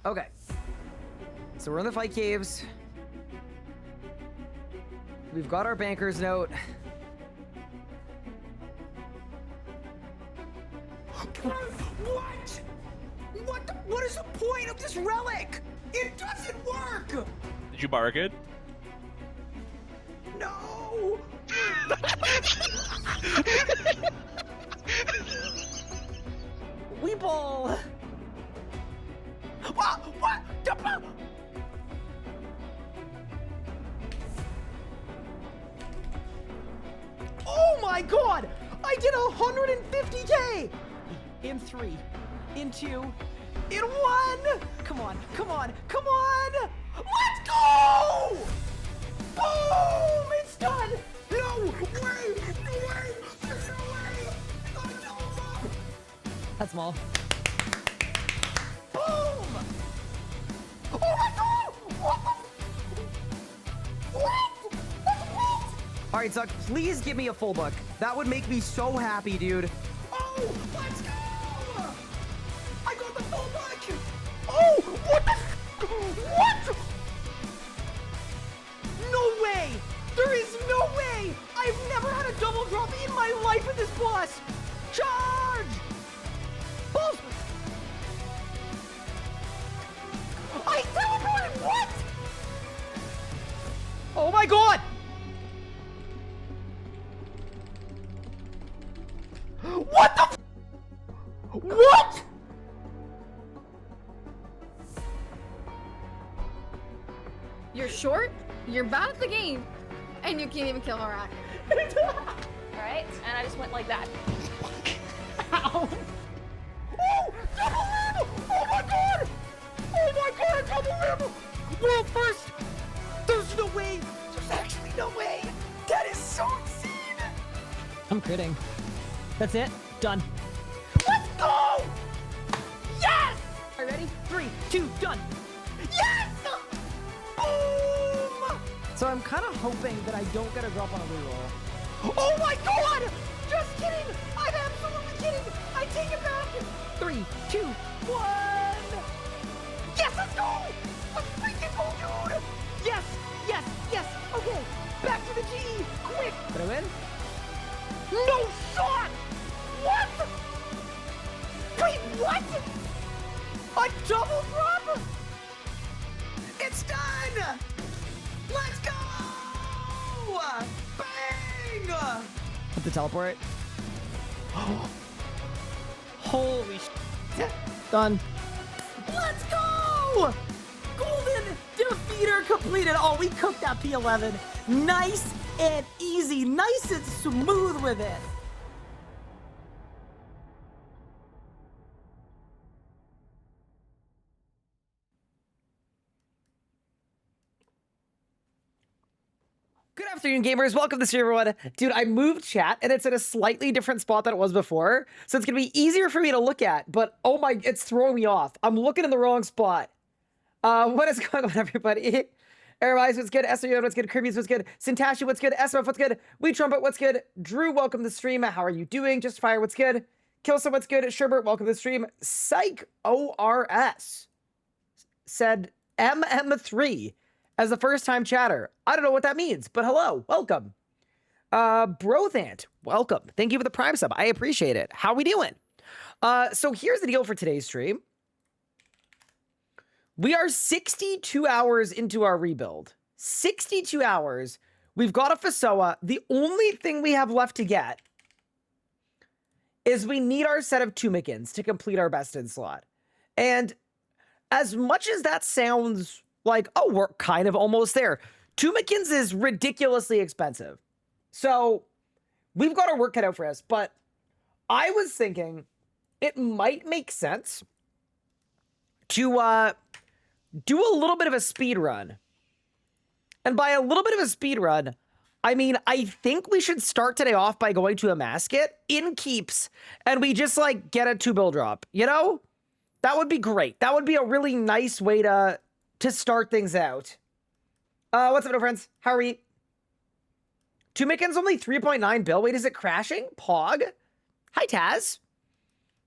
Okay. So we're in the fight caves. We've got our banker's note. What? What is the point of this relic? It doesn't work! Did you bargain? No! Weeble! What? What? Oh my god! I did 150k! In 3, in 2, in 1! Come on, come on, come on! Let's go! Boom! It's done! No way! No way! There's no way! It's not a double drop! That's small. Boom! Oh my god! What the? What? That's what? All right, Zuck, please give me a full book. That would make me so happy, dude. Oh, let's go! I got the full book! Oh, what the? What? No way! There is no way! I've never had a double drop in my life with this boss! Charge! Boss! I teleported! What? Oh my god! What the f? What? You're short, you're bad at the game, and you can't even kill Harak. Alright, and I just went like that. Ow! Oh! Double rim! Oh my god! Oh my god, double rim! Well, first, there's no way! There's actually no way! That is so insane! I'm kidding. That's it. Done. Let's go! Yes! Are you ready? 3, 2, done! Yes! Boom! So I'm kind of hoping that I don't get a drop on a reroll. Oh my god! Just kidding! I'm absolutely kidding! I take it back! 3, 2, 1! Yes, let's go! Let's freaking go, dude! Yes! Yes! Yes! Okay! Back to the G! Quick! Did I win? No shot! What? Wait, what? A double drop? It's done! Let's go! Bang! Put the teleport. Holy shit. Done. Let's go! Golden defeater completed. Oh, we cooked that P11. Nice and easy. Nice and smooth with it. Good afternoon, gamers. Welcome to the stream, everyone. Dude, I moved chat, and it's in a slightly different spot than it was before, so it's going to be easier for me to look at, but oh my, it's throwing me off. I'm looking in the wrong spot. What is going on, everybody? Airwise, what's good? SRO, what's good? Kirby's, what's good? Sintashi, what's good? SRF, what's good? We Trumpet, what's good? Drew, welcome to the stream. How are you doing? Just Fire, what's good? Kilson, what's good? Sherbert, welcome to the stream. Psych ORS said MM3 as the first time chatter. I don't know what that means, but hello, welcome. Brothant, welcome. Thank you for the Prime sub. I appreciate it. How we doing? So here's the deal for today's stream. We are 62 hours into our rebuild. 62 hours. We've got a FSOA. The only thing we have left to get is we need our set of Tumikins to complete our best in slot. And as much as that sounds like, oh, we're kind of almost there, Tumikins is ridiculously expensive. So we've got our work cut out for us, but I was thinking it might make sense to do a little bit of a speed run. And by a little bit of a speed run, I mean, I think we should start today off by going to a Masket in keeps, and we just like get a 2-bill drop, you know? That would be great. That would be a really nice way to start things out. What's up, no friends? How are we? Tumikins only 3.9 bill. Wait, is it crashing? Pog? Hi, Taz.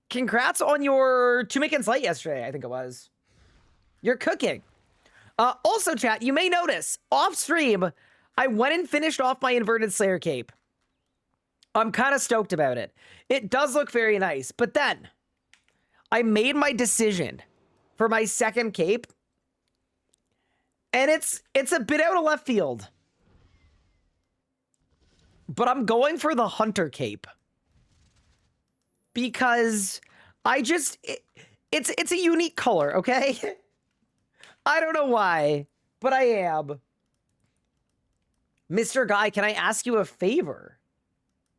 Congrats on your Tumikins light yesterday, I think it was. You're cooking. Also, chat, you may notice, off stream, I went and finished off my inverted Slayer cape. I'm kind of stoked about it. It does look very nice, but then I made my decision for my second cape, and it's a bit out of left field. But I'm going for the hunter cape. Because it's a unique color, okay? I don't know why, but I am. Mr. Guy, can I ask you a favor?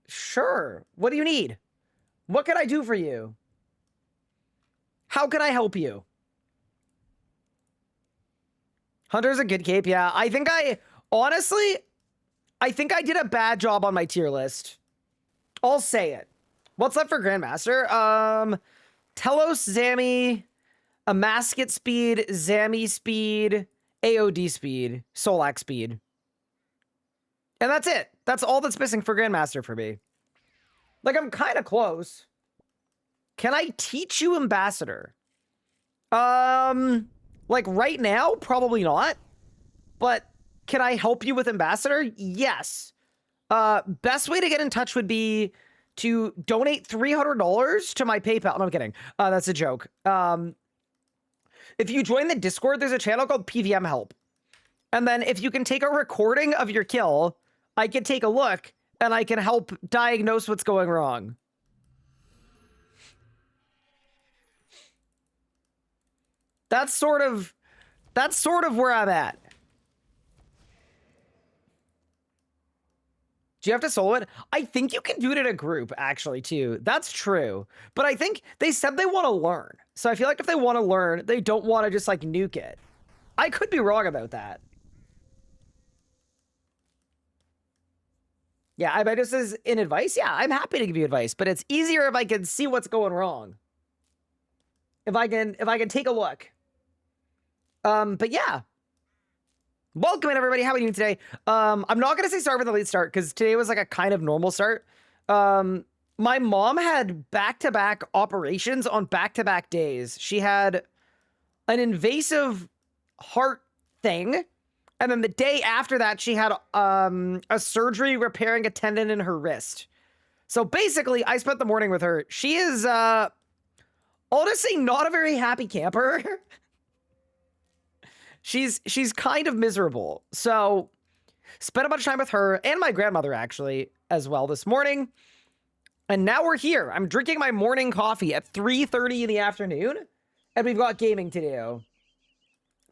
Sure. What do you need? What can I do for you? How can I help you? Hunter's a good cape, yeah. Honestly, I think I did a bad job on my tier list. I'll say it. What's left for Grandmaster? Telos, Zami, a Masket speed, Zami speed, AOD speed, Solak speed. And that's it. That's all that's missing for Grandmaster for me. Like, I'm kind of close. Can I teach you Ambassador? Like, right now? Probably not. But can I help you with Ambassador? Yes. Best way to get in touch would be to donate $300 to my PayPal. No, I'm kidding. That's a joke. If you join the Discord, there's a channel called PVM Help. And then if you can take a recording of your kill, I can take a look and I can help diagnose what's going wrong. That's sort of where I'm at. Do you have to solo it? I think you can do it in a group, actually, too. That's true. But I think they said they want to learn. So I feel like if they want to learn, they don't want to just, like, nuke it. I could be wrong about that. Yeah, I bet this is in advice. Yeah, I'm happy to give you advice, but it's easier if I can see what's going wrong. If I can take a look. But yeah. Welcome in, everybody. How are you doing today? I'm not going to say sorry for the late start because today was like a kind of normal start. My mom had back-to-back operations on back-to-back days. She had an invasive heart thing. And then the day after that, she had a surgery repairing a tendon in her wrist. So basically, I spent the morning with her. She is, honestly, not a very happy camper. She's kind of miserable. So spent a bunch of time with her and my grandmother actually as well this morning. And now we're here. I'm drinking my morning coffee at 3:30 in the afternoon. And we've got gaming to do.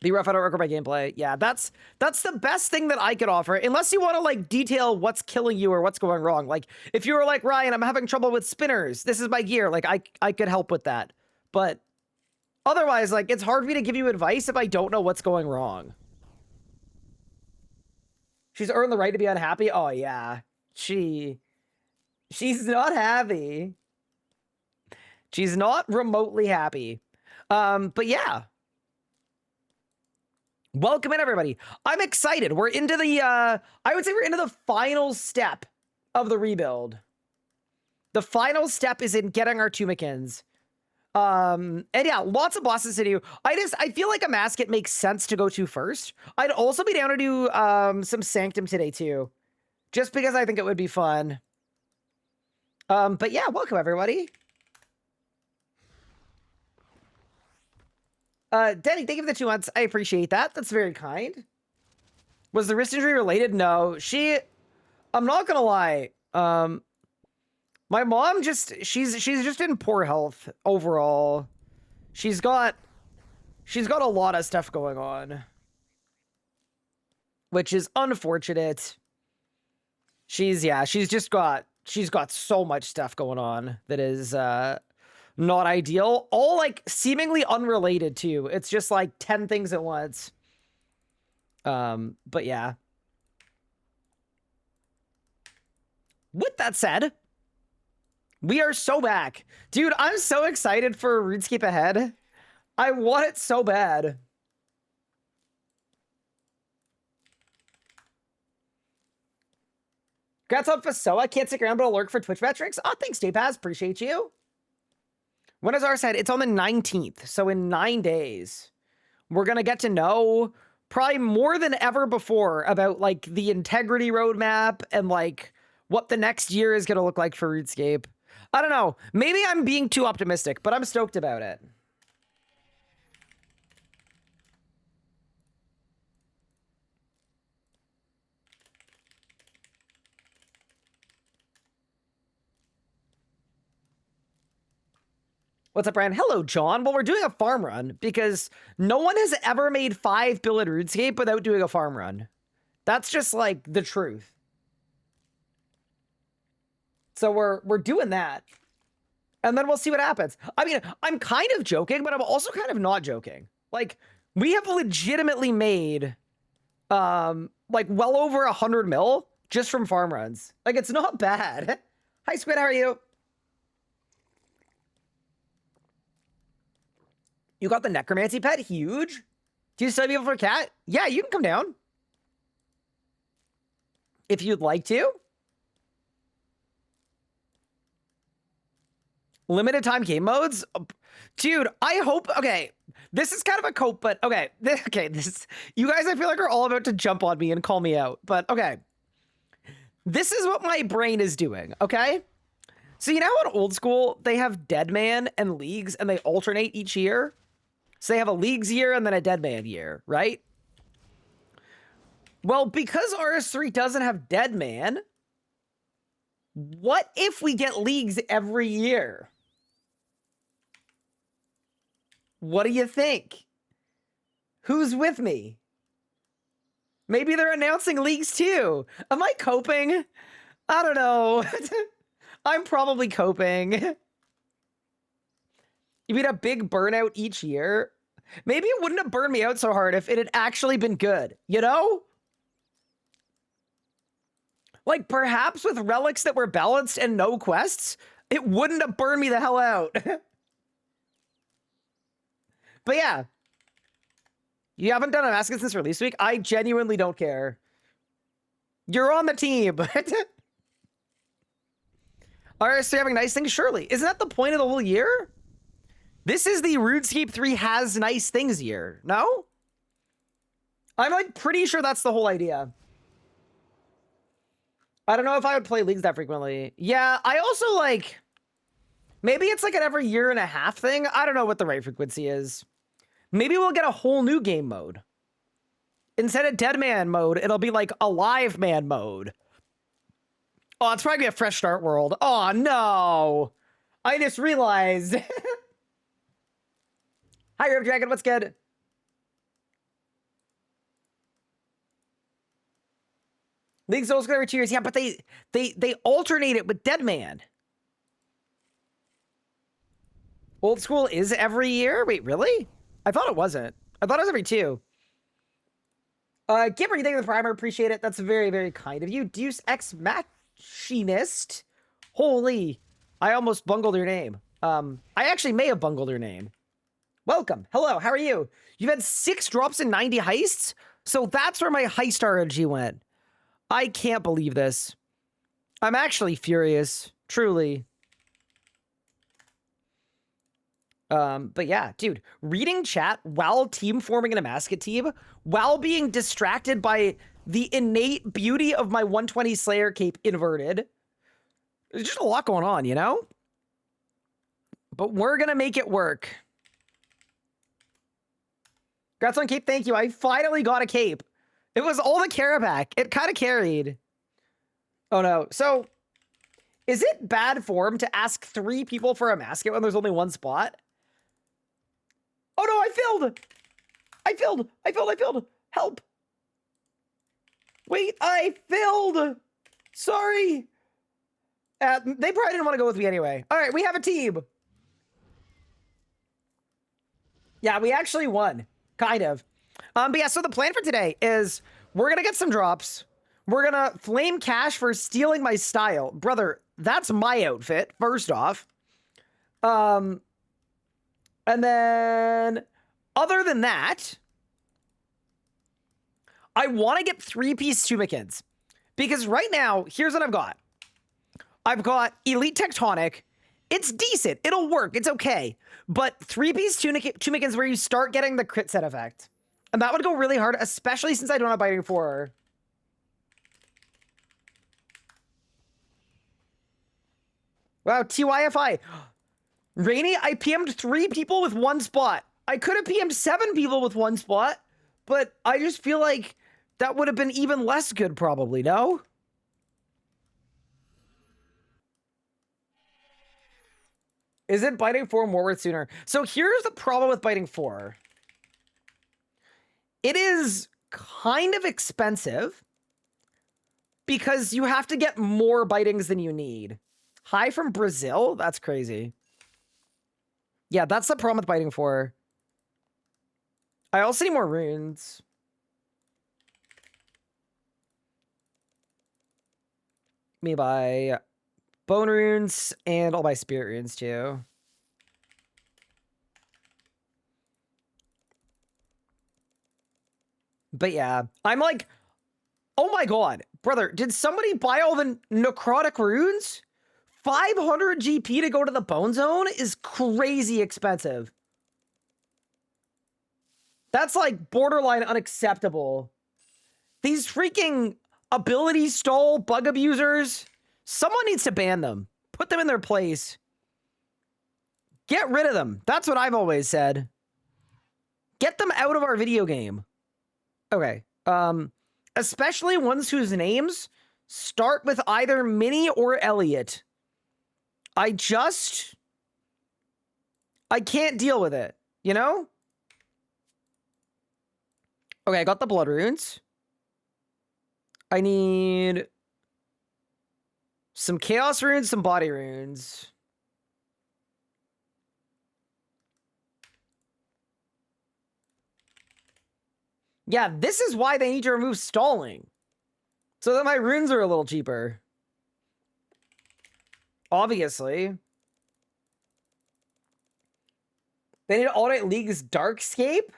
Be rough, I don't record my gameplay. Yeah, that's the best thing that I could offer. Unless you want to like detail what's killing you or what's going wrong. Like if you were like, Ryan, I'm having trouble with spinners. This is my gear. Like I could help with that. But otherwise, like, it's hard for me to give you advice if I don't know what's going wrong. She's earned the right to be unhappy? Oh, yeah. She's not happy. She's not remotely happy. But yeah. Welcome in, everybody. I'm excited. We're into the, I would say we're into the final step of the rebuild. The final step is in getting our Tumikins. And yeah, lots of bosses to do. I feel like a Masket makes sense to go to first. I'd also be down to do some Sanctum today too, just because I think it would be fun. But yeah, welcome everybody. Denny, thank you for the 2 months. I appreciate that. That's very kind. Was the wrist injury related? No, I'm not gonna lie. My mom she's just in poor health overall. She's got a lot of stuff going on, which is unfortunate. She's got so much stuff going on that is not ideal. All like seemingly unrelated too. It's just like 10 things at once. But yeah. With that said, we are so back. Dude, I'm so excited for RuneScape ahead. I want it so bad. Congrats on FSOA. Can't stick around but I'll lurk for Twitch metrics. Oh, thanks, Daypaz. Appreciate you. When is our set? It's on the 19th. So in 9 days. We're going to get to know probably more than ever before about like the integrity roadmap and like what the next year is going to look like for RuneScape. I don't know. Maybe I'm being too optimistic, but I'm stoked about it. What's up, Brian? Hello, John. Well, we're doing a farm run because no one has ever made 5 bill in RuneScape without doing a farm run. That's just like the truth. So we're doing that. And then we'll see what happens. I mean, I'm kind of joking, but I'm also kind of not joking. Like, we have legitimately made like well over 100 mil just from farm runs. Like, it's not bad. Hi, Squid, how are you? You got the necromancy pet? Huge. Do you study people for a cat? Yeah, you can come down. If you'd like to. Limited time game modes? Dude, I hope... Okay, this is kind of a cope, but... Okay, this... You guys, I feel like, are all about to jump on me and call me out. But, okay. This is what my brain is doing, okay? So, you know how in old school, they have Dead Man and Leagues, and they alternate each year? So they have a Leagues year and then a Dead Man year, right? Well, because RS3 doesn't have Dead Man, what if we get Leagues every year? What do you think? Who's with me? Maybe they're announcing Leagues too. Am I coping? I don't know. I'm probably coping. You mean a big burnout each year? Maybe it wouldn't have burned me out so hard if it had actually been good, you know? Like, perhaps with relics that were balanced and no quests, it wouldn't have burned me the hell out. But yeah. You haven't done a basket since release week? I genuinely don't care. You're on the team. RS3 having nice things? Surely. Isn't that the point of the whole year? This is the RuneScape 3 has nice things year, no? I'm like pretty sure that's the whole idea. I don't know if I would play Leagues that frequently. Yeah, I also like... Maybe it's like an every year and a half thing. I don't know what the right frequency is. Maybe we'll get a whole new game mode. Instead of Dead Man mode, it'll be like Alive Man mode. Oh, it's probably gonna be a fresh start world. Oh, no. I just realized... Hi, Rip Dragon, what's good? League's also every 2 years. Yeah, but they alternate it with Dead Man. Old school is every year? Wait, really? I thought it wasn't. I thought it was every 2. Gibber, you thank you for the primer. Appreciate it. That's very, very kind of you. Deus Ex Machinist. Holy. I almost bungled your name. I actually may have bungled your name. Welcome. Hello, how are you? You've had 6 drops in 90 heists? So that's where my heist RNG went. I can't believe this. I'm actually furious. Truly. But yeah, dude, reading chat while team forming in a mascot team, while being distracted by the innate beauty of my 120 Slayer cape inverted. There's just a lot going on, you know? But we're gonna make it work. Congrats on cape, thank you. I finally got a cape. It was all the Carapac. It kind of carried. Oh no. So, is it bad form to ask 3 people for a mascot when there's only 1 spot? Oh no, I failed! I failed! Help! Wait, I failed! Sorry! They probably didn't want to go with me anyway. Alright, we have a team! Yeah, we actually won. Kind of. But yeah, so the plan for today is we're gonna get some drops. We're gonna flame Cash for stealing my style. Brother, that's my outfit, first off. And then, other than that, I want to get 3-piece Tumikins. Because right now, here's what I've got. I've got Elite Tectonic, It's decent. It'll work. It's okay. But 3-piece Tumikins where you start getting the crit set effect. And that would go really hard, especially since I don't have Biting 4. Wow, TYFI. Rainy, I PM'd 3 people with 1 spot. I could have PM'd 7 people with 1 spot, but I just feel like that would have been even less good probably, no? Isn't Biting 4 more worth sooner? So here's the problem with Biting 4. It is kind of expensive because you have to get more bitings than you need. Hi from Brazil? That's crazy. Yeah, that's the problem with Biting 4. I also need more runes. Me buy bone runes and I'll buy spirit runes too. But yeah, I'm like, oh my god, brother, did somebody buy all the necrotic runes? 500 GP to go to the bone zone is crazy expensive. That's like borderline unacceptable. These freaking ability stall bug abusers, someone needs to ban them. Put them in their place. Get rid of them. That's what I've always said. Get them out of our video game. Okay. Especially ones whose names start with either Minnie or Elliot. I can't deal with it, you know? Okay, I got the blood runes. I need some chaos runes, some body runes. Yeah, this is why they need to remove stalling. So that my runes are a little cheaper. Obviously. They need Alternate League's Darkscape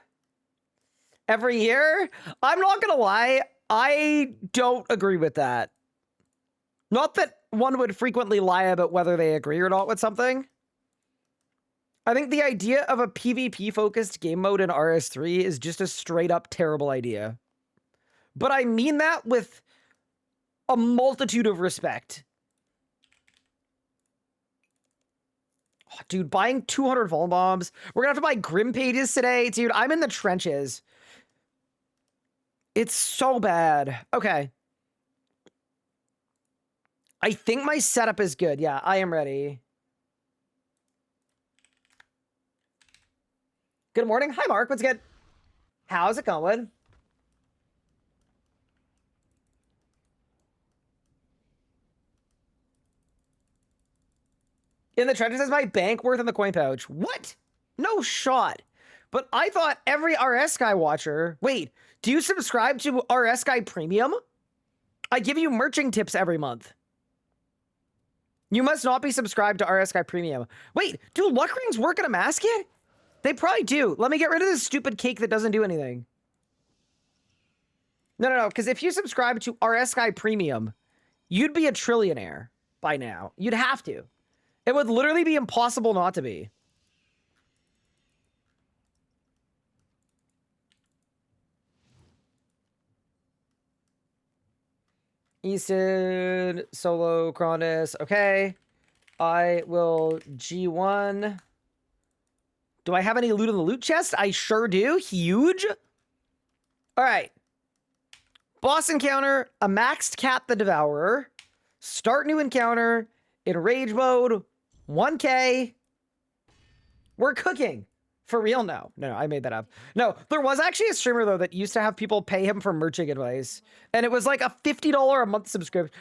every year? I'm not gonna lie, I don't agree with that. Not that one would frequently lie about whether they agree or not with something. I think the idea of a PvP-focused game mode in RS3 is just a straight-up terrible idea. But I mean that with a multitude of respect. Oh, dude, buying 200 Vuln Bombs. We're gonna have to buy Grim Pages today. Dude, I'm in the trenches. It's so bad. Okay. I think my setup is good. Yeah, I am ready. Good morning. Hi, Mark. What's good? How's it going? In the trenches, is my bank worth in the coin pouch? What? No shot. But I thought every RS Guy watcher... Wait, do you subscribe to RS Guy Premium? I give you merching tips every month. You must not be subscribed to RS Guy Premium. Wait, do luck rings work in a masket? They probably do. Let me get rid of this stupid cake that doesn't do anything. No, because if you subscribe to RS Guy Premium, you'd be a trillionaire by now. You'd have to. It would literally be impossible not to be. Easton, Solo, Cronus. Okay. I will G1. Do I have any loot in the loot chest? I sure do. Huge. All right. Boss encounter, a maxed Cat the Devourer. Start new encounter in rage mode. 1K. We're cooking. For real? No, I made that up. No, there was actually a streamer, though, that used to have people pay him for merching advice. And it was like a $50 a month subscription.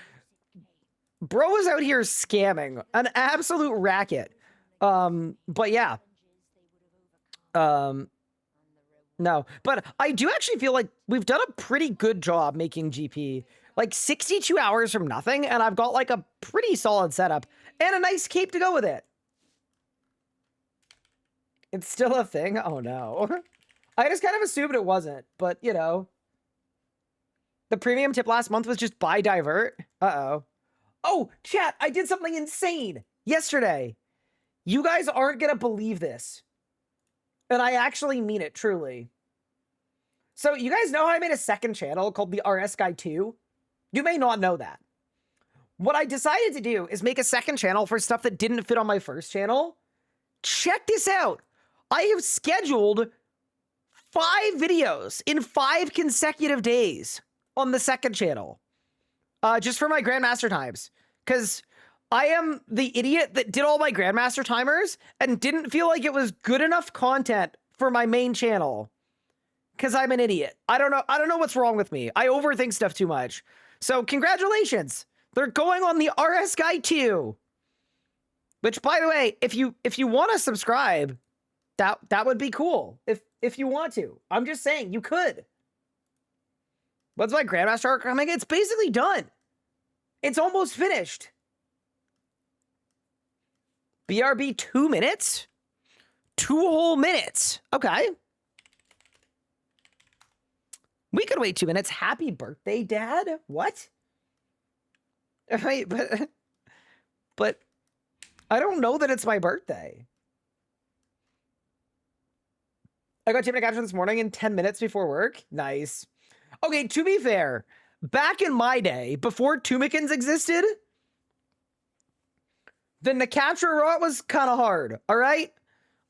Bro is out here scamming. An absolute racket. But yeah. No, but I do actually feel like we've done a pretty good job making GP. Like 62 hours from nothing, and I've got like a pretty solid setup and a nice cape to go with it. It's still a thing? Oh no. I just kind of assumed it wasn't, but you know. The premium tip last month was just buy divert. Uh-oh. Oh, chat, I did something insane yesterday. You guys aren't gonna believe this. And I actually mean it, truly. So you guys know how I made a second channel called the RS Guy 2? You may not know that. What I decided to do is make a second channel for stuff that didn't fit on my first channel. Check this out. I have scheduled 5 videos in 5 consecutive days on the second channel. Just for my Grandmaster times. Because I am the idiot that did all my Grandmaster timers and didn't feel like it was good enough content for my main channel. Because I'm an idiot. I don't know what's wrong with me. I overthink stuff too much. So congratulations. They're going on the RS Guy 2. Which, by the way, if you want to subscribe, that would be cool. If you want to. I'm just saying, you could. What's my Grandmaster arc coming? It's basically done. It's almost finished. BRB 2 minutes? 2 whole minutes. Okay. We could wait 2 minutes. Happy birthday, Dad? What? Wait, but I don't know that it's my birthday. I got Jim to capture this morning in 10 minutes before work. Nice. Okay, to be fair, back in my day, before Tumikins existed, the Nicatra rot was kind of hard, all right?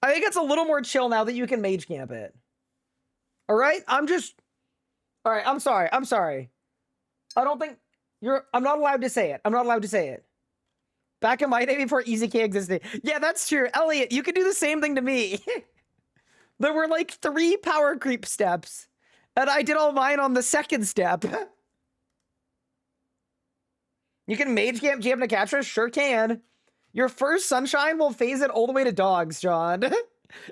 I think it's a little more chill now that you can mage camp it. All right? All right, I'm sorry. I don't think I'm not allowed to say it. I'm not allowed to say it. Back in my day before EZK existed. Yeah, that's true. Elliot, you could do the same thing to me. There were like 3 power creep steps, and I did all mine on the second step. You can mage camp Jam Nicatra? Sure can. Your first sunshine will phase it all the way to dogs, John.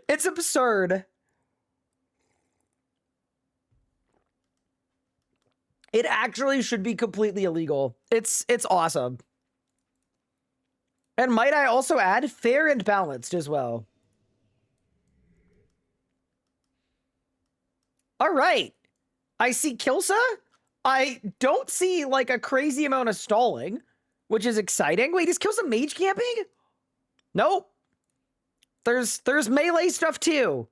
It's absurd. It actually should be completely illegal. It's awesome. And might I also add, fair and balanced as well. All right. I see Kilsa. I don't see like a crazy amount of stalling, which is exciting. Wait, is Kilsa mage camping? Nope. There's melee stuff too.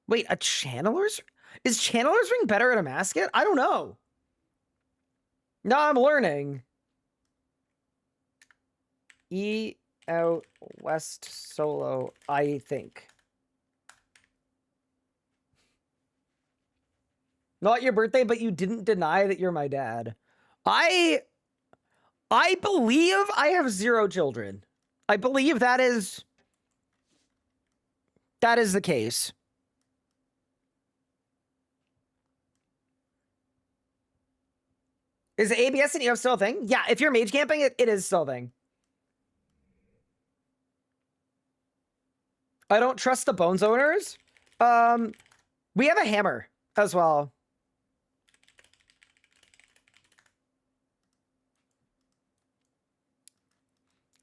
Wait, a channeler's? Is channeler's ring better at a mascot? I don't know. No, I'm learning. E out west solo, I think. Not your birthday, but you didn't deny that you're my dad. I believe I have 0 children. I believe that is the case. Is ABS and EF still a thing? Yeah, if you're mage camping, it is still a thing. I don't trust the bones owners. We have a hammer as well.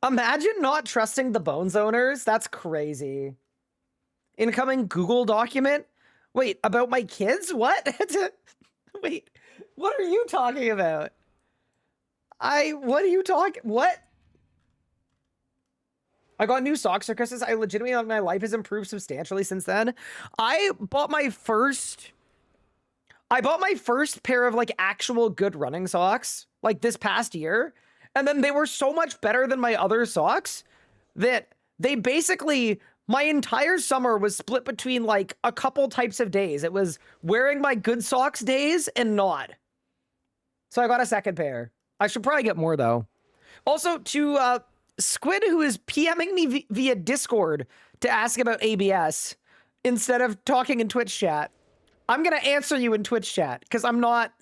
Imagine not trusting the bones owners. That's crazy. Incoming Google document. Wait, about my kids? What? Wait, what are you talking about? What are you talking? What? I got new socks for Christmas. I legitimately, my life has improved substantially since then. I bought my first pair of like actual good running socks like this past year. And then they were so much better than my other socks that they basically, my entire summer was split between like a couple types of days. It was wearing my good socks days and not. So I got a second pair. I should probably get more though. Also to Squid, who is PMing me via Discord to ask about ABS instead of talking in Twitch chat. I'm going to answer you in Twitch chat because I'm not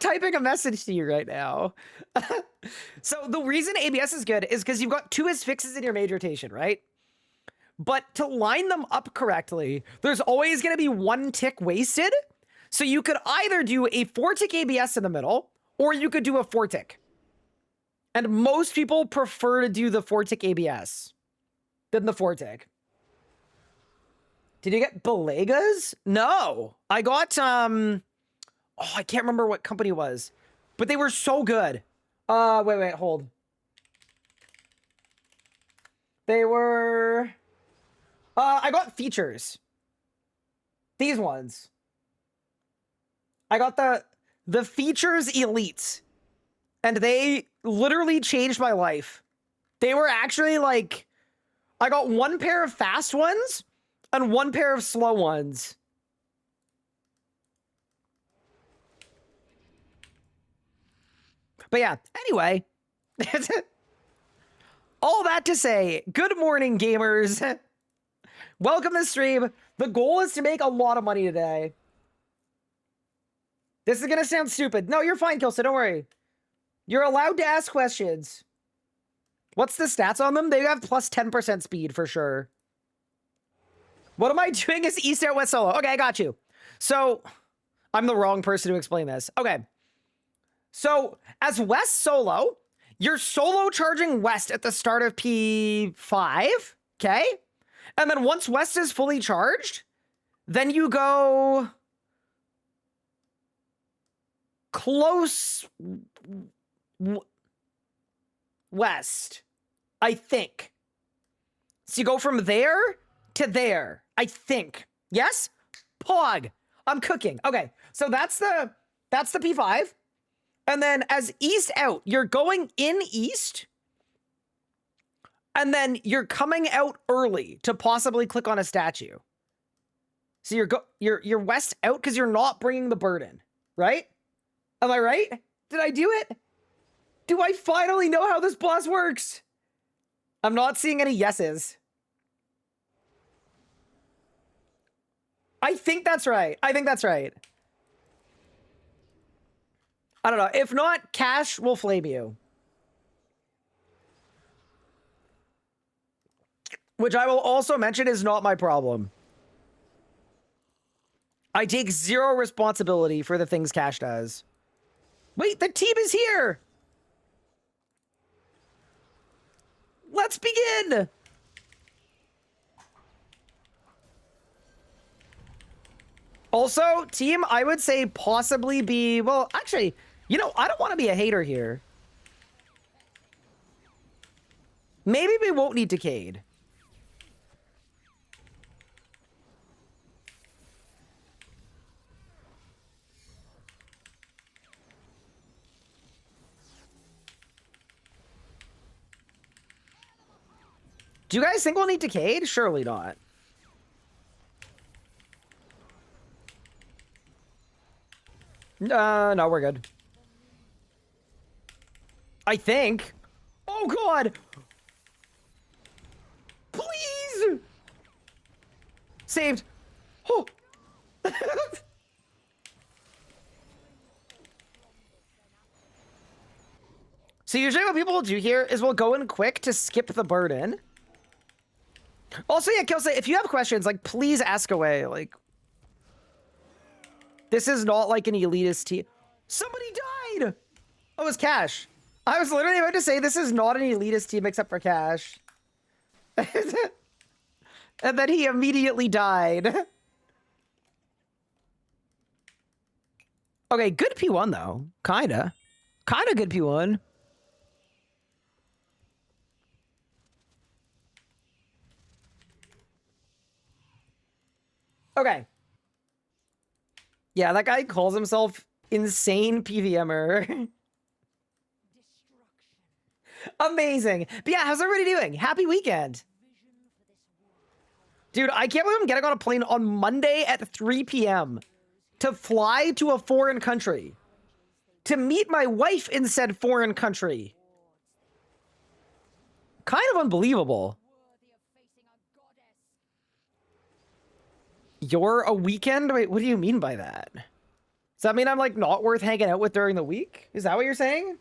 typing a message to you right now. So the reason ABS is good is because you've got 2 as fixes in your mage rotation, right? But to line them up correctly, there's always going to be 1 tick wasted. So you could either do a 4-tick ABS in the middle, or you could do a 4-tick. And most people prefer to do the 4-tick ABS than the 4-tick. Did you get Belegas? No. I got, oh, I can't remember what company it was, but they were so good. Wait, hold. They were... I got features. These ones. I got the features elites. And they literally changed my life. They were actually like... I got one pair of fast ones and one pair of slow ones. But yeah, anyway. All that to say, good morning, gamers. Welcome to the stream. The goal is to make a lot of money today. This is gonna sound stupid. No, you're fine, Kilsa, don't worry. You're allowed to ask questions. What's the stats on them? They have plus 10% speed for sure. What am I doing as East out West solo? Okay, I got you. So, I'm the wrong person to explain this. Okay. So, as West solo, you're solo charging West at the start of P5, okay? And then once West is fully charged, then you go close west, I think. So you go from there to there, I think. Yes? Pog. I'm cooking. Okay, so that's the P5. And then as east out, you're going in east. And then you're coming out early to possibly click on a statue. So you're west out because you're not bringing the burden, right? Am I right? Did I do it? Do I finally know how this boss works? I'm not seeing any yeses. I think that's right. I think that's right. I don't know. If not, Cash will flame you. Which I will also mention is not my problem. I take zero responsibility for the things Cash does. Wait, the team is here! Let's begin! Also, team, I would say possibly be... Well, actually, you know, I don't want to be a hater here. Maybe we won't need Decade. Do you guys think we'll need Decade? Surely not. No, we're good. I think. Oh, God! Please! Saved. Oh! So usually what people will do here is we'll go in quick to skip the burden. Also, yeah, Kelsey, if you have questions, like, please ask away. Like, this is not like an elitist team. Somebody died! Oh, it was Cash. I was literally about to say this is not an elitist team except for Cash. And then he immediately died. Okay, good P1 though. Kinda good P1. Okay. Yeah, that guy calls himself insane PVMer. Amazing. But yeah, how's everybody doing? Happy weekend. Dude, I can't believe I'm getting on a plane on Monday at 3 p.m. to fly to a foreign country. To meet my wife in said foreign country. Kind of unbelievable. You're a weekend? Wait, what do you mean by that? Does that mean I'm like not worth hanging out with during the week? Is that what you're saying?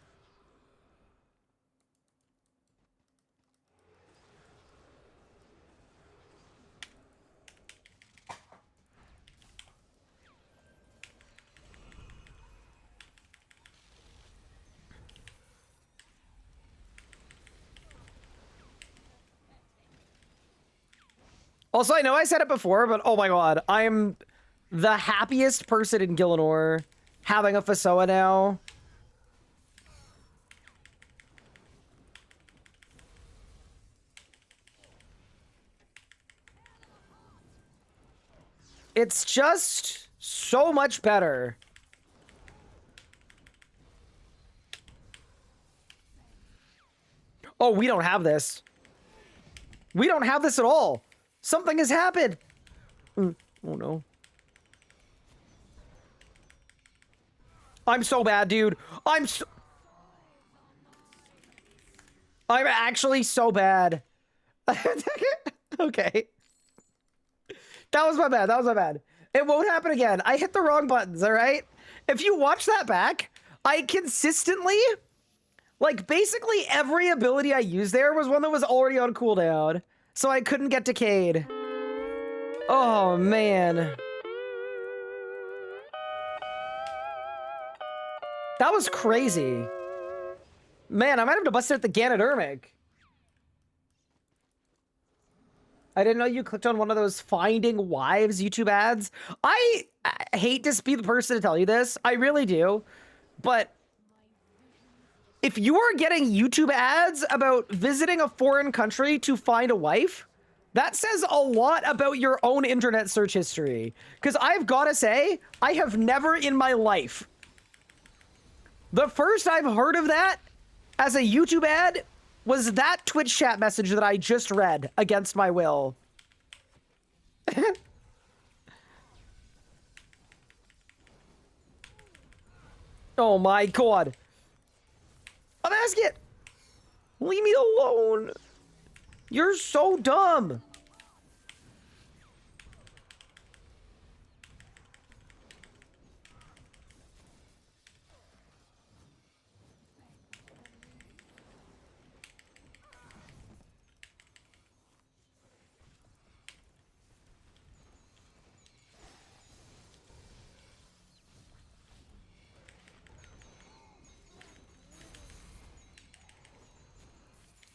Also, I know I said it before, but oh my god, I'm the happiest person in Gillinor having a FSOA now. It's just so much better. Oh, we don't have this. We don't have this at all. Something has happened. Oh no. I'm so bad, dude. I'm actually so bad. Okay. That was my bad. That was my bad. It won't happen again. I hit the wrong buttons, all right? If you watch that back, I consistently, like, basically every ability I used there was one that was already on cooldown, so I couldn't get decayed. Oh, man. That was crazy. Man, I might have to bust it at the Ganodermic. I didn't know you clicked on one of those finding wives YouTube ads. I hate to be the person to tell you this. I really do. But if you are getting YouTube ads about visiting a foreign country to find a wife, that says a lot about your own internet search history. Because I've got to say, I have never in my life. The first I've heard of that as a YouTube ad was that Twitch chat message that I just read against my will. Oh my god. I'm asking it. Leave me alone. You're so dumb.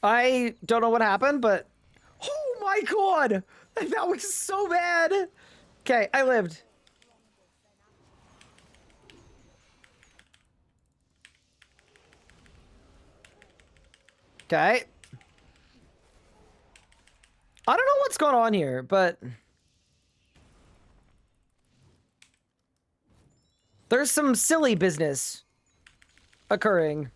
I don't know what happened, but oh my god, that was so bad. Okay, I lived. Okay. I don't know what's going on here, but there's some silly business occurring.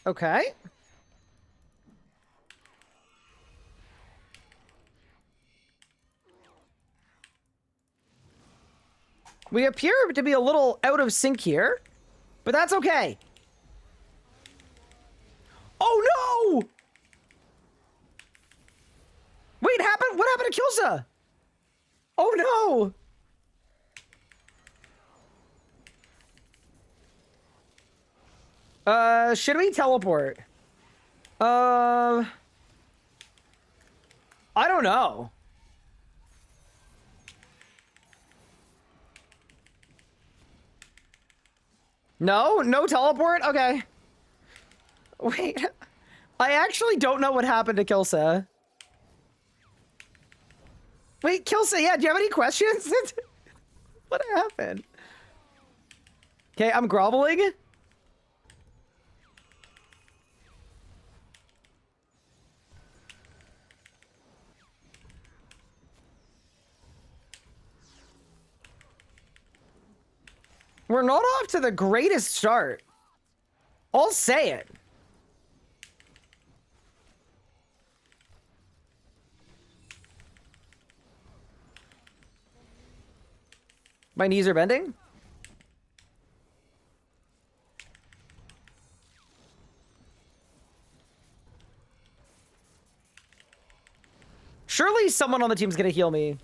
Okay. We appear to be a little out of sync here, but that's okay. Oh no! Wait, what happened to Kilsa? Oh no! Should we teleport? I don't know. No teleport? Okay. Wait, I actually don't know what happened to Kilsa. Wait, Kilsa, yeah, do you have any questions? What happened? Okay, I'm groveling. We're not off to the greatest start. I'll say it. My knees are bending. Surely someone on the team's gonna heal me.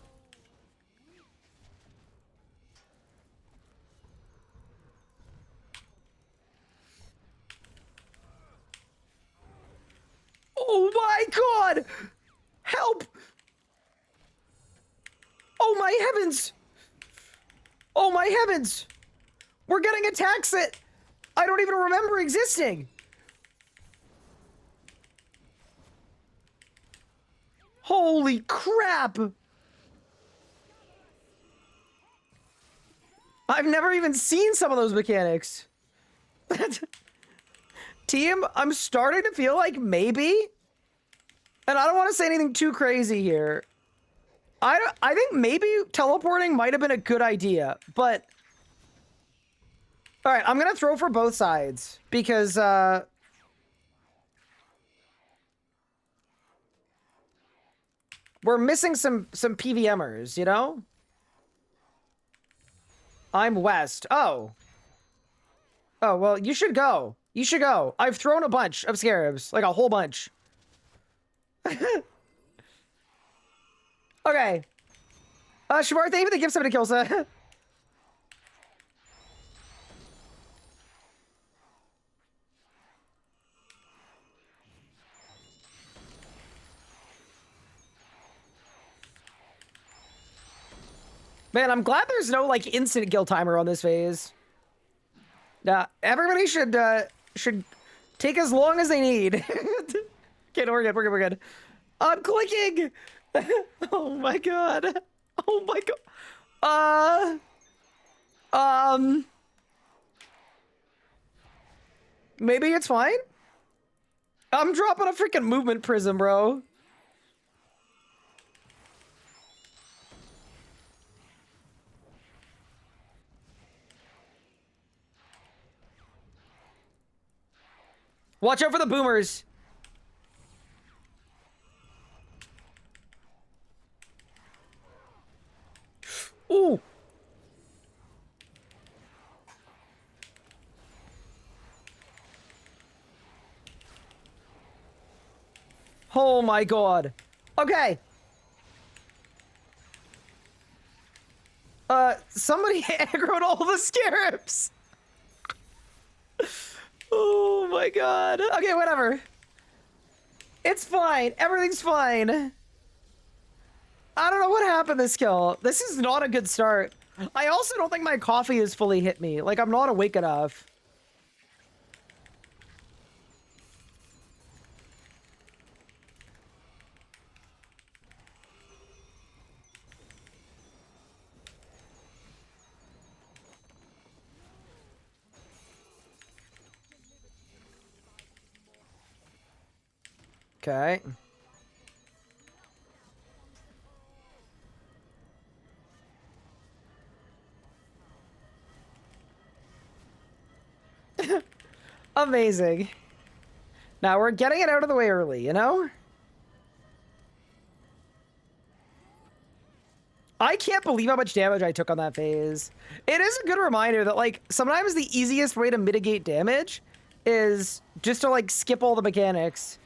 Oh my god! Help! Oh my heavens! my heavens! We're getting attacks that I don't even remember existing! Holy crap! I've never even seen some of those mechanics. Team, I'm starting to feel like maybe, and I don't want to say anything too crazy here. I think maybe teleporting might have been a good idea, but all right, I'm gonna throw for both sides because we're missing some PVMers, you know? I'm west. Oh. Oh, well, you should go. You should go. I've thrown a bunch of scarabs, like a whole bunch. Okay. Shamar, thank you for the gift to Kilsa. Man, I'm glad there's no, like, instant kill timer on this phase. Everybody should take as long as they need. Okay, no, we're good, we're good. I'm clicking! Oh my god. Oh my god. Maybe it's fine? I'm dropping a freaking movement prism, bro. Watch out for the boomers. Ooh. Oh my god. Okay. Somebody aggroed all the scarabs. Oh my god. Okay, whatever. It's fine. Everything's fine. I don't know what happened this kill. This is not a good start. I also don't think my coffee has fully hit me. Like, I'm not awake enough. Okay. Amazing. Now we're getting it out of the way early, you know? I can't believe how much damage I took on that phase. It is a good reminder that, like, sometimes the easiest way to mitigate damage is just to, like, skip all the mechanics.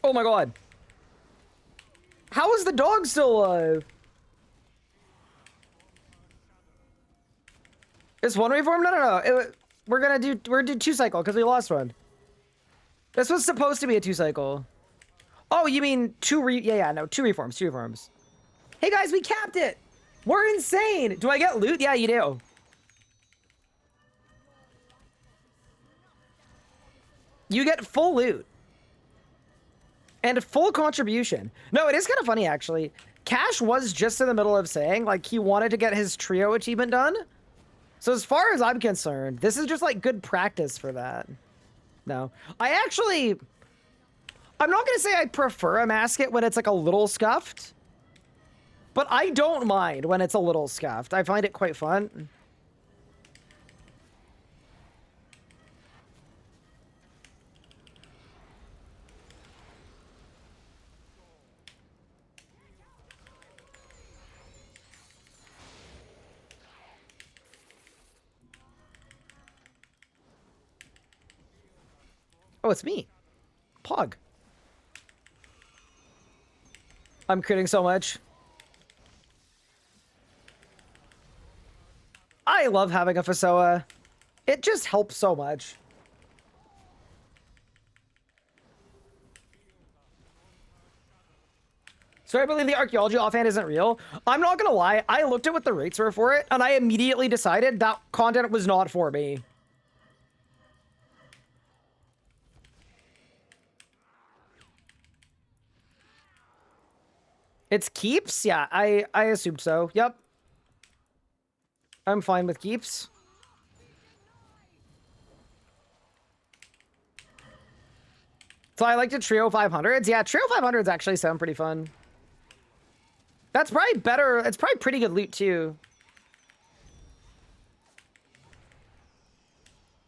Oh my god. How is the dog still alive? It's one reform? No. We're gonna do 2-cycle because we lost one. This was supposed to be a 2-cycle. Oh, you mean 2 reforms. Hey guys, we capped it! We're insane! Do I get loot? Yeah, you do. You get full loot. And full contribution. No, it is kind of funny, actually. Cash was just in the middle of saying, like, he wanted to get his trio achievement done. So as far as I'm concerned, this is just, like, good practice for that. No. I'm not going to say I prefer a mascot when it's, like, a little scuffed. But I don't mind when it's a little scuffed. I find it quite fun. Oh, it's me. Pog. I'm critting so much. I love having a FSOA. It just helps so much. So I believe the archaeology offhand isn't real. I'm not gonna lie, I looked at what the rates were for it, and I immediately decided that content was not for me. It's keeps? Yeah, I assumed so. Yep. I'm fine with keeps. So I like to trio 500s. Yeah, trio 500s actually sound pretty fun. That's probably better. It's probably pretty good loot too.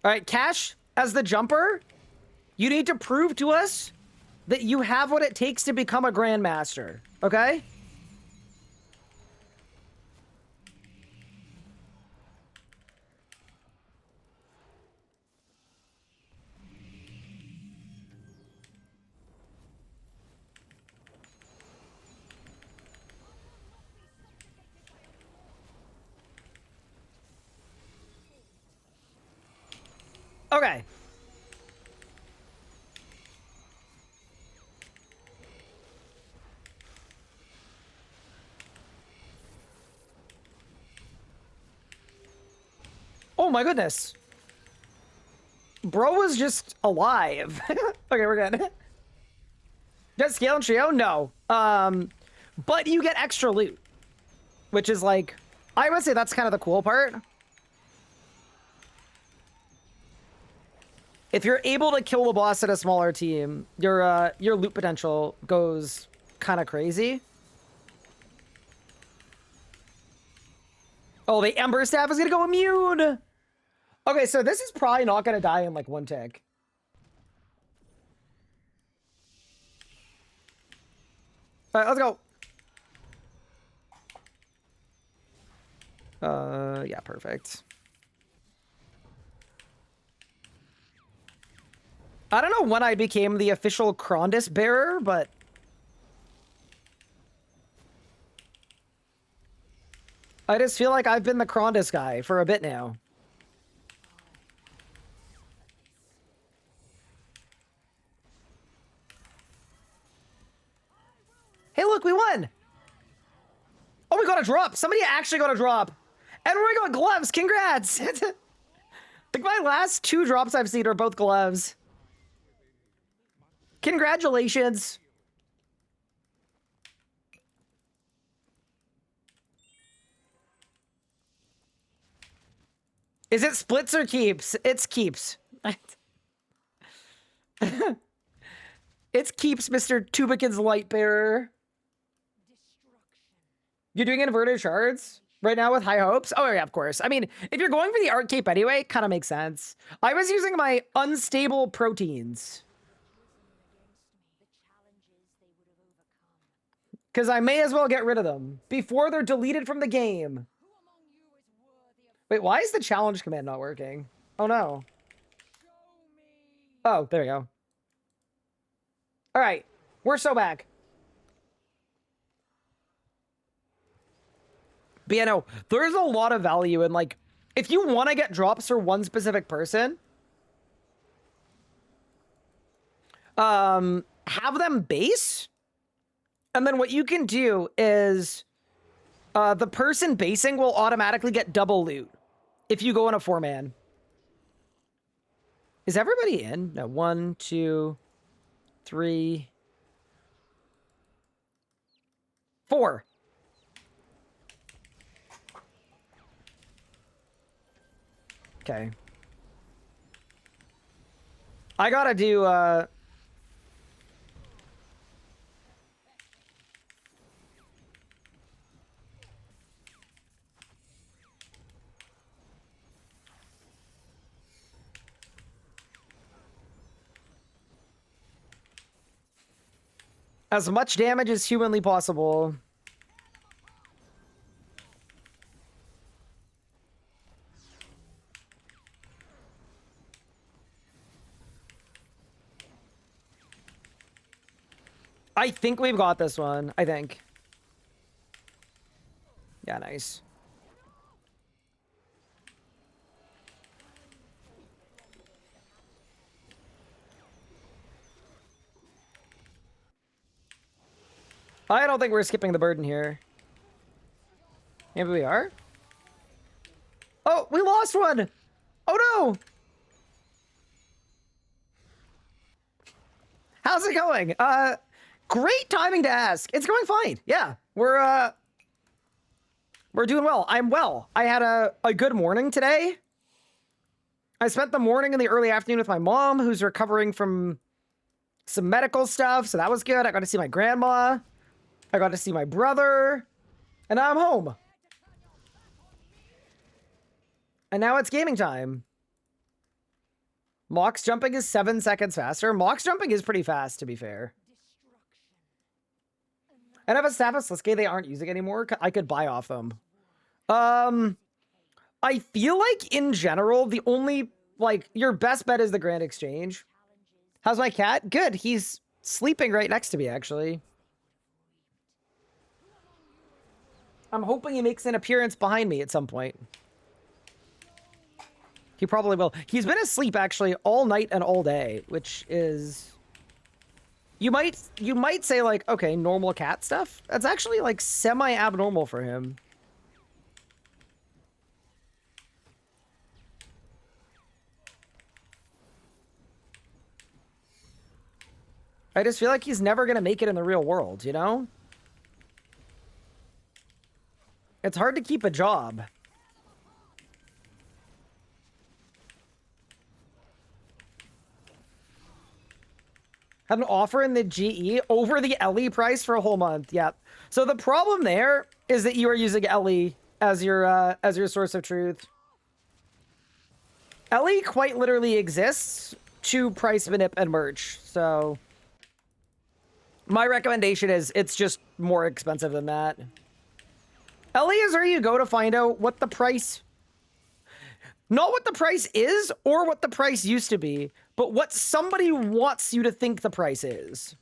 All right, Cash, as the jumper, you need to prove to us that you have what it takes to become a grandmaster, okay? Okay. Oh my goodness. Bro was just alive. Okay, we're good. Does scale and trio? No. But you get extra loot, which is like, I would say that's kind of the cool part. If you're able to kill the boss at a smaller team, your loot potential goes kind of crazy. Oh, the Ember Staff is gonna go immune. Okay, so this is probably not gonna die in like one tick. All right, let's go. Yeah, perfect. I don't know when I became the official Krondis bearer, but I just feel like I've been the Krondis guy for a bit now. Hey, look, we won! Oh, we got a drop! Somebody actually got a drop! And we got gloves! Congrats! Like, my last 2 drops I've seen are both gloves. Congratulations! Is it splits or keeps? It's keeps. It's keeps, Mr. Tubikin's light bearer. You're doing inverted shards right now with high hopes? Oh, yeah, of course. I mean, if you're going for the art cape anyway, it kind of makes sense. I was using my unstable proteins. Because I may as well get rid of them before they're deleted from the game. Wait, why is the challenge command not working? Oh, no. Oh, there we go. All right, we're so back. But yeah, no, there's a lot of value in, like, if you want to get drops for one specific person, have them base, and then what you can do is the person basing will automatically get double loot if you go in a 4-man. Is everybody in? No, 1, 2, 3, 4. Okay. I gotta do, as much damage as humanly possible. I think we've got this one. I think. Yeah, nice. I don't think we're skipping the burden here. Maybe we are? Oh, we lost one! Oh no! How's it going? Great timing to ask. It's going fine. Yeah, we're doing well. I'm well. I had a good morning today. I spent the morning and the early afternoon with my mom, who's recovering from some medical stuff, so that was good. I got to see my grandma. I got to see my brother. And now I'm home. And now it's gaming time. Mox jumping is 7 seconds faster. Mox jumping is pretty fast, to be fair. And if a Staphos Liske they aren't using anymore, I could buy off them. I feel like, in general, the only, like, your best bet is the Grand Exchange. How's my cat? Good. He's sleeping right next to me, actually. I'm hoping he makes an appearance behind me at some point. He probably will. He's been asleep, actually, all night and all day, which is... You might say, like, okay, normal cat stuff. That's actually, like, semi-abnormal for him. I just feel like he's never going to make it in the real world, you know? It's hard to keep a job. Had an offer in the GE over the LE price for a whole month. Yep. So the problem there is that you are using LE as your source of truth. LE quite literally exists to price manip and merge. So my recommendation is it's just more expensive than that. LE is where you go to find out what the price, not what the price is or what the price used to be, but what somebody wants you to think the price is.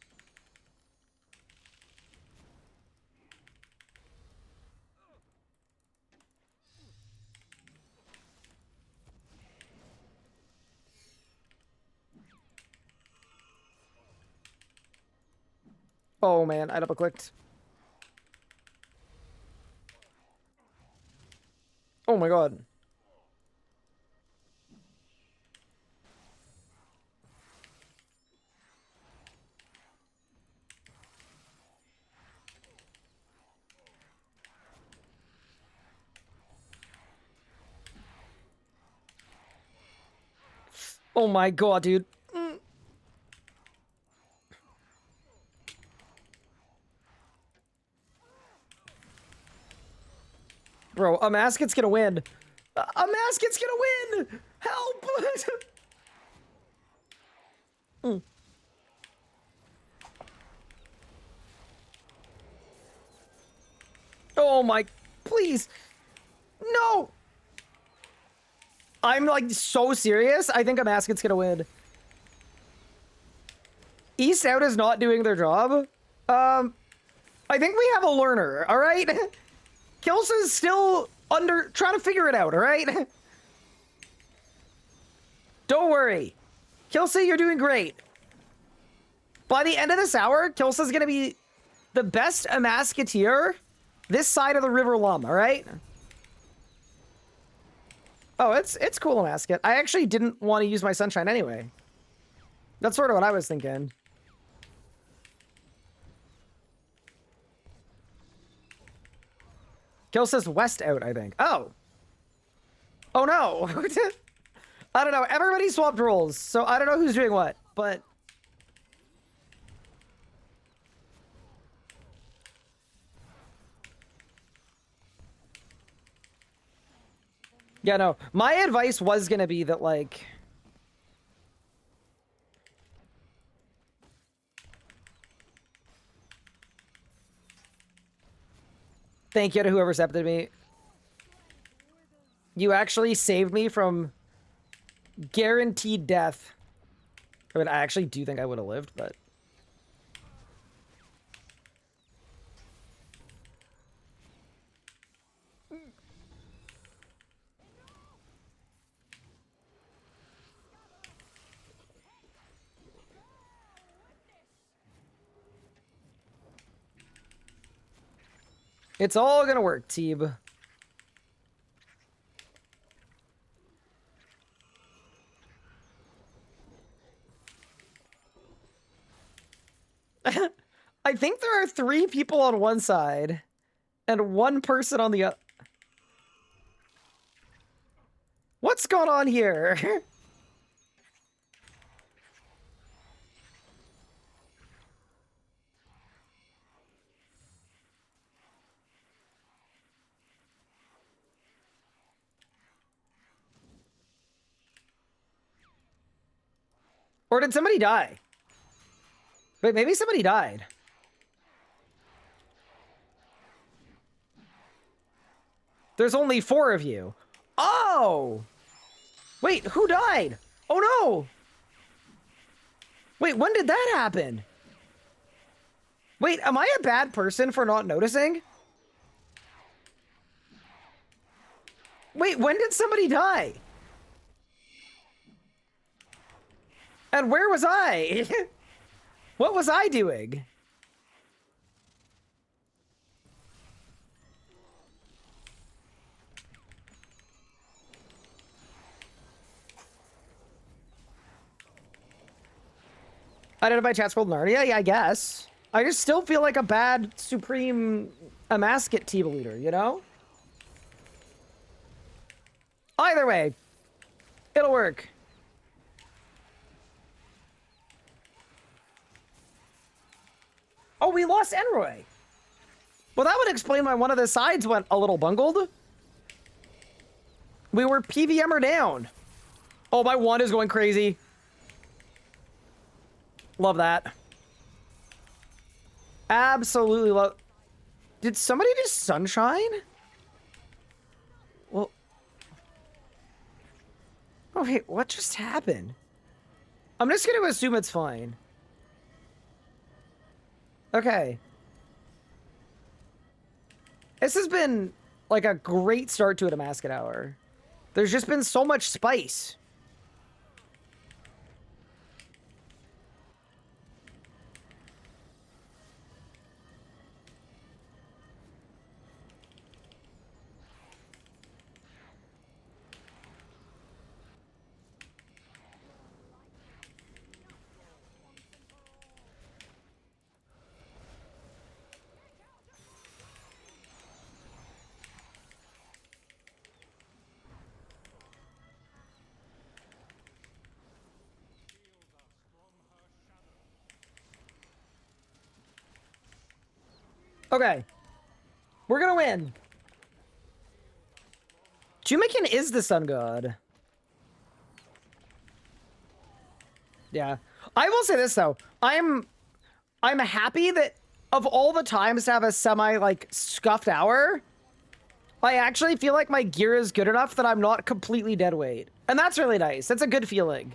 Oh man, I double-clicked. Oh my god. Oh my god, dude. Bro, a Masket's gonna win. A Masket's gonna win! Help! Oh my... Please! No! I'm, like, so serious. I think a Masket's gonna win. East Out is not doing their job. I think we have a learner, alright? Kilsa's still trying to figure it out, alright? Don't worry. Kilsa, you're doing great. By the end of this hour, Kilsa's gonna be the best Amasketeer this side of the River Lum, alright? Oh, it's cool, Amasket. I actually didn't want to use my Sunshine anyway. That's sort of what I was thinking. Kill says West Out, I think. Oh. Oh no. I don't know. Everybody swapped roles, so I don't know who's doing what, but... Yeah, no. My advice was gonna be that, like... Thank you to whoever accepted me. You actually saved me from guaranteed death. I mean, I actually do think I would have lived, but... It's all gonna work, Teeb. I think there are 3 people on one side and 1 person on the other. What's going on here? Or did somebody die? Wait, maybe somebody died. There's only 4 of you. Oh! Wait, who died? Oh no! Wait, when did that happen? Wait, am I a bad person for not noticing? Wait, when did somebody die? And where was I? What was I doing? Identify chat scroll Narnia? Yeah, I guess. I just still feel like a bad Supreme Amasket team leader, you know? Either way, it'll work. Oh, we lost Enroy. Well, that would explain why one of the sides went a little bungled. We were PVM'er down. Oh, my wand is going crazy. Love that. Absolutely love. Did somebody just sunshine? Well. Oh, wait, what just happened? I'm just going to assume it's fine. Okay. This has been like a great start to a Damascus hour. There's just been so much spice. Okay. We're gonna win. Jumikin is the sun god. Yeah. I will say this though. I'm happy that of all the times to have a semi like scuffed hour, I actually feel like my gear is good enough that I'm not completely dead weight. And that's really nice. That's a good feeling.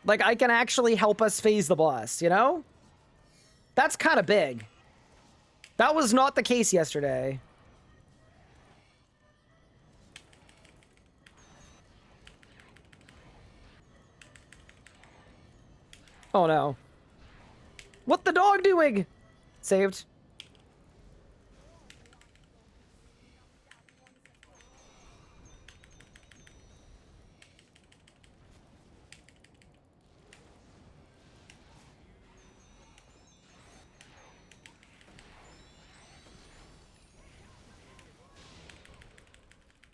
Like, I can actually help us phase the boss, you know? That's kind of big. That was not the case yesterday. Oh, no. What the dog doing? Saved.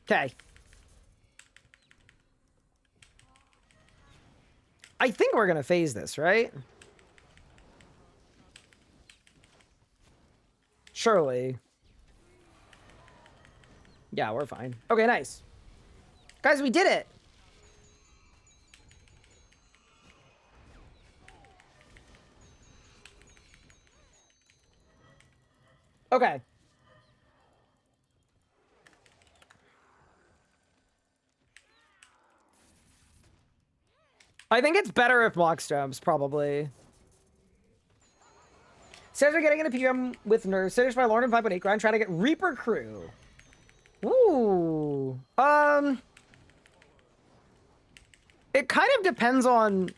Okay. I think we're gonna phase this, right? Surely. Yeah, we're fine. Okay, nice. Guys, we did it! Okay. I think it's better if box jumps, probably. Says we're getting into PM with nerves. Finished by Lauren 5.8 grind, trying to get Reaper Crew. Ooh. It kind of depends on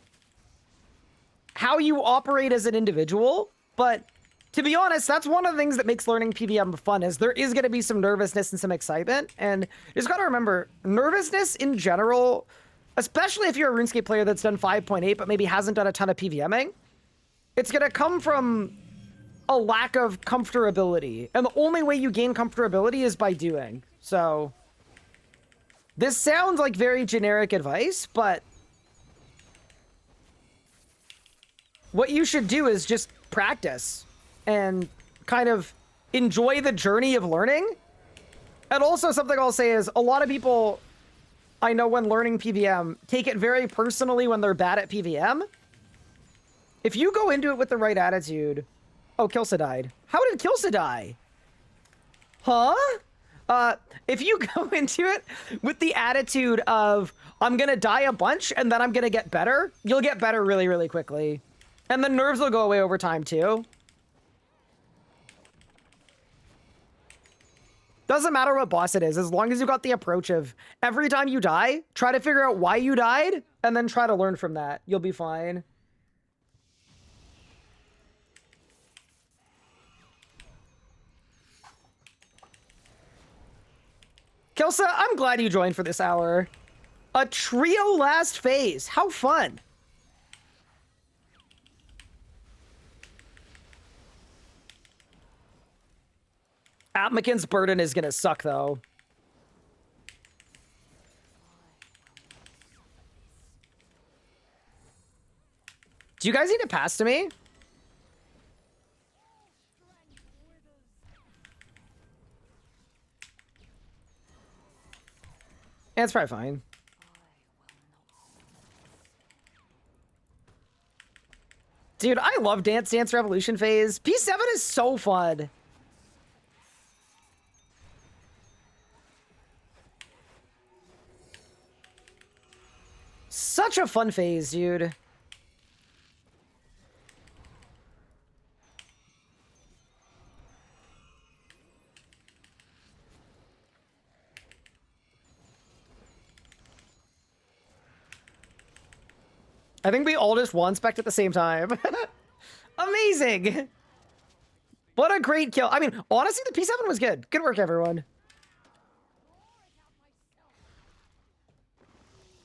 how you operate as an individual, but to be honest, that's one of the things that makes learning PVM fun, is there is going to be some nervousness and some excitement. And you just got to remember, nervousness in general, especially if you're a RuneScape player that's done 5.8 but maybe hasn't done a ton of PVMing, it's going to come from a lack of comfortability. And the only way you gain comfortability is by doing. So this sounds like very generic advice, but what you should do is just practice and kind of enjoy the journey of learning. And also something I'll say is a lot of people I know when learning PVM take it very personally when they're bad at PVM. If you go into it with the right attitude... Oh, Kilsa died. How did Kilsa die? Huh? If you go into it with the attitude of, I'm gonna die a bunch and then I'm gonna get better, you'll get better really, really quickly. And the nerves will go away over time, too. Doesn't matter what boss it is, as long as you got the approach of, every time you die, try to figure out why you died, and then try to learn from that. You'll be fine. Kelsa, I'm glad you joined for this hour. A trio last phase. How fun. Atmakin's burden is gonna suck, though. Do you guys need to pass to me? Yeah, it's probably fine. Dude, I love Dance Dance Revolution phase. P7 is so fun. Such a fun phase, dude. I think we all just won spec at the same time. Amazing. What a great kill. I mean, honestly, the P7 was good. Good work, everyone.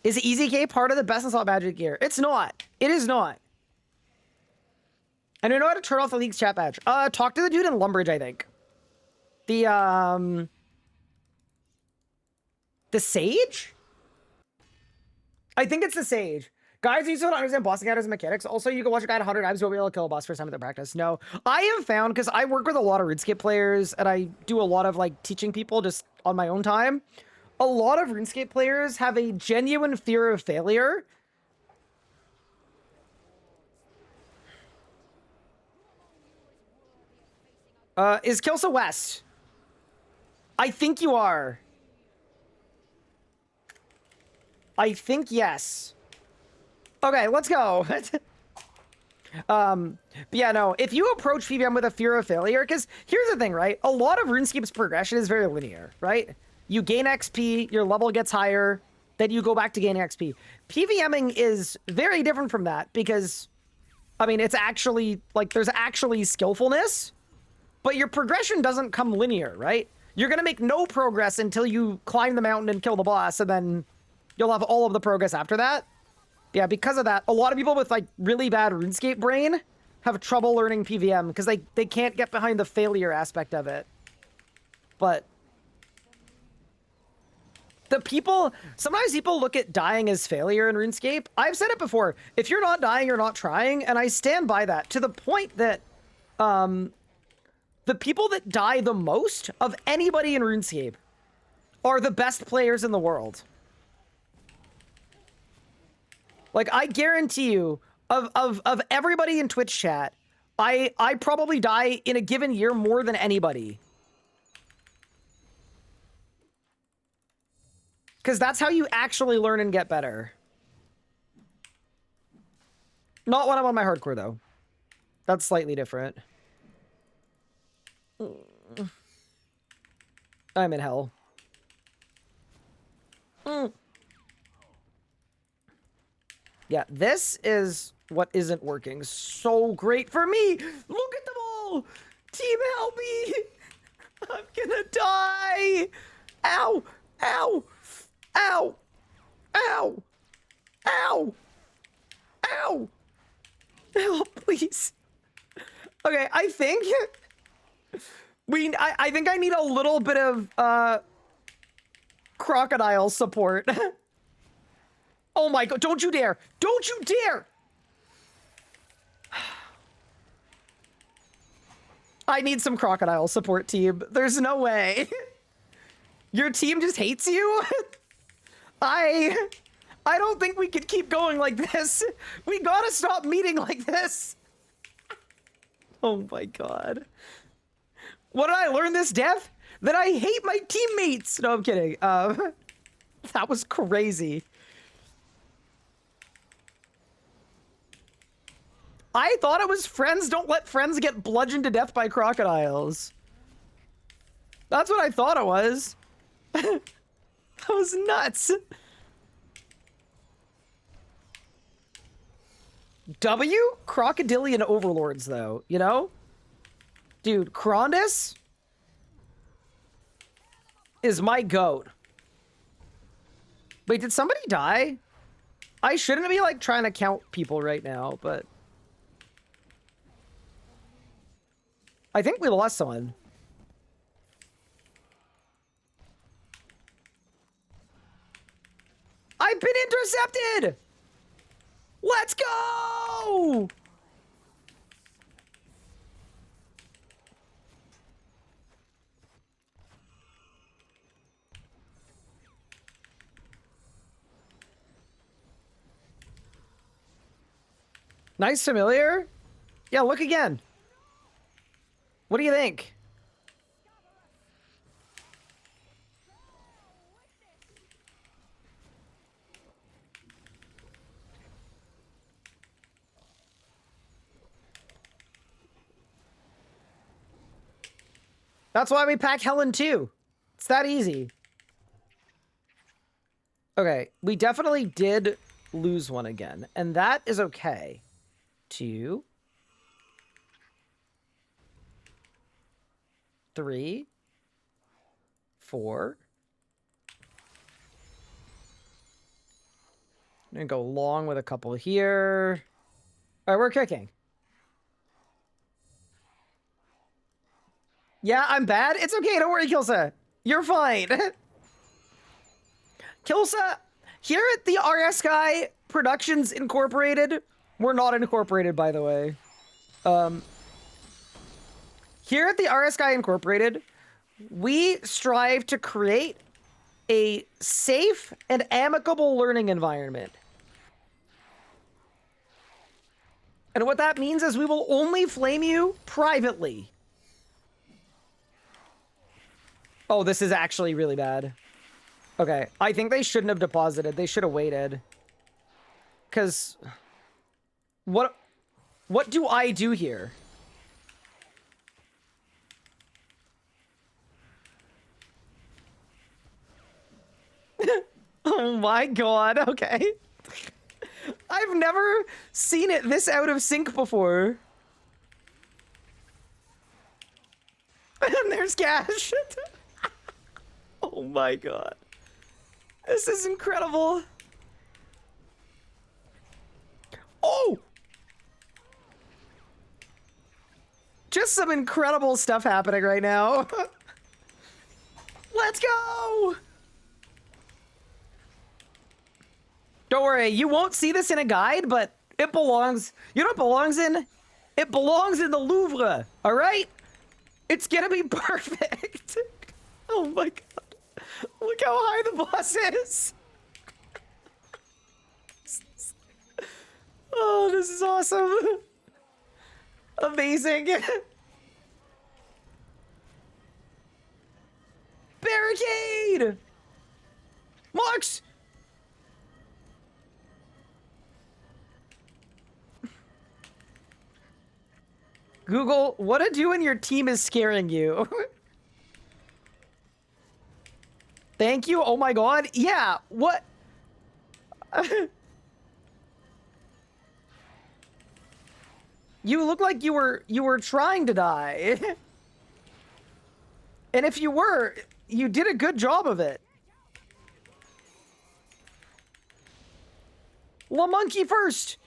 Is EZK part of the best in slot magic gear? It's not. It is not. I don't know how to turn off the league's chat badge. Talk to the dude in Lumbridge, I think. The Sage? I think it's the Sage. Guys, you still don't understand boss encounters and mechanics. Also, you can watch a guy 100 times, you'll be able to kill a boss first time at the practice. No, I have found, because I work with a lot of RuneScape players, and I do a lot of, like, teaching people just on my own time. A lot of RuneScape players have a genuine fear of failure. Is Kilsa West? I think you are. I think yes. Okay, let's go. But yeah, no, if you approach PVM with a fear of failure, because here's the thing, right? A lot of RuneScape's progression is very linear, right? You gain XP, your level gets higher, then you go back to gaining XP. PVMing is very different from that because, I mean, it's actually, like, there's actually skillfulness, but your progression doesn't come linear, right? You're gonna make no progress until you climb the mountain and kill the boss, and then you'll have all of the progress after that. Yeah, because of that, a lot of people with, like, really bad RuneScape brain have trouble learning PVM because they can't get behind the failure aspect of it. But sometimes people look at dying as failure in RuneScape. I've said it before. If you're not dying, you're not trying, and I stand by that to the point that the people that die the most of anybody in RuneScape are the best players in the world. Like, I guarantee you, of everybody in Twitch chat, I probably die in a given year more than anybody. Because that's how you actually learn and get better. Not when I'm on my hardcore, though. That's slightly different. I'm in hell. Yeah, this is what isn't working so great for me. Look at them all. Team, help me. I'm gonna die. Ow, ow, ow, ow, ow, ow. Help, please. Okay, I think I think I need a little bit of crocodile support. Oh my god, don't you dare! Don't you dare! I need some crocodile support, team. There's no way. Your team just hates you? I don't think we could keep going like this. We gotta stop meeting like this. Oh my god. What did I learn this death? That I hate my teammates! No, I'm kidding. That was crazy. I thought it was friends don't let friends get bludgeoned to death by crocodiles. That's what I thought it was. That was nuts. W? Crocodilian overlords, though, you know? Dude, Krondus is my goat. Wait, did somebody die? I shouldn't be, like, trying to count people right now, but... I think we lost someone. I've been intercepted! Let's go! Nice familiar? Yeah, look again. What do you think? That's why we pack Helen too. It's that easy. Okay, we definitely did lose one again, and that is okay. 2, 3, 4. I'm gonna go long with a couple here. All right, we're kicking. Yeah, I'm bad. It's okay. Don't worry, Kilsa. You're fine. Kilsa, here at the RS Guy Productions Incorporated, we're not incorporated, by the way. Here at the RS Guy Incorporated, we strive to create a safe and amicable learning environment. And what that means is we will only flame you privately. Oh, this is actually really bad. Okay, I think they shouldn't have deposited. They should have waited. Because... What do I do here? Oh my god, okay. I've never seen it this out of sync before. And there's Cash. Oh my god. This is incredible. Oh! Just some incredible stuff happening right now. Let's go! Don't worry, you won't see this in a guide, but it belongs... You know what it belongs in? It belongs in the Louvre, alright? It's gonna be perfect. Oh my god. Look how high the boss is. Oh, this is awesome. Amazing. Barricade! Marks! Google, what to do when your team is scaring you? Thank you. Oh my god. Yeah, what? You look like you were trying to die. And if you were, you did a good job of it. La monkey first!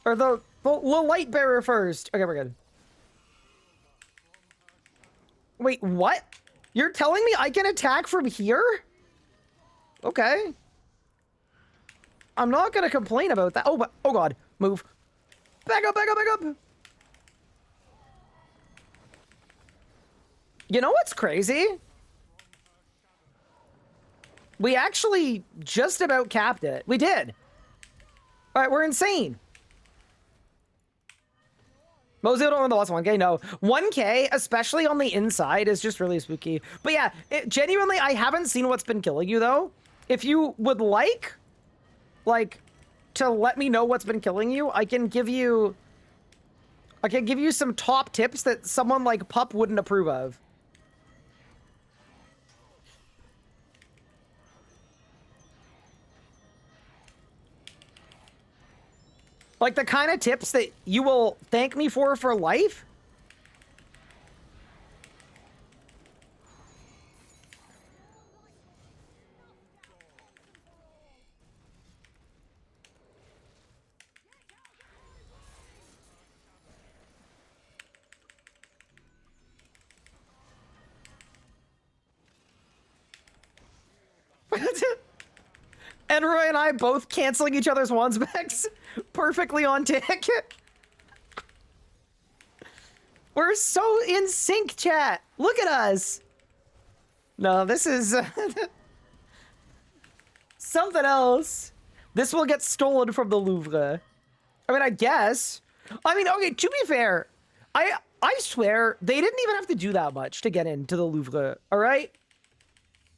Or the light bearer first. Okay, we're good. Wait, what? You're telling me I can attack from here? Okay. I'm not gonna complain about that. Oh, but, oh god, move. Back up, back up, back up! You know what's crazy? We actually just about capped it. We did. All right, we're insane. Mostly don't want the last 1K, no. 1K, especially on the inside, is just really spooky. But yeah, genuinely, I haven't seen what's been killing you, though. If you would like, to let me know what's been killing you, I can give you some top tips that someone like Pup wouldn't approve of. Like the kind of tips that you will thank me for life? And Roy and I both canceling each other's wands backs perfectly on tick. We're so in sync, chat. Look at us. No, this is something else. This will get stolen from the Louvre. I mean, I guess. I mean, okay, to be fair, I swear they didn't even have to do that much to get into the Louvre, all right?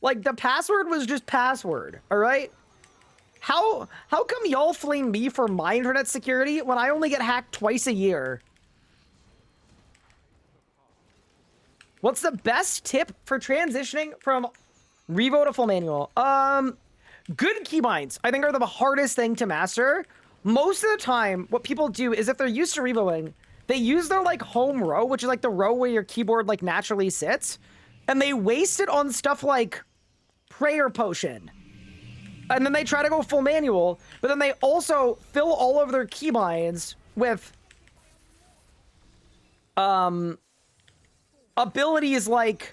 Like, the password was just password, all right? How come y'all flame me for my internet security when I only get hacked twice a year? What's the best tip for transitioning from Revo to full manual? Good keybinds, I think, are the hardest thing to master. Most of the time, what people do is if they're used to Revoing, they use their, like, home row, which is, like, the row where your keyboard, like, naturally sits, and they waste it on stuff like Prayer Potion. And then they try to go full manual, but then they also fill all of their keybinds with abilities like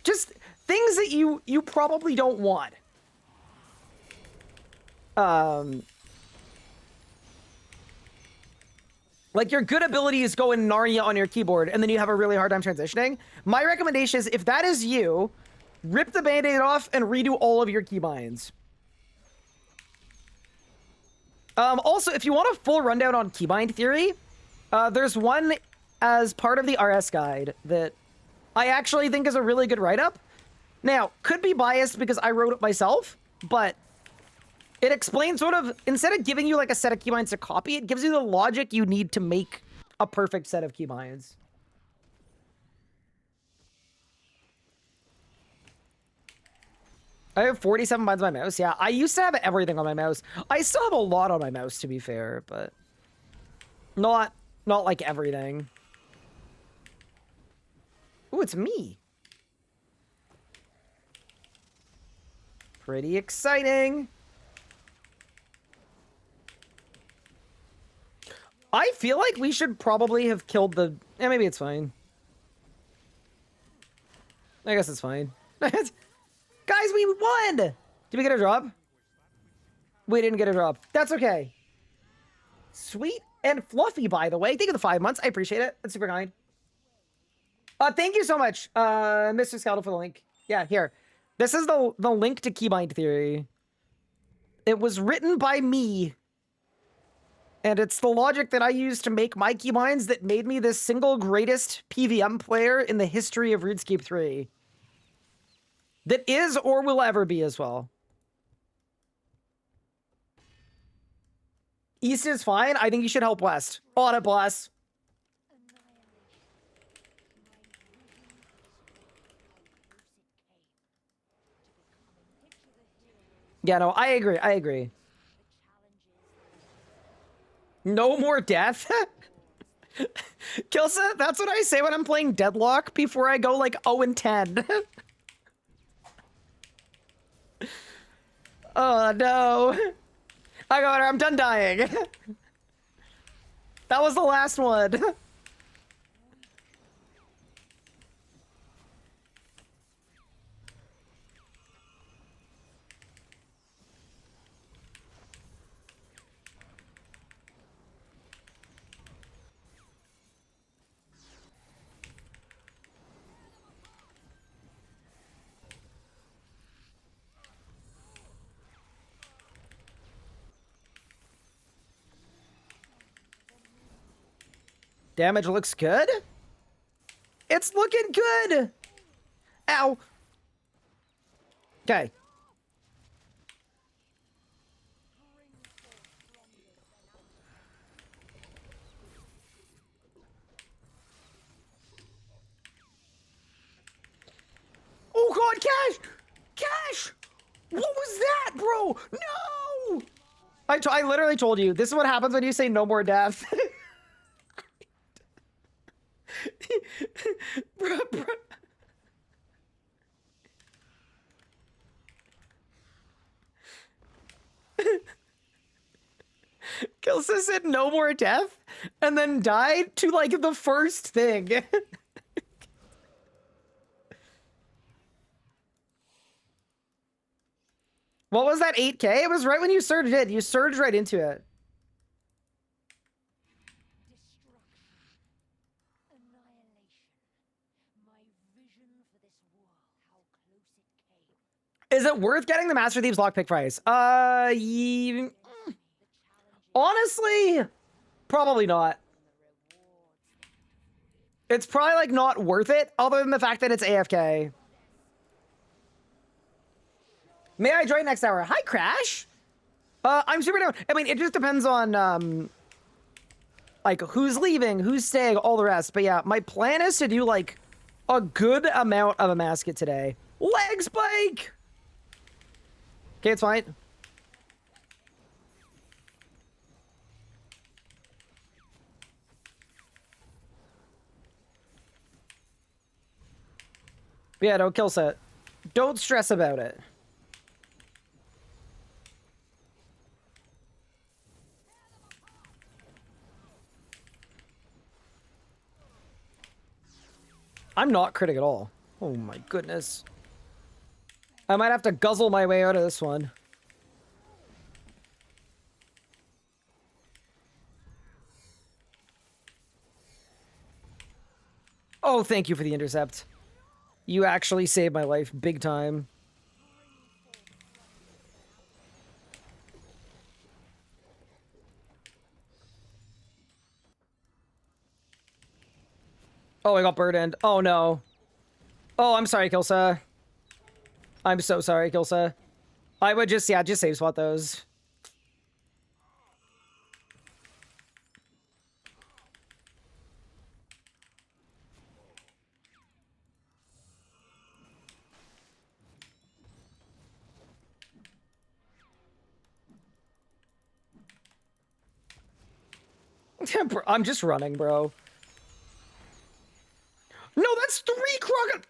just things that you probably don't want. Like your good abilities go in Narnia on your keyboard, and then you have a really hard time transitioning. My recommendation is, if that is you, rip the band-aid off and redo all of your keybinds. Also, if you want a full rundown on keybind theory, there's one as part of the RS guide that I actually think is a really good write-up. Now, could be biased because I wrote it myself, but it explains sort of, instead of giving you like a set of keybinds to copy, it gives you the logic you need to make a perfect set of keybinds. I have 47 binds on my mouse. Yeah, I used to have everything on my mouse. I still have a lot on my mouse, to be fair, but not like everything. Ooh, it's me. Pretty exciting. I feel like we should probably have killed the... Yeah, maybe it's fine. I guess it's fine. Guys, we won! Did we get a drop? We didn't get a drop. That's okay. Sweet and fluffy, by the way. Thank you for the 5 months. I appreciate it. That's super kind. Thank you so much, Mr. Scaldo, for the link. Yeah, here. This is the link to keybind theory. It was written by me. And it's the logic that I used to make my keybinds that made me the single greatest PVM player in the history of RuneScape 3. That is or will ever be as well. East is fine. I think you should help West. On it, boss. Yeah, no, I agree. I agree. No more death? Kilsa, that's what I say when I'm playing Deadlock before I go like 0 and 10. Oh no. I got her, I'm done dying. That was the last one. Damage looks good. It's looking good. Ow. Okay. Oh god, Cash! Cash! What was that, bro? No! I literally told you, this is what happens when you say no more death. Bruh. Kilsa said no more death and then died to like the first thing. What was that 8K? It was right when you surged in. You surged right into it. Is it worth getting the Master Thieves lockpick price? Honestly, probably not. It's probably like not worth it, other than the fact that it's AFK. May I join next hour? Hi, Crash. I'm super down. I mean, it just depends on like who's leaving, who's staying, all the rest. But yeah, my plan is to do like a good amount of a mascot today. Leg spike. Okay, it's fine. But yeah, don't kill set. Don't stress about it. I'm not critting at all. Oh my goodness. I might have to guzzle my way out of this one. Oh, thank you for the intercept. You actually saved my life big time. Oh, I got burdened. Oh, no. Oh, I'm sorry, Kilsa. I'm so sorry, Kilsa. I would just, yeah, just save swat those. I'm just running, bro. No, that's 3 crocodiles.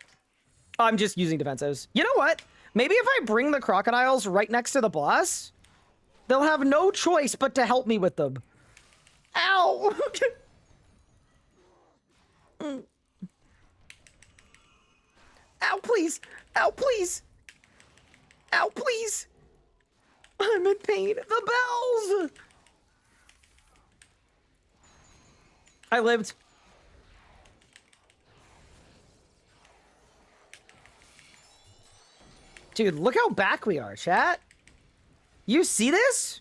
I'm just using defensives. You know what? Maybe if I bring the crocodiles right next to the boss, they'll have no choice but to help me with them. Ow! Ow, please! Ow, please! Ow, please! I'm in pain. The bells! I lived. Dude, look how back we are, chat. You see this?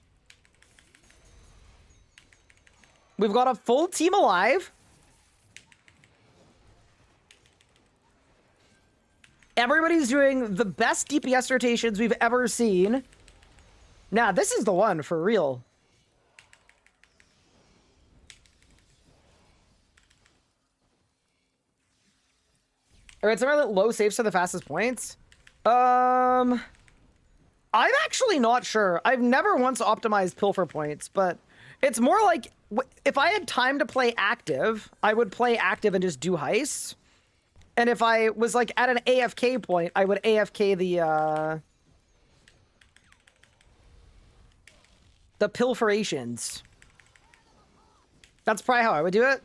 We've got a full team alive. Everybody's doing the best DPS rotations we've ever seen. Nah, this is the one for real. All right, some other low saves for the fastest points. I'm actually not sure. I've never once optimized pilfer points, but It's more like if I had time to play active, I would play active and just do heists. And if I was like at an AFK point, I would AFK the pilferations. That's probably how I would do it.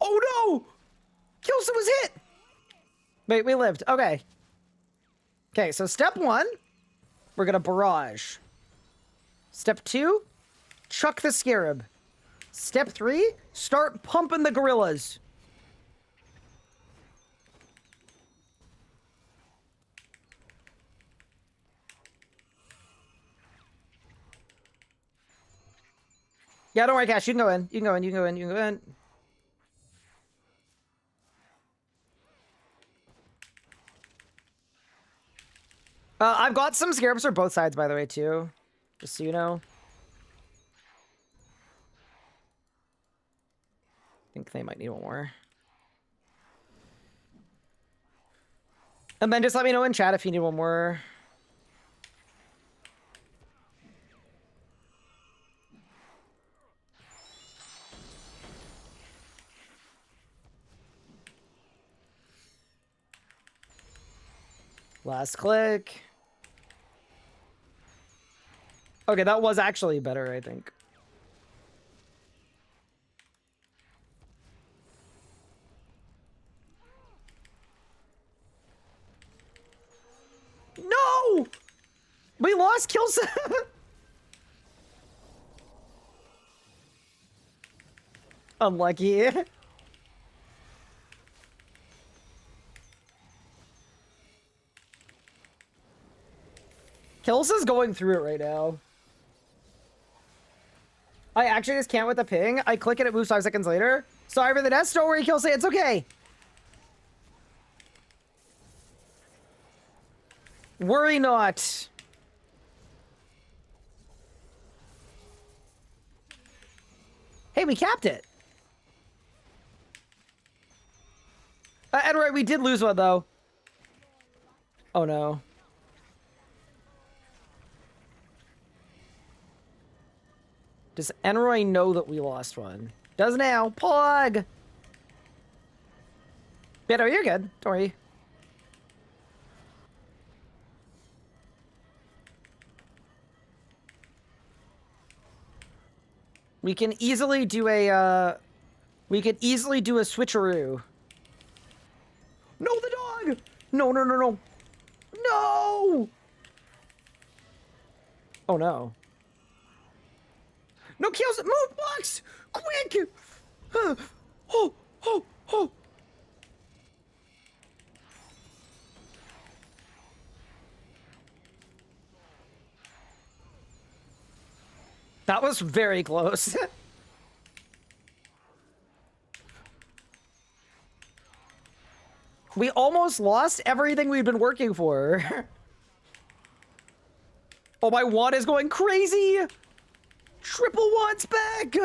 Oh no! Kilson was hit! Wait, we lived. Okay. Okay, so step 1, we're gonna barrage. Step 2, chuck the scarab. Step 3, start pumping the gorillas. Yeah, don't worry, Cash. You can go in. You can go in. You can go in. You can go in. I've got some scarabs for both sides, by the way, too. Just so you know. I think they might need one more. And then just let me know in chat if you need one more. Last click. Okay, that was actually better, I think. No! We lost Kilson! Unlucky. Kilson's going through it right now. I actually just can't with the ping. I click it, it moves 5 seconds later. Sorry for the death. Don't worry, Kilson. It's okay. Worry not. Hey, we capped it. Edward, we did lose one, though. Oh, no. Does Enroy know that we lost one? Does now. Pog! Yeah, no, you're good. Don't worry. We can easily do a, we could easily do a switcheroo. No, the dog! No, no, no, no. No! Oh, no. No kills! Move blocks! Quick! Oh, oh, oh. That was very close. We almost lost everything we've been working for. Oh, my wand is going crazy! Triple wand's back!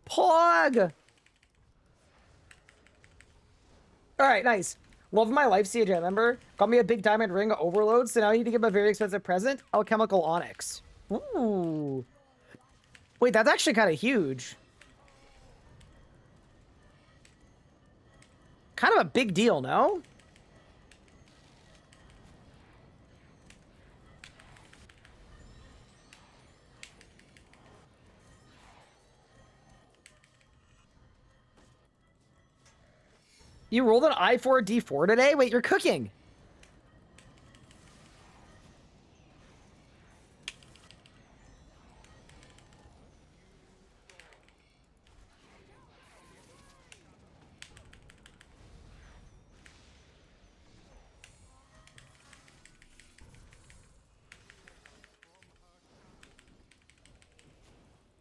Pog! Alright, nice. Love my life, CJ member. Got me a big diamond ring overload, so now I need to give him a very expensive present. Alchemical onyx. Ooh. Wait, that's actually kind of huge. Kind of a big deal, no? You rolled an I4 D4 today? Wait, you're cooking.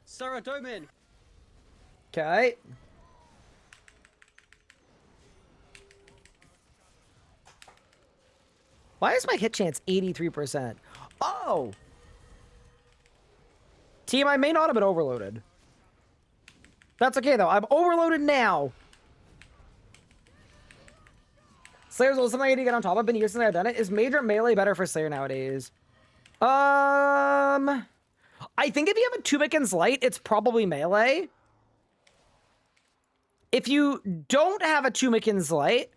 Sarah Doman. Okay. Why is my hit chance 83%? Oh! Team, I may not have been overloaded. That's okay, though. I'm overloaded now. Slayer's also something I need to get on top of. Been years since I've done it. Is major melee better for Slayer nowadays? I think if you have a Tubikin's Light, it's probably melee. If you don't have a Tubikin's Light,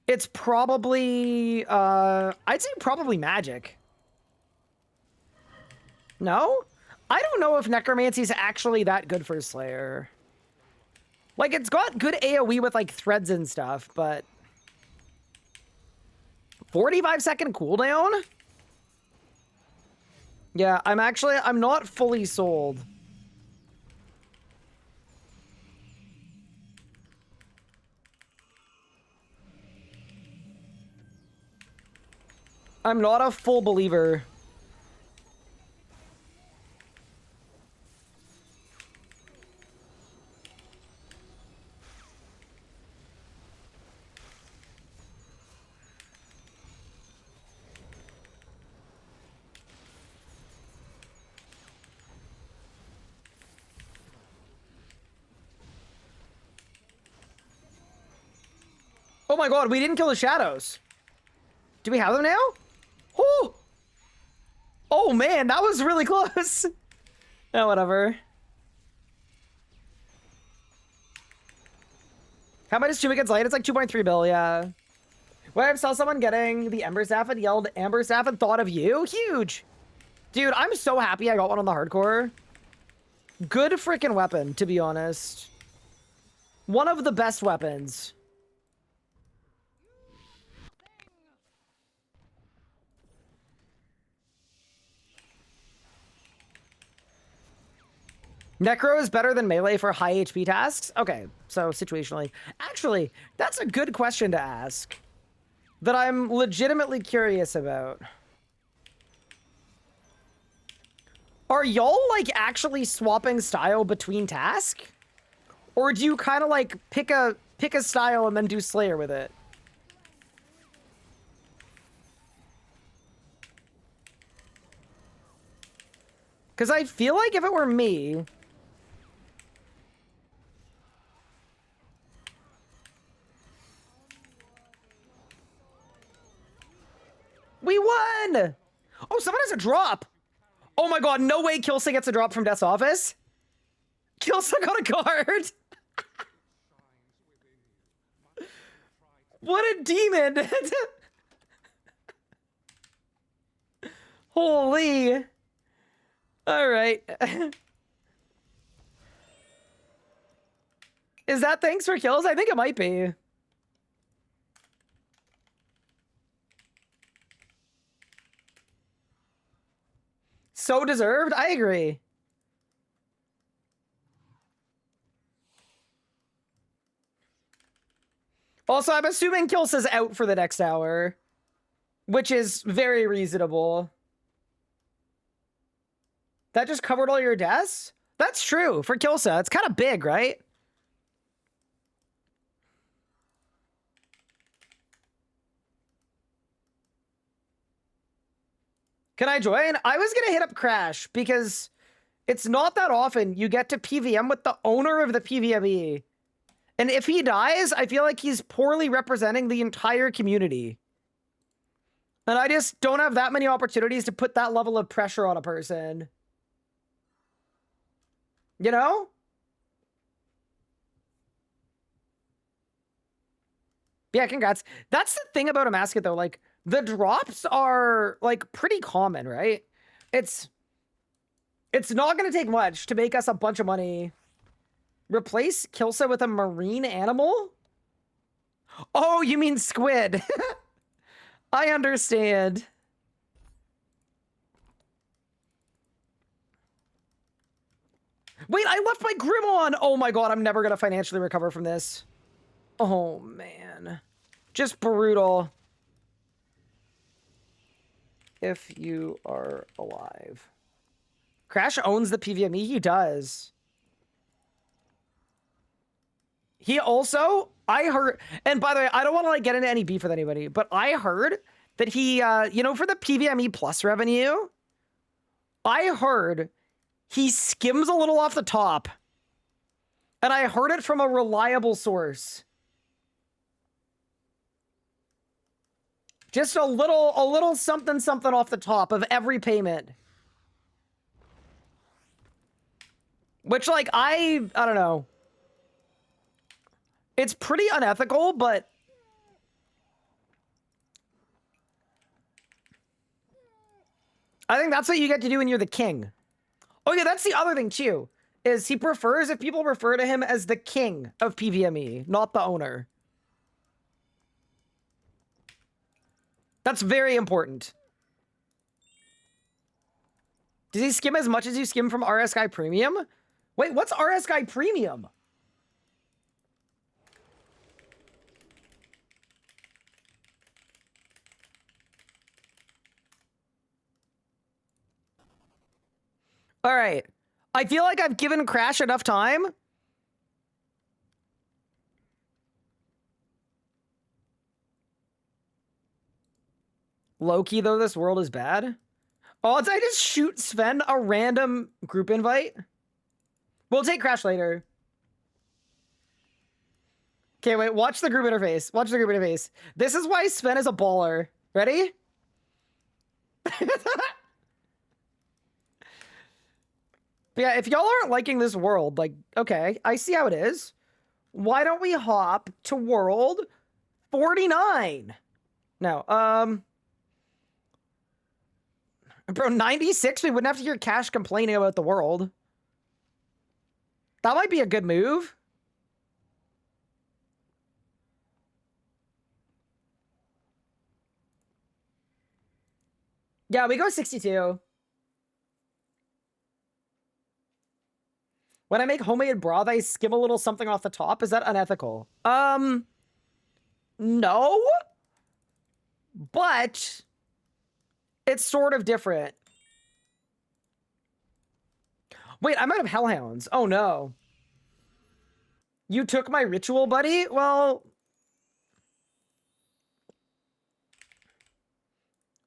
it's probably, I'd say probably magic. No? I don't know if Necromancy is actually that good for Slayer. Like, it's got good AoE with, like, threads and stuff, but... 45-second cooldown? Yeah, I'm not fully sold. I'm not a full believer. Oh my god, we didn't kill the shadows. Do we have them now? Oh! Oh man, that was really close. Oh, whatever. How much is Tubikin's Light? It's like 2.3 bill, yeah. When I saw someone getting the Ember Staff and yelled Amber Staff and thought of you, huge. Dude, I'm so happy I got one on the hardcore. Good freaking weapon, to be honest. One of the best weapons. Necro is better than melee for high HP tasks? Okay, so situationally. Actually, that's a good question to ask. That I'm legitimately curious about. Are y'all, like, actually swapping style between tasks? Or do you kind of, like, pick a style and then do Slayer with it? Because I feel like if it were me... We won! Oh, someone has a drop! Oh my god, no way Kilsa gets a drop from Death's Office. Kilsa got a card! What a demon! Holy. Alright. Is that thanks for kills? I think it might be. So deserved? I agree. Also, I'm assuming Kilsa's out for the next hour, which is very reasonable. That just covered all your deaths? That's true. For Kilsa, it's kind of big, right? Can I join? I was gonna hit up Crash because it's not that often you get to PVM with the owner of the PVME. And if he dies, I feel like he's poorly representing the entire community. And I just don't have that many opportunities to put that level of pressure on a person. You know? Yeah, congrats. That's the thing about a Amasket, though. Like, the drops are, like, pretty common, right? It's not going to take much to make us a bunch of money. Replace Kilsa with a marine animal? Oh, you mean squid. I understand. Wait, I left my Grim on! Oh my god, I'm never going to financially recover from this. Oh, man. Just brutal. If you are alive. Crash owns the PVME? He does. He also, I heard, and by the way, I don't want to like get into any beef with anybody, but I heard that he, you know, for the PVME Plus revenue, I heard he skims a little off the top. And I heard it from a reliable source. Just a little something something off the top of every payment. Which, like, I don't know. It's pretty unethical, but I think that's what you get to do when you're the king. Oh yeah, that's the other thing too, is he prefers if people refer to him as the king of PVME, not the owner. That's very important. Does he skim as much as you skim from RS Guy Premium? Wait, what's RS Guy Premium? All right. I feel like I've given Crash enough time. Low-key, though, this world is bad. Oh, did I just shoot Sven a random group invite? We'll take Crash later. Okay, wait, watch the group interface. Watch the group interface. This is why Sven is a baller. Ready? But yeah, if y'all aren't liking this world, like, okay, I see how it is. Why don't we hop to world 49? No, bro, 96, we wouldn't have to hear Cash complaining about the world. That might be a good move. Yeah, we go 62. When I make homemade broth, I skim a little something off the top. Is that unethical? No. But it's sort of different. Wait, I'm out of hellhounds. Oh no. You took my ritual, buddy? Well,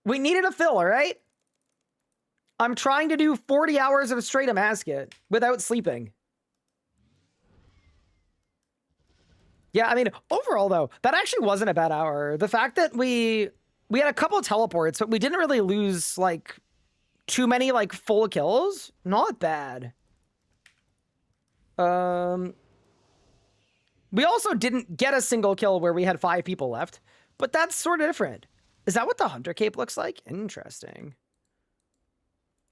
we needed a fill, all right? I'm trying to do 40 hours of straight Amasket without sleeping. Yeah, I mean, overall, though, that actually wasn't a bad hour. The fact that we had a couple of teleports, but we didn't really lose, like, too many, like, full kills. Not bad. We also didn't get a single kill where we had 5 people left, but that's sort of different. Is that what the Hunter Cape looks like? Interesting.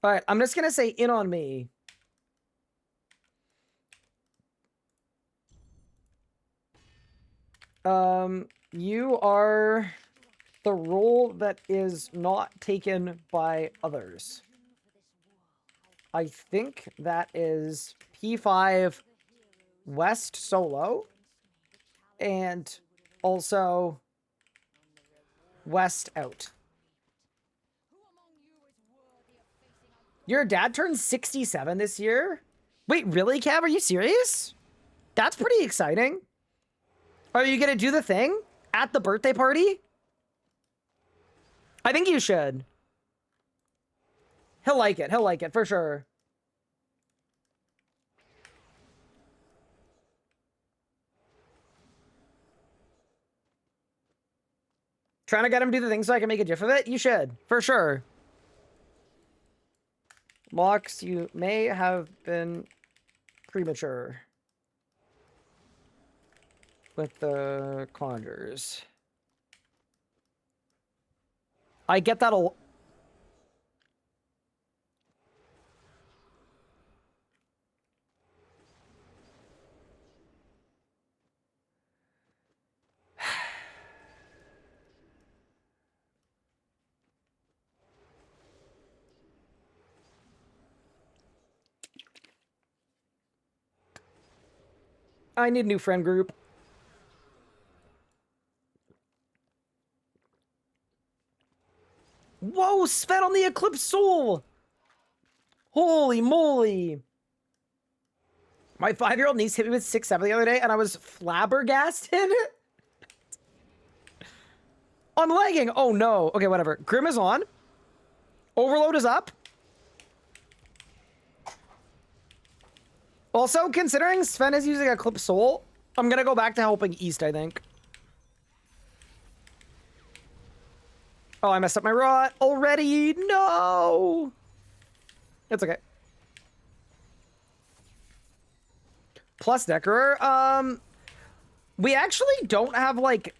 All right, I'm just going to say in on me. You are the role that is not taken by others. I think that is P5 West solo and also West out. Your dad turned 67 this year? Wait, really, Cav? Are you serious? That's pretty exciting. Are you gonna do the thing at the birthday party? I think you should. He'll like it. He'll like it for sure. Trying to get him to do the thing so I can make a gif of it? You should, for sure. Locks, you may have been premature with the conjures. I get that a lot. I need a new friend group. Whoa, Sven on the Eclipse Soul! Holy moly! My 5-year-old niece hit me with 6-7 the other day, and I was flabbergasted. I'm lagging. Oh no. Okay, whatever. Grim is on. Overload is up. Also, considering Sven is using a clip soul, I'm gonna go back to helping East, I think. Oh, I messed up my rot already. No. It's okay. Plus Necroer. We actually don't have like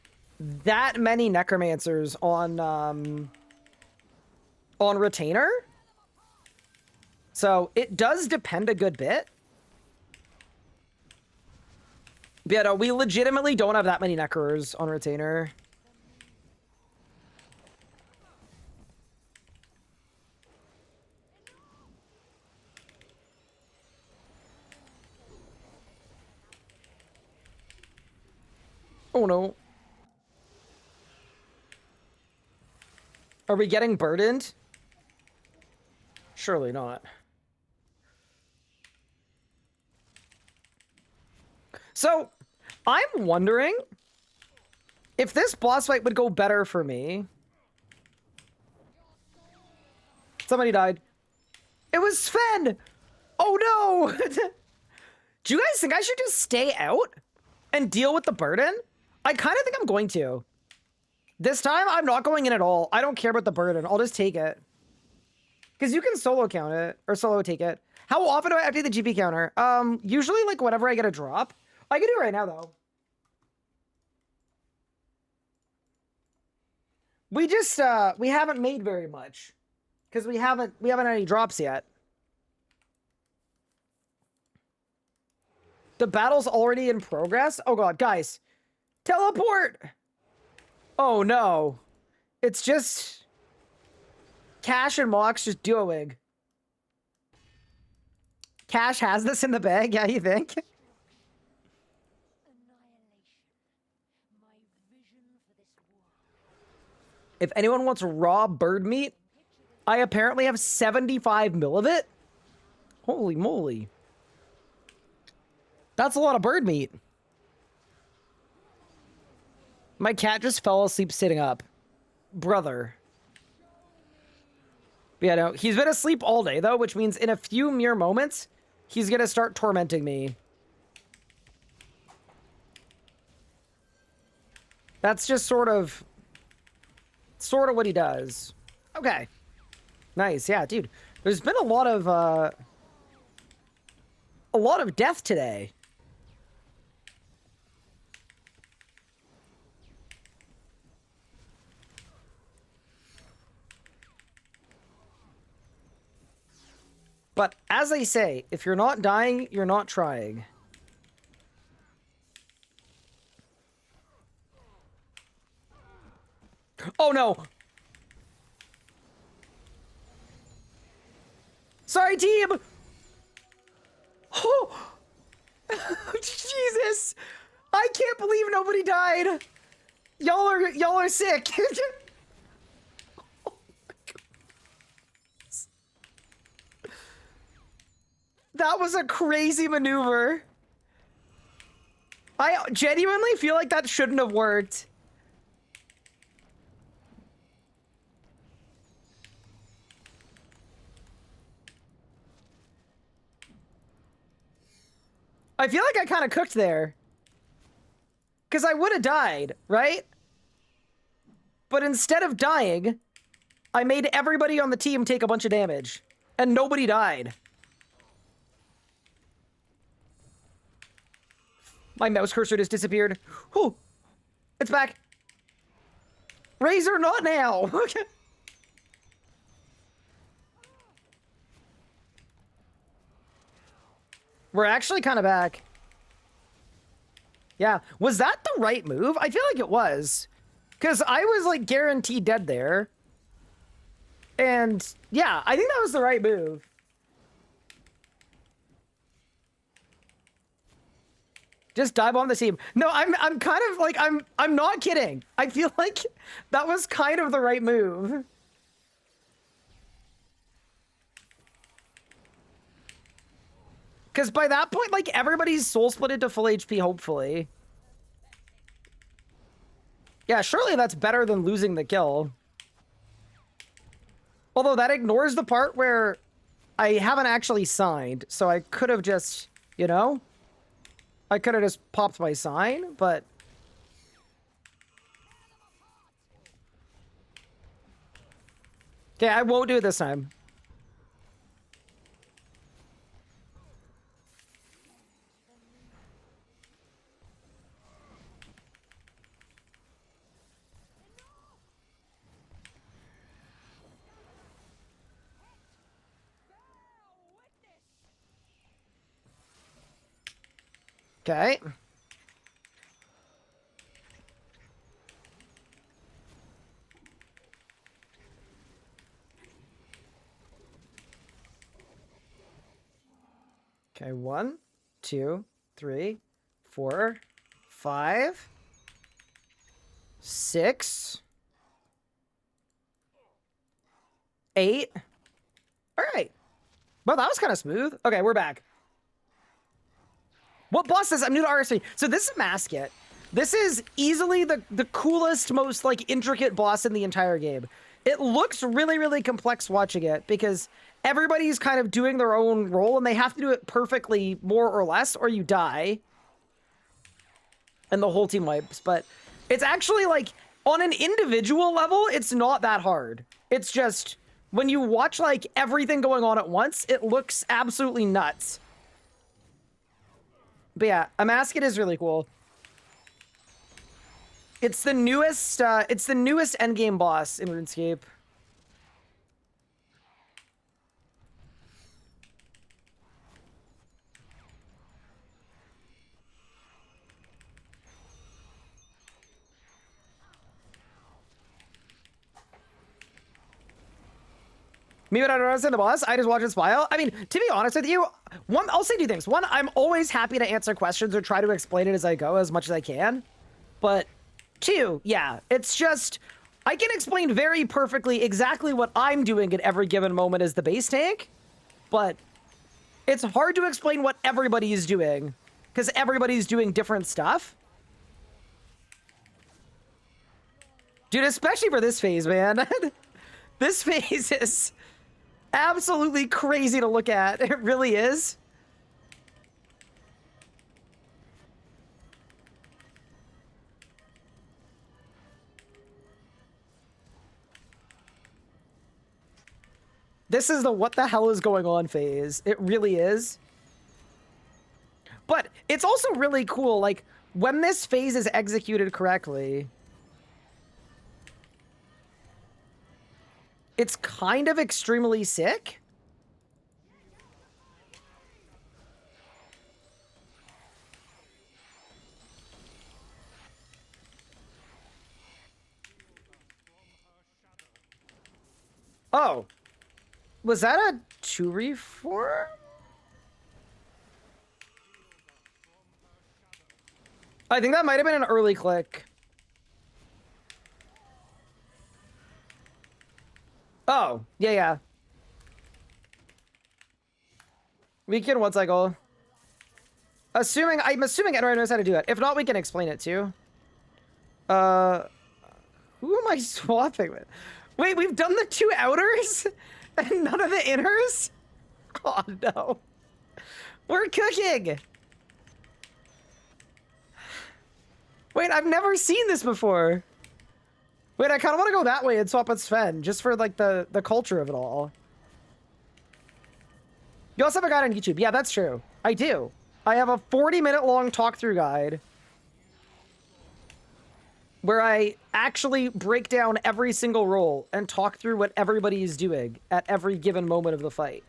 that many necromancers on retainer. So it does depend a good bit. But yeah, no, we legitimately don't have that many necrors on retainer. Oh no. Are we getting burdened? Surely not. So, I'm wondering if this boss fight would go better for me. Somebody died. It was Sven! Oh no! Do you guys think I should just stay out and deal with the burden? I kind of think I'm going to. This time, I'm not going in at all. I don't care about the burden. I'll just take it. Because you can solo count it, or solo take it. How often do I update the GP counter? Usually, like, whenever I get a drop. I can do it right now, though. We just, we haven't made very much. Because we haven't had any drops yet. The battle's already in progress? Oh god, guys. Teleport! Oh no. It's just Cash and Mox just duoing. Cash has this in the bag, yeah, you think? If anyone wants raw bird meat, I apparently have 75 mil of it. Holy moly. That's a lot of bird meat. My cat just fell asleep sitting up. Brother. Yeah, no, he's been asleep all day, though, which means in a few mere moments, he's gonna start tormenting me. That's just sort of what he does. Okay. Nice, yeah, dude. There's been a lot of death today. But as I say, if you're not dying, you're not trying. Oh no! Sorry, team! Oh! Jesus! I can't believe nobody died! Y'all are sick! That was a crazy maneuver. I genuinely feel like that shouldn't have worked. I feel like I kind of cooked there. Because I would have died, right? But instead of dying, I made everybody on the team take a bunch of damage. And nobody died. My mouse cursor just disappeared. Whew. It's back. Razor, not now. Okay. We're actually kind of back. Yeah. Was that the right move? I feel like it was. Because I was, like, guaranteed dead there. And, yeah, I think that was the right move. Just dive on the team. No, I'm kind of like, I'm not kidding. I feel like that was kind of the right move. Because by that point, like, everybody's soul splitted to full HP, hopefully. Yeah, surely that's better than losing the kill. Although that ignores the part where I haven't actually signed, so I could have just, you know? I could have just popped my sign, but... Okay, I won't do it this time. Okay. Okay, 1, 2, 3, 4, 5, 6, 8. All right. Well, that was kind of smooth. Okay, we're back. What boss is? I'm new to RSV. So this is Masket. This is easily the coolest, most like intricate boss in the entire game. It looks really, really complex watching it because everybody's kind of doing their own role and they have to do it perfectly, more or less, or you die. And the whole team wipes. But it's actually like, on an individual level, it's not that hard. It's just, when you watch like everything going on at once, it looks absolutely nuts. But yeah, a Masket is really cool. It's the newest endgame boss in RuneScape. Me, when I don't understand the boss, I just watch it smile. I mean, to be honest with you, I'll say 2 things. One, I'm always happy to answer questions or try to explain it as I go as much as I can. But 2, yeah, it's just, I can explain very perfectly exactly what I'm doing at every given moment as the base tank. But it's hard to explain what everybody is doing because everybody's doing different stuff. Dude, especially for this phase, man. This phase is absolutely crazy to look at. It really is. This is the what the hell is going on phase. It really is. But it's also really cool, like, when this phase is executed correctly, it's kind of extremely sick. Oh. Was that a 2 reform? I think that might have been an early click. Oh, yeah. Weekend 1 cycle. I'm assuming Edward knows how to do it. If not, we can explain it too. Who am I swapping with? Wait, we've done the 2 outers and none of the inners? Oh no. We're cooking. Wait, I've never seen this before. Wait, I kind of want to go that way and swap with Sven, just for, like, the culture of it all. You also have a guide on YouTube. Yeah, that's true. I do. I have a 40-minute long talk-through guide where I actually break down every single role and talk through what everybody is doing at every given moment of the fight.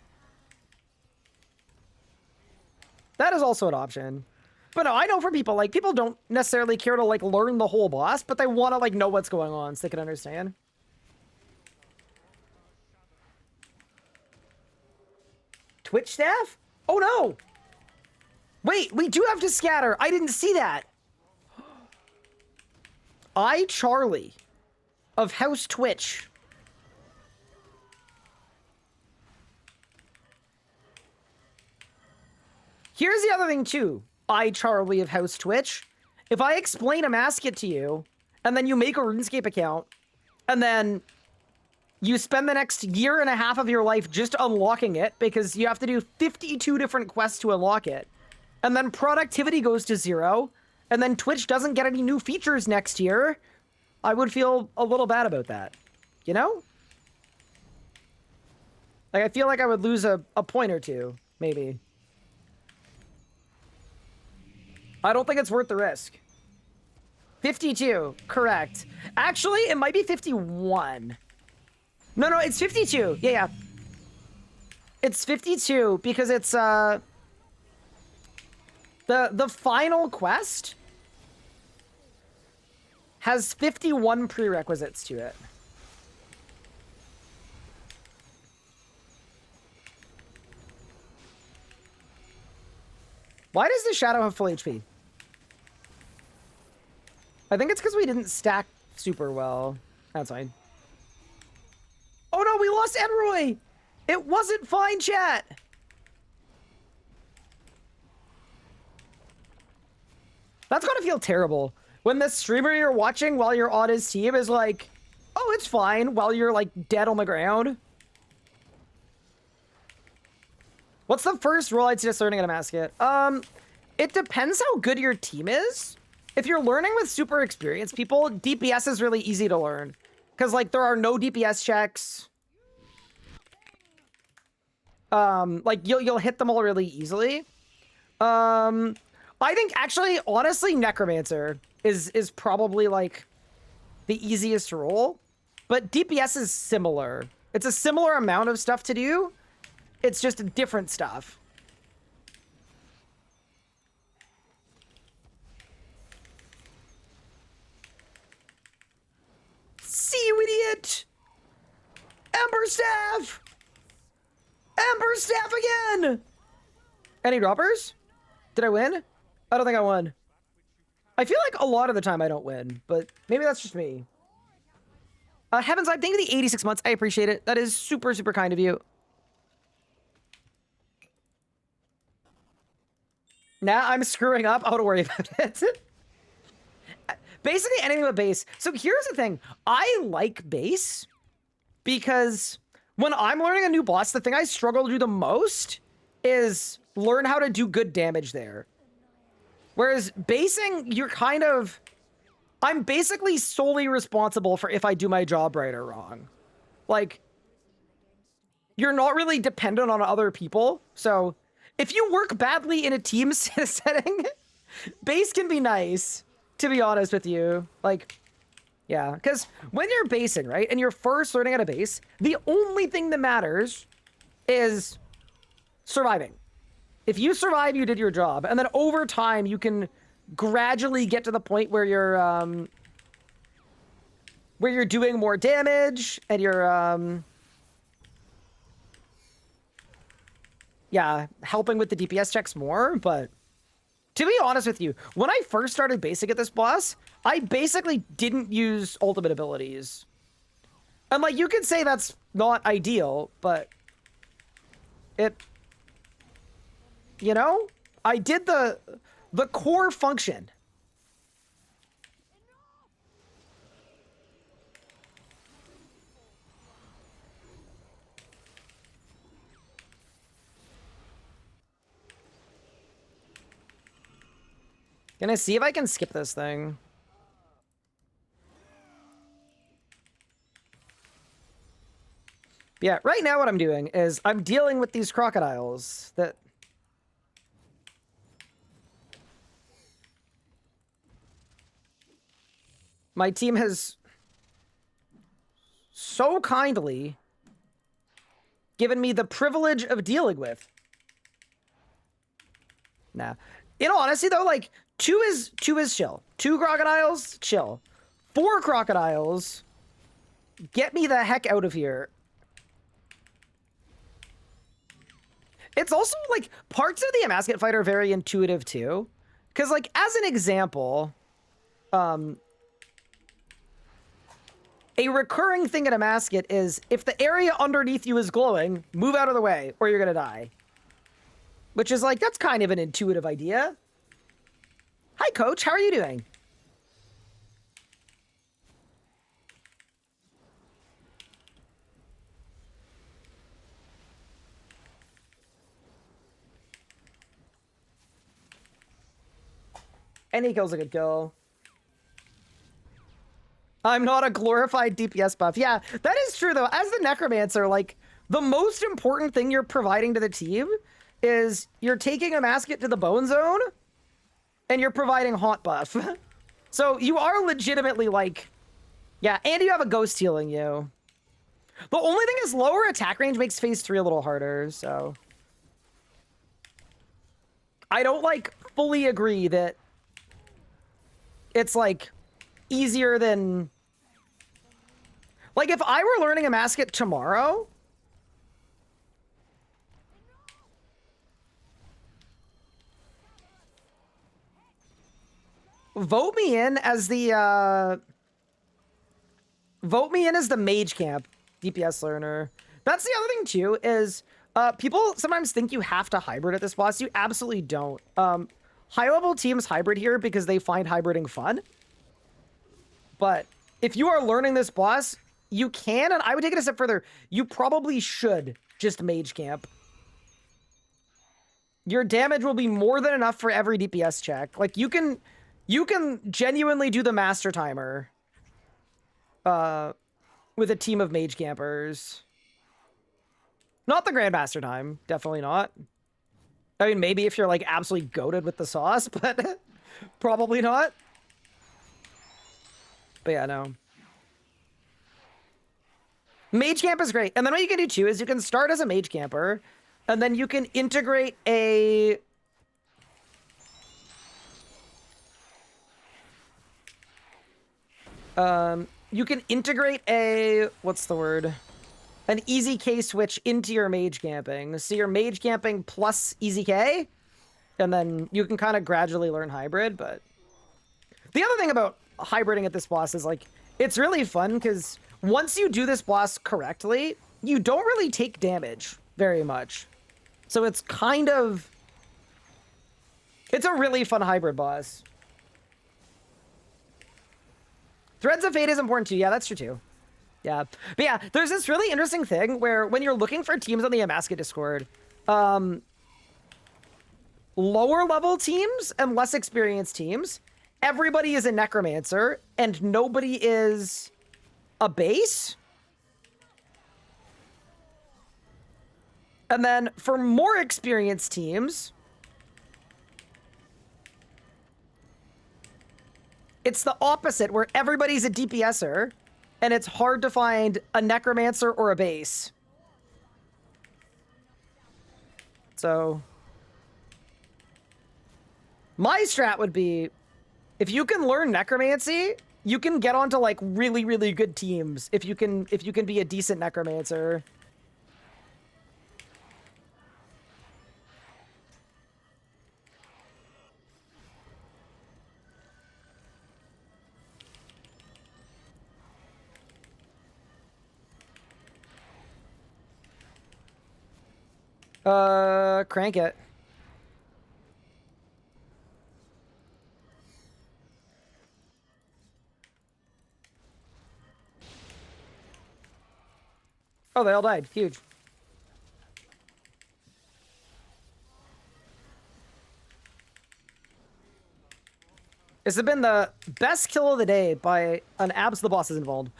That is also an option. But no, I know for people, like, people don't necessarily care to, like, learn the whole boss, but they want to, like, know what's going on so they can understand. Twitch staff? Oh, no! Wait, we do have to scatter. I didn't see that. Charlie of House Twitch. Here's the other thing, too. Charlie of House Twitch. If I explain a Masket to you, and then you make a RuneScape account, and then you spend the next year and a half of your life just unlocking it because you have to do 52 different quests to unlock it. And then productivity goes to 0, and then Twitch doesn't get any new features next year, I would feel a little bad about that. You know? Like, I feel like I would lose a point or two, maybe. I don't think it's worth the risk. 52, correct. Actually, it might be 51. No, it's 52. Yeah. It's 52 because it's, the final quest has 51 prerequisites to it. Why does the shadow have full HP? I think it's because we didn't stack super well. That's fine. Oh no, we lost Enroy! It wasn't fine, chat! That's gotta feel terrible. When the streamer you're watching while you're on his team is like, oh, it's fine, while you're like dead on the ground. What's the first role I'd suggest learning at a mascot? It depends how good your team is. If you're learning with super experienced people, DPS is really easy to learn. Because, like, there are no DPS checks. Like, you'll hit them all really easily. I think, actually, honestly, Necromancer is probably, like, the easiest role. But DPS is similar. It's a similar amount of stuff to do. It's just different stuff. See you, idiot! Ember Staff! Ember Staff again! Any droppers? Did I win? I don't think I won. I feel like a lot of the time I don't win, but maybe that's just me. Heavens, thank you for the 86 months. I appreciate it. That is super, super kind of you. Now I'm screwing up. Oh, don't worry about it. Basically anything but base. So here's the thing. I like base because when I'm learning a new boss, the thing I struggle to do the most is learn how to do good damage there. Whereas basing, you're kind of... I'm basically solely responsible for if I do my job right or wrong. Like, you're not really dependent on other people. So if you work badly in a team setting, base can be nice. To be honest with you, like, yeah, because when you're basing, right, and you're first learning how to base, the only thing that matters is surviving. If you survive, you did your job, and then over time, you can gradually get to the point where you're doing more damage, and you're, yeah, helping with the DPS checks more, but... To be honest with you, when I first started basing at this boss, I basically didn't use ultimate abilities. And, like, you could say that's not ideal, but... It... You know? I did the core function. Gonna see if I can skip this thing. Yeah, right now what I'm doing is I'm dealing with these crocodiles that... my team has so kindly given me the privilege of dealing with. Nah. In all honesty, though, like, two is chill. 2 crocodiles, chill. 4 crocodiles, get me the heck out of here. It's also, like, parts of the Amasket fight are very intuitive, too. Because, like, as an example, a recurring thing in Amasket is, if the area underneath you is glowing, move out of the way, or you're gonna die. Which is, like, that's kind of an intuitive idea. Hi, Coach. How are you doing? Any kill's a good kill. I'm not a glorified DPS buff. Yeah, that is true though. As the Necromancer, like, the most important thing you're providing to the team is you're taking a Masket to the Bone Zone and you're providing Haunt buff. So you are legitimately like, yeah, and you have a Ghost healing you. The only thing is lower attack range makes phase 3 a little harder, so. I don't like fully agree that it's like easier than, like, if I were learning a Masket tomorrow, vote me in as the mage camp DPS learner. That's the other thing too, is people sometimes think you have to hybrid at this boss. You absolutely don't. High level teams hybrid here because they find hybriding fun. But if you are learning this boss, you can, and I would take it a step further, you probably should just mage camp. Your damage will be more than enough for every DPS check. Like, you can genuinely do the master timer with a team of mage campers. Not the Grandmaster time, definitely not. I mean, maybe if you're like absolutely goated with the sauce, but probably not. But yeah, no. Mage camp is great. And then what you can do too is you can start as a mage camper, and then you can integrate a what's the word? An easy K switch into your mage camping. So you're mage camping plus easy K, and then you can kind of gradually learn hybrid. But the other thing about hybriding at this boss is, like, it's really fun because once you do this boss correctly, you don't really take damage very much. So it's kind of, it's a really fun hybrid boss. Threads of Fate is important too. Yeah, that's true too. Yeah. But yeah, there's this really interesting thing where when you're looking for teams on the Amaska Discord, lower level teams and less experienced teams, everybody is a Necromancer and nobody is a base. And then for more experienced teams, it's the opposite, where everybody's a DPSer, and it's hard to find a Necromancer or a base. So my strat would be, if you can learn Necromancy, you can get onto like really, really good teams if you can be a decent Necromancer. Crank it. Oh, they all died. Huge. This has been the best kill of the day by an abs the boss is involved.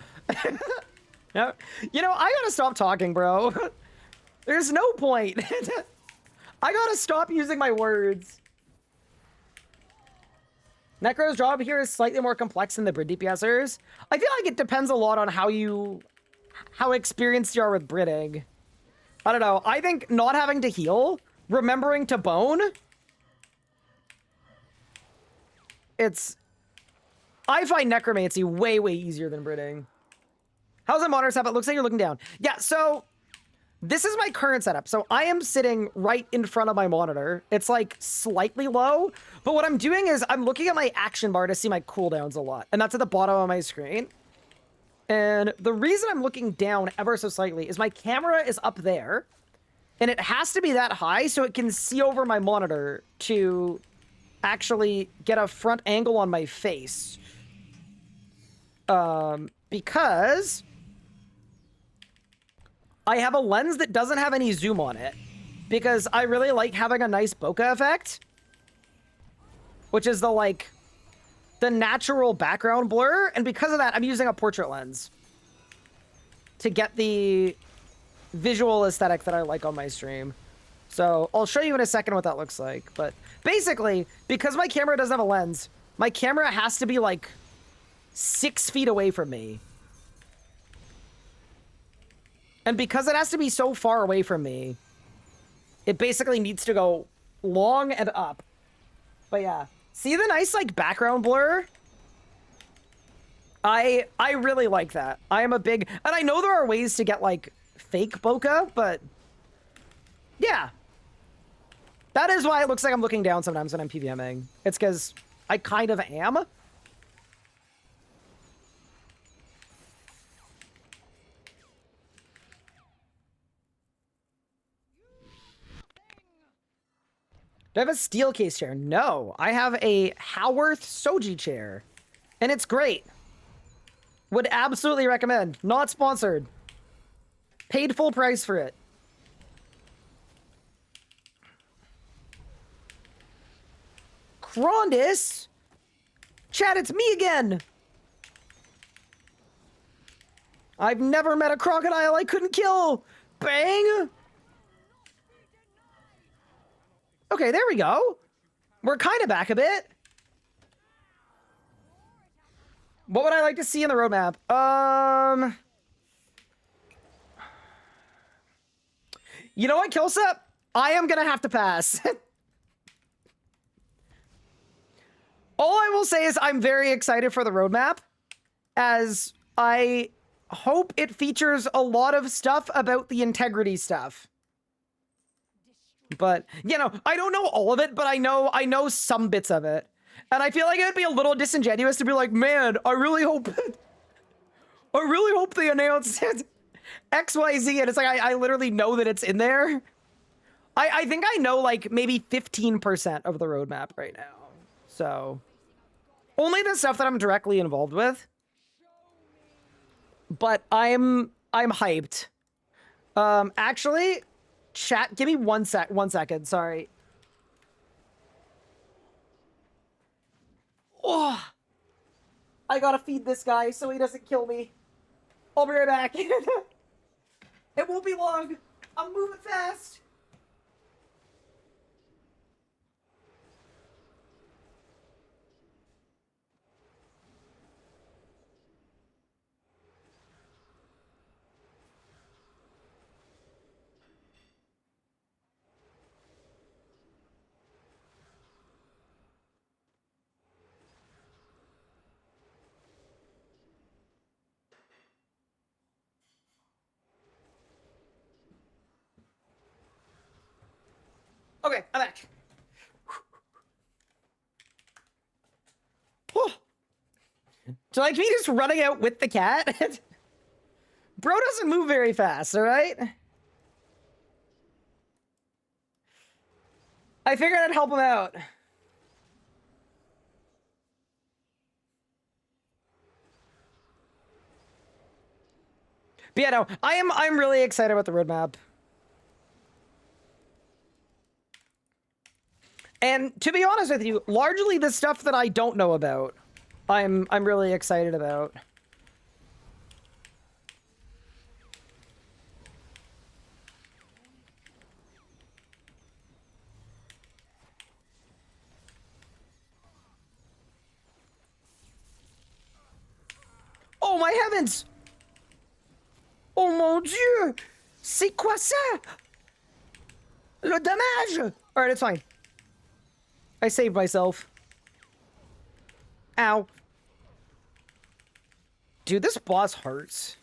No, you know, I gotta stop talking, bro. There's no point. I gotta stop using my words. Necro's job here is slightly more complex than the Brit DPSers. I feel like it depends a lot on how experienced you are with Britting. I don't know. I think not having to heal, remembering to bone, I find Necromancy way, way easier than Britting. How's the monitor setup? It looks like you're looking down. Yeah, so this is my current setup. So I am sitting right in front of my monitor. It's like slightly low, but what I'm doing is I'm looking at my action bar to see my cooldowns a lot, and that's at the bottom of my screen. And the reason I'm looking down ever so slightly is my camera is up there, and it has to be that high so it can see over my monitor to actually get a front angle on my face. Because I have a lens that doesn't have any zoom on it, because I really like having a nice bokeh effect, which is the, like, the natural background blur, and because of that, I'm using a portrait lens to get the visual aesthetic that I like on my stream. So I'll show you in a second what that looks like. But basically, because my camera doesn't have a lens, my camera has to be like 6 feet away from me. And because it has to be so far away from me, it basically needs to go long and up. But yeah, see the nice like background blur? I really like that. I am a big, and I know there are ways to get like fake bokeh, but yeah. That is why it looks like I'm looking down sometimes when I'm PVMing. It's because I kind of am. Do I have a steel case chair? No, I have a Howarth Soji chair, and it's great. Would absolutely recommend. Not sponsored. Paid full price for it. Krondis? Chat, it's me again. I've never met a crocodile I couldn't kill. Bang. Okay, there we go. We're kind of back a bit. What would I like to see in the roadmap? You know what, Kilsep? I am gonna have to pass. All I will say is I'm very excited for the roadmap, as I hope it features a lot of stuff about the integrity stuff. But, you know, I don't know all of it, but I know some bits of it. And I feel like it would be a little disingenuous to be like, man, I really hope they announce XYZ, and it's like, I literally know that it's in there. I think I know like maybe 15% of the roadmap right now. So, only the stuff that I'm directly involved with. But I'm hyped. Actually, chat, give me one second, sorry. Oh, I gotta feed this guy so he doesn't kill me. I'll be right back. It won't be long. I'm moving fast. Okay, I'm back. Whew. Do you like me just running out with the cat? Bro doesn't move very fast, all right? I figured I'd help him out. But yeah, no, I'm really excited about the roadmap. And to be honest with you, largely the stuff that I don't know about, I'm really excited about. Oh my heavens! Oh mon dieu! C'est quoi ça? Le dommage! Alright, it's fine. I saved myself. Ow. Dude, this boss hurts.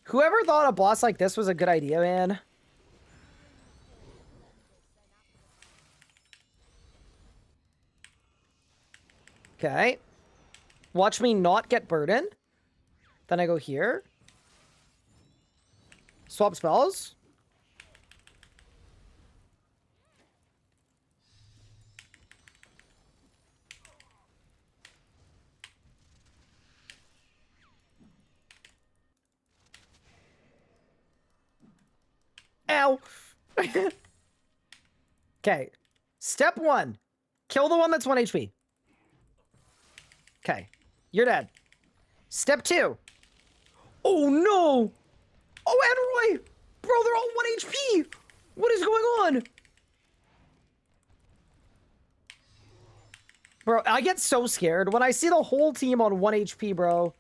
Whoever thought a boss like this was a good idea, man? Okay. Watch me not get burdened. Then I go here. Swap spells. Ow. Okay. Step 1. Kill the one that's 1 HP. Okay. You're dead. Step 2. Oh, no. Oh, Android. Bro, they're all 1 HP. What is going on? Bro, I get so scared when I see the whole team on 1 HP, bro.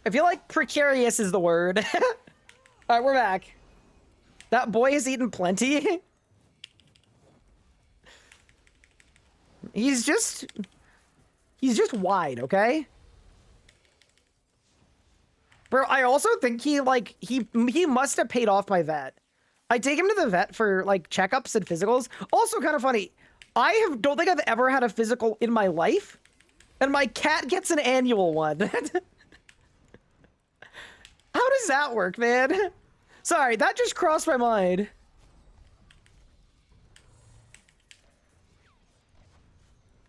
I feel like precarious is the word. All right, we're back. That boy has eaten plenty. He's just wide, okay? Bro, I also think he must have paid off my vet. I take him to the vet for like checkups and physicals. Also kind of funny. Don't think I've ever had a physical in my life, and my cat gets an annual one. How does that work, man? Sorry, that just crossed my mind.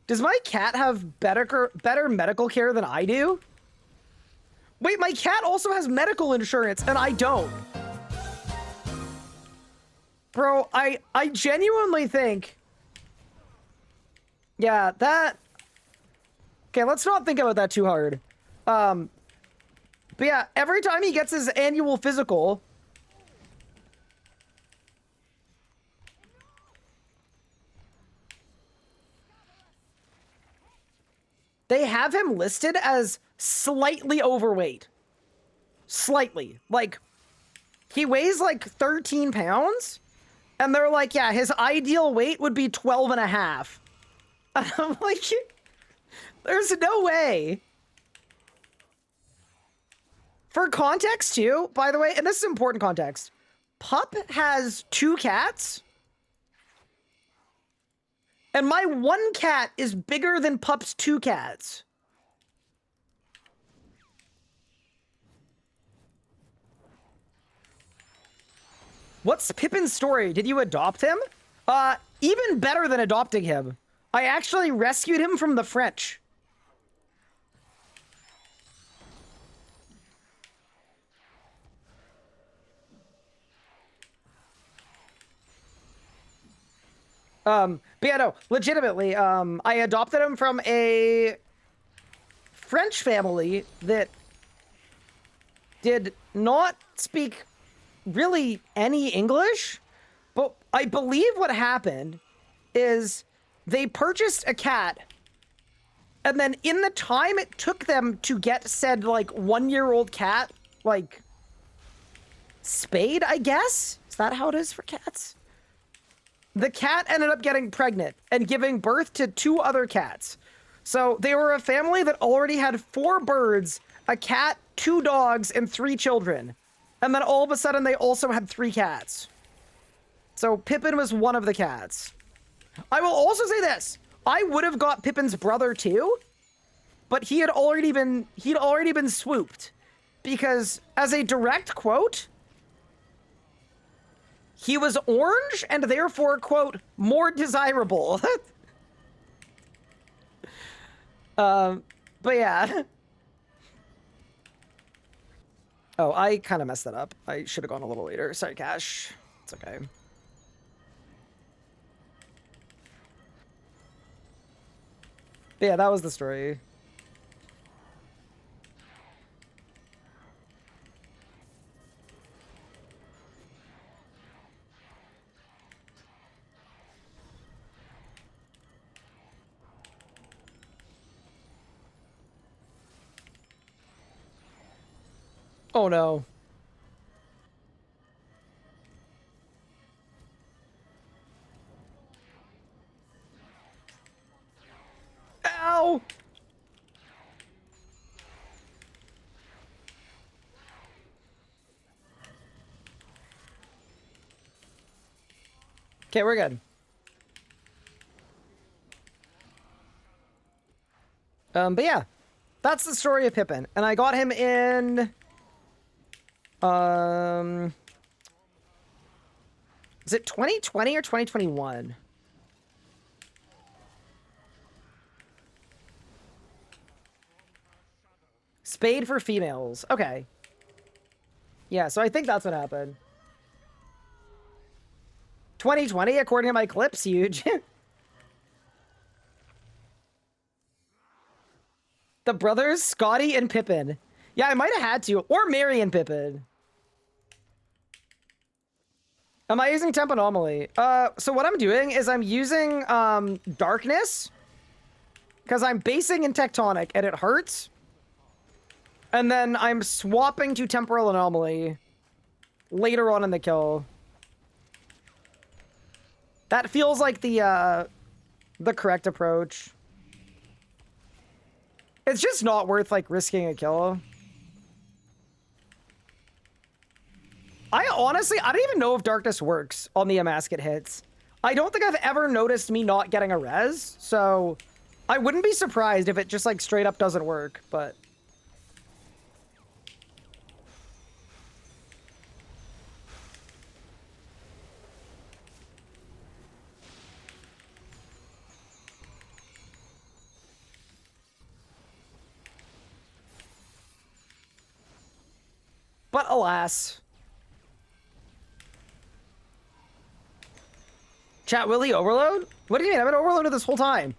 Does my cat have better medical care than I do? Wait, my cat also has medical insurance, and I don't. Bro, I genuinely think... Yeah, that... Okay, let's not think about that too hard. But yeah, every time he gets his annual physical... They have him listed as slightly overweight. Slightly. Like, he weighs like 13 pounds. And they're like, yeah, his ideal weight would be 12 and a half. And I'm like, there's no way. For context too, by the way, and this is important context. Pup has 2 cats. And my 1 cat is bigger than Pup's 2 cats. What's Pippin's story? Did you adopt him? Even better than adopting him. I actually rescued him from the French. But yeah, no, legitimately, I adopted him from a French family that did not speak really any English, but I believe what happened is they purchased a cat, and then in the time it took them to get said, like, 1-year-old cat, like, spayed, I guess? Is that how it is for cats? The cat ended up getting pregnant and giving birth to 2 other cats. So they were a family that already had 4 birds, a cat, 2 dogs, and 3 children. And then all of a sudden they also had 3 cats. So Pippin was one of the cats. I will also say this. I would have got Pippin's brother too, but he'd already been swooped. Because as a direct quote, he was orange and therefore, quote, more desirable. But yeah. Oh, I kind of messed that up. I should have gone a little later. Sorry, Cash. It's okay. But yeah, that was the story. Oh no. Ow! Okay, we're good. But yeah, that's the story of Pippin, and I got him in. Is it 2020 or 2021? Spayed for females. Okay. Yeah, so I think that's what happened. 2020, according to my clips, huge. The brothers, Scotty and Pippin. Yeah, I might have had to. Or Mary and Pippin. Am I using temp anomaly? So what I'm doing is I'm using darkness. Because I'm basing in tectonic and it hurts. And then I'm swapping to temporal anomaly later on in the kill. That feels like the correct approach. It's just not worth, like, risking a kill. I don't even know if darkness works on the Amasket hits. I don't think I've ever noticed me not getting a res, so I wouldn't be surprised if it just, like, straight up doesn't work, but... But alas. Chat, will he overload? What do you mean? I've been overloaded this whole time.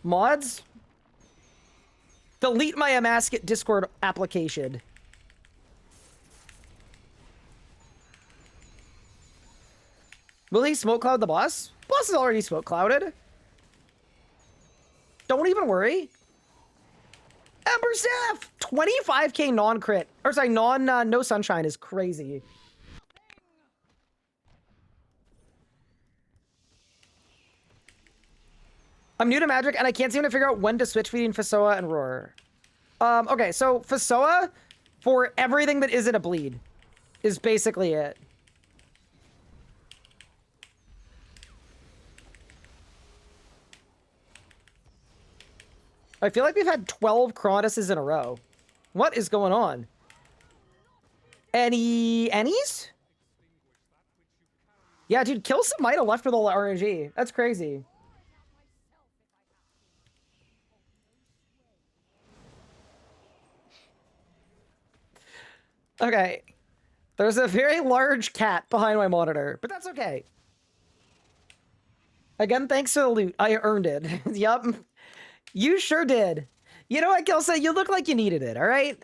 Mods? Delete my Amasket Discord application. Will he smoke cloud the boss? Boss is already smoke clouded. Don't even worry. Ember Staff! 25k non-crit. Or sorry, no sunshine is crazy. I'm new to Magic, and I can't seem to figure out when to switch between FSOA and Roar. Okay, so FSOA, for everything that isn't a bleed, is basically it. I feel like we've had 12 Crontuses in a row. What is going on? Annies? Yeah, dude, kill some might have left with all the RNG. That's crazy. Okay. There's a very large cat behind my monitor, but that's okay. Again, thanks for the loot. I earned it. Yup. You sure did. You know what, Kelsa? You look like you needed it, alright?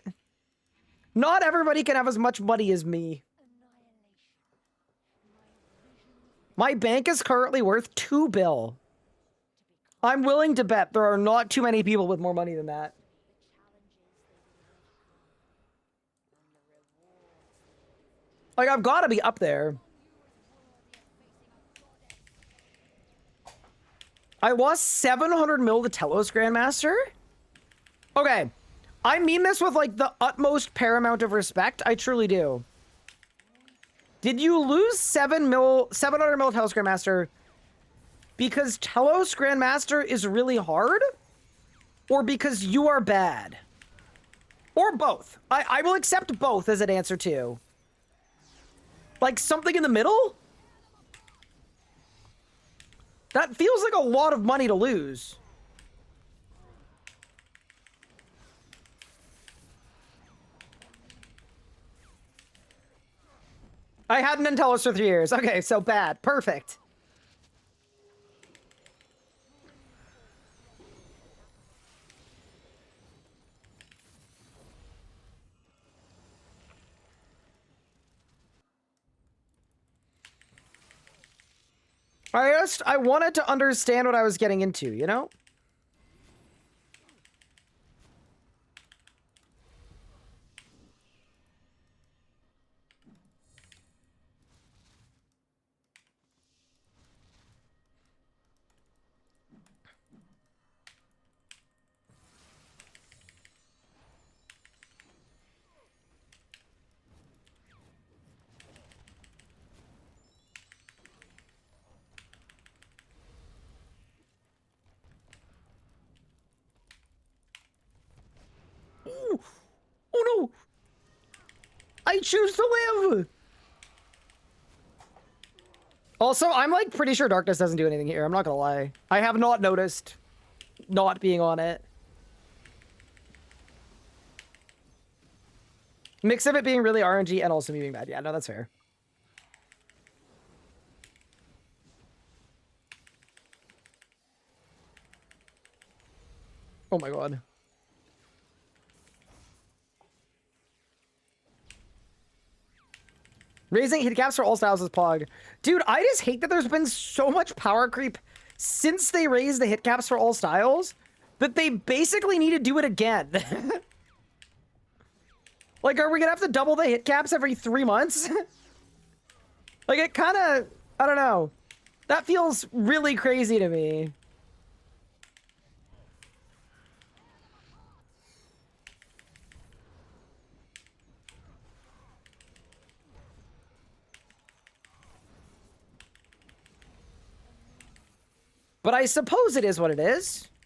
Not everybody can have as much money as me. My bank is currently worth 2 bill. I'm willing to bet there are not too many people with more money than that. Like, I've got to be up there. I lost 700 mil to Telos Grandmaster? Okay. I mean this with, like, the utmost paramount of respect. I truly do. Did you lose 700 mil Telos Grandmaster because Telos Grandmaster is really hard? Or because you are bad? Or both. I will accept both as an answer, too. Like, something in the middle? That feels like a lot of money to lose. I hadn't been Telos for 3 years. Okay, so bad. Perfect. I wanted to understand what I was getting into, you know? Ooh. Oh no! I choose to live! Also, I'm like pretty sure darkness doesn't do anything here. I'm not gonna lie. I have not noticed not being on it. Mix of it being really RNG and also me being bad. Yeah, no, that's fair. Oh my god. Raising hit caps for all styles is pog. Dude, I just hate that there's been so much power creep since they raised the hit caps for all styles that they basically need to do it again. Like, are we gonna have to double the hit caps every 3 months? Like, it kind of, I don't know. That feels really crazy to me. But I suppose it is what it is.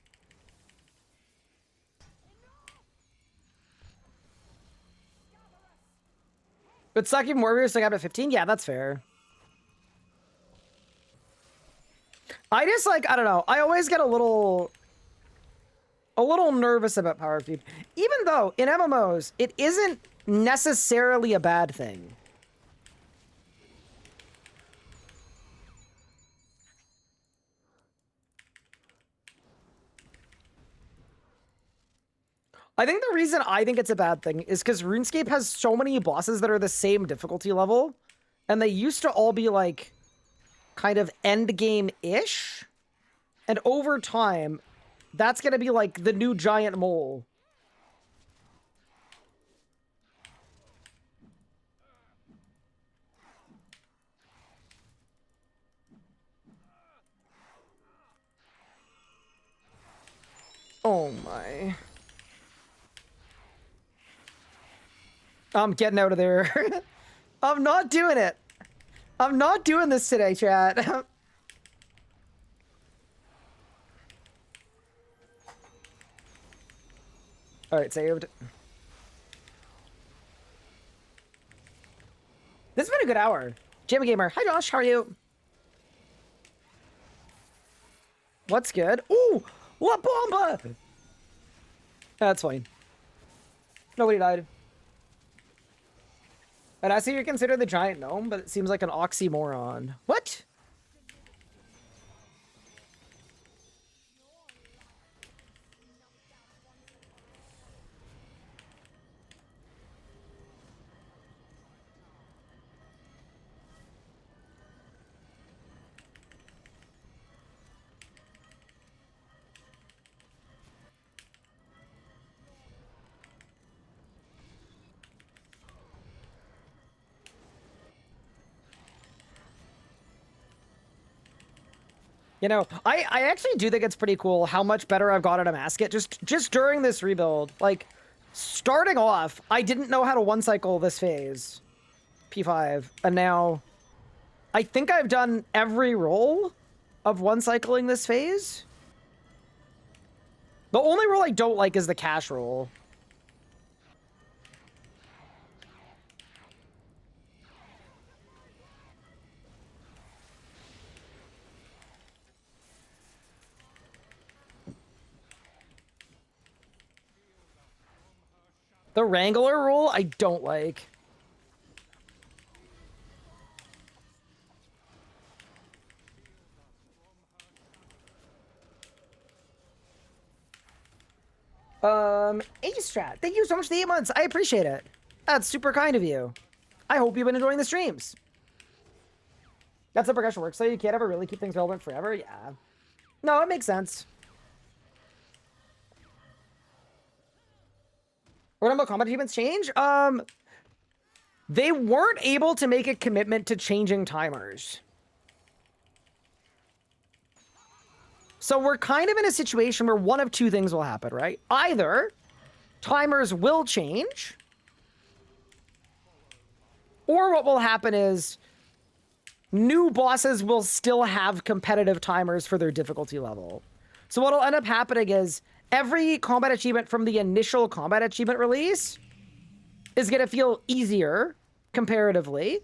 But sucking warriors like up to 15? Yeah, that's fair. I just like, I don't know. I always get a little nervous about power creep. Even though in MMOs, it isn't necessarily a bad thing. I think the reason I think it's a bad thing is because RuneScape has so many bosses that are the same difficulty level, and they used to all be like kind of end game-ish, and over time, that's gonna be like the new giant mole. Oh my. I'm getting out of there. I'm not doing it. I'm not doing this today, chat. Alright, saved. This has been a good hour. Jammy Gamer. Hi, Josh. How are you? What's good? Ooh! La Bomba! That's fine. Nobody died. And I see you're considered the giant gnome, but it seems like an oxymoron. What? You know, I actually do think it's pretty cool how much better I've got at a masket just during this rebuild. Like, starting off, I didn't know how to one-cycle this phase, P5, and now I think I've done every roll of one-cycling this phase. The only roll I don't like is the cash roll. The Wrangler rule, I don't like. A-Strat, thank you so much for the 8 months. I appreciate it. That's super kind of you. I hope you've been enjoying the streams. That's how progression works, so you can't ever really keep things relevant forever. Yeah. No, it makes sense. What about combat achievements change? They weren't able to make a commitment to changing timers. So we're kind of in a situation where one of two things will happen, right? Either timers will change, or what will happen is new bosses will still have competitive timers for their difficulty level. So what'll end up happening is every combat achievement from the initial combat achievement release is going to feel easier comparatively.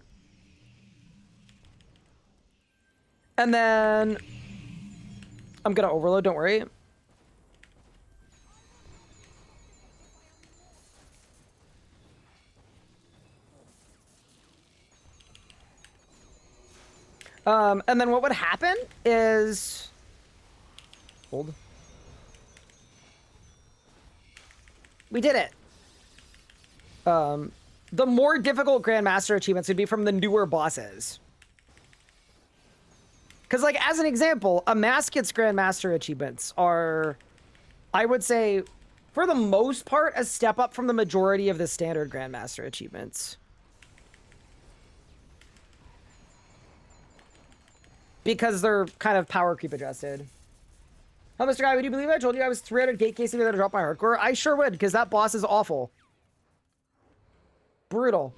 And then I'm going to overload, don't worry. And then what would happen is... Hold. We did it. The more difficult Grandmaster achievements would be from the newer bosses. Because, like, as an example, a Masket's Grandmaster achievements are, I would say, for the most part, a step up from the majority of the standard Grandmaster achievements. Because they're kind of power creep adjusted. Oh, Mr. Guy, would you believe I told you I was 300 gate casing to drop my hardcore? I sure would, because that boss is awful. Brutal.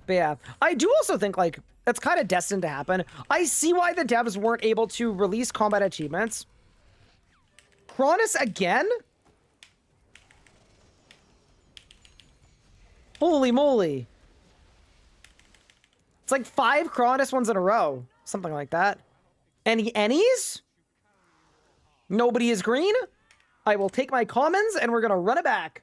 But yeah, I do also think, like, that's kind of destined to happen. I see why the devs weren't able to release combat achievements. Cronus again? Holy moly. It's like 5 Cronus ones in a row. Something like that. Any Ennies? Nobody is green? I will take my commons and we're gonna run it back.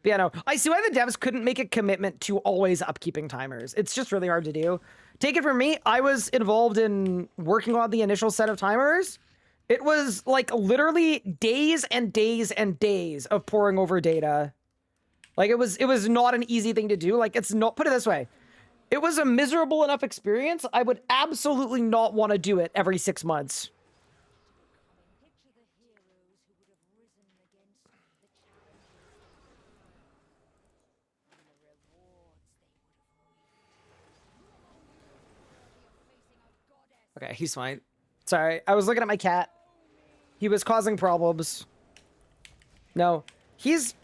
But yeah, no, I see why the devs couldn't make a commitment to always upkeeping timers. It's just really hard to do. Take it from me, I was involved in working on the initial set of timers. It was like literally days and days and days of poring over data. Like it was not an easy thing to do. Like it's not, put it this way. It was a miserable enough experience. I would absolutely not want to do it every 6 months. Okay, he's fine. Sorry, I was looking at my cat. He was causing problems. No, he's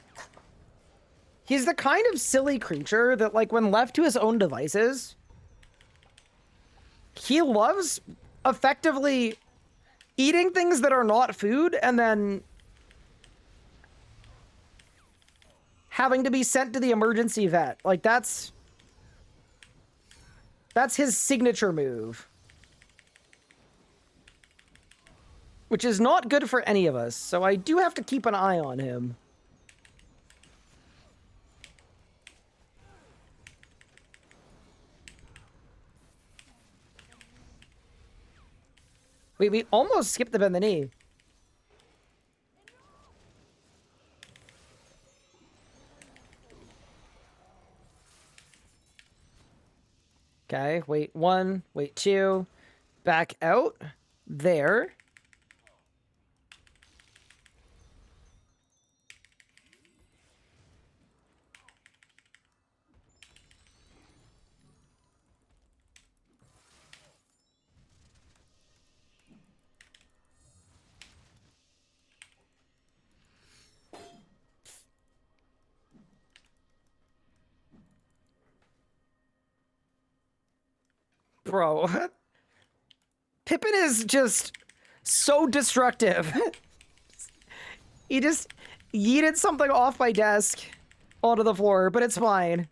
the kind of silly creature that, like, when left to his own devices, he loves effectively eating things that are not food and then having to be sent to the emergency vet. Like, that's his signature move. Which is not good for any of us, so I do have to keep an eye on him. Wait, we almost skipped the bend the knee. Okay, wait 1, wait 2, back out, there. Bro, Pippin is just so destructive. He just yeeted something off my desk onto the floor, but it's fine.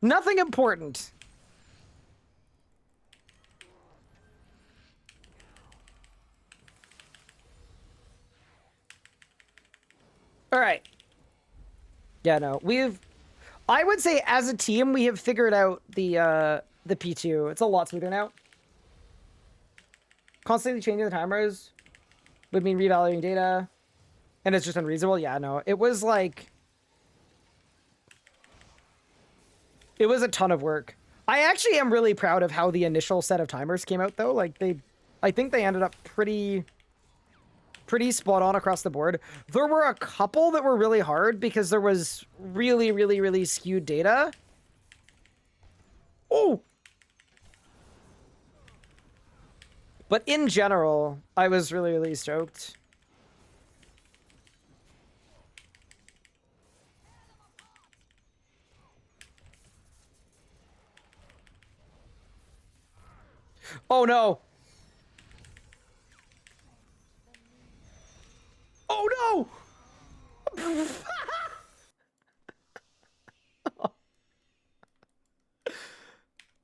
Nothing important. All right. Yeah, no, I would say as a team, we have figured out the P2. It's a lot smoother now. Constantly changing the timers would mean revaluing data, and it's just unreasonable. Yeah, no, it was like... It was a ton of work. I actually am really proud of how the initial set of timers came out, though. Like, I think they ended up pretty spot on across the board. There were a couple that were really hard because there was really, really, really skewed data. Oh! But in general, I was really, really stoked. Oh no! Oh no!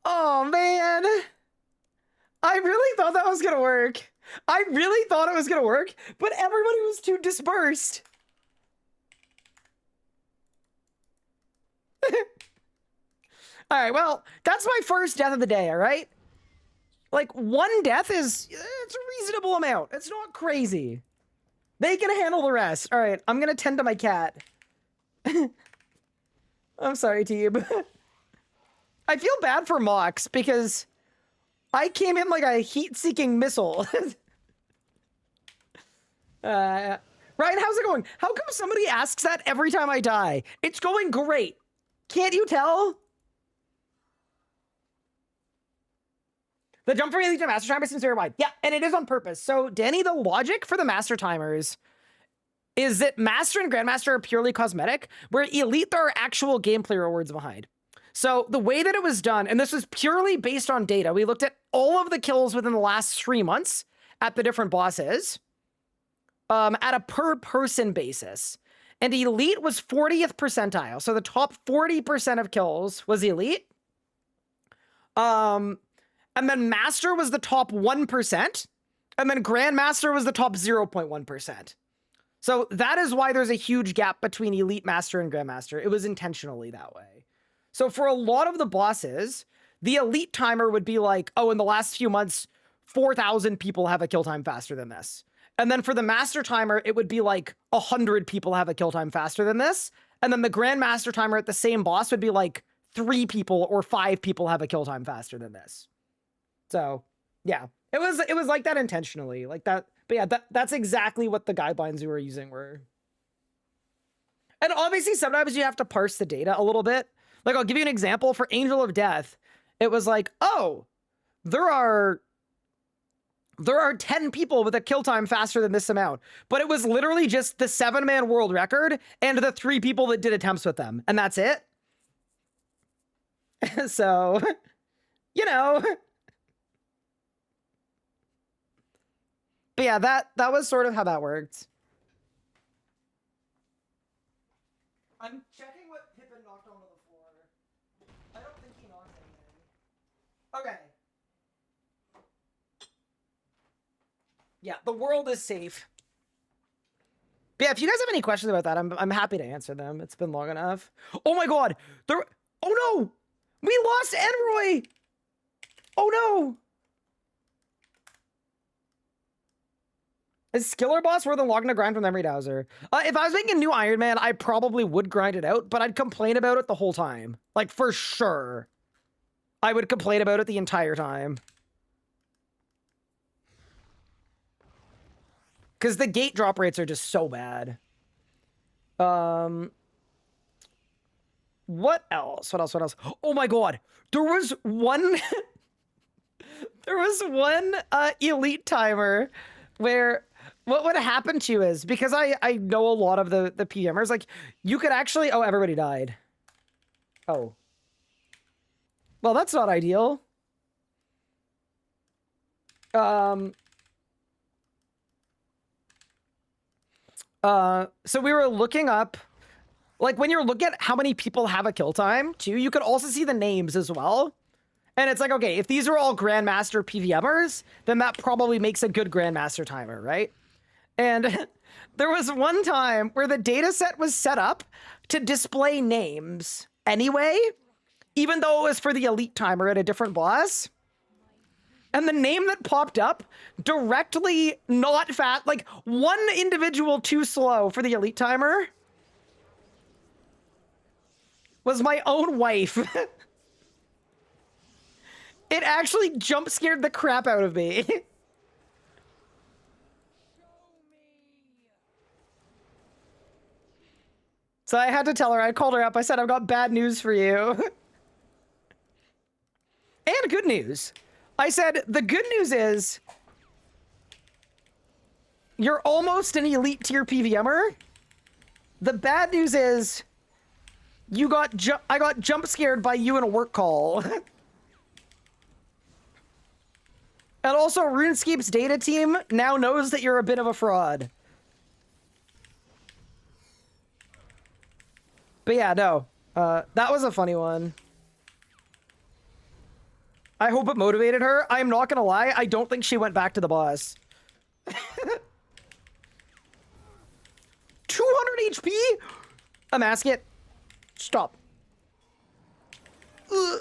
Oh man! I really thought that was gonna work. I really thought it was gonna work, but everybody was too dispersed. All right, well, that's my first death of the day, all right? Like, one death is, it's a reasonable amount. It's not crazy. They can handle the rest. All right, I'm gonna tend to my cat. I'm sorry, team. I feel bad for Mox because I came in like a heat-seeking missile. Ryan, how's it going? How come somebody asks that every time I die? It's going great. Can't you tell? The jump from elite to master timer seems very wide. Yeah, and it is on purpose. So, Danny, the logic for the master timers is that master and grandmaster are purely cosmetic, where elite there are actual gameplay rewards behind. So the way that it was done, and this was purely based on data, we looked at all of the kills within the last 3 months at the different bosses at a per person basis. And elite was 40th percentile. So the top 40% of kills was elite. And then master was the top 1%. And then grandmaster was the top 0.1%. So that is why there's a huge gap between elite master and grandmaster. It was intentionally that way. So for a lot of the bosses, the elite timer would be like, oh, in the last few months, 4,000 people have a kill time faster than this. And then for the master timer, it would be like 100 people have a kill time faster than this. And then the grandmaster timer at the same boss would be like 3 people or 5 people have a kill time faster than this. So yeah, it was like that intentionally, like that. But yeah, that's exactly what the guidelines we were using were. And obviously sometimes you have to parse the data a little bit. Like, I'll give you an example. For Angel of Death, it was like, oh, there are 10 people with a kill time faster than this amount. But it was literally just the 7-man world record and the 3 people that did attempts with them. And that's it. So, you know. But yeah, that was sort of how that worked. I'm checking what Pippin knocked onto the floor. I don't think he knocked anything. Okay. Yeah, the world is safe. But yeah, if you guys have any questions about that, I'm happy to answer them. It's been long enough. Oh my god! Oh no! We lost Enroy! Oh no! Is Skiller Boss worth unlocking a grind from Memory Dowser? If I was making a new Iron Man, I probably would grind it out, but I'd complain about it the whole time. Like, for sure. I would complain about it the entire time. Because the gate drop rates are just so bad. What else? What else? Oh my god! There was one... there was one elite timer where... What would happen to you is, because I know a lot of the PMers, like, you could actually... Oh, everybody died. Oh. Well, that's not ideal. So we were looking up... Like, when you're looking at how many people have a kill time, too, you could also see the names as well. And it's like, okay, if these are all Grandmaster PVMers, then that probably makes a good Grandmaster timer, right? And there was one time where the data set was set up to display names anyway, even though it was for the elite timer at a different boss. And the name that popped up directly not fast, like one individual too slow for the elite timer was my own wife. It actually jump scared the crap out of me. So I had to tell her, I called her up, I said, I've got bad news for you. And good news. I said, the good news is, you're almost an elite tier PVMer. The bad news is, I got jump scared by you in a work call. And also, RuneScape's data team now knows that you're a bit of a fraud. But yeah, no. That was a funny one. I hope it motivated her. I'm not gonna lie, I don't think she went back to the boss. $200 HP? A masket? Stop. Ugh.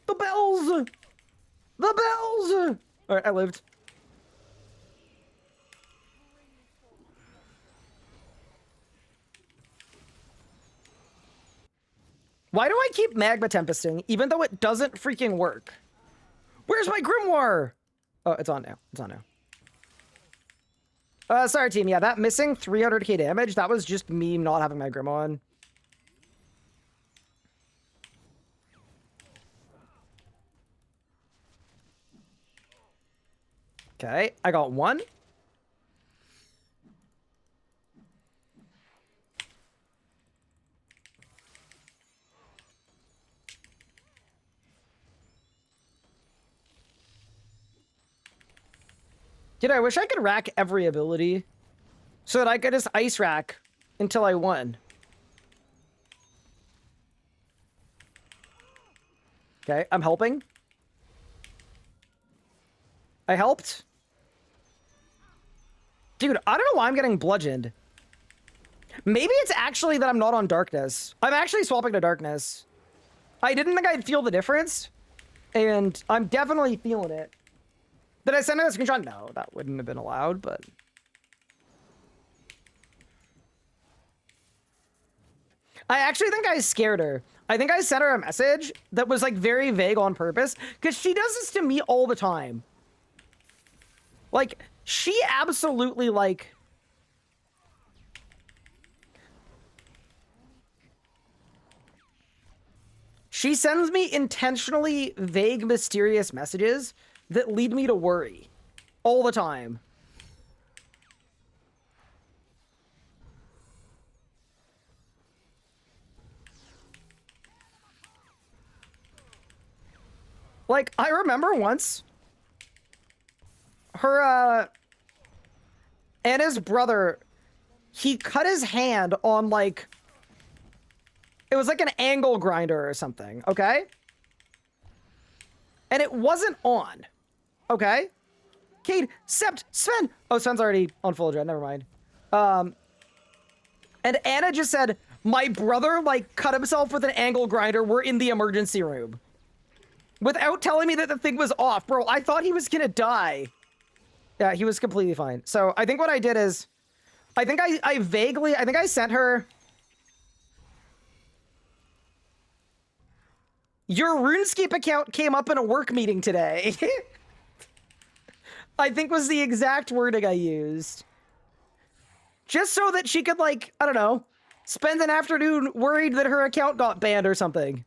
The bells! The bells! Alright, I lived. Why do I keep magma tempesting, even though it doesn't freaking work? Where's my grimoire? Oh, it's on now. It's on now. Sorry, team. Yeah, that missing 300k damage, that was just me not having my grimoire on. Okay, I got one. Dude, I wish I could rack every ability so that I could just ice rack until I won. Okay, I'm helping. I helped. Dude, I don't know why I'm getting bludgeoned. Maybe it's actually that I'm not on darkness. I'm actually swapping to darkness. I didn't think I'd feel the difference, and I'm definitely feeling it. Did I send out a screenshot? No, that wouldn't have been allowed, but... I actually think I scared her. I think I sent her a message that was, like, very vague on purpose, because she does this to me all the time. Like, she absolutely, like... She sends me intentionally vague, mysterious messages that lead me to worry. All the time. Like, I remember once... Her, Anna's brother, he cut his hand on, like... It was like an angle grinder or something, okay? And it wasn't on, okay? Cade, Sept, Sven! Oh, Sven's already on full dread, never mind. And Anna just said, my brother, like, cut himself with an angle grinder, we're in the emergency room. Without telling me that the thing was off. Bro, I thought he was gonna die. Yeah, he was completely fine. So, I think what I did is... I think I sent her... Your RuneScape account came up in a work meeting today. I think was the exact wording I used. Just so that she could, like, I don't know, spend an afternoon worried that her account got banned or something.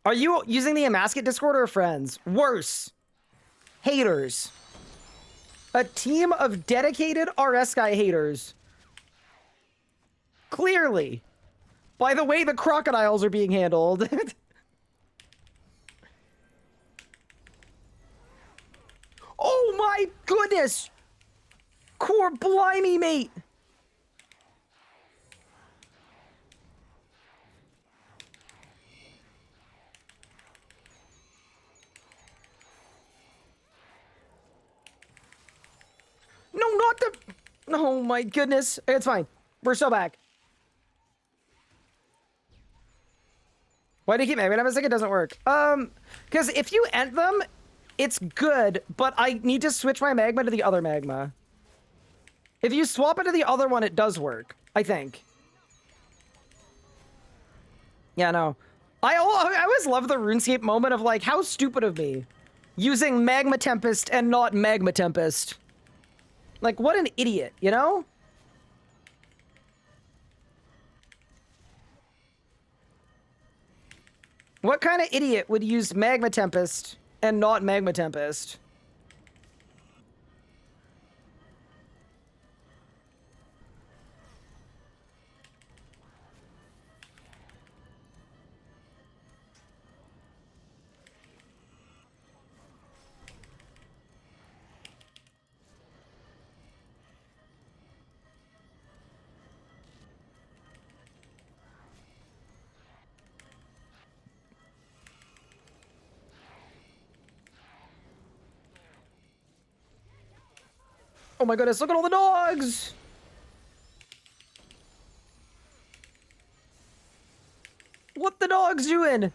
Are you using the Amasket Discord or friends? Worse. Haters. A team of dedicated RS guy haters. Clearly. By the way the crocodiles are being handled. Oh my goodness! Core blimey, mate! No, not the... Oh my goodness. It's fine. We're still back. Why do you keep magma? I think it doesn't work. Because if you end them, it's good, but I need to switch my magma to the other magma. If you swap it to the other one, it does work, I think. Yeah, no. I always love the RuneScape moment of, like, how stupid of me. Using Magma Tempest and not Magma Tempest. Like, what an idiot, you know? What kind of idiot would use Magma Tempest and not Magma Tempest? Oh my goodness, look at all the dogs! What the dogs doing?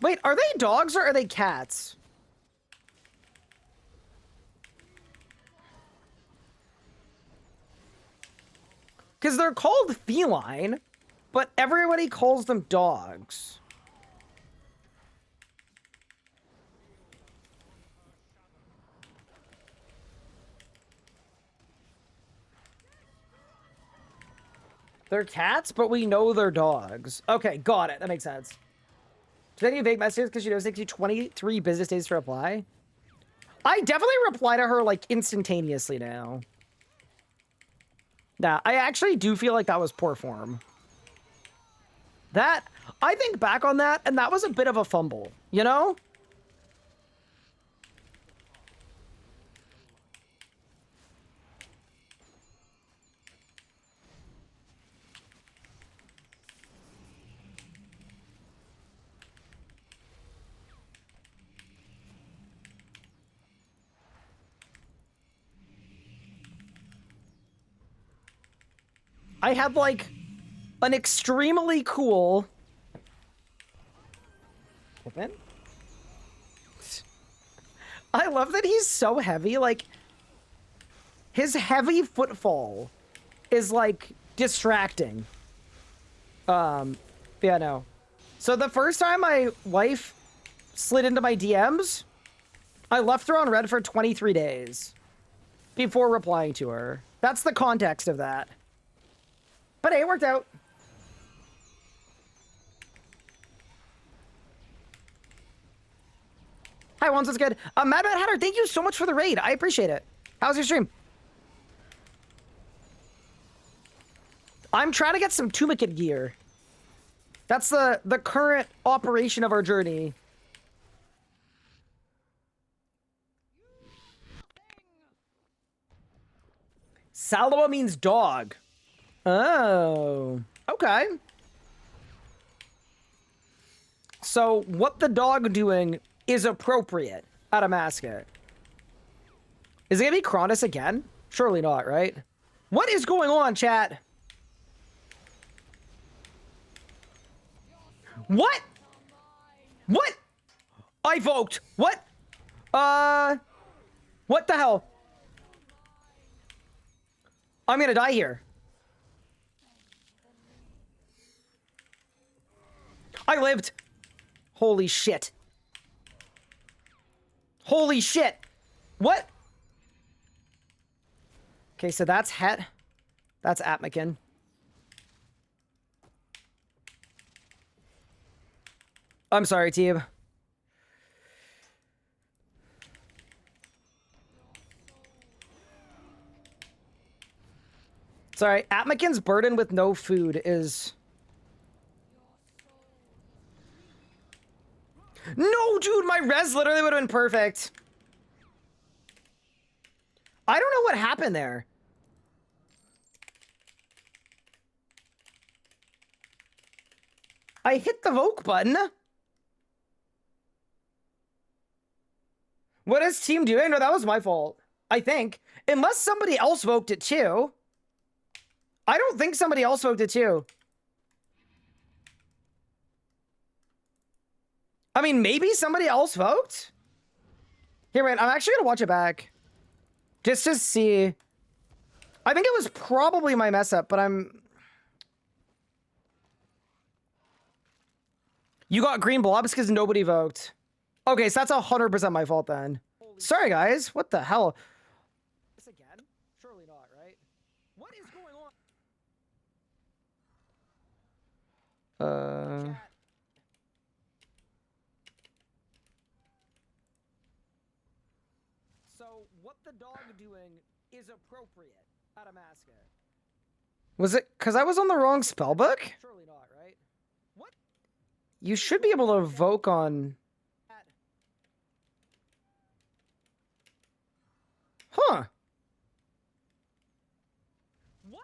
Wait, are they dogs or are they cats? Because they're called feline, but everybody calls them dogs. They're cats, but we know they're dogs. Okay, got it. That makes sense. Do they need vague messages because she knows it takes you 23 business days to reply? I definitely reply to her, like, instantaneously now. Nah, I actually do feel like that was poor form. That, I think back on that, and that was a bit of a fumble, you know? I had, like, an extremely cool... Open? I love that he's so heavy, like... His heavy footfall is, like, distracting. Yeah, no. So the first time my wife slid into my DMs, I left her on red for 23 days before replying to her. That's the context of that. But hey, it worked out. Hi, Wands, what's good? Mad Hatter, thank you so much for the raid. I appreciate it. How's your stream? I'm trying to get some Tumikin gear. That's the current operation of our journey. Saloa means dog. Oh, okay. So what the dog doing is appropriate at a mascot. Is it gonna be Cronus again? Surely not, right? What is going on, chat? What? What? I vote. What? What the hell? I'm gonna die here. I lived. Holy shit. Holy shit. What? Okay, so that's Het. That's Atmakin. I'm sorry, team. Sorry, Atmakin's burden with no food is... No, dude, my res literally would have been perfect. I don't know what happened there. I hit the Voke button. What is team doing? No, that was my fault. I think. Unless somebody else voked it too. I don't think somebody else voked it too. I mean, maybe somebody else voked? Here, wait, I'm actually gonna watch it back. Just to see. I think it was probably my mess up, but I'm... You got green blobs because nobody voked. Okay, so that's 100% my fault then. Sorry, guys. What the hell? This again? Surely not, right? What is going on? So, what the dog doing is appropriate at a mascot. Was it because I was on the wrong spellbook? Surely not, right? What? You should be able to evoke on... Huh. What?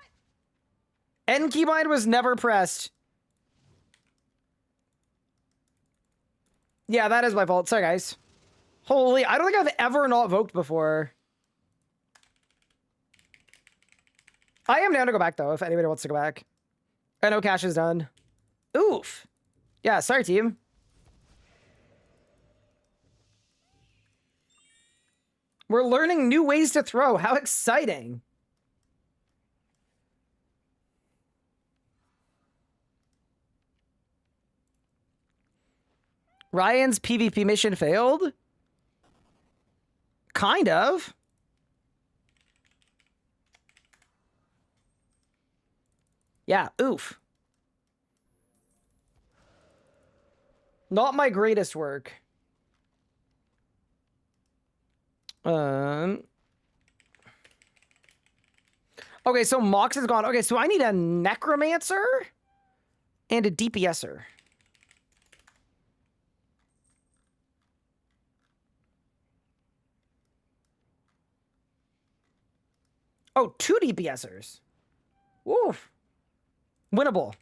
N keybind was never pressed. Yeah, that is my fault. Sorry, guys. Holy, I don't think I've ever not voked before. I am down to go back, though, if anybody wants to go back. I know Cash is done. Oof. Yeah, sorry, team. We're learning new ways to throw. How exciting. Ryan's PvP mission failed? Kind of. Yeah, oof. Not my greatest work. Okay, so Mox is gone. Okay, so I need a Necromancer and a DPSer. Oh, 2 DPSers. Woof. Winnable.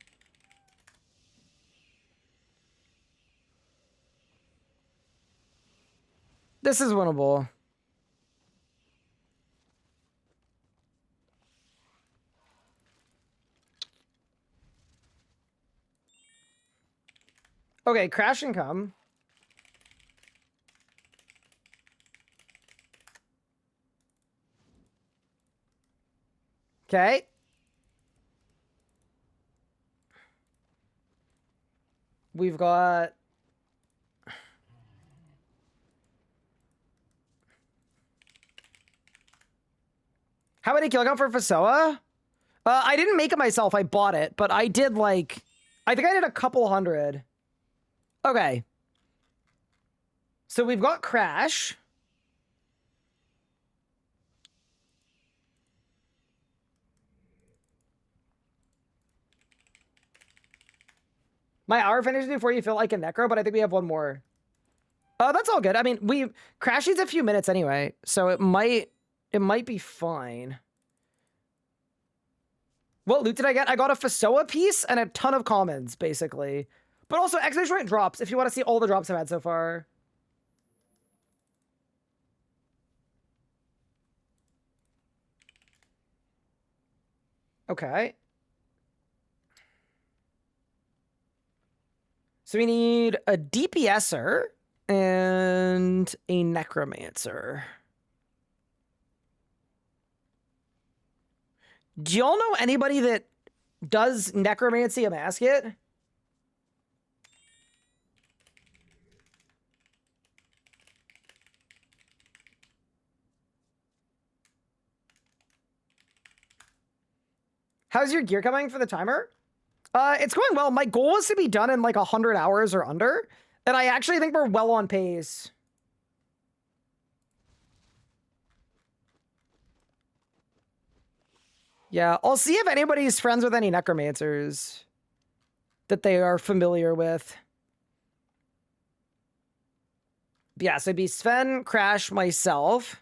This is winnable. Okay, crash and come. Okay. We've got... How many kill count for FSOA? I didn't make it myself. I bought it, but I did like... I think I did a couple hundred. Okay. So we've got Crash. My hour finishes before you feel like a necro, but I think we have one more. That's all good. I mean, Crash needs a few minutes anyway, so it might be fine. What loot did I get? I got a FSOA piece and a ton of commons, basically. But also exclamation point drops, if you want to see all the drops I've had so far. Okay. So we need a DPSer and a Necromancer. Do y'all know anybody that does necromancy a masket? How's your gear coming for the timer? It's going well. My goal was to be done in like 100 hours or under, and I actually think we're well on pace. Yeah, I'll see if anybody's friends with any necromancers that they are familiar with. Yeah, so it'd be Sven, Crash, myself.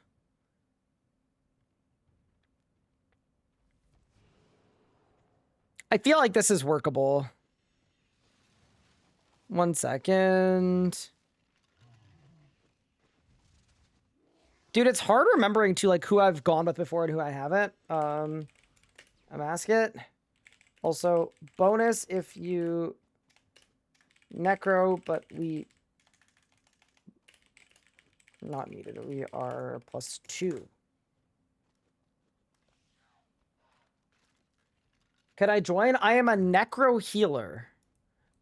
I feel like this is workable. 1 second. Dude, it's hard remembering to like who I've gone with before and who I haven't. I'm ask it. Also, bonus if you necro, but we not needed. We are +2. Could I join? I am a necro healer.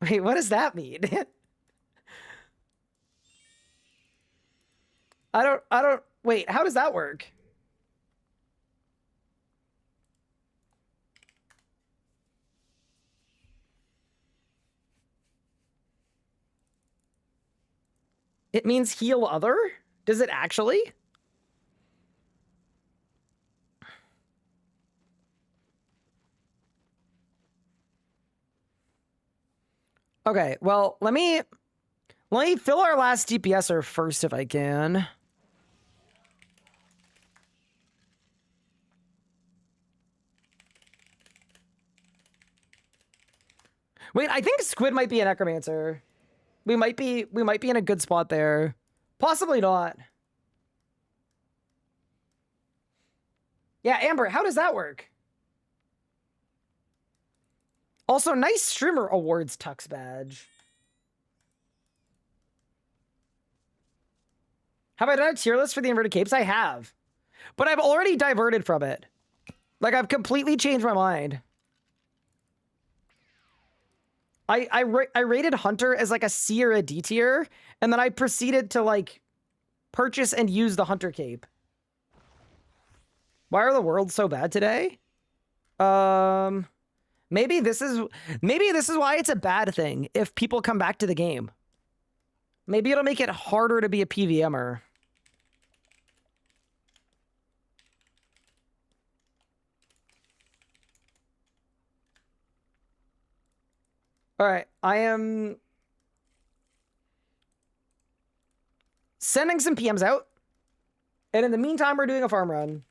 Wait, what does that mean? I don't, wait, how does that work? It means heal other? Does it actually? Okay, well, let me fill our last DPSer first if I can. Wait, I think Squid might be a necromancer. We might be in a good spot there. Possibly not. Yeah, Amber, how does that work? Also, nice streamer awards tux badge. Have I done a tier list for the inverted capes? I have. But I've already diverted from it. Like, I've completely changed my mind. I rated Hunter as like a C or a D tier, and then I proceeded to like purchase and use the Hunter cape. Why are the worlds so bad today? Maybe this is why it's a bad thing if people come back to the game. Maybe it'll make it harder to be a PVMer. All right, I am sending some PMs out. And in the meantime, we're doing a farm run.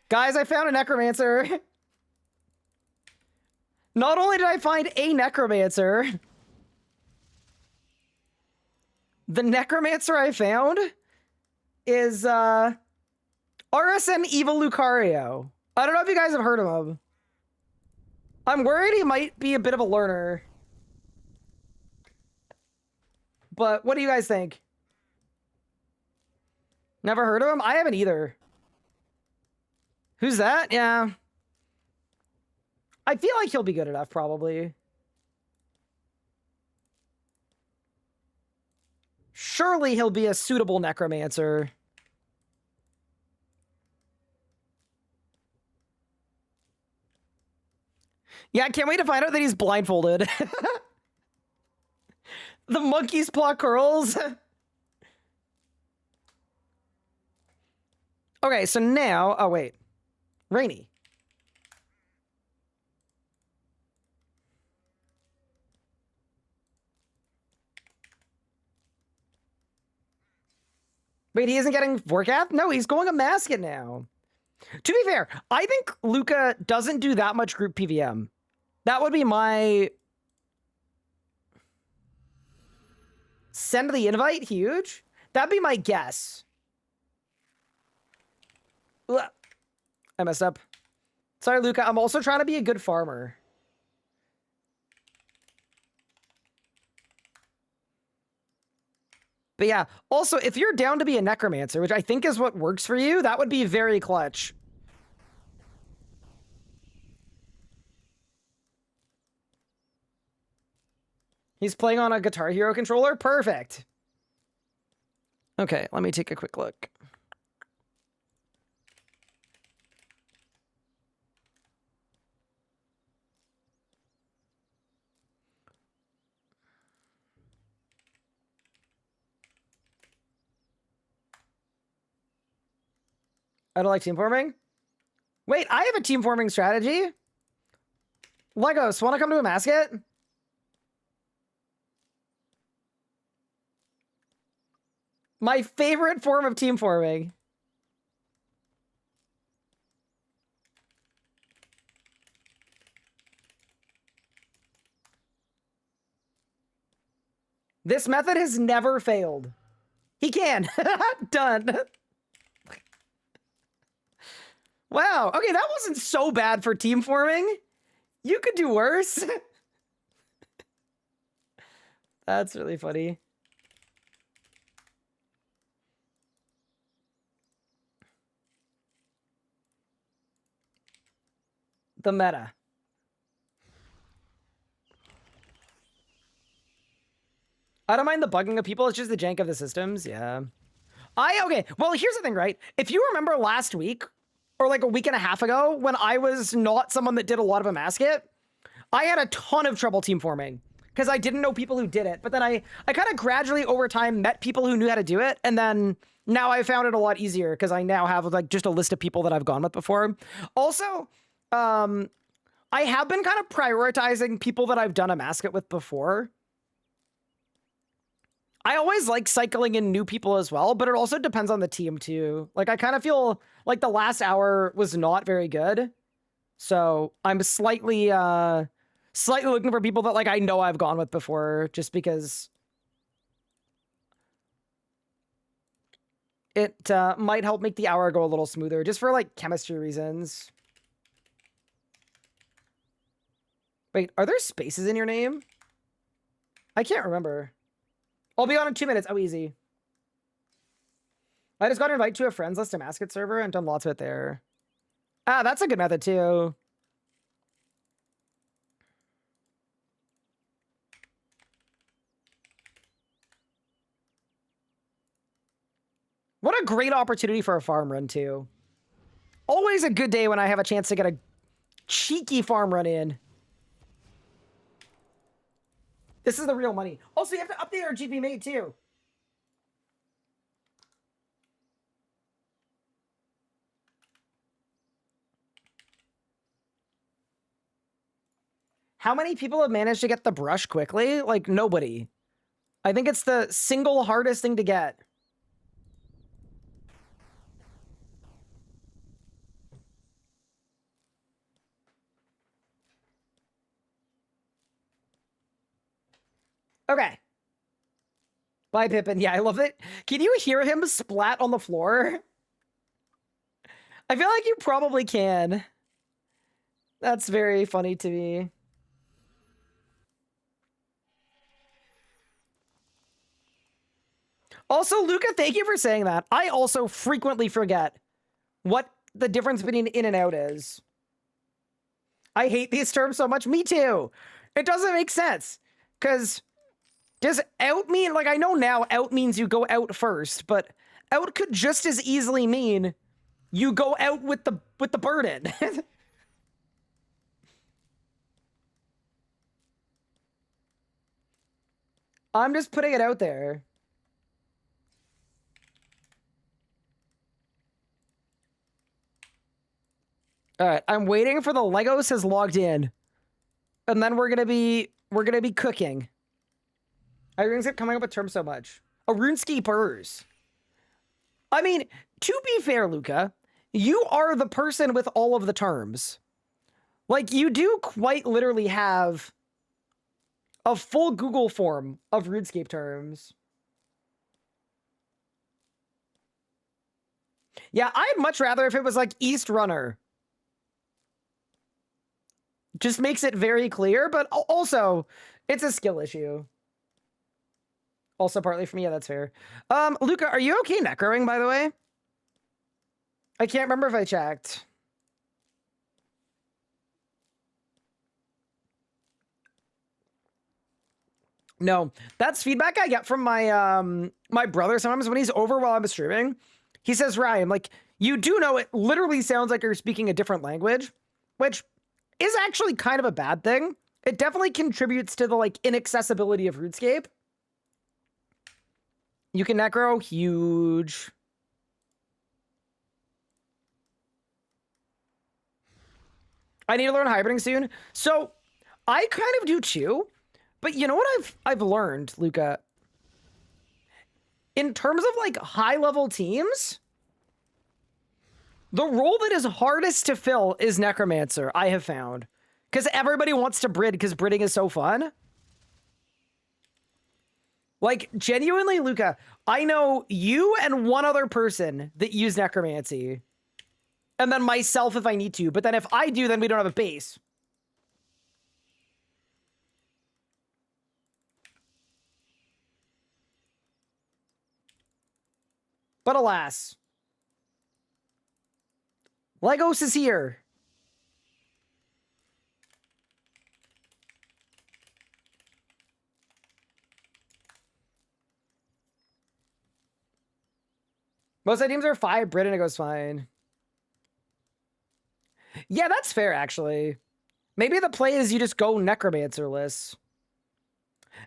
Guys, I found a necromancer. Not only did I find a necromancer, the necromancer I found is RSM Evil Lucario. I don't know if you guys have heard of him. I'm worried he might be a bit of a learner. But what do you guys think? Never heard of him? I haven't either. Who's that? Yeah. I feel like he'll be good enough, probably. Surely he'll be a suitable necromancer. Yeah, I can't wait to find out that he's blindfolded. The monkey's paw curls. Okay, so now... Oh, wait. Rainy. Wait, he isn't getting Vorkath? No, he's going a Masket now. To be fair, I think Luca doesn't do that much group PVM. That would be my... Send the invite, huge? That'd be my guess. Ugh. I messed up. Sorry, Luca. I'm also trying to be a good farmer. But yeah, also, if you're down to be a necromancer, which I think is what works for you, that would be very clutch. He's playing on a Guitar Hero controller? Perfect. Okay, let me take a quick look. I don't like team forming. Wait, I have a team forming strategy. Legos, want to come to a Masket? My favorite form of team forming. This method has never failed. He can. Done. Wow. Okay, that wasn't so bad for team forming. You could do worse. That's really funny. The meta. I don't mind the bugging of people, it's just the jank of the systems, yeah. Okay, well, here's the thing, right? If you remember last week, or like a week and a half ago, when I was not someone that did a lot of a Masket, I had a ton of trouble team forming, because I didn't know people who did it, but then I kind of gradually, over time, met people who knew how to do it, and then now I found it a lot easier, because I now have like just a list of people that I've gone with before. Also, I have been kind of prioritizing people that I've done a Masket with before. I always like cycling in new people as well, but it also depends on the team too. Like, I kind of feel like the last hour was not very good. So I'm slightly looking for people that like I know I've gone with before, just because it might help make the hour go a little smoother, just for like chemistry reasons. Wait, are there spaces in your name? I can't remember. I'll be on in 2 minutes. Oh, easy. I just got invited to a friends list Damascus server and done lots of it there. Ah, that's a good method too. What a great opportunity for a farm run too. Always a good day when I have a chance to get a cheeky farm run in. This is the real money. Also, you have to update our GP mate too. How many people have managed to get the brush quickly? Like, nobody. I think it's the single hardest thing to get. Okay. Bye, Pippin. Yeah, I love it. Can you hear him splat on the floor? I feel like you probably can. That's very funny to me. Also, Luca, thank you for saying that. I also frequently forget what the difference between in and out is. I hate these terms so much. Me too. It doesn't make sense. Because does out mean, like, I know now out means you go out first, but out could just as easily mean you go out with the burden. I'm just putting it out there. All right, I'm waiting for the Legos has logged in, and then we're gonna be cooking. RuneScape coming up with terms so much. A RuneScapers. I mean, to be fair, Luca, you are the person with all of the terms. Like, you do quite literally have a full Google form of RuneScape terms. Yeah, I'd much rather if it was like East Runner. Just makes it very clear, but also, it's a skill issue. Also partly for me, yeah, that's fair. Luca, are you okay necroing, by the way? I can't remember if I checked. No, that's feedback I get from my my brother sometimes when he's over while I'm streaming. He says, Ryan, like, you do know it literally sounds like you're speaking a different language, which is actually kind of a bad thing. It definitely contributes to the, like, inaccessibility of RuneScape. You can necro, huge. I need to learn hybriding soon. So, I kind of do too. But you know what I've learned, Luca? In terms of, like, high-level teams, the role that is hardest to fill is Necromancer, I have found. Because everybody wants to Brid, because Bridding is so fun. Like, genuinely, Luca, I know you and one other person that use Necromancy. And then myself if I need to. But then if I do, then we don't have a base. But alas. Legos is here. Most items are 5, Brit, and it goes fine. Yeah, that's fair, actually. Maybe the play is you just go Necromancer-less.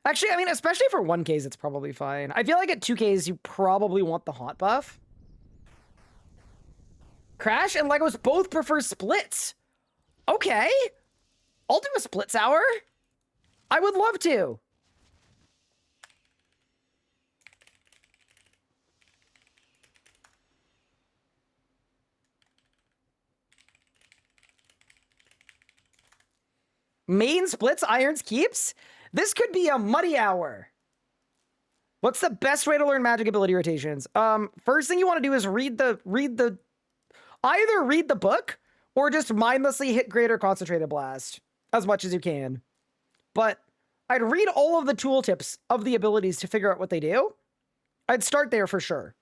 Actually, I mean, especially for 1Ks, it's probably fine. I feel like at 2Ks, you probably want the haunt buff. Crash and Legos both prefer splits. Okay. I'll do a splits hour. I would love to. Main splits, irons keeps. This could be a muddy hour. What's the best way to learn magic ability rotations? First thing you want to do is either read the book or just mindlessly hit greater concentrated blast. as much as you can. But I'd read all of the tooltips of the abilities to figure out what they do. I'd start there for sure.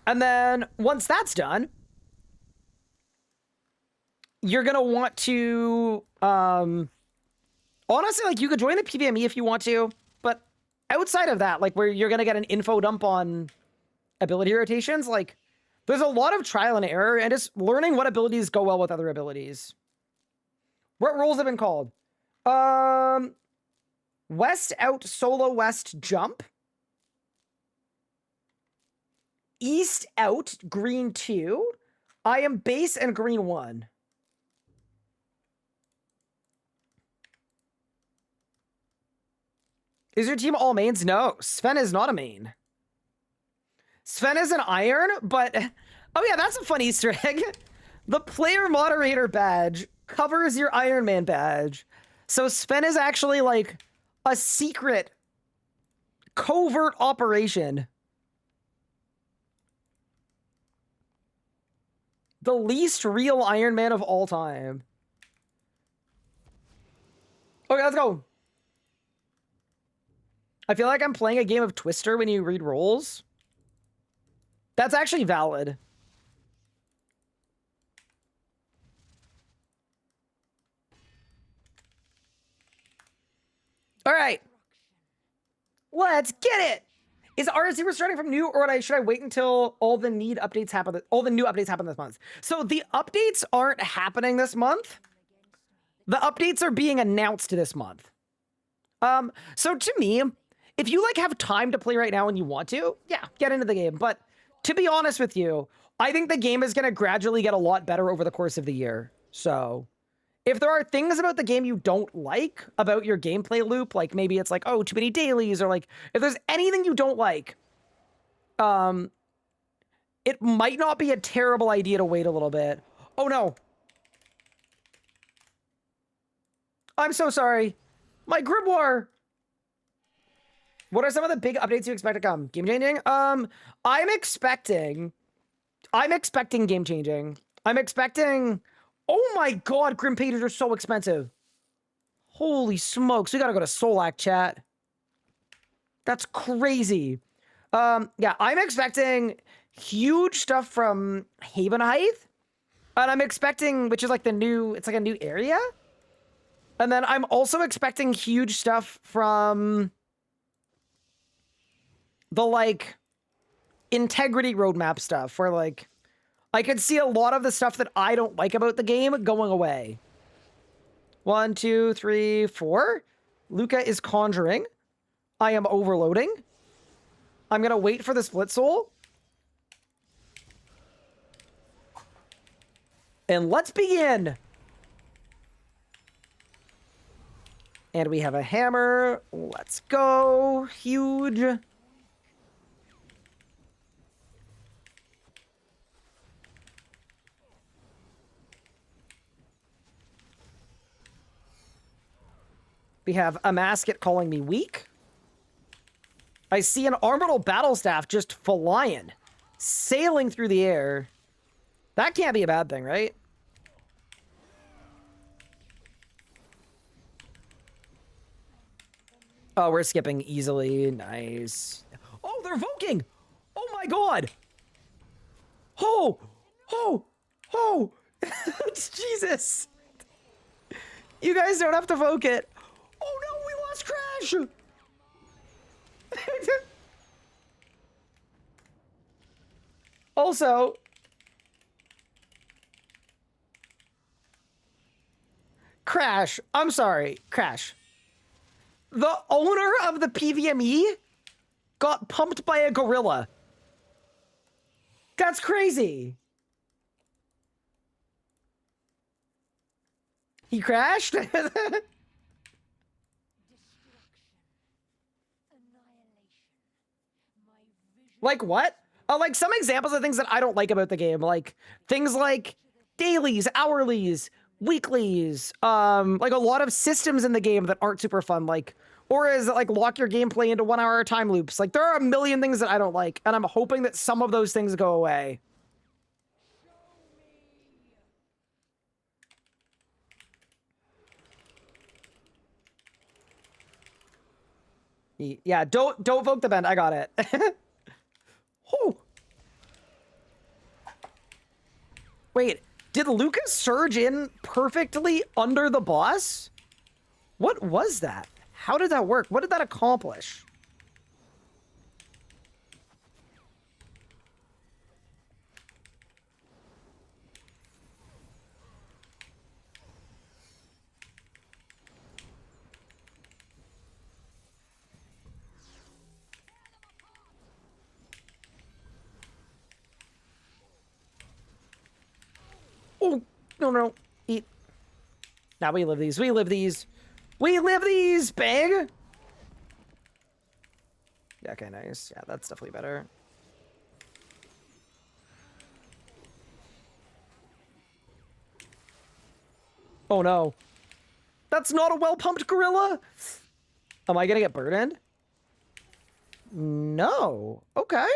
And then once that's done, you're going to want to, honestly, like you could join the PVME if you want to, but outside of that, like where you're going to get an info dump on ability rotations, like there's a lot of trial and error and just learning what abilities go well with other abilities. What roles have been called? West out, solo west, jump. East out, green 2. I am base and green 1. Is your team all mains? No, Sven is not a main. Sven is an iron, but... Oh yeah, that's a fun Easter egg. The player moderator badge covers your Iron Man badge. So Sven is actually like a secret covert operation. The least real Iron Man of all time. Okay, let's go. I feel like I'm playing a game of Twister when you read roles. That's actually valid. All right. Let's get it. Is R0 starting from new, or should I wait until all the new updates happen this month? So the updates aren't happening this month. The updates are being announced this month. So to me, if you like have time to play right now and you want to, yeah, get into the game. But to be honest with you, I think the game is going to gradually get a lot better over the course of the year. So if there are things about the game you don't like about your gameplay loop, like maybe it's like, oh, too many dailies, or like if there's anything you don't like, it might not be a terrible idea to wait a little bit. Oh no. I'm so sorry. My grimoire. What are some of the big updates you expect to come? Game changing? I'm expecting game changing. I'm expecting... Oh my god, Grim Pages are so expensive. Holy smokes, we gotta go to Solak, chat. That's crazy. Yeah, I'm expecting huge stuff from Haven Height. And I'm expecting, which is like it's like a new area. And then I'm also expecting huge stuff from the, like, integrity roadmap stuff, where, like, I could see a lot of the stuff that I don't like about the game going away. 1, 2, 3, 4. Luca is conjuring. I am overloading. I'm gonna wait for the split soul. And let's begin. And we have a hammer. Let's go. Huge. We have a Masket calling me weak. I see an Armoral Battlestaff just flying, sailing through the air. That can't be a bad thing, right? Oh, we're skipping easily. Nice. Oh, they're voking! Oh my god! Oh! Oh! Oh! Jesus! You guys don't have to voke it. Oh no, we lost Crash! Also, Crash, I'm sorry, Crash. The owner of the PVME got pumped by a gorilla. That's crazy. He crashed? Like what? Like some examples of things that I don't like about the game, like things like dailies, hourlies, weeklies, like a lot of systems in the game that aren't super fun, like, or is it like lock your gameplay into 1 hour time loops. Like there are a million things that I don't like, and I'm hoping that some of those things go away. Yeah, don't vote the bend. I got it. Oh. Wait, did Lucas surge in perfectly under the boss? What was that? How did that work? What did that accomplish? Oh, no. Eat. Now we live these. We live these. We live these, big! Yeah, okay, nice. Yeah, that's definitely better. Oh, no. That's not a well-pumped gorilla? Am I gonna get burdened? No. Okay.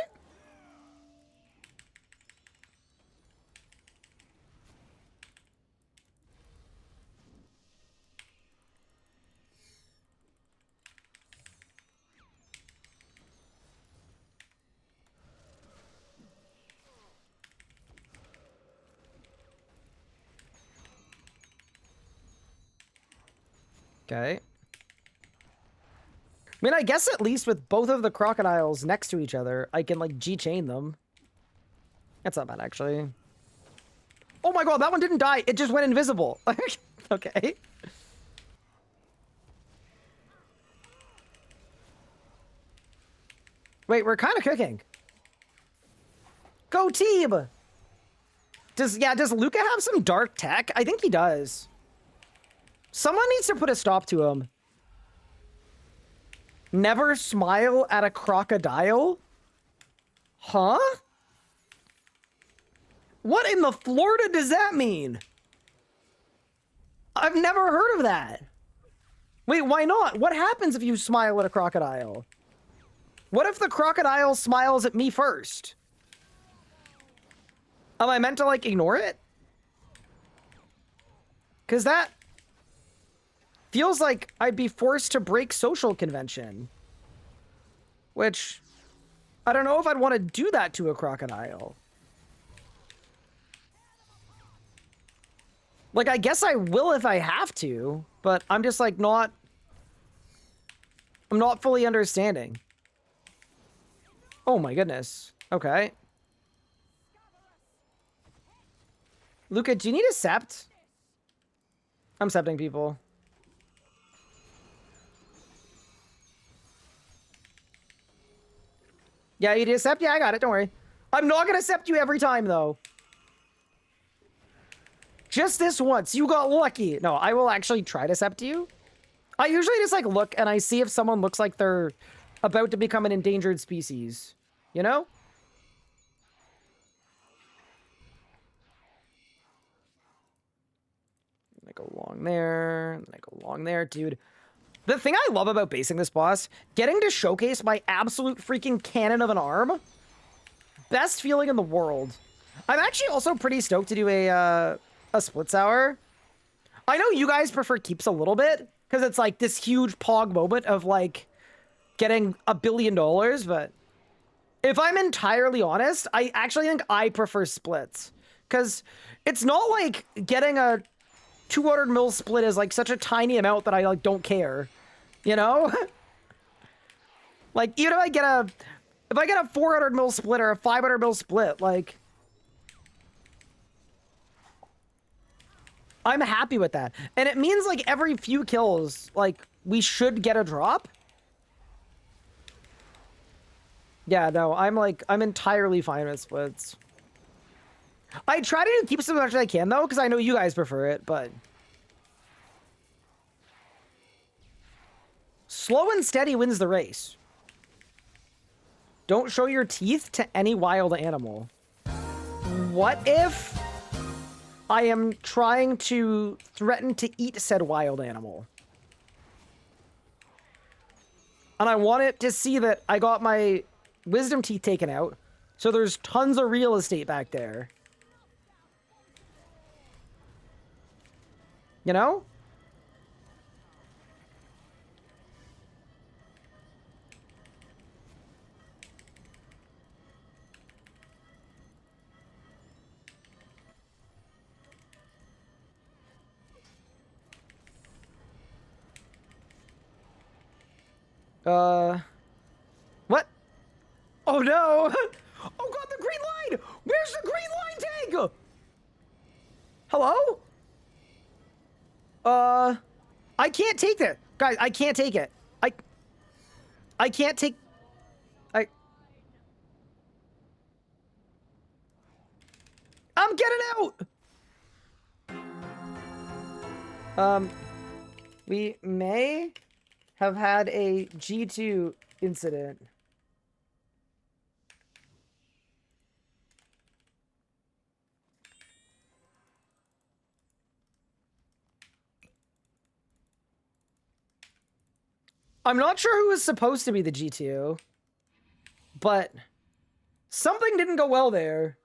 Okay. I mean, I guess at least with both of the crocodiles next to each other, I can, like, G-chain them. That's not bad, actually. Oh my god, that one didn't die. It just went invisible. Okay. Wait, we're kind of cooking. Go team! Does Luca have some dark tech? I think he does. Someone needs to put a stop to him. Never smile at a crocodile? Huh? What in the Florida does that mean? I've never heard of that. Wait, why not? What happens if you smile at a crocodile? What if the crocodile smiles at me first? Am I meant to, like, ignore it? Because that feels like I'd be forced to break social convention. Which, I don't know if I'd want to do that to a crocodile. Like, I guess I will if I have to, but I'm just, like, I'm not fully understanding. Oh my goodness. Okay. Luca, do you need a sept? I'm septing people. Yeah, you need a sept? Yeah, I got it. Don't worry. I'm not gonna sept you every time, though. Just this once. You got lucky. No, I will actually try to sept you. I usually just, like, look and I see if someone looks like they're about to become an endangered species. You know? I go along there, and I go along there, dude. The thing I love about basing this boss, getting to showcase my absolute freaking cannon of an arm, best feeling in the world. I'm actually also pretty stoked to do a split sour. I know you guys prefer keeps a little bit, because it's like this huge pog moment of like getting $1 billion, but if I'm entirely honest, I actually think I prefer splits, because it's not like getting a 200 mil split is like such a tiny amount that I like don't care, you know? Like, even if I get a 400 mil split or a 500 mil split, like, I'm happy with that. And it means like every few kills, like, we should get a drop. Yeah, no, I'm entirely fine with splits. I try to do keeps as much as I can, though, because I know you guys prefer it, but slow and steady wins the race. Don't show your teeth to any wild animal. What if I am trying to threaten to eat said wild animal? And I want it to see that I got my wisdom teeth taken out, so there's tons of real estate back there. You know? What? Oh no! Oh god, the green line! Where's the green line tank? Hello? I can't take that. Guys, I can't take it. I can't take... I'm getting out! We may have had a G2 incident. I'm not sure who was supposed to be the G2, but something didn't go well there.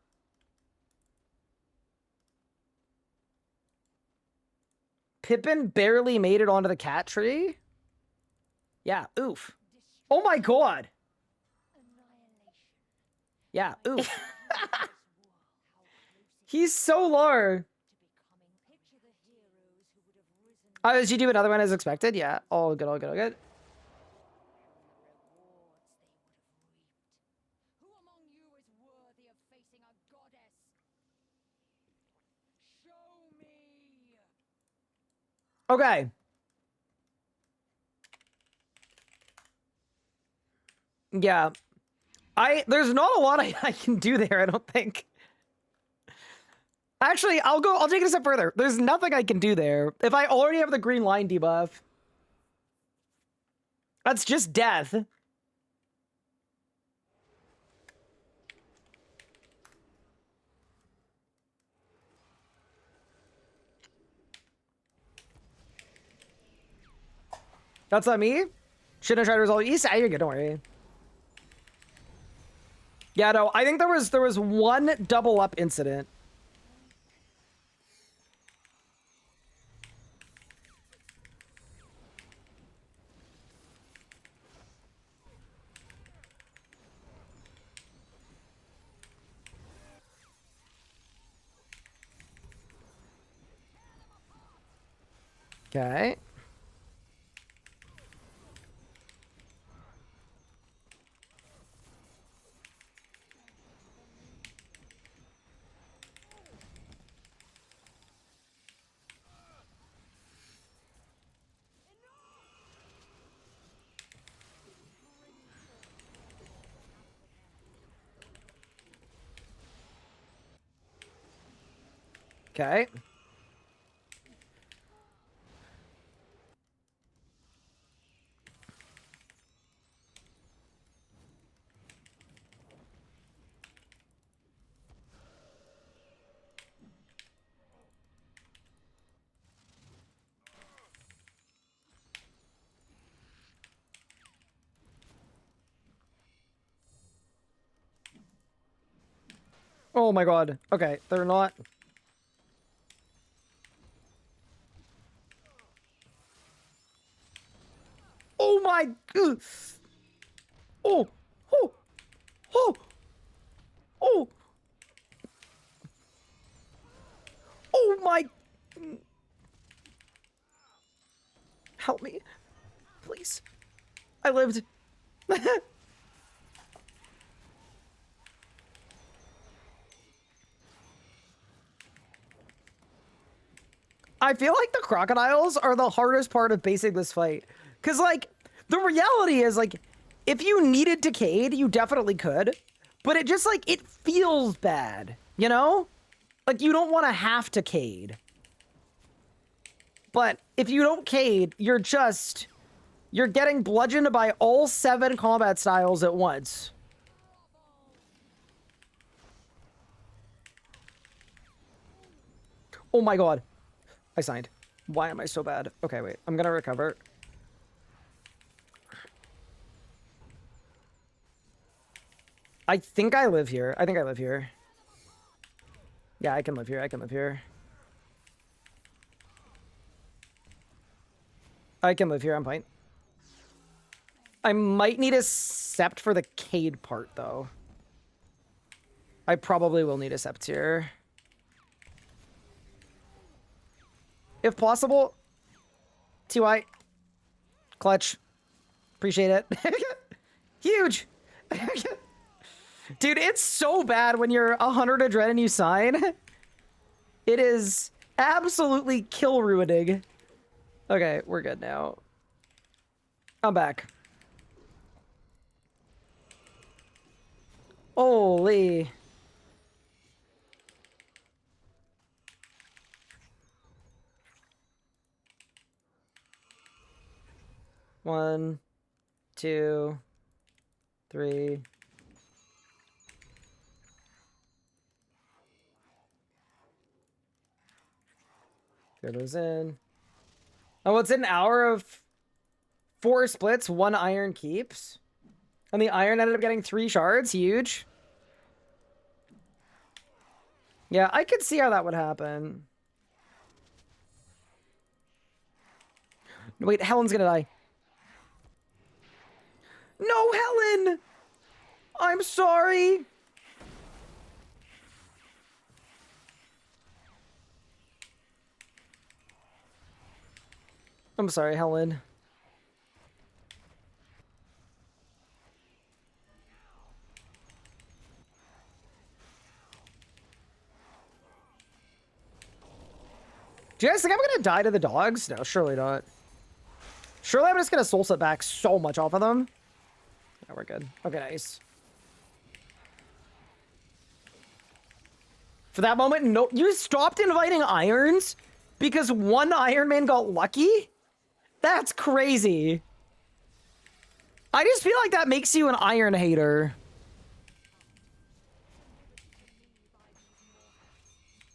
Pippin barely made it onto the cat tree? Yeah, oof. Oh my god! Yeah, oof. He's so low. Oh, did you do another one as expected? Yeah, all good, all good, all good. Okay. Yeah. There's not a lot I can do there, I don't think. Actually, I'll take it a step further. There's nothing I can do there. If I already have the green line debuff. That's just death. That's not me? Shouldn't have tried to resolve East. You're good, don't worry. Yeah, no, I think there was one double up incident. Okay. Okay. Oh my god. Okay, they're not. Oh my. Ugh. Oh. Oh. Oh. Oh. Oh my. Help me. Please. I lived. I feel like the crocodiles are the hardest part of basing this fight. Because, like, the reality is, like, if you needed to cade, you definitely could. But it just, like, it feels bad, you know? Like, you don't want to have to cade. But if you don't cade, you're getting bludgeoned by all 7 combat styles at once. Oh my god. I signed. Why am I so bad? Okay, wait. I'm gonna recover. I think I live here. I think I live here. Yeah, I can live here. I can live here. I can live here. I'm fine. I might need a sept for the cade part, though. I probably will need a sept here. If possible, TY, clutch. Appreciate it. Huge. Dude, it's so bad when you're 100 adrenaline and you sign. It is absolutely kill ruining. Okay, we're good now. I'm back. Holy. One, two, three. Throw those in. Oh, it's an hour of 4 splits, 1 iron keeps. And the iron ended up getting 3 shards. Huge. Yeah, I could see how that would happen. Wait, Helen's gonna die. No, Helen! I'm sorry! I'm sorry, Helen. Do you guys think I'm gonna die to the dogs? No, surely not. Surely I'm just gonna soul set back so much off of them. Yeah, we're good. Okay, nice. For that moment, no, you stopped inviting irons because 1 Iron Man got lucky? That's crazy. I just feel like that makes you an iron hater.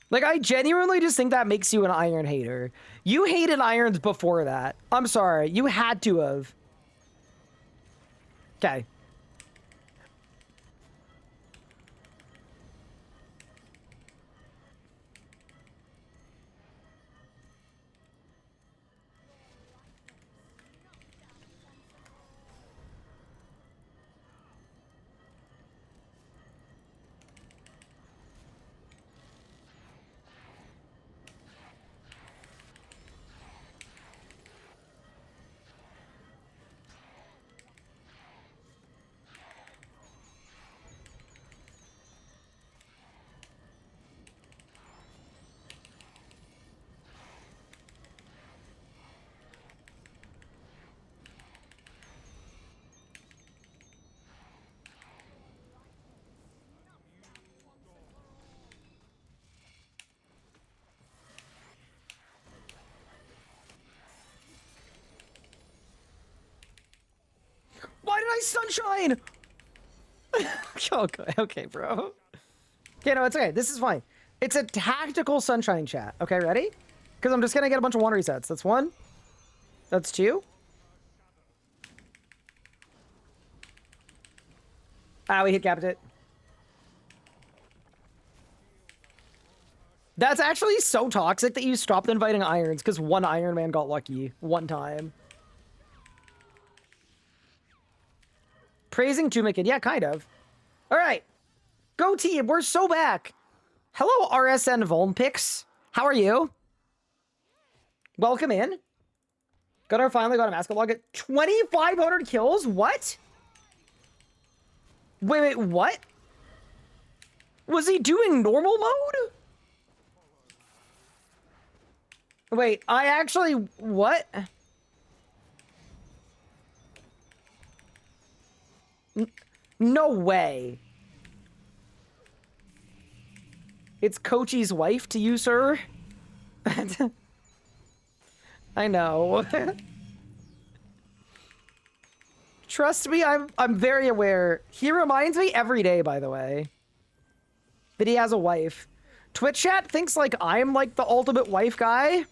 Like, I genuinely just think that makes you an iron hater. You hated irons before that. I'm sorry. You had to have. Okay. Why did I sunshine? Okay, okay, bro. Okay, no, it's okay. This is fine. It's a tactical sunshine chat. Okay, ready? Because I'm just gonna get a bunch of 1 resets. That's 1. That's 2. Ah, we hit Capitate. That's actually so toxic that you stopped inviting irons because 1 Iron Man got lucky 1 time. Praising Tumikin. Yeah, kind of. All right. Go team. We're so back. Hello, RSN Volnpix. How are you? Welcome in. Finally got a mascot log at 2,500 kills? What? Wait, what? Was he doing normal mode? Wait, I actually... What? No way. It's Kochi's wife to you, sir? I know. Trust me, I'm very aware. He reminds me every day, by the way, that he has a wife. Twitch chat thinks like I'm like the ultimate wife guy.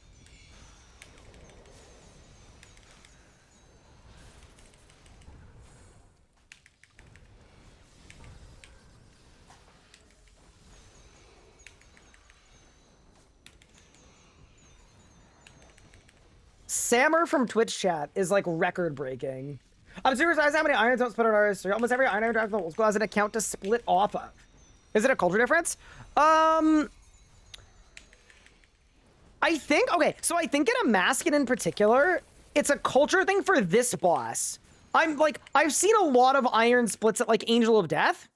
Sammer from Twitch chat is like record breaking. I'm super surprised how many irons don't split on ours. Almost every iron draft in the old school has an account to split off of. Is it a culture difference? I think, okay, so I think in a Maskin in particular, it's a culture thing for this boss. I've seen a lot of iron splits at like Angel of Death,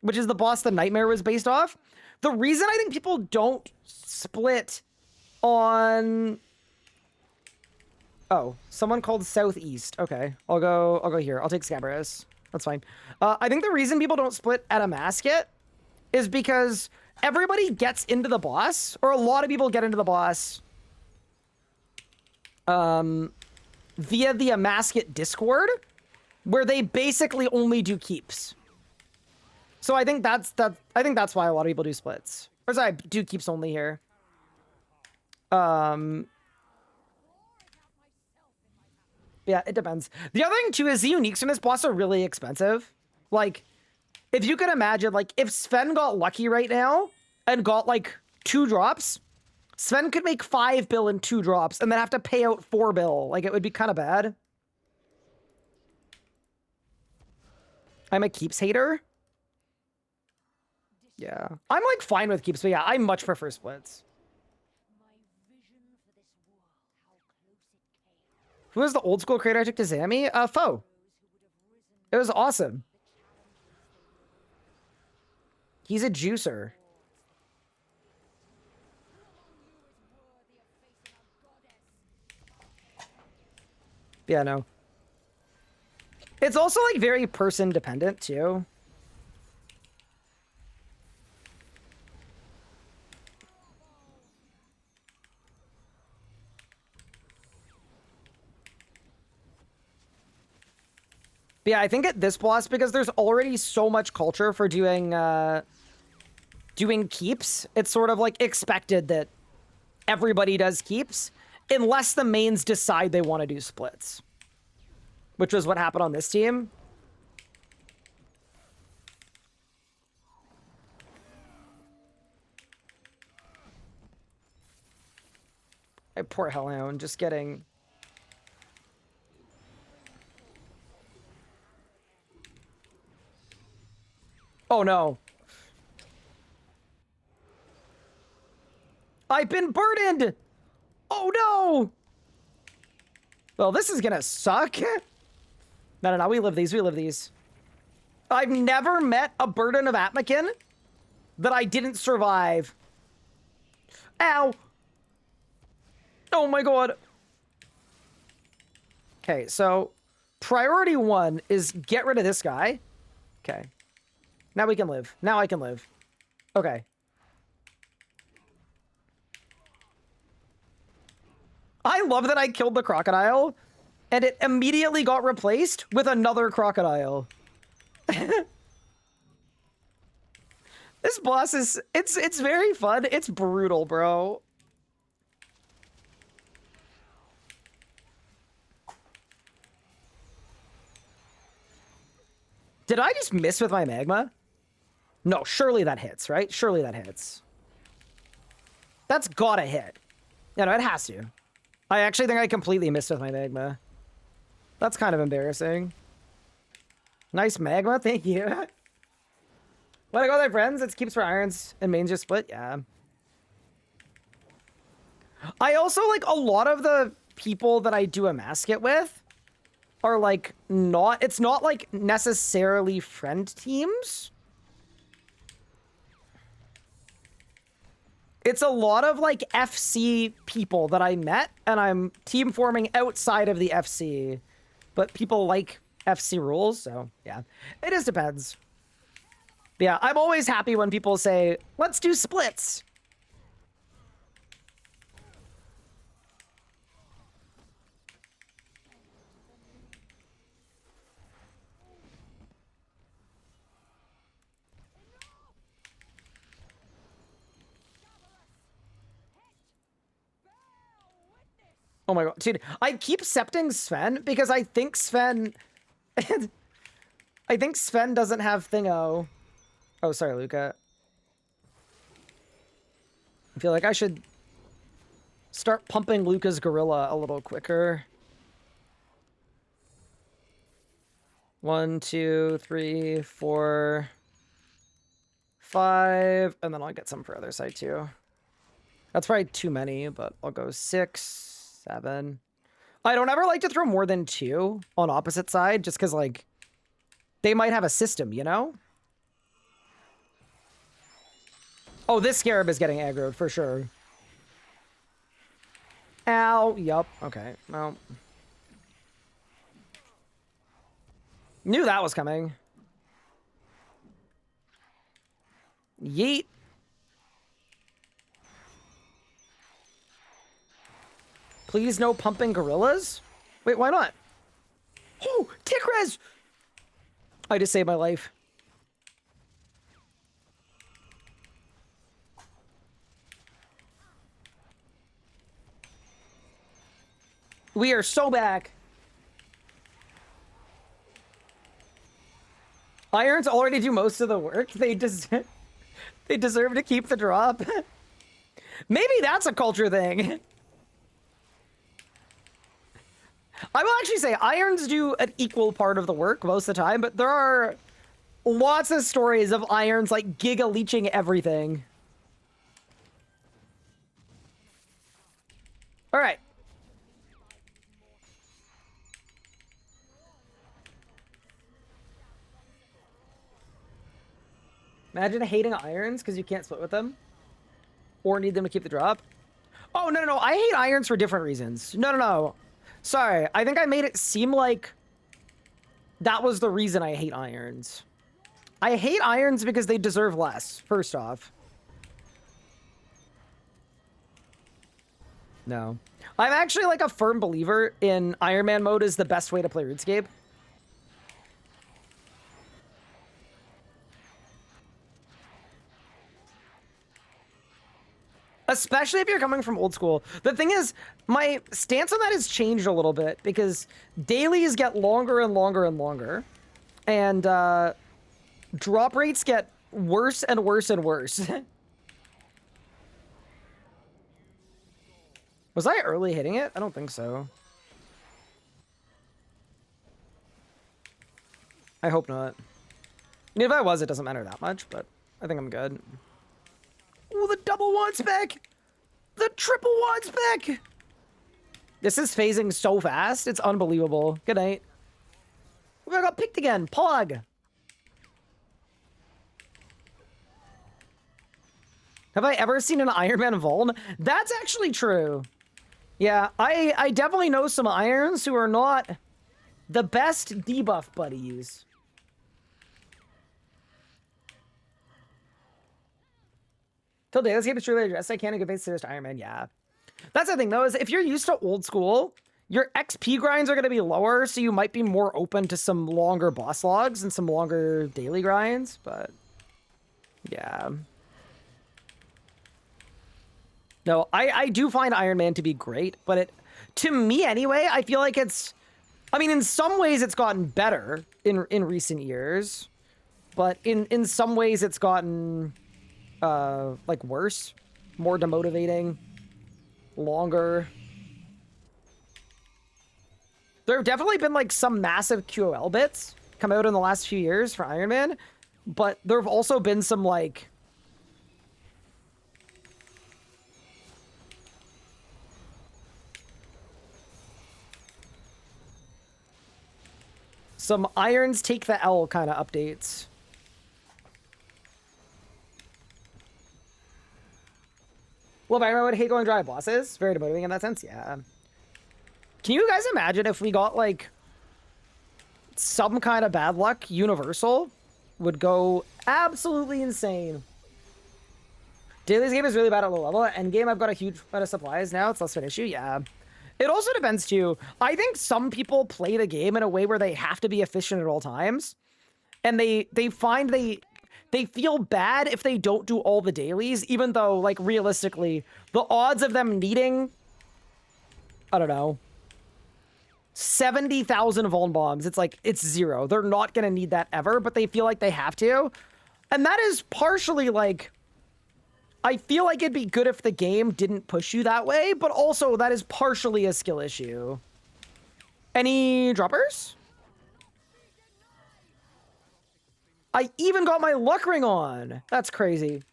which is the boss the Nightmare was based off. The reason I think people don't split on... Oh, someone called Southeast. Okay, I'll go here. I'll take Scabrous. That's fine. I think the reason people don't split at a Masket is because everybody gets into the boss, or a lot of people get into the boss via the Amasket Discord, where they basically only do keeps. So I think that's why a lot of people do splits. Or sorry, do keeps only here. Yeah, it depends. The other thing too is the uniques in this boss are really expensive. Like, if you could imagine, like, if Sven got lucky right now and got like 2 drops, Sven could make 5 bill in 2 drops and then have to pay out 4 bill. Like, it would be kind of bad. I'm a keeps hater. Yeah. I'm like fine with keeps, but yeah, I much prefer splits. Who was the old school creator I took to Zammy? Foe. It was awesome. He's a juicer. Yeah, no. It's also like very person dependent too. But yeah, I think at this boss, because there's already so much culture for doing keeps, it's sort of like expected that everybody does keeps, unless the mains decide they want to do splits. Which was what happened on this team. Poor Hellhound, just getting... Oh no. I've been burdened! Oh no! Well, this is gonna suck. No, we live these. I've never met a burden of Atmakin that I didn't survive. Ow! Oh my god. Okay, so priority 1 is get rid of this guy. Okay. Now we can live. Now I can live. Okay. I love that I killed the crocodile, and it immediately got replaced with another crocodile. This boss is... It's very fun. It's brutal, bro. Did I just miss with my magma? No, surely that hits, right? Surely that hits. That's gotta hit. Yeah, no, it has to. I actually think I completely missed with my magma. That's kind of embarrassing. Nice magma, thank you. Wanna go there, friends? It's keeps for irons and mains just split, yeah. I also, like, a lot of the people that I do a masket with are, like, not... It's not, like, necessarily friend teams. It's a lot of, like, FC people that I met, and I'm team forming outside of the FC. But people like FC rules, so, yeah. It just depends. But yeah, I'm always happy when people say, let's do splits. Oh my god, dude, I keep septing Sven because I think Sven... I think Sven doesn't have Thingo. Oh, sorry, Luca. I feel like I should start pumping Luca's gorilla a little quicker. 1, 2, 3, 4, 5, and then I'll get some for other side too. That's probably too many, but I'll go 6, 7. I don't ever like to throw more than 2 on opposite side, just because, like, they might have a system, you know? Oh, this scarab is getting aggroed, for sure. Ow. Yup. Okay. Well. Knew that was coming. Yeet. Please no pumping gorillas? Wait, why not? Oh, tick res! I just saved my life. We are so back. Irons already do most of the work. They deserve to keep the drop. Maybe that's a culture thing. I will actually say irons do an equal part of the work most of the time, but there are lots of stories of irons like giga leeching everything. All right. Imagine hating irons because you can't split with them. Or need them to keep the drop. Oh, no, no, no. I hate irons for different reasons. No, no, no. Sorry. I think I made it seem like that was the reason I hate irons. I hate irons because they deserve less, first off. No. I'm actually like a firm believer in Iron Man mode is the best way to play RuneScape. Especially if you're coming from old school. The thing is, my stance on that has changed a little bit because dailies get longer and longer and longer. And drop rates get worse and worse and worse. Was I early hitting it? I don't think so. I hope not. I mean, if I was, it doesn't matter that much, but I think I'm good. Oh, the double one spec! The triple one spec! This is phasing so fast. It's unbelievable. Good night. Oh, I got picked again. Pog! Have I ever seen an Iron Man Vuln? That's actually true. Yeah, I definitely know some Irons who are not the best debuff buddies. Till day, let's keep it truly addressed. I can't give face to Iron Man. Yeah. That's the thing, though, is if you're used to old school, your XP grinds are going to be lower, so you might be more open to some longer boss logs and some longer daily grinds, but yeah. No, I do find Iron Man to be great, but it, to me anyway, I feel like it's, I mean, in some ways it's gotten better in recent years, but in some ways it's gotten like worse, more demotivating, longer. There have definitely been like some massive QOL bits come out in the last few years for Iron Man, but there have also been some like some irons take the L kind of updates. Well, I would hate going dry bosses. Very demotivating in that sense, yeah. Can you guys imagine if we got, like, some kind of bad luck universal? Would go absolutely insane. Daily's game is really bad at low level. Endgame, I've got a huge amount of supplies now. It's less of an issue, yeah. It also depends, too. I think some people play the game in a way where they have to be efficient at all times. And they find they feel bad if they don't do all the dailies, even though, like, realistically, the odds of them needing, I don't know, 70,000 Vuln bombs, it's like, it's 0. They're not going to need that ever, but they feel like they have to. And that is partially, like, I feel like it'd be good if the game didn't push you that way, but also that is partially a skill issue. Any droppers? I even got my luck ring on. That's crazy.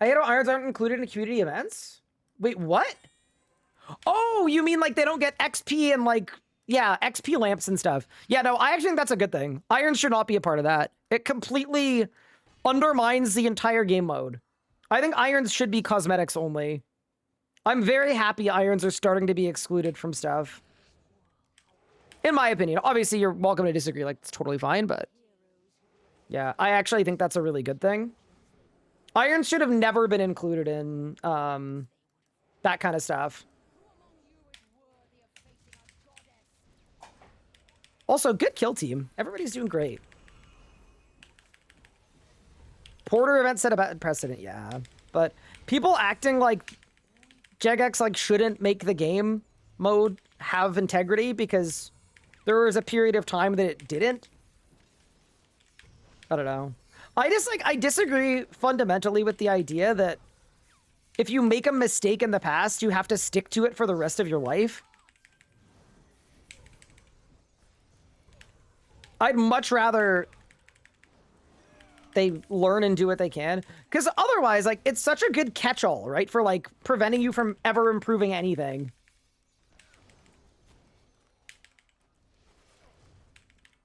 I hate how irons aren't included in community events. Wait, what? Oh, you mean like they don't get XP and like, yeah, XP lamps and stuff. Yeah, no, I actually think that's a good thing. Irons should not be a part of that. It completely undermines the entire game mode. I think irons should be cosmetics only. I'm very happy irons are starting to be excluded from stuff. In my opinion. Obviously, you're welcome to disagree. Like, it's totally fine, but... yeah, I actually think that's a really good thing. Irons should have never been included in that kind of stuff. Also, good kill team. Everybody's doing great. Porter event set a bad precedent, yeah. But people acting like Jagex like shouldn't make the game mode have integrity because there was a period of time that it didn't. I don't know. I disagree fundamentally with the idea that if you make a mistake in the past, you have to stick to it for the rest of your life. I'd much rather they learn and do what they can. Because otherwise, like, it's such a good catch-all, right? For, like, preventing you from ever improving anything.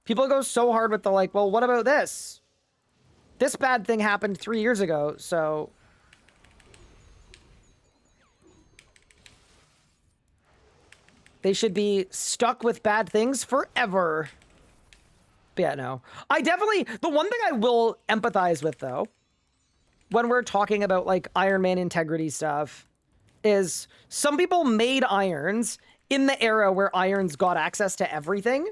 People go so hard with the, like, well, what about this? This bad thing happened 3 years ago, so... they should be stuck with bad things forever. But yeah, no. I definitely... the one thing I will empathize with, though, when we're talking about, like, Iron Man integrity stuff, is some people made irons in the era where irons got access to everything.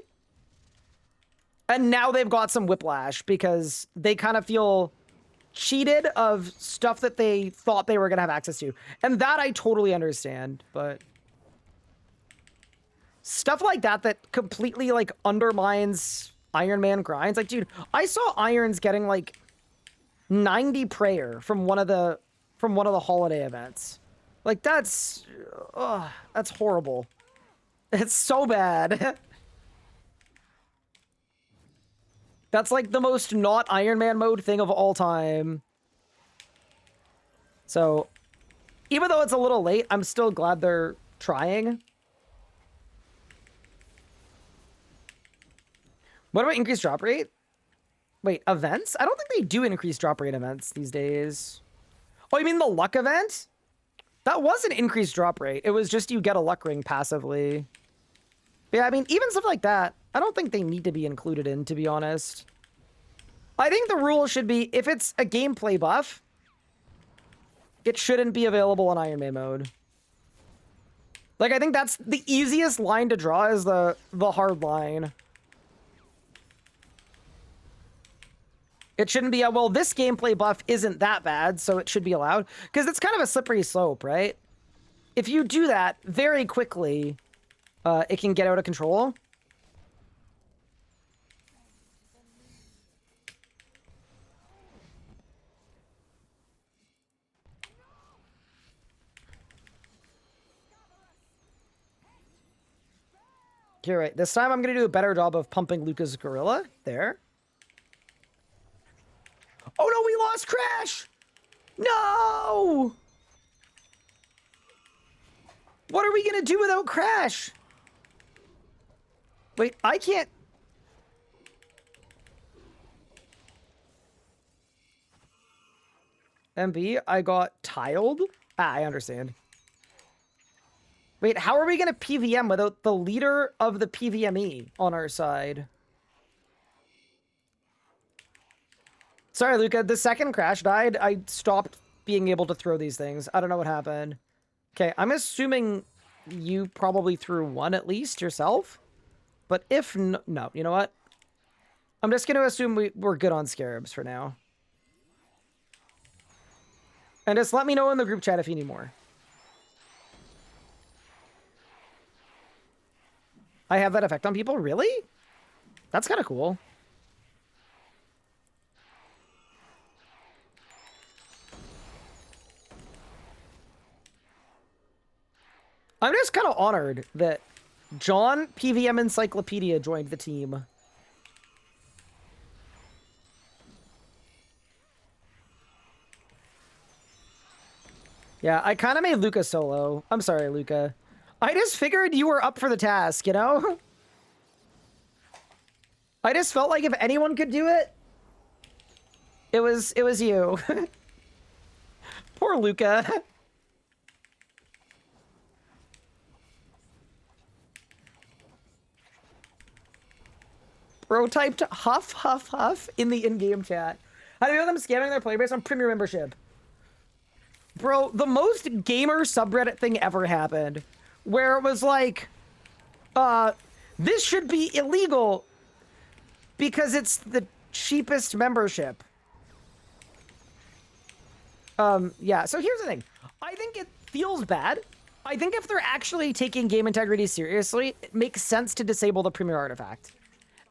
And now they've got some whiplash because they kind of feel cheated of stuff that they thought they were going to have access to. And that I totally understand, but... stuff like that that completely, like, undermines Iron Man grinds. Like, dude, I saw irons getting, like, 90 prayer from one of the holiday events. Like, that's horrible. It's so bad. That's, like, the most not Iron Man mode thing of all time. So, even though it's a little late, I'm still glad they're trying. What about increased drop rate? Wait, events? I don't think they do increase drop rate events these days. Oh, you mean the luck event? That was an increased drop rate. It was just you get a luck ring passively. But yeah, I mean, even stuff like that, I don't think they need to be included in, to be honest. I think the rule should be, if it's a gameplay buff, it shouldn't be available in Iron Man mode. Like, I think that's the easiest line to draw, is the hard line. It shouldn't be, well, this gameplay buff isn't that bad, so it should be allowed. Because it's kind of a slippery slope, right? If you do that very quickly, it can get out of control. You're right. This time I'm going to do a better job of pumping Luca's gorilla. There. Oh no, we lost Crash! No! What are we gonna do without Crash? Wait, I can't... MB, I got tiled? Ah, I understand. Wait, how are we gonna PVM without the leader of the PVME on our side? Sorry, Luca, the second Crash died, I stopped being able to throw these things. I don't know what happened. Okay, I'm assuming you probably threw one at least yourself. But if no, you know what? I'm just going to assume we're good on Scarabs for now. And just let me know in the group chat if you need more. I have that effect on people? Really? That's kind of cool. I'm just kind of honored that John PVM Encyclopedia joined the team. Yeah, I kind of made Luca solo. I'm sorry, Luca. I just figured you were up for the task, you know? I just felt like if anyone could do it, it was you. Poor Luca. Bro typed huff, huff, huff in the in-game chat. How do you know them scamming their player base on Premier membership? Bro, the most gamer subreddit thing ever happened, where it was like, this should be illegal because it's the cheapest membership. Yeah, so here's the thing. I think it feels bad. I think if they're actually taking game integrity seriously, it makes sense to disable the Premier Artifact.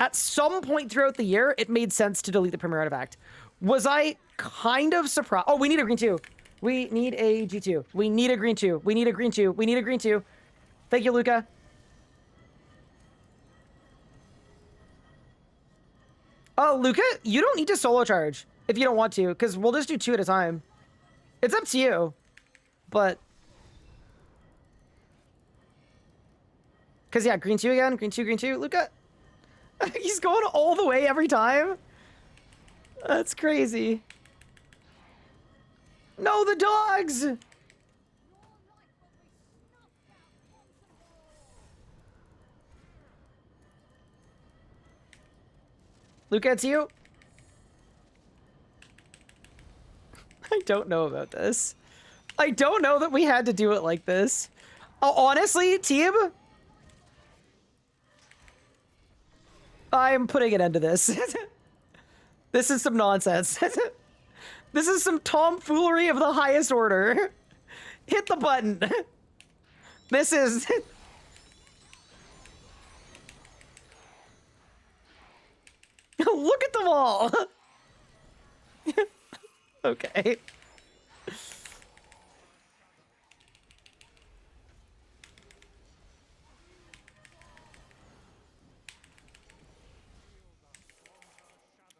At some point throughout the year, it made sense to delete the Premier Artifact. Was I kind of surprised? Oh, we need a green 2. We need a G2. We need a green 2. We need a green 2. We need a green 2. Thank you, Luca. Oh, Luca, you don't need to solo charge if you don't want to, because we'll just do 2 at a time. It's up to you, but... Because, yeah, green 2 again. Green 2, green 2. Luca... He's going all the way every time? That's crazy. No, the dogs! Luca, it's you? I don't know about this. I don't know that we had to do it like this. Oh, honestly, team... I'm putting an end to this. This is some nonsense. This is some tomfoolery of the highest order. Hit the button. This is... Look at them all. Okay.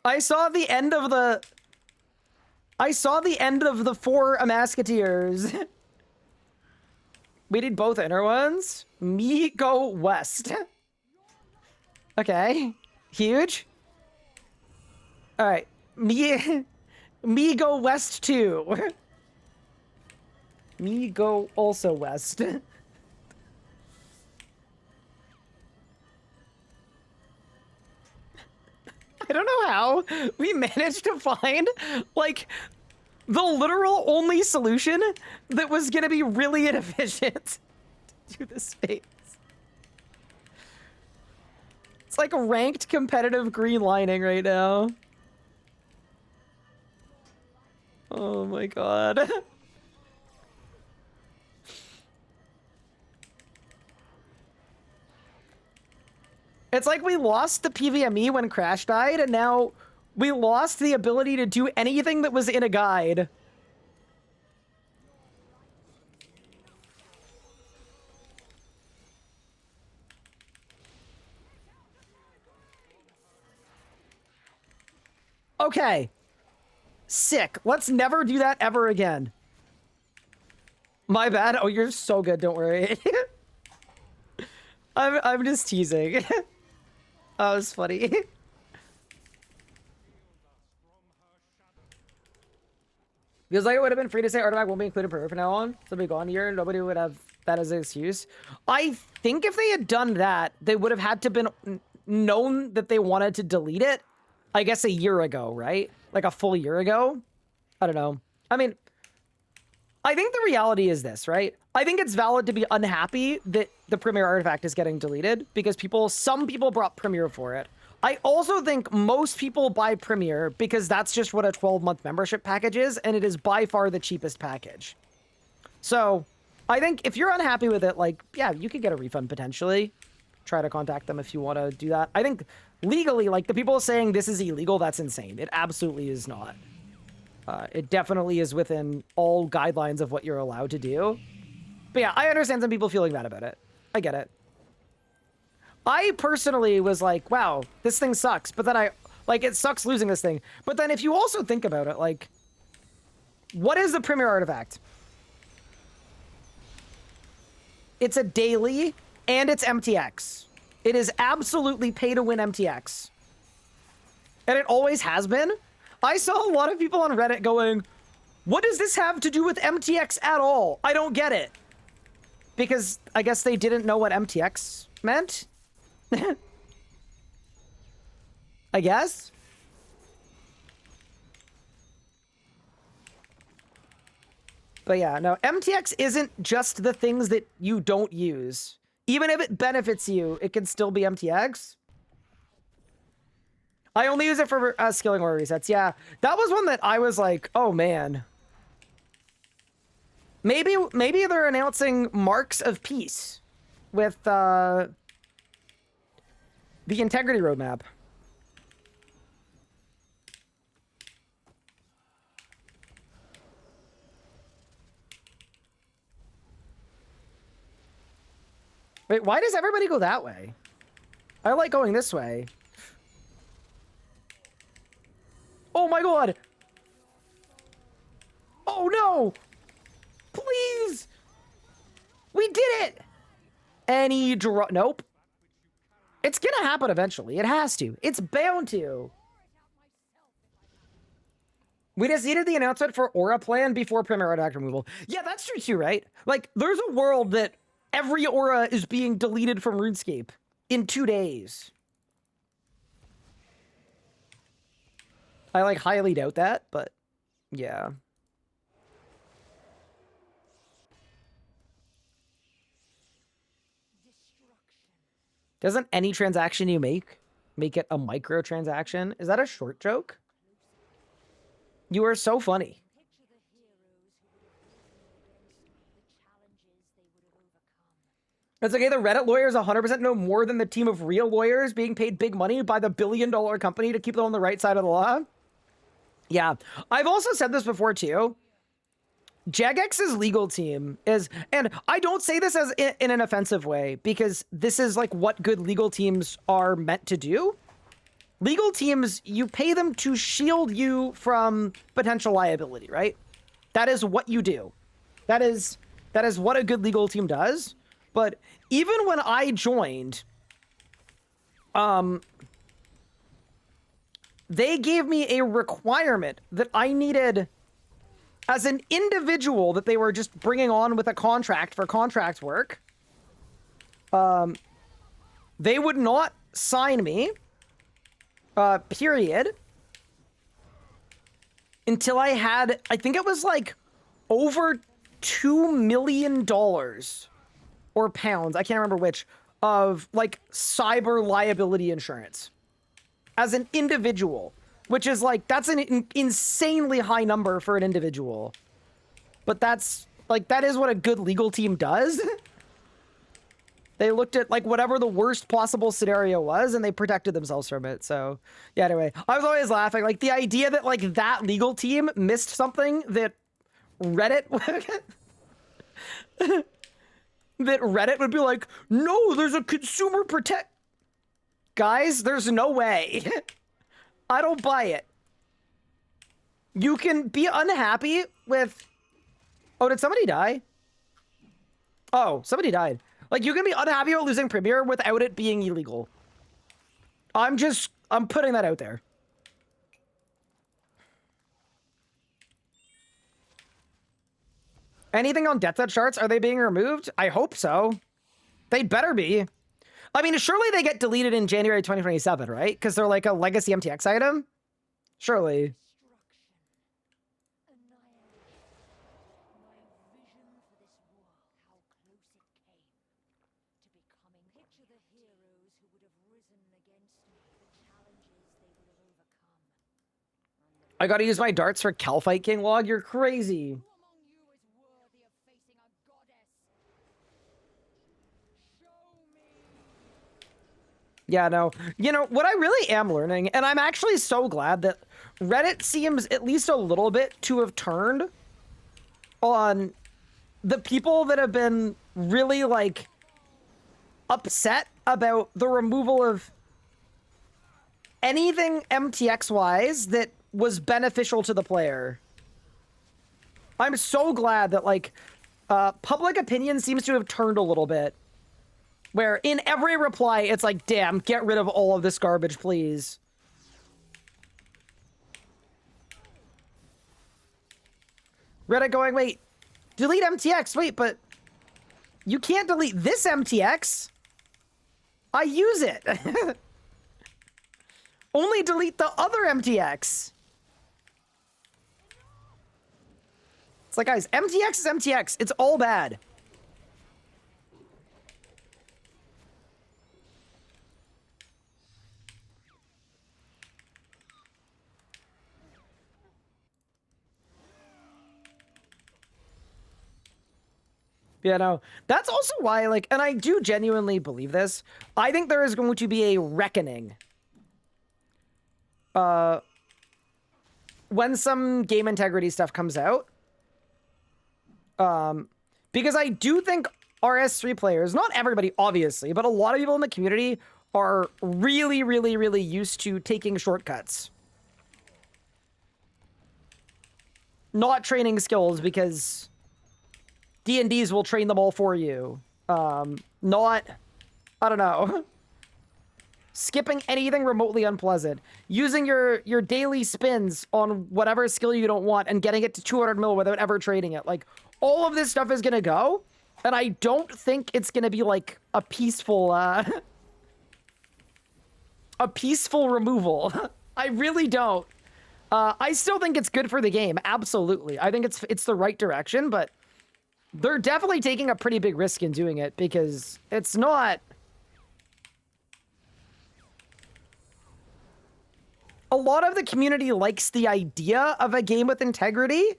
I saw the end of the 4 Amasketeers. We need both inner ones. Me go west. Okay. Huge. All right. Me go west too. Me go also west. I don't know how we managed to find, like, the literal only solution that was gonna be really inefficient to do this phase. It's like a ranked competitive green lining right now. Oh my god. It's like we lost the PVME when Crash died, and now we lost the ability to do anything that was in a guide. Okay. Sick. Let's never do that ever again. My bad. Oh, you're so good. Don't worry. I'm just teasing. That was funny. Because like it would have been free to say Artifact won't be included per from now on. So it'll be gone here. Nobody would have that as an excuse. I think if they had done that, they would have had to been known that they wanted to delete it. I guess a year ago, right? Like a full year ago? I don't know. I mean, I think the reality is this, right? I think it's valid to be unhappy that the Premier Artifact is getting deleted because some people brought Premier for it. I also think most people buy Premier because that's just what a 12-month membership package is, and it is by far the cheapest package. So I think if you're unhappy with it, like, yeah, you could get a refund potentially. Try to contact them if you want to do that. I think legally, like, the people saying this is illegal, that's insane. It absolutely is not. It definitely is within all guidelines of what you're allowed to do. But yeah, I understand some people feeling bad about it. I get it. I personally was like, wow, this thing sucks. But then it sucks losing this thing. But then if you also think about it, like, what is the Premier Artifact? It's a daily, and it's MTX. It is absolutely pay to win MTX. And it always has been. I saw a lot of people on Reddit going, what does this have to do with MTX at all? I don't get it. Because I guess they didn't know what MTX meant. I guess. But yeah, no, MTX isn't just the things that you don't use. Even if it benefits you, it can still be MTX. I only use it for skilling or resets. Yeah, that was one that I was like, oh man. Maybe they're announcing Marks of Peace with the integrity roadmap. Wait, why does everybody go that way? I like going this way. Oh my god! Oh no! Please! We did it! Any draw? Nope. It's gonna happen eventually. It has to. It's bound to. We just needed the announcement for Aura Plan before Premier Artifact removal. Yeah, that's true too, right? Like, there's a world that every Aura is being deleted from RuneScape in 2 days. I, like, highly doubt that, but yeah. Doesn't any transaction you make it a microtransaction? Is that a short joke? You are so funny. It's okay, the Reddit lawyers 100% know more than the team of real lawyers being paid big money by the billion-dollar company to keep them on the right side of the law. Yeah, I've also said this before too. Jagex's legal team is, and I don't say this as in an offensive way, because this is like what good legal teams are meant to do. Legal teams, you pay them to shield you from potential liability, right? That is what you do. That is what a good legal team does. But even when I joined, they gave me a requirement that I needed as an individual that they were just bringing on with a contract for contract work. They would not sign me, period, until I had, I think it was like over $2 million or pounds, I can't remember which, of like cyber liability insurance as an individual, which is like, that's an insanely high number for an individual. But that's like, that is what a good legal team does. They looked at like whatever the worst possible scenario was and they protected themselves from it. So yeah, anyway, I was always laughing, like the idea that like that legal team missed something that Reddit that Reddit would be like, no, there's a consumer protect. Guys, there's no way. I don't buy it. You can be unhappy with... Oh, did somebody die? Oh, somebody died. Like, you can be unhappy with losing Premier without it being illegal. I'm putting that out there. Anything on death set charts? Are they being removed? I hope so. They'd better be. I mean, surely they get deleted in January 2027, right? Because they're like a legacy MTX item? Surely. I gotta use my darts for Calfight King log? You're crazy. Yeah, no. You know, what I really am learning, and I'm actually so glad that Reddit seems at least a little bit to have turned on the people that have been really, like, upset about the removal of anything MTX-wise that was beneficial to the player. I'm so glad that, like, Public opinion seems to have turned a little bit. Where in every reply, it's like, damn, get rid of all of this garbage, please. Reddit going, wait, delete MTX. Wait, but you can't delete this MTX. I use it. Only delete the other MTX. It's like, guys, MTX is MTX. It's all bad. Yeah, no, that's also why, like, and I do genuinely believe this. I think there is going to be a reckoning. When some game integrity stuff comes out. Because I do think RS3 players, not everybody, obviously, but a lot of people in the community are really, really, really used to taking shortcuts. Not training skills because D&Ds will train them all for you. Not, I don't know. Skipping anything remotely unpleasant. Using your daily spins on whatever skill you don't want and getting it to 200 mil without ever trading it. Like, all of this stuff is gonna go. And I don't think it's gonna be like a peaceful, a peaceful removal. I really don't. I still think it's good for the game. Absolutely. I think it's the right direction, but they're definitely taking a pretty big risk in doing it because it's not... A lot of the community likes the idea of a game with integrity,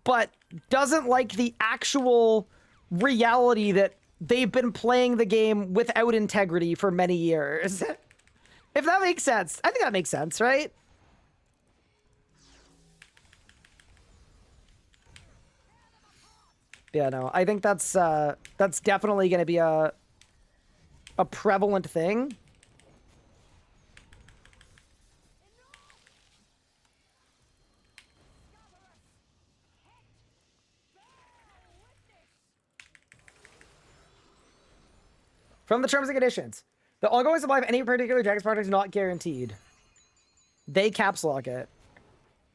but doesn't like the actual reality that they've been playing the game without integrity for many years. If that makes sense. I think that makes sense, right? Yeah, no, I think that's definitely going to be a prevalent thing. From the terms and conditions, the ongoing supply of any particular Jax product is not guaranteed. They caps lock it.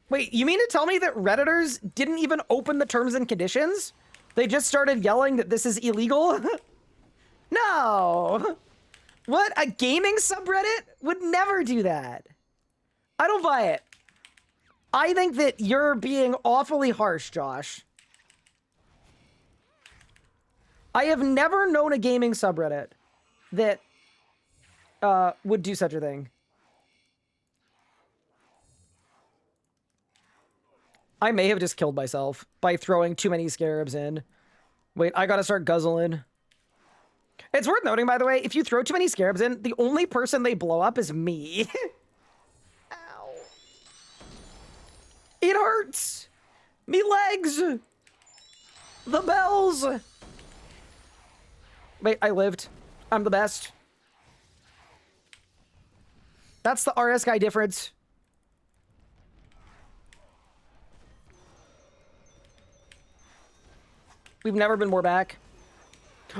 Wait, you mean to tell me that Redditors didn't even open the terms and conditions? They just started yelling that this is illegal? No! What? A gaming subreddit would never do that. I don't buy it. I think that you're being awfully harsh, Josh. I have never known a gaming subreddit that would do such a thing. I may have just killed myself by throwing too many scarabs in. Wait, I gotta start guzzling. It's worth noting, by the way, if you throw too many scarabs in, the only person they blow up is me. Ow. It hurts! Me legs! The bells! Wait, I lived. I'm the best. That's the RS guy difference. We've never been more back.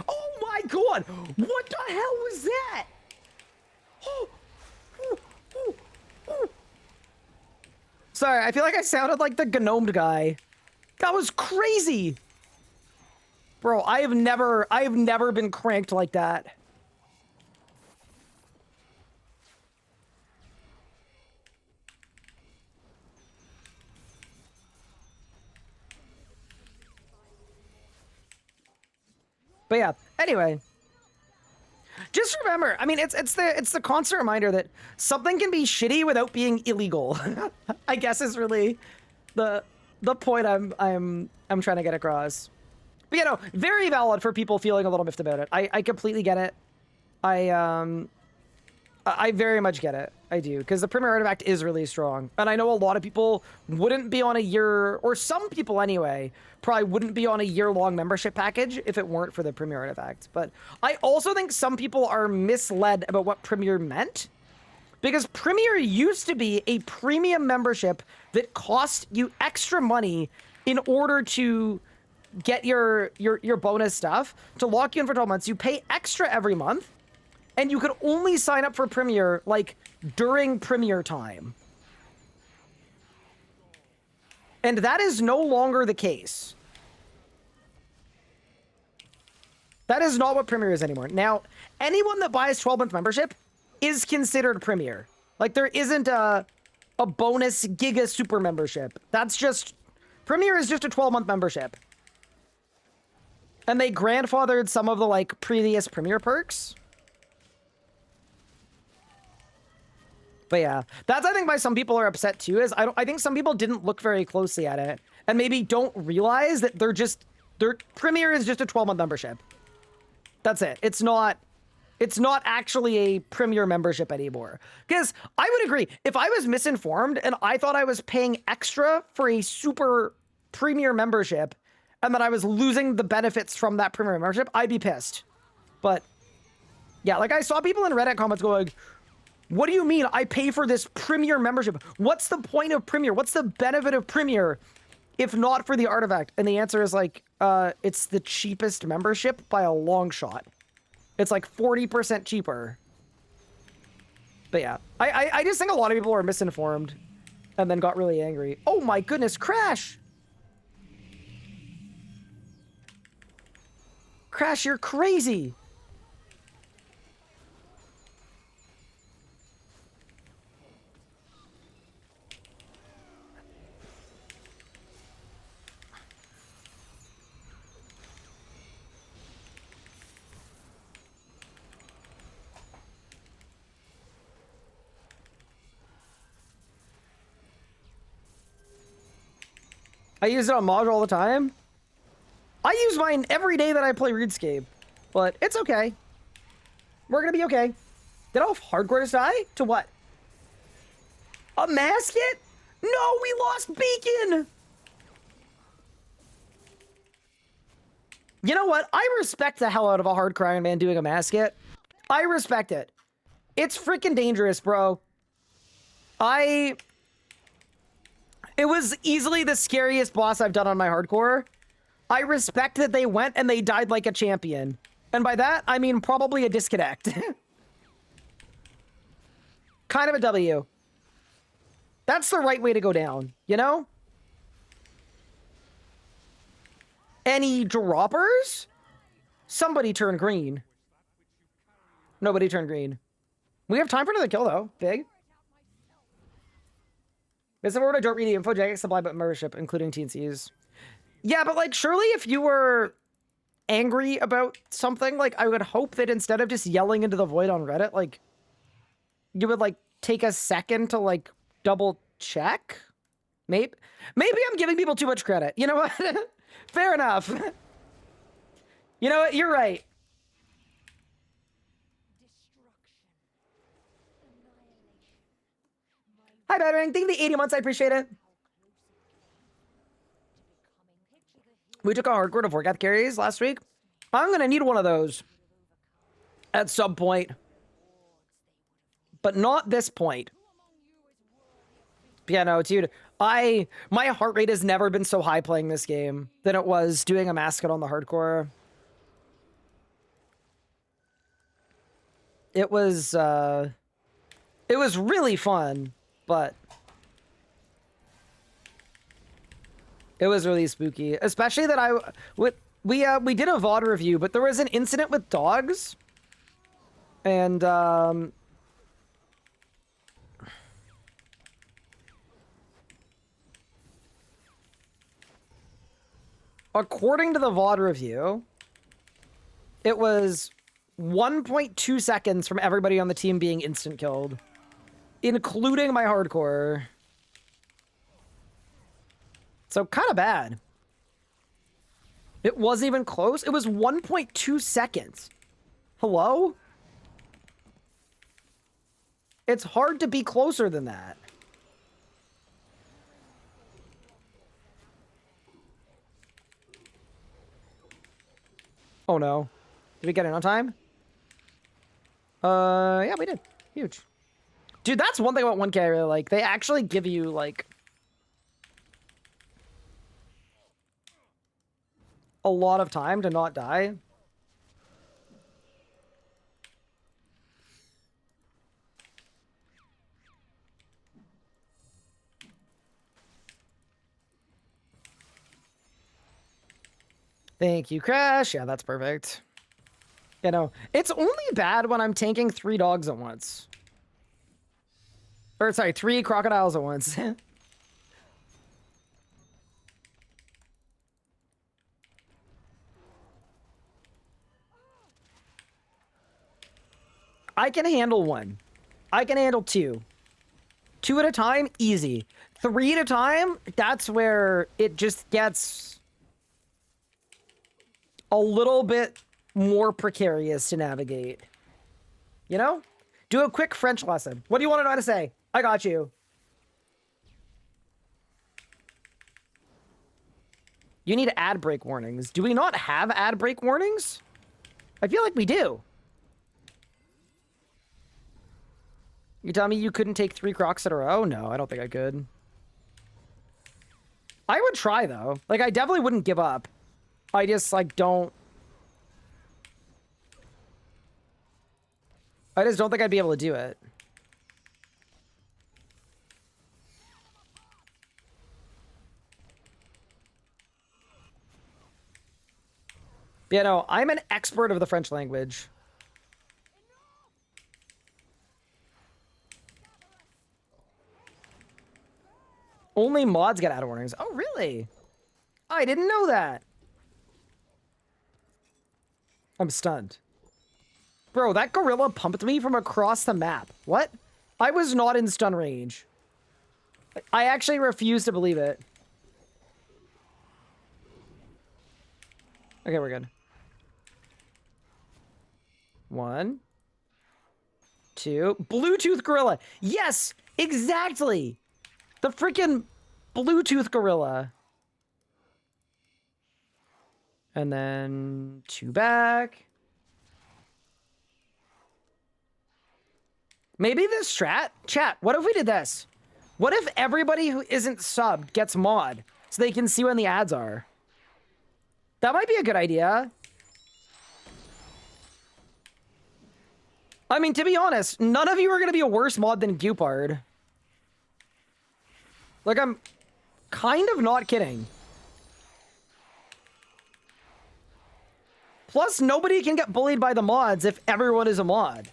Oh my god! What the hell was that? Sorry, I feel like I sounded like the gnomed guy. That was crazy! Bro, I have never been cranked like that. But yeah, anyway. Just remember, I mean, it's the constant reminder that something can be shitty without being illegal. I guess is really the point I'm trying to get across. But you know, very valid for people feeling a little miffed about it. I completely get it. I very much get it. I do, because the Premier Artifact is really strong. And I know a lot of people wouldn't be on a year, or some people anyway, probably wouldn't be on a year-long membership package if it weren't for the Premier Artifact. But I also think some people are misled about what Premier meant. Because Premier used to be a premium membership that cost you extra money in order to get your bonus stuff to lock you in for 12 months. You pay extra every month, and you could only sign up for Premier like during Premier time. And that is no longer the case. That is not what Premier is anymore. Now, anyone that buys 12-month membership is considered Premier. Like, there isn't a bonus Giga Super membership. That's just... Premier is just a 12-month membership. And they grandfathered some of the, like, previous Premier perks. But yeah, that's, I think, why some people are upset, too, is I think some people didn't look very closely at it. And maybe don't realize that their Premier is just a 12-month membership. That's it. It's not actually a Premier membership anymore. Because I would agree, if I was misinformed and I thought I was paying extra for a super Premier membership and that I was losing the benefits from that Premier membership, I'd be pissed. But yeah, like I saw people in Reddit comments go like, what do you mean I pay for this Premier membership? What's the point of Premier? What's the benefit of Premier if not for the artifact? And the answer is like, it's the cheapest membership by a long shot. It's like 40% cheaper. But yeah, I just think a lot of people are misinformed and then got really angry. Oh my goodness, Crash! Crash, you're crazy! I use it on Mod all the time. I use mine every day that I play RuneScape, but it's okay. We're gonna be okay. Did all hardcore just die? To what? A masket? No, we lost Beacon! You know what? I respect the hell out of a hardcore Iron Man doing a masket. I respect it. It's freaking dangerous, bro. It was easily the scariest boss I've done on my hardcore. I respect that they went and they died like a champion. And by that, I mean probably a disconnect. Kind of a W. That's the right way to go down, you know? Any droppers? Somebody turn green. Nobody turned green. We have time for another kill, though. Big. Is the word I don't read the info, Jagex supply but membership, including TNCs. Yeah, but like, surely if you were angry about something, like, I would hope that instead of just yelling into the void on Reddit, like, you would, like, take a second to, like, double check? Maybe I'm giving people too much credit. You know what? Fair enough. You know what? You're right. Hi, Battering. Thank you for the 80 months. I appreciate it. We took a hardcore to Vorkath carries last week. I'm going to need one of those at some point. But not this point. Yeah, no, dude. My heart rate has never been so high playing this game than it was doing a mascot on the hardcore. It was really fun. But it was really spooky, especially that we did a VOD review, but there was an incident with dogs, and according to the VOD review, it was 1.2 seconds from everybody on the team being instant killed. Including my hardcore. So, kind of bad. It wasn't even close. It was 1.2 seconds. Hello? It's hard to be closer than that. Oh no. Did we get in on time? Yeah, we did. Huge. Dude, that's one thing about 1K I really like. They actually give you, like... a lot of time to not die. Thank you, Crash. Yeah, that's perfect. You know, it's only bad when I'm tanking 3 dogs at once. Or, sorry, 3 crocodiles at once. I can handle 1. I can handle 2. 2 at a time, easy. 3 at a time, that's where it just gets a little bit more precarious to navigate. You know? Do a quick French lesson. What do you want to know how to say? I got you. You need ad break warnings. Do we not have ad break warnings? I feel like we do. You tell me you couldn't take 3 crocs in a row? No, I don't think I could. I would try, though. Like, I definitely wouldn't give up. I just, like, don't... I just don't think I'd be able to do it. You know, I'm an expert of the French language. Only mods get ad warnings. Oh, really? I didn't know that. I'm stunned. Bro, that gorilla pumped me from across the map. What? I was not in stun range. I actually refuse to believe it. Okay, we're good. 1, 2. Bluetooth gorilla. Yes, exactly. The freaking Bluetooth gorilla. And then 2 back. Maybe this chat, what if we did this? What if everybody who isn't subbed gets mod so they can see when the ads are? That might be a good idea. I mean, to be honest, none of you are going to be a worse mod than Gupard. Like, I'm kind of not kidding. Plus, nobody can get bullied by the mods if everyone is a mod.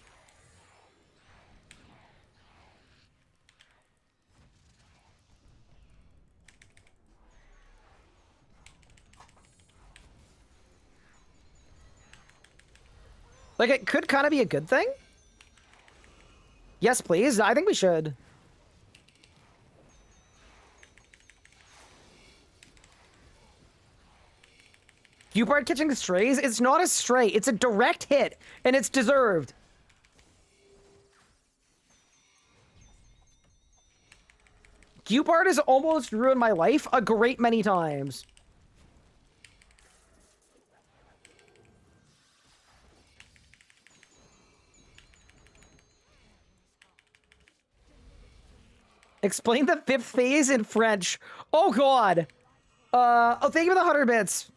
Like, it could kind of be a good thing. Yes, please. I think we should. Gupard catching strays? It's not a stray. It's a direct hit, and it's deserved. Gupard has almost ruined my life a great many times. Explain the 5th phase in French. Oh, God. Oh, thank you for the 100 bits.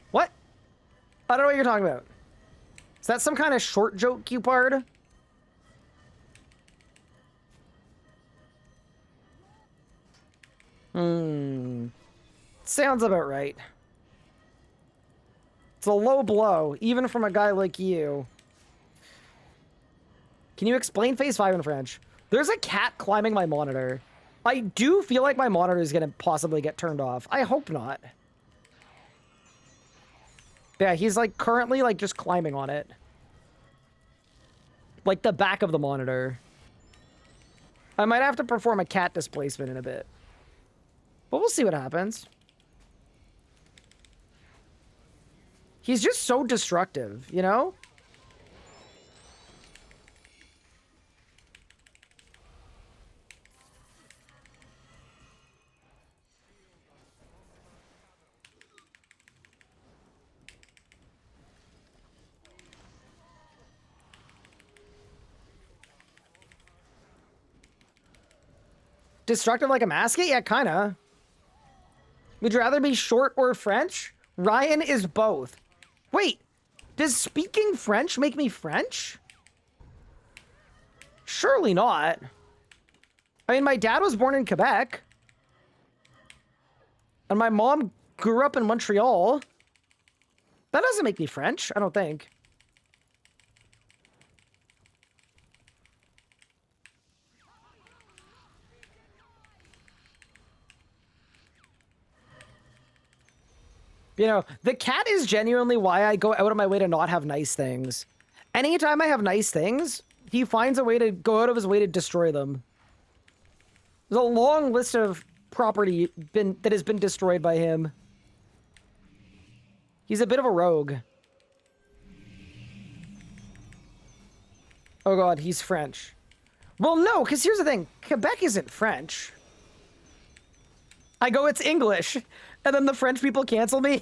What? I don't know what you're talking about. Is that some kind of short joke, Cupard? Sounds about right. It's a low blow, even from a guy like you. Can you explain phase 5 in French? There's a cat climbing my monitor. I do feel like my monitor is going to possibly get turned off. I hope not. Yeah, he's like currently like just climbing on it. Like the back of the monitor. I might have to perform a cat displacement in a bit. But we'll see what happens. He's just so destructive, you know? Destructive like a mascot? Yeah, kinda. Would you rather be short or French? Ryan is both. Wait, does speaking French make me French? Surely not. I mean, my dad was born in Quebec. And my mom grew up in Montreal. That doesn't make me French, I don't think. You know, the cat is genuinely why I go out of my way to not have nice things. Anytime I have nice things, he finds a way to go out of his way to destroy them. There's a long list of property that has been destroyed by him. He's a bit of a rogue. Oh god, he's French. Well, no, because here's the thing. Quebec isn't French. I go, it's English. And then the French people cancel me.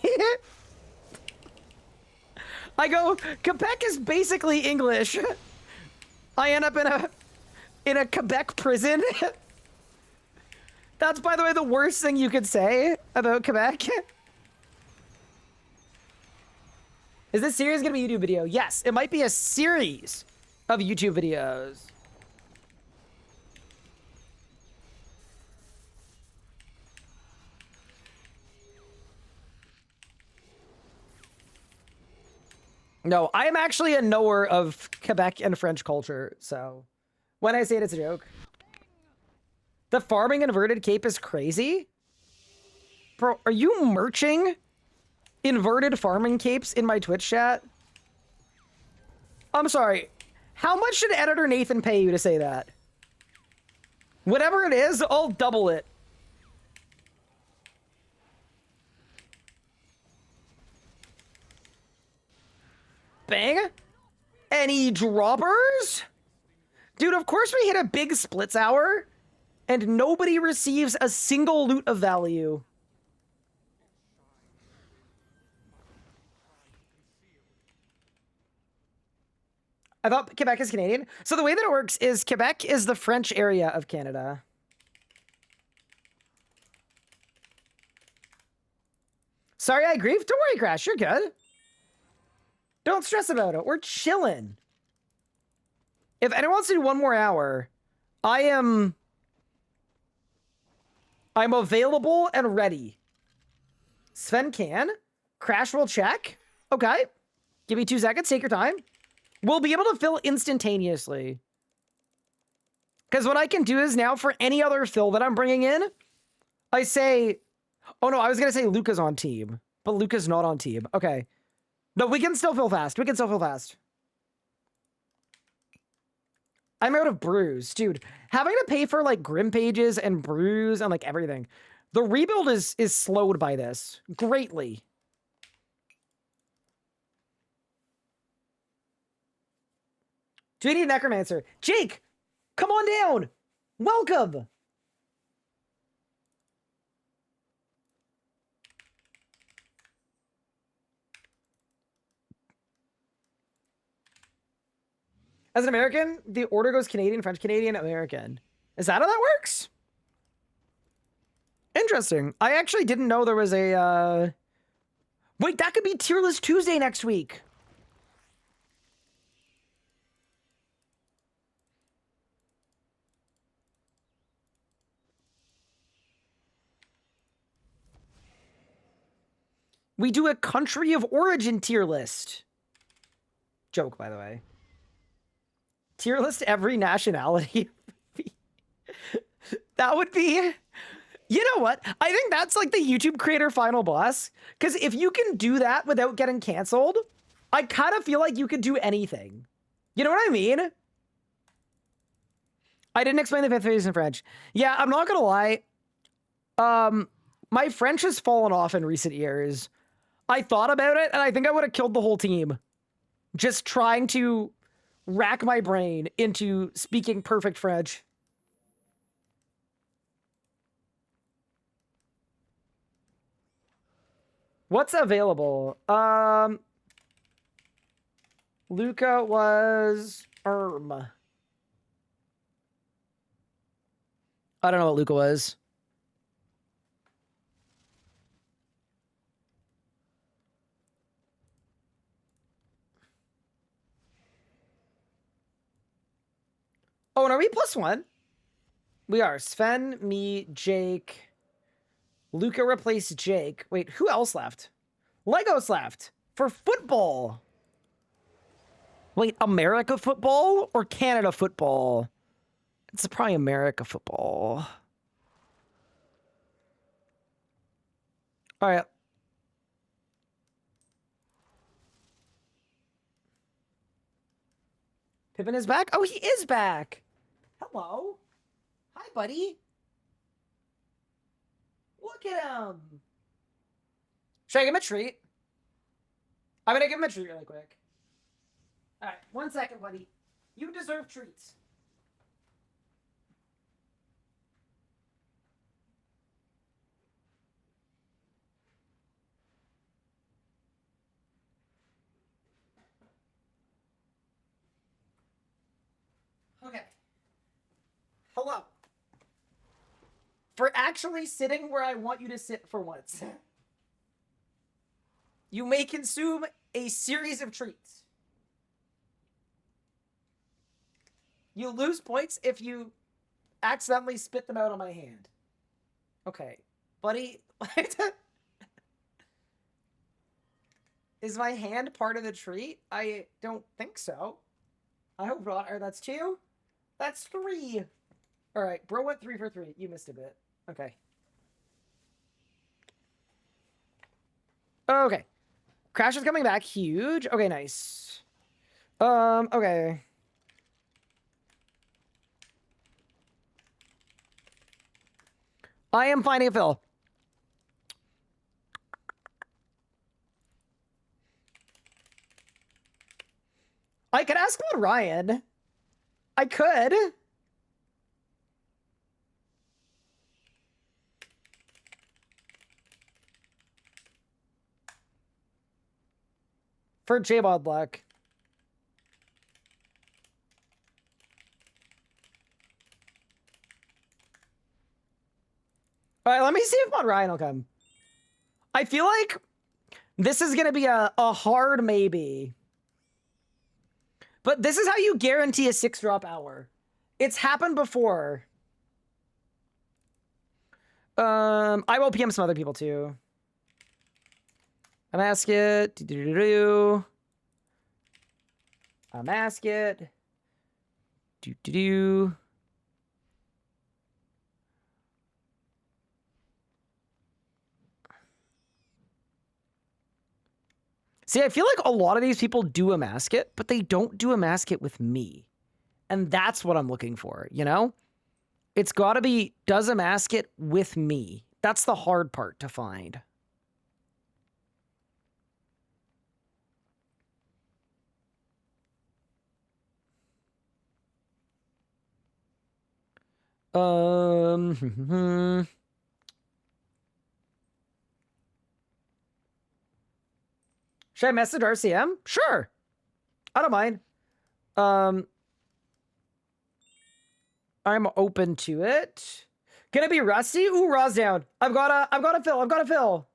I go, Quebec is basically English. I end up in a Quebec prison. That's, by the way, the worst thing you could say about Quebec. Is this series gonna be a YouTube video? Yes, it might be a series of YouTube videos. No, I am actually a knower of Quebec and French culture, so when I say it, it's a joke. The farming inverted cape is crazy? Bro, are you merching inverted farming capes in my Twitch chat? I'm sorry. How much should editor Nathan pay you to say that? Whatever it is, I'll double it. Bang. Any droppers? Dude, of course we hit a big splits hour and nobody receives a single loot of value. I thought Quebec is Canadian. So the way that it works is Quebec is the French area of Canada. Sorry I grieved. Don't worry, Crash. You're good. Don't stress about it. We're chilling. If anyone wants to do one more hour, I'm available and ready. Sven can. Crash will check. Okay. Give me 2 seconds. Take your time. We'll be able to fill instantaneously. Because what I can do is now for any other fill that I'm bringing in, I say, oh no, I was going to say Luca's on team, but Luca's not on team. Okay. No, we can still fill fast. We can still fill fast. I'm out of brews. Dude, having to pay for like Grim pages and brews and like everything. The rebuild is slowed by this greatly. Do we need a necromancer? Jake, come on down. Welcome. As an American, the order goes Canadian, French, Canadian, American. Is that how that works? Interesting. I actually didn't know there was a, Wait, that could be Tier List Tuesday next week. We do a country of origin tier list. Joke, by the way. Tier list every nationality. That would be... You know what? I think that's like the YouTube creator final boss. Because if you can do that without getting canceled, I kind of feel like you could do anything. You know what I mean? I didn't explain the fifth phase in French. Yeah, I'm not gonna lie. My French has fallen off in recent years. I thought about it, and I think I would have killed the whole team. Just trying to rack my brain into speaking perfect French. What's available? Luca was I don't know what Luca was. Oh, and are we +1? We are. Sven, me, Jake. Luca replaced Jake. Wait, who else left? Legos left for football. Wait, America football or Canada football? It's probably America football. All right. Pippin is back? Oh, he is back. Hello. Hi, buddy. Look at him. Should I give him a treat? I'm gonna give him a treat really quick. All right, 1 second, buddy. You deserve treats. Okay. Hello. For actually sitting where I want you to sit for once. You may consume a series of treats. You lose points if you accidentally spit them out on my hand. Okay. Buddy, is my hand part of the treat? I don't think so. I hope not. Or that's 2. That's 3. All right, bro went 3 for 3. You missed a bit. Okay. Okay. Crash is coming back. Huge. Okay, nice. Okay. I am finding a fill. I could ask about Ryan. I could. For J-Bod Black. All right, let me see if Mod Ryan will come. I feel like this is going to be a hard maybe. But this is how you guarantee a 6-drop hour. It's happened before. I will PM some other people too. I'm ask it. I'm ask it. See, I feel like a lot of these people do a mask it, but they don't do a mask it with me. And that's what I'm looking for, you know? It's got to be, does a mask it with me? That's the hard part to find. Should I message RCM? Sure. I don't mind. I'm open to it. Gonna be Rusty? Ooh, Raw's down. I've got a fill.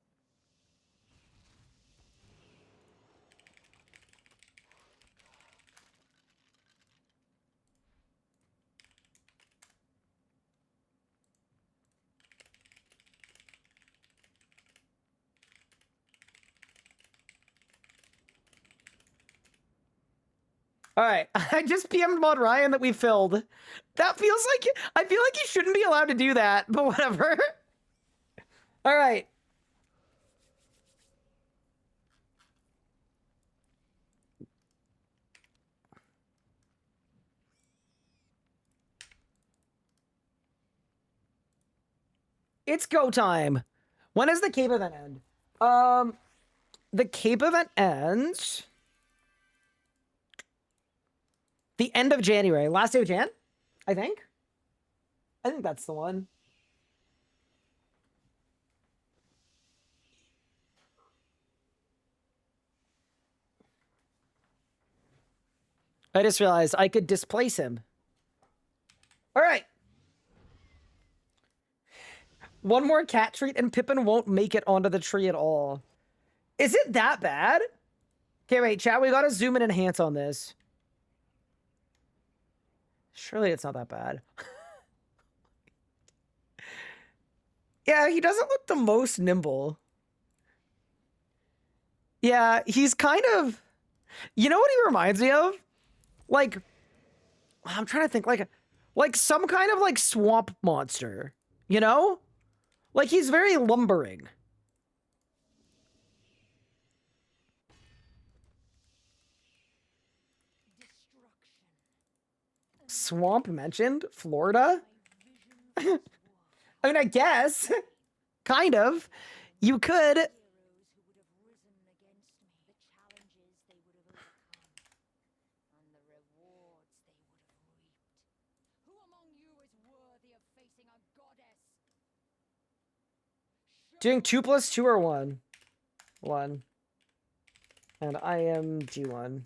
All right, I just PM'd Mod Ryan that we filled. That feels like, I feel like you shouldn't be allowed to do that, but whatever. All right. It's go time. When does the Cape event end? The Cape event ends the end of January. Last day of Jan, I think. I think that's the one. I just realized I could displace him. All right. One more cat treat and Pippin won't make it onto the tree at all. Is it that bad? Okay, wait, chat, we gotta zoom and enhance on this. Surely it's not that bad. Yeah, he doesn't look the most nimble. Yeah, he's kind of... You know what he reminds me of? Like... I'm trying to think, like some kind of, like, swamp monster. You know? Like, he's very lumbering. Swamp mentioned? Florida? I mean, I guess. Kind of. You could. Doing 2 + 2 or 1? 1. And I am G1.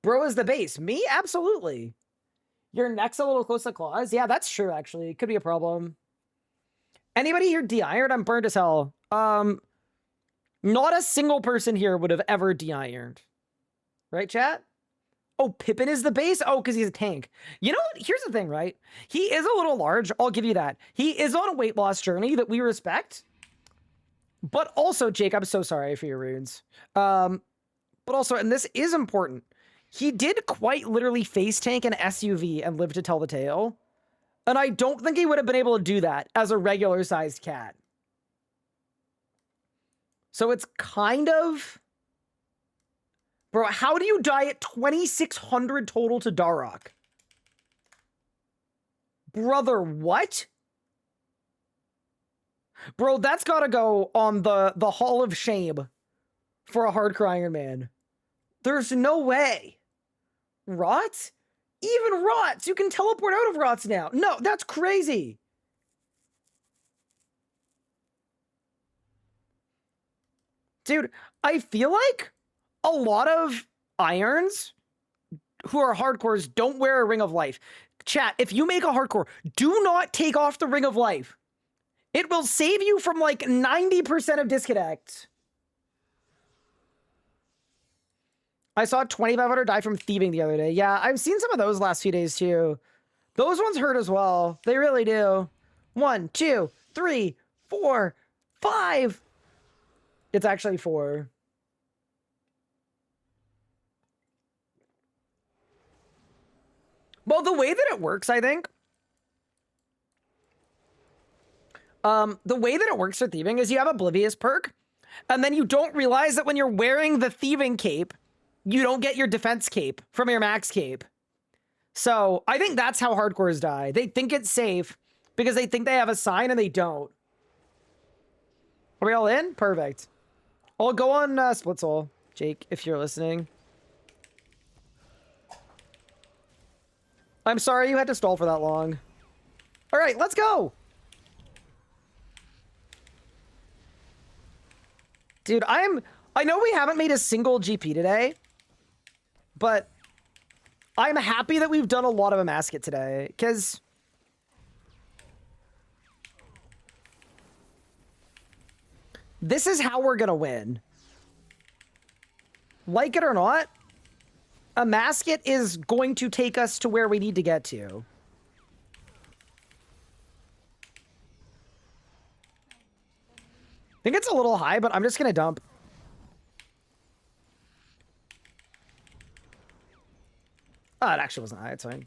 Bro is the base. Me? Absolutely. Your neck's a little close to claws? Yeah, that's true, actually. It could be a problem. Anybody here de-ironed? I'm burned as hell. Not a single person here would have ever de-ironed. Right, chat? Oh, Pippin is the base? Oh, because he's a tank. You know what? Here's the thing, right? He is a little large. I'll give you that. He is on a weight loss journey that we respect. But also, Jake, I'm so sorry for your runes. But also, and this is important, he did quite literally face tank an SUV and live to tell the tale. And I don't think he would have been able to do that as a regular-sized cat. So it's kind of... Bro, how do you die at 2,600 total to Darok? Brother, what? Bro, that's gotta go on the Hall of Shame for a hardcore Iron Man. There's no way. Rots? Even rots! You can teleport out of rots now. No, that's crazy. Dude, I feel like a lot of irons who are hardcores don't wear a Ring of Life. Chat, if you make a hardcore, do not take off the Ring of Life. It will save you from like 90% of disconnects. I saw 2,500 die from thieving the other day. Yeah, I've seen some of those last few days too. Those ones hurt as well. They really do. 1, 2, 3, 4, 5. It's actually 4. Well, the way that it works, I think, the way that it works for thieving is you have Oblivious perk, and then you don't realize that when you're wearing the thieving cape, you don't get your defense cape from your max cape. So I think that's how hardcores die. They think it's safe because they think they have a sign and they don't. Are we all in? Perfect. I'll go on Split Soul, Jake, if you're listening. I'm sorry you had to stall for that long. All right, let's go. Dude, I know we haven't made a single GP today, but I'm happy that we've done a lot of a mascot today, because this is how we're gonna win. Like it or not, a mascot is going to take us to where we need to get to. I think it's a little high, but I'm just gonna dump. Oh, it actually wasn't high, it's fine.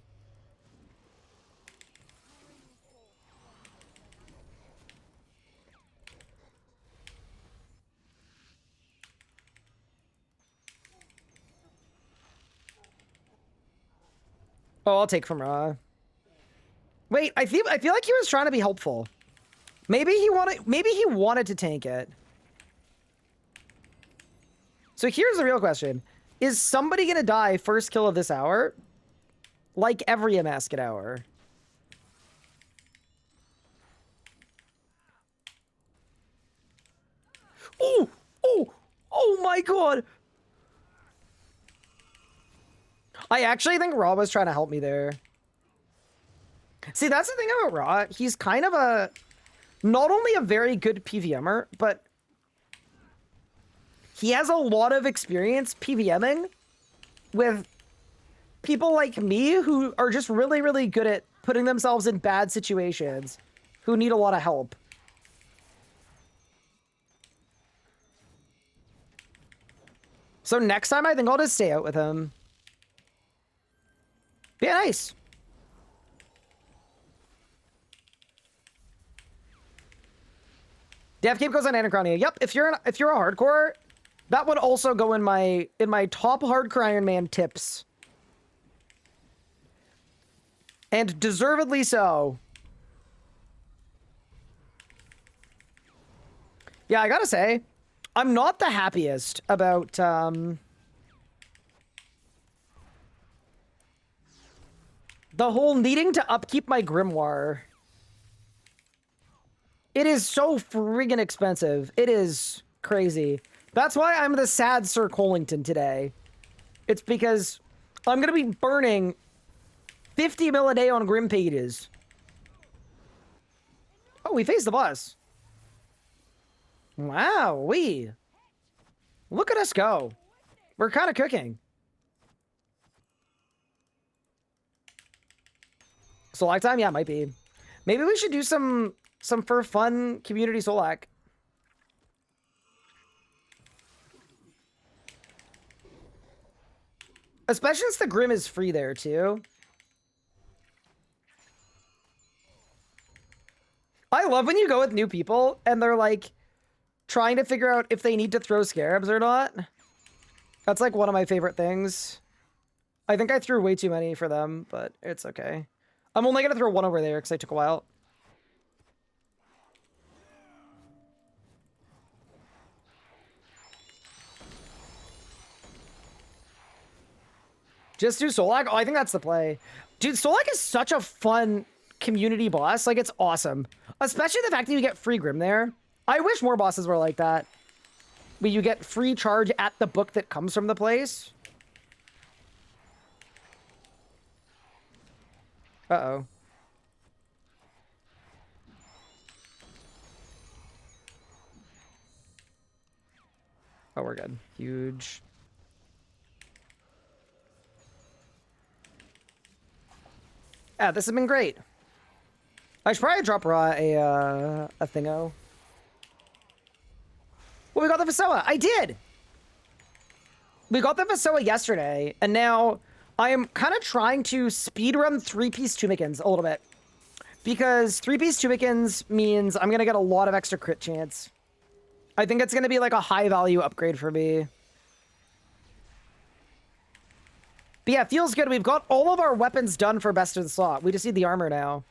Oh, I'll take from Ra. Wait, I feel like he was trying to be helpful. Maybe he wanted to tank it. So here's the real question. Is somebody gonna die first kill of this hour? Like every Amasket hour. Oh! Oh! Oh my god! I actually think Rob was trying to help me there. See, that's the thing about Raw. He's kind of a... Not only a very good PVMer, but... He has a lot of experience PVMing with people like me who are just really, really good at putting themselves in bad situations, who need a lot of help. So next time, I think I'll just stay out with him. Yeah, nice. Dev Cape goes on Anachronia. Yep, if you're a hardcore, that would also go in my top hardcore Iron Man tips. And deservedly so. Yeah, I gotta say, I'm not the happiest about the whole needing to upkeep my grimoire. It is so friggin' expensive. It is crazy. That's why I'm the sad Sir Collington today. It's because I'm gonna be burning 50 mil a day on Grim pages. Oh, we faced the boss. Wow, look at us go. We're kind of cooking. Solak time? Yeah, might be. Maybe we should do some for fun community Solak. Especially since the Grim is free there, too. I love when you go with new people, and they're, like, trying to figure out if they need to throw scarabs or not. That's, like, one of my favorite things. I think I threw way too many for them, but it's okay. I'm only gonna throw one over there, because I took a while. Just do Solak? Oh, I think that's the play. Dude, Solak is such a fun community boss. Like, it's awesome. Especially the fact that you get free Grim there. I wish more bosses were like that. Where you get free charge at the book that comes from the place. Uh-oh. Oh, we're good. Huge. Yeah, this has been great. I should probably drop Raw a thingo. Well, we got the FSOA. I did! We got the FSOA yesterday, and now I am kind of trying to speedrun 3-piece Tumikins a little bit. Because 3-piece Tumikins means I'm going to get a lot of extra crit chance. I think it's going to be like a high-value upgrade for me. But yeah, it feels good. We've got all of our weapons done for best in slot. We just need the armor now.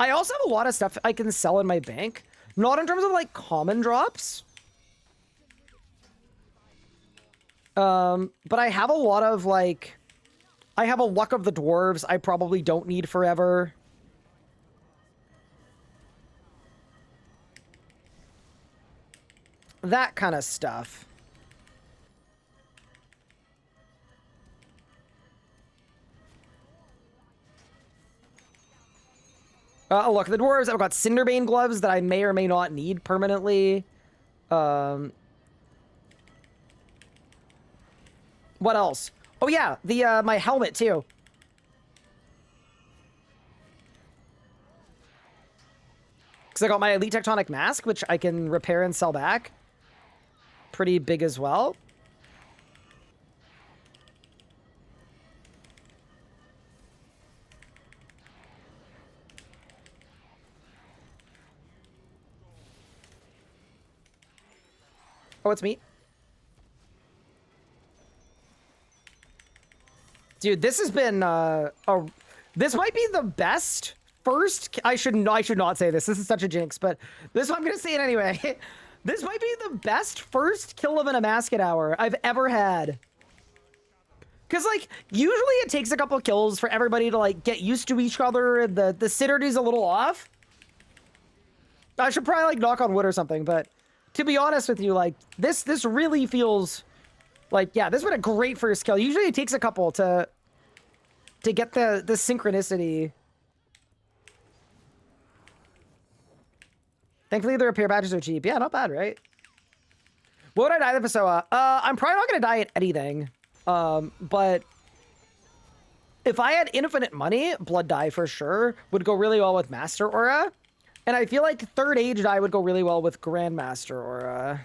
I also have a lot of stuff I can sell in my bank. Not in terms of, like, common drops. But I have a lot of, like... I have a Luck of the Dwarves I probably don't need forever. That kind of stuff. Look, the dwarves, I've got Cinderbane gloves that I may or may not need permanently. What else? Oh yeah, the my helmet too. Because I got my Elite Tectonic Mask, which I can repair and sell back. Pretty big as well. Oh, it's me. Dude, this has been this might be the best first. I should not say this. This is such a jinx, but this I'm gonna say it anyway. This might be the best first kill of an Amasket hour I've ever had. Cause like usually it takes a couple kills for everybody to like get used to each other. The synergy's a little off. I should probably like knock on wood or something, but to be honest with you, like this really feels like, yeah, this has been a great first kill. Usually it takes a couple to get the synchronicity. Thankfully, the repair badges are cheap. Yeah, not bad, right? What would I die the FSOA? I'm probably not going to die at anything. But if I had infinite money, Blood Dye for sure would go really well with Master Aura. And I feel like Third Age Dye would go really well with Grandmaster Aura.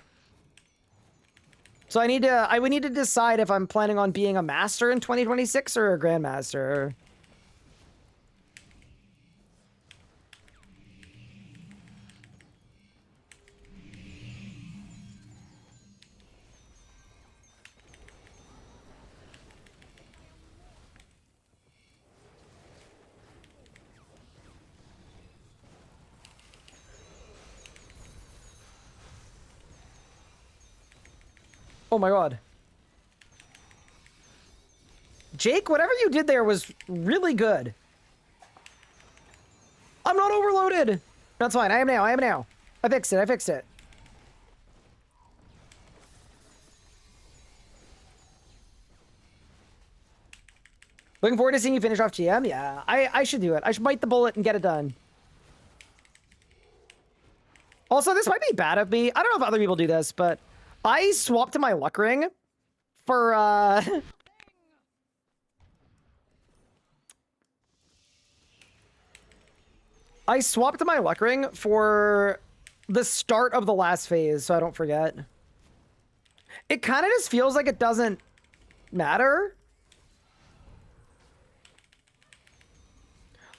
So I would need to decide if I'm planning on being a Master in 2026 or a Grandmaster. Oh my god. Jake, whatever you did there was really good. I'm not overloaded. That's fine. I am now. I am now. I fixed it. I fixed it. Looking forward to seeing you finish off GM. Yeah, I should do it. I should bite the bullet and get it done. Also, this might be bad of me. I don't know if other people do this, but I swapped to my luck ring for, I swapped to my luck ring for the start of the last phase, so I don't forget. It kind of just feels like it doesn't matter.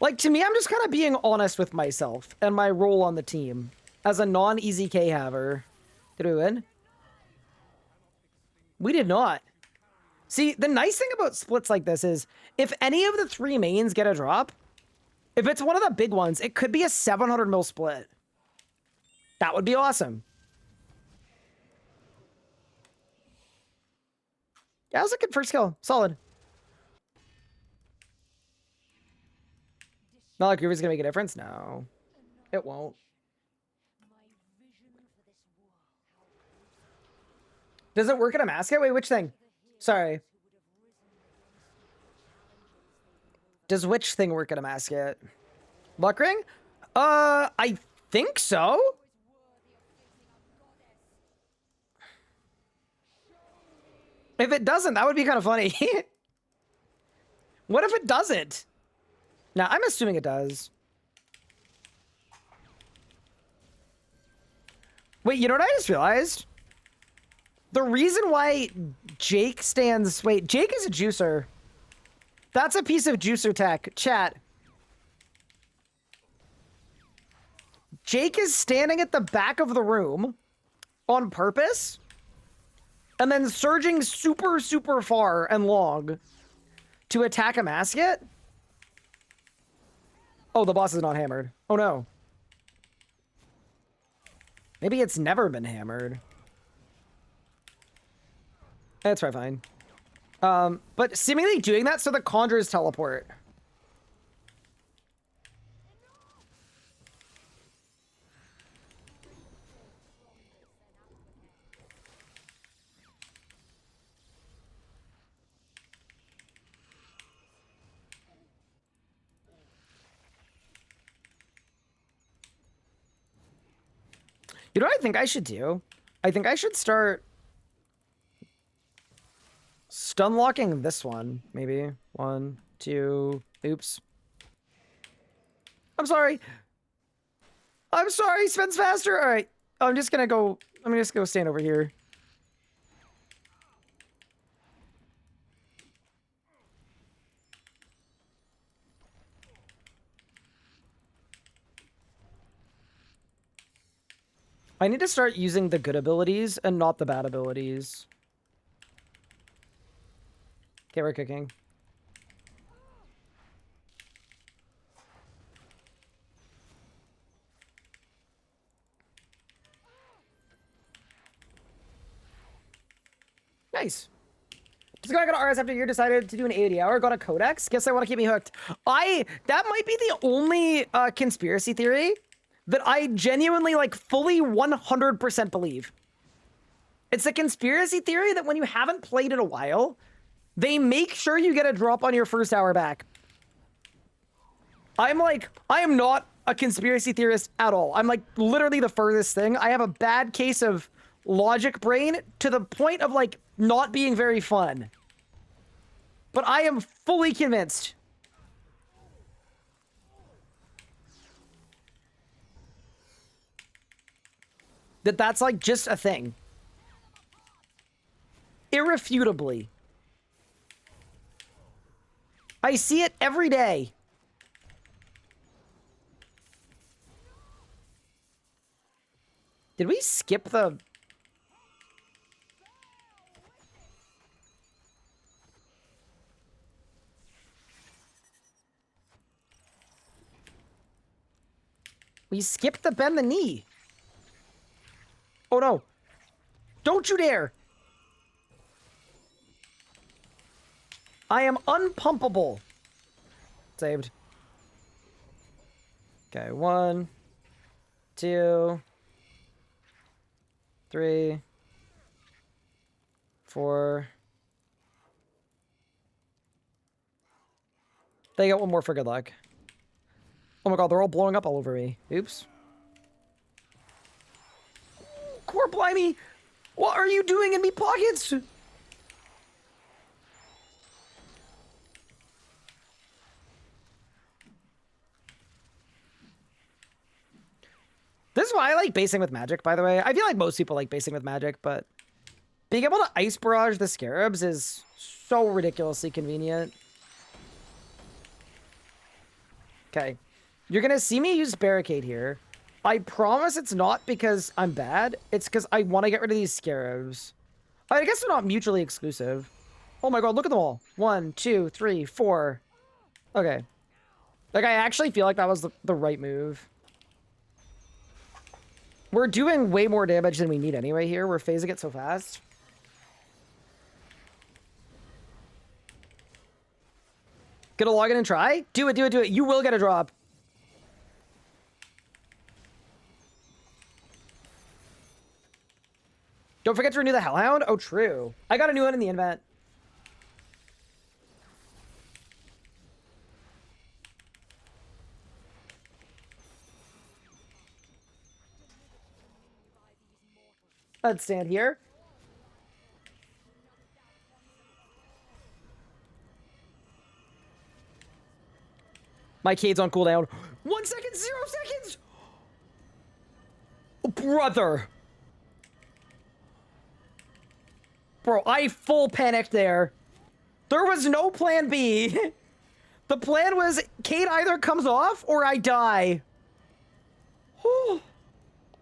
Like, to me, I'm just kind of being honest with myself and my role on the team as a non-easy K-haver. Did we win? We did not. See, the nice thing about splits like this is if any of the 3 mains get a drop, if it's one of the big ones, it could be a 700 mil split. That would be awesome. Yeah, that was a good first kill. Solid. Not like Groovy's gonna make a difference? No. It won't. Does it work in a mascot? Wait, which thing? Sorry. Does which thing work in a mascot? Luck ring? I think so. If it doesn't, that would be kind of funny. What if it doesn't? Now, I'm assuming it does. Wait, you know what I just realized? The reason why Jake stands... Wait, Jake is a juicer. That's a piece of juicer tech. Chat. Jake is standing at the back of the room on purpose and then surging super, super far and long to attack a mascot. Oh, the boss is not hammered. Oh, no. Maybe it's never been hammered. That's probably fine. But seemingly doing that so the Conjurers teleport. You know what I think I should do? I think I should start stun locking this one, maybe. 1, 2, oops. I'm sorry. I'm sorry, spins faster. All right. I'm just gonna go stand over here. I need to start using the good abilities and not the bad abilities. Okay, we're cooking. Nice. Just got an RS after a year, decided to do an 80 hour, got a codex. Guess I want to keep me hooked. That might be the only conspiracy theory that I genuinely, like, fully 100% believe. It's a conspiracy theory that when you haven't played in a while, they make sure you get a drop on your first hour back. I am not a conspiracy theorist at all. I'm like literally the furthest thing. I have a bad case of logic brain to the point of like not being very fun. But I am fully convinced that that's like just a thing. Irrefutably. I see it every day. Did we skip the... We skipped the bend the knee. Oh no. Don't you dare. I am unpumpable. Saved. Okay, 1, 2, 3, 4. They got one more for good luck. Oh my god, they're all blowing up all over me. Oops. Core blimey! What are you doing in me pockets? This is why I like basing with magic, by the way. I feel like most people like basing with magic, but being able to ice barrage the scarabs is so ridiculously convenient. Okay. You're gonna see me use barricade here. I promise it's not because I'm bad. It's because I want to get rid of these scarabs. I guess they're not mutually exclusive. Oh my god, look at them all. 1, 2, 3, 4. Okay. Like, I actually feel like that was the right move. We're doing way more damage than we need anyway here. We're phasing it so fast. Gonna log in and try? Do it, do it, do it. You will get a drop. Don't forget to renew the Hellhound. Oh, true. I got a new one in the event. Let's stand here. My Cade's on cooldown. 1 second, 0 seconds! Oh, brother! Bro, I full panicked there. There was no plan B. The plan was Cade either comes off or I die. Whew.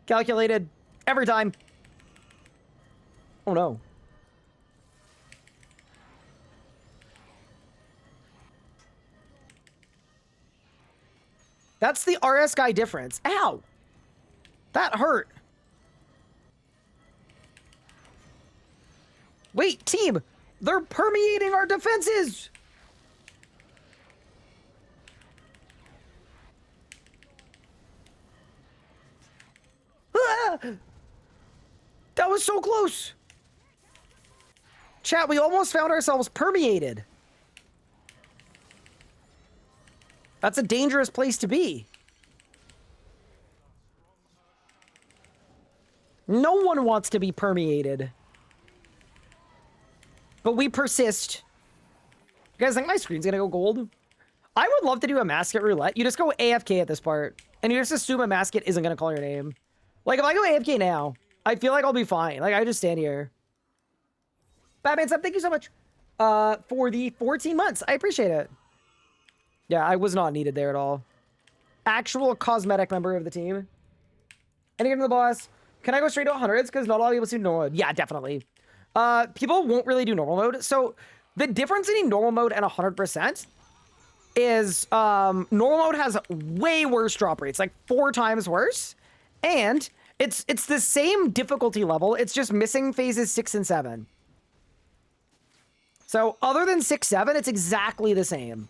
Calculated. Every time. Oh no. That's the RS guy difference. Ow! That hurt. Wait, team! They're permeating our defenses! Ah! That was so close! Chat, we almost found ourselves permeated. That's a dangerous place to be. No one wants to be permeated. But we persist. You guys think my screen's gonna go gold? I would love to do a mascot roulette. You just go AFK at this part. And you just assume a mascot isn't gonna call your name. Like, if I go AFK now, I feel like I'll be fine. Like, I just stand here. Batman Sub, thank you so much for the 14 months. I appreciate it. Yeah, I was not needed there at all. Actual cosmetic member of the team. Any to the boss. Can I go straight to 100s? Because not all people do normal mode. Yeah, definitely. People won't really do normal mode. So the difference between normal mode and 100% is normal mode has way worse drop rates, like 4 times worse. And it's the same difficulty level. It's just missing phases 6 and 7. So other than 6, 7, it's exactly the same.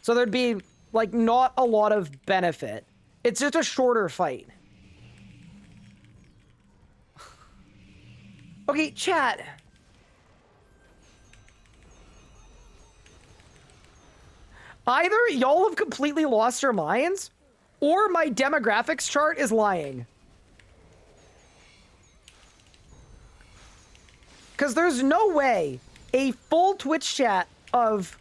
So there'd be, like, not a lot of benefit. It's just a shorter fight. Okay, chat. Either y'all have completely lost your minds, or my demographics chart is lying. Because there's no way a full Twitch chat of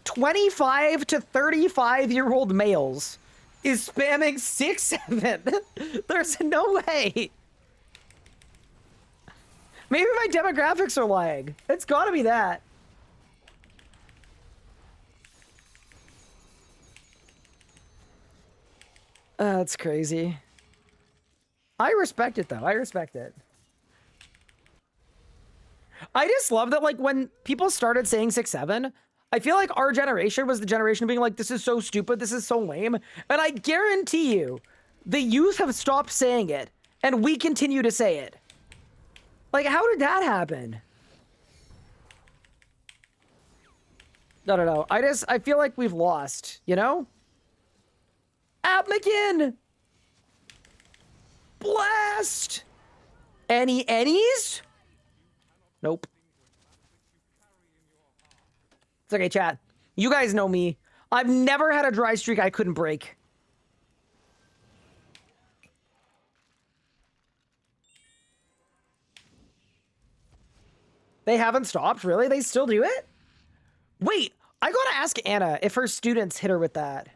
25 to 35-year-old males is spamming 6-7. There's no way. Maybe my demographics are lying. It's gotta be that. That's crazy. I respect it, though. I respect it. I just love that, like, when people started saying 6-7, I feel like our generation was the generation being like, this is so stupid, this is so lame. And I guarantee you, the youth have stopped saying it, and we continue to say it. Like, how did that happen? No. I feel like we've lost, you know? Abmackin! Blast! Any's? Nope. It's okay, chat. You guys know me. I've never had a dry streak I couldn't break. They haven't stopped, really? They still do it? Wait, I gotta ask Anna if her students hit her with that.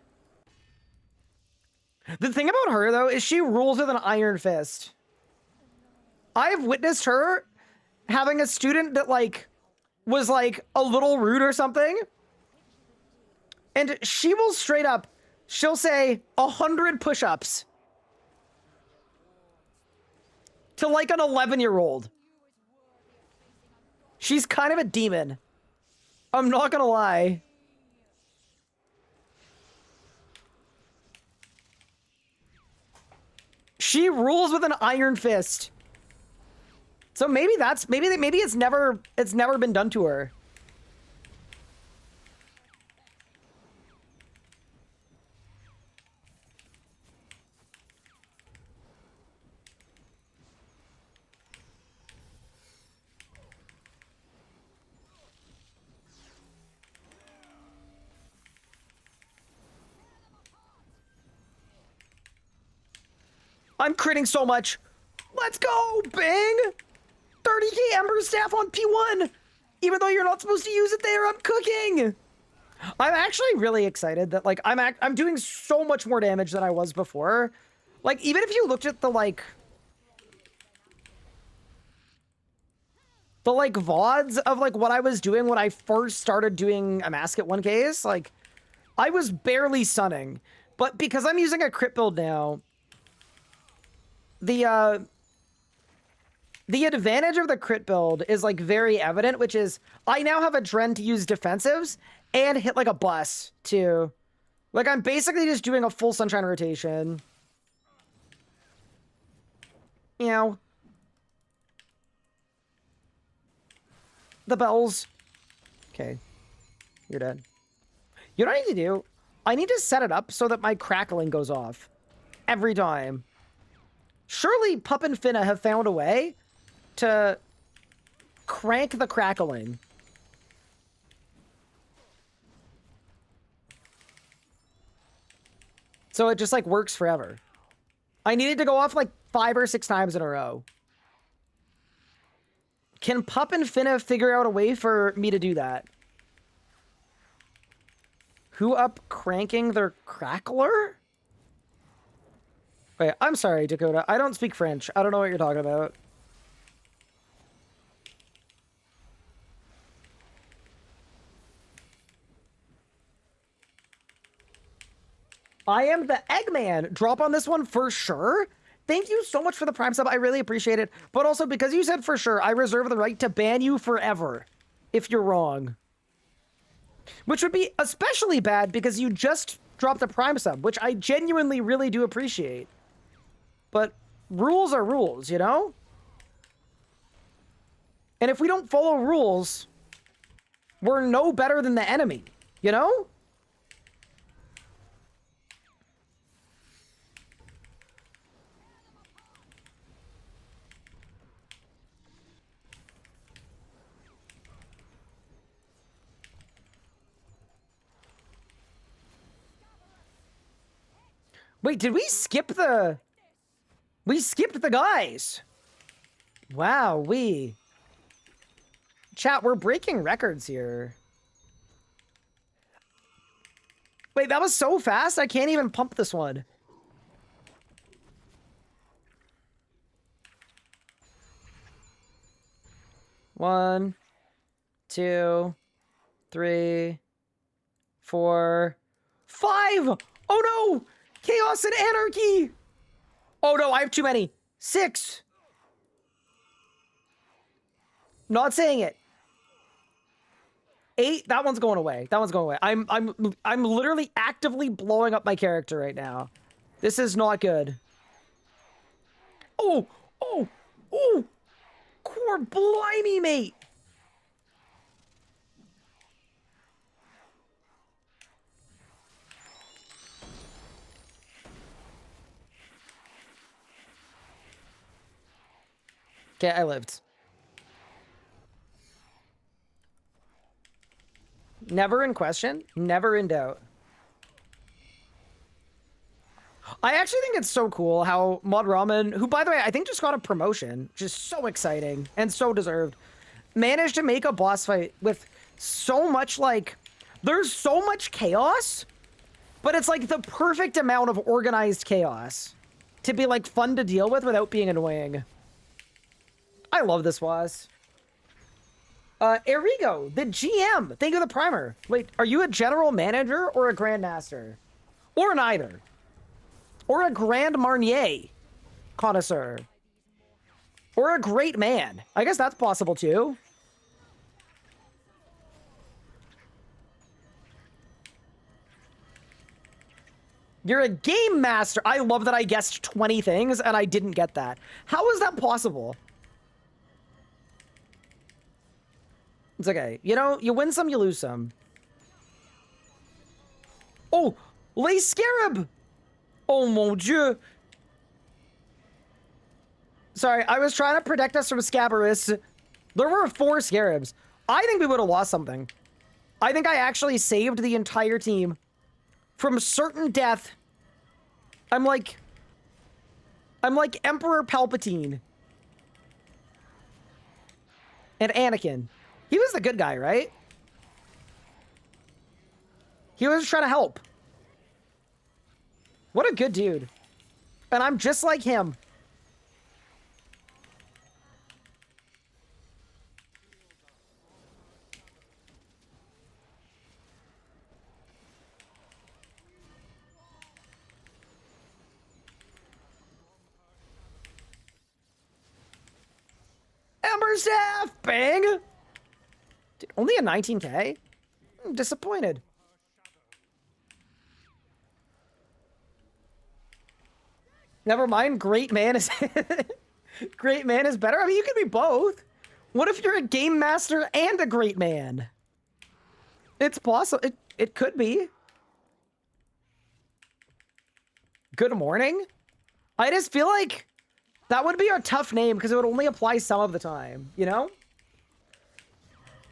The thing about her, though, is she rules with an iron fist. I've witnessed her having a student that, like, was, like, a little rude or something. And she will straight up, she'll say 100 push-ups to, like, an 11-year-old. She's kind of a demon. I'm not gonna lie. She rules with an iron fist. So maybe maybe it's never been done to her. I'm critting so much. Let's go, Bing! 30k Ember Staff on P1! Even though you're not supposed to use it there, I'm cooking! I'm actually really excited that, like, I'm doing so much more damage than I was before. Like, even if you looked at the, like, VODs of, like, what I was doing when I first started doing a mask at 1Ks, like, I was barely stunning. But because I'm using a crit build now, the advantage of the crit build is, like, very evident, which is I now have a Dren to use defensives and hit, like, a bus, too. Like, I'm basically just doing a full Sunshine rotation. You know. The bells. Okay. You're dead. You know what I need to do? I need to set it up so that my crackling goes off. Every time. Surely Pup and Finna have found a way to crank the crackling. So it just, like, works forever. I needed to go off, like, 5 or 6 times in a row. Can Pup and Finna figure out a way for me to do that? Who up cranking their crackler? Wait, I'm sorry, Dakota. I don't speak French. I don't know what you're talking about. I am the Eggman. Drop on this one for sure. Thank you so much for the Prime sub. I really appreciate it. But also, because you said for sure, I reserve the right to ban you forever if you're wrong. Which would be especially bad because you just dropped a Prime sub, which I genuinely really do appreciate. But rules are rules, you know? And if we don't follow rules, we're no better than the enemy, you know? Wait, did we skip the... We skipped the guys. Wow, Chat, we're breaking records here. Wait, that was so fast, I can't even pump this one. One, 2, 3, 4, 5! Oh no! Chaos and anarchy! Oh no, I have too many. 6. Not saying it. 8. That one's going away. That one's going away. I'm literally actively blowing up my character right now. This is not good. Oh, oh, oh! Core blimey, mate. Okay, I lived. Never in question, never in doubt. I actually think it's so cool how Mod Ramen, who by the way, I think just got a promotion, which is so exciting and so deserved, managed to make a boss fight with so much like, there's so much chaos, but it's like the perfect amount of organized chaos to be like fun to deal with without being annoying. I love this boss. Erigo, the GM. Thank you for the primer. Wait, are you a general manager or a grandmaster? Or neither? Or a Grand Marnier connoisseur? Or a great man? I guess that's possible too. You're a game master. I love that I guessed 20 things and I didn't get that. How is that possible? It's okay. You know, you win some, you lose some. Oh, Les Scarab! Oh mon dieu! Sorry, I was trying to protect us from Scabarus. There were 4 Scarabs. I think we would have lost something. I think I actually saved the entire team from certain death. I'm like Emperor Palpatine. And Anakin. He was the good guy, right? He was trying to help. What a good dude. And I'm just like him. Ember Staff! Bang! Dude, only a 19k? I'm disappointed. Never mind, great man is... great man is better? I mean, you can be both. What if you're a game master and a great man? It's possible. It could be. Good morning? I just feel like that would be a tough name because it would only apply some of the time, you know?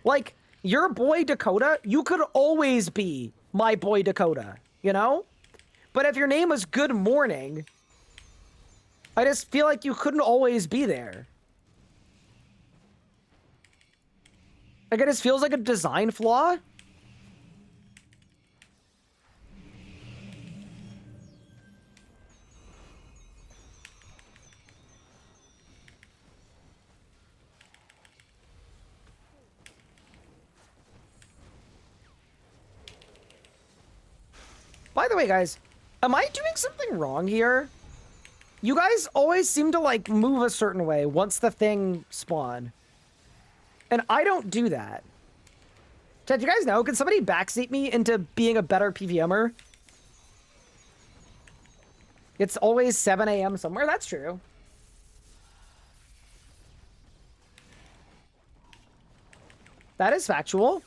Like, your boy Dakota, you could always be my boy Dakota, you know? But if your name was Good Morning, I just feel like you couldn't always be there. Like, it just feels like a design flaw. By the way, guys, am I doing something wrong here? You guys always seem to, like, move a certain way once the thing spawn. And I don't do that. Chat, do you guys know? Can somebody backseat me into being a better PVMer? It's always 7 a.m. somewhere. That's true. That is factual.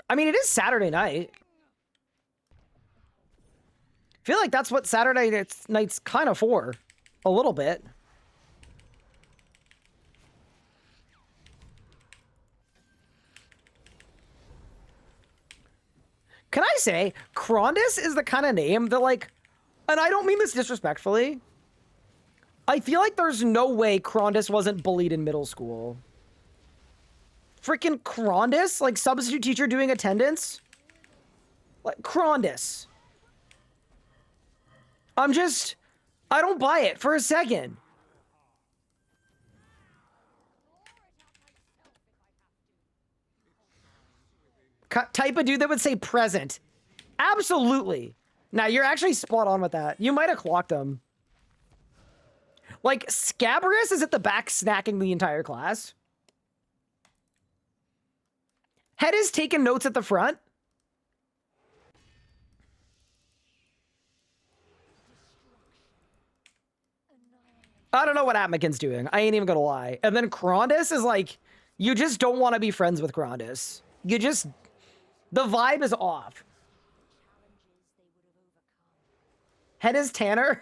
I mean, it is Saturday night. I feel like that's what Saturday night's kind of for. A little bit. Can I say, Krondis is the kind of name that, like, and I don't mean this disrespectfully, I feel like there's no way Krondis wasn't bullied in middle school. Freaking Krondis? Like, substitute teacher doing attendance? Like, Krondis. I don't buy it for a second. Type of dude that would say present. Absolutely. Now, you're actually spot on with that. You might have clocked him. Like, Scabrous is at the back snacking the entire class. Head is taking notes at the front. I don't know what Atmikin's doing. I ain't even gonna lie. And then Krondis is like, you just don't want to be friends with Krondis. You just... The vibe is off. Head is Tanner.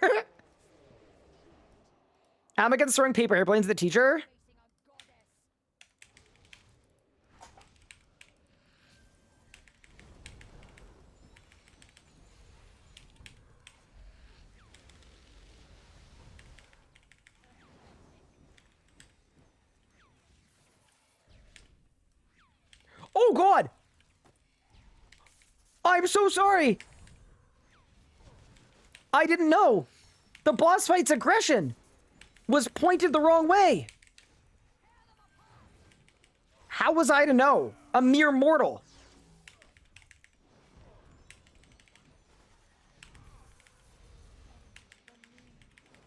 Atmikin's throwing paper airplanes at the teacher. Oh, God! I'm so sorry! I didn't know! The boss fight's aggression was pointed the wrong way! How was I to know? A mere mortal.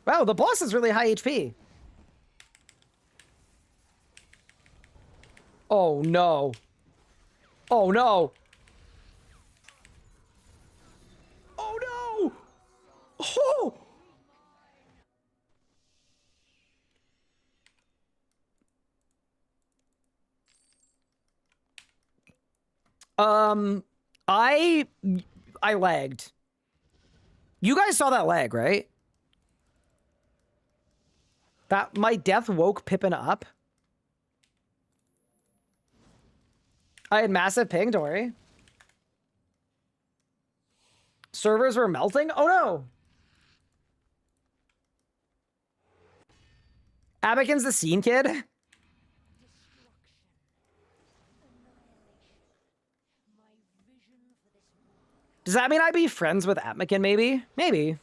Wow, the boss is really high HP. Oh, no. Oh, no. Oh, no! Oh! I lagged. You guys saw that lag, right? That my death woke Pippin up. I had massive ping, don't worry. Servers were melting? Oh no! Abikin's the scene kid? Does that mean I'd be friends with Atmikin, maybe? Maybe.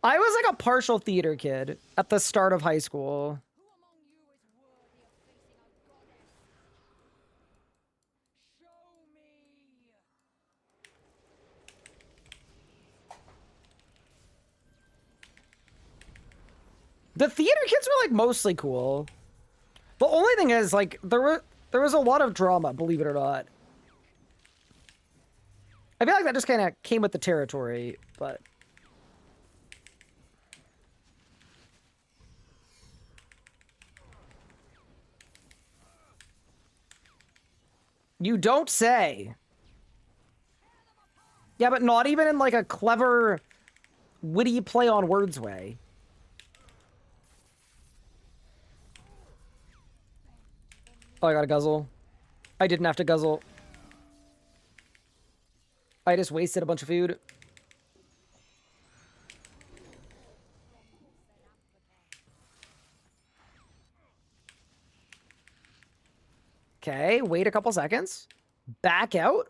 I was like a partial theater kid at the start of high school. The theater kids were like mostly cool. The only thing is, like, there was a lot of drama, believe it or not. I feel like that just kind of came with the territory, but... You don't say. Yeah, but not even in, like, a clever, witty play on words way. Oh, I got a guzzle. I didn't have to guzzle. I just wasted a bunch of food. Okay, wait a couple seconds. Back out.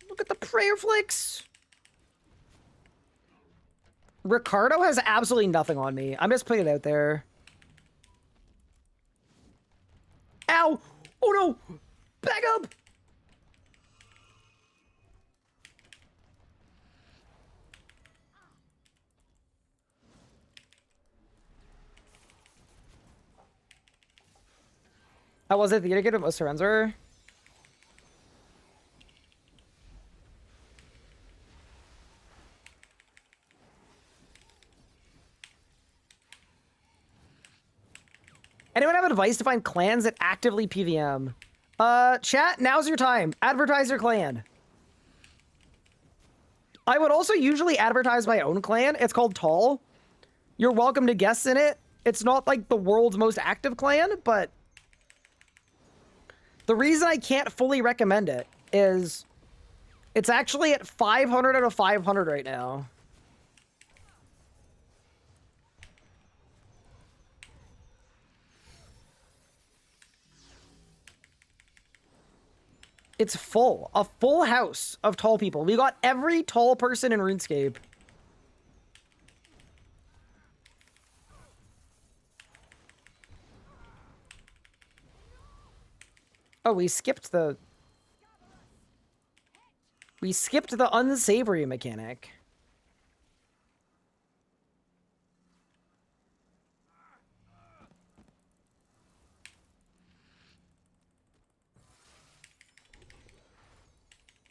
Look at the prayer flicks. Ricardo has absolutely nothing on me. I'm just putting it out there. Ow! Oh no! Back up! I was at the theater kid with most friends were. Anyone have advice to find clans that actively PVM? Chat, now's your time. Advertise your clan. I would also usually advertise my own clan. It's called Tall. You're welcome to guest in it. It's not like the world's most active clan, but the reason I can't fully recommend it is it's actually at 500 out of 500 right now. It's full. A full house of tall people. We got every tall person in RuneScape. Oh, we skipped the unsavory mechanic.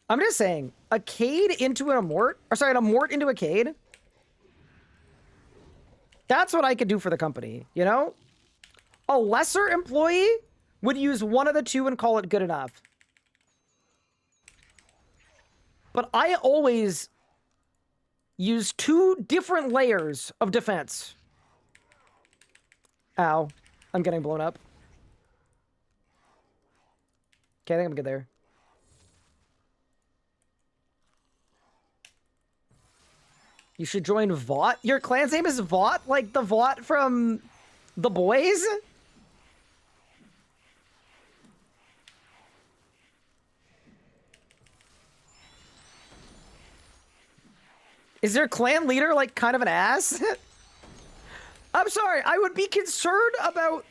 I'm just saying, a Cade into an Amort, or sorry, an Amort into a Cade. That's what I could do for the company, you know? A lesser employee would use one of the two and call it good enough. But I always use 2 different layers of defense. Ow. I'm getting blown up. Okay, I think I'm good there. You should join VOT? Your clan's name is VOT? Like the VOT from The Boys? Is your clan leader like kind of an ass? I'm sorry, I would be concerned about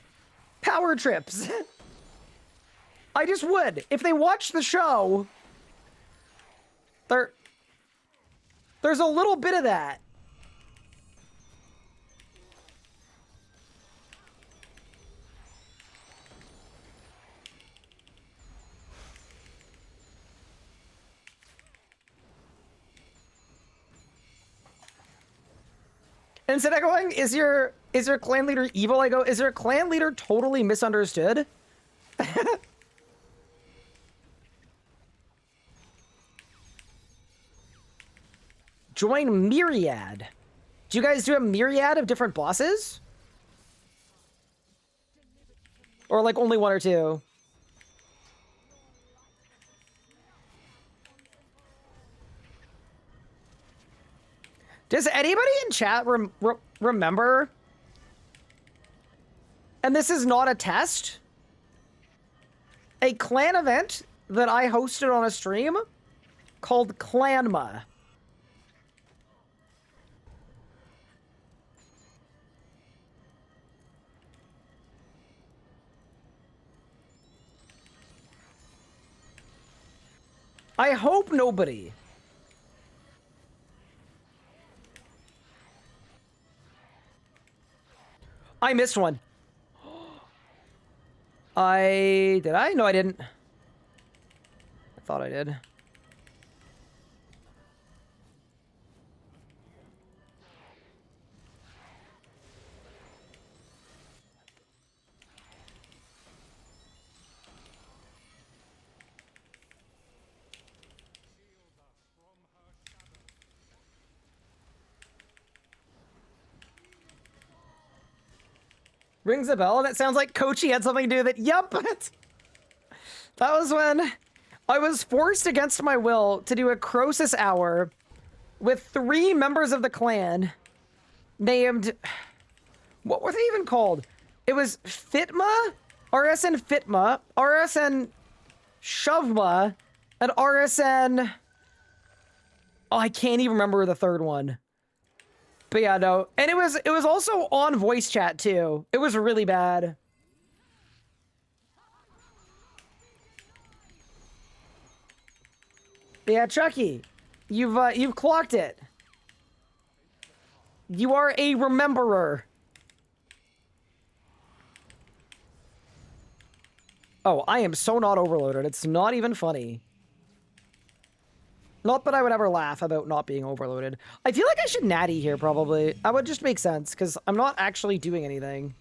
power trips. I just would. If they watch the show, there's a little bit of that. Instead of going, is your clan leader evil? I go, is your clan leader totally misunderstood? Join Myriad. Do you guys do a myriad of different bosses? Or like only 1 or 2? Does anybody in chat remember? And this is not a test. A clan event that I hosted on a stream called Clanma. I hope nobody. I missed one. Did I? No, I didn't. I thought I did. Rings a bell. That sounds like Kochi had something to do with it. Yup. That was when I was forced against my will to do a Croesus hour with 3 members of the clan named... What were they even called? It was Fitma, RSN Fitma, RSN Shovma, and RSN... Oh, I can't even remember the third one. But yeah, no. And it was also on voice chat too. It was really bad. Yeah, Chucky, you've clocked it. You are a rememberer. Oh, I am so not overloaded. It's not even funny. Not that I would ever laugh about not being overloaded. I feel like I should natty here, probably. That would just make sense, because I'm not actually doing anything.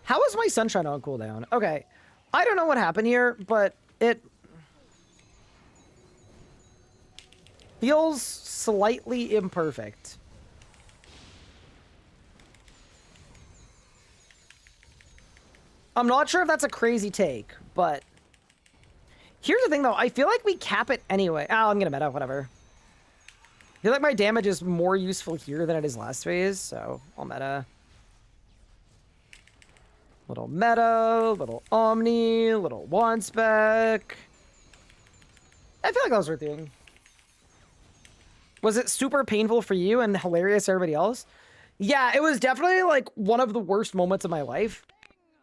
How is my sunshine on cooldown? Okay. I don't know what happened here, but it feels slightly imperfect. I'm not sure if that's a crazy take, but here's the thing though. I feel like we cap it anyway. Oh, I'm gonna meta, whatever. I feel like my damage is more useful here than it is last phase, so I'll meta. Little meta, little omni, little one spec. I feel like that was worth doing. Was it super painful for you and hilarious for everybody else? Yeah, it was definitely like one of the worst moments of my life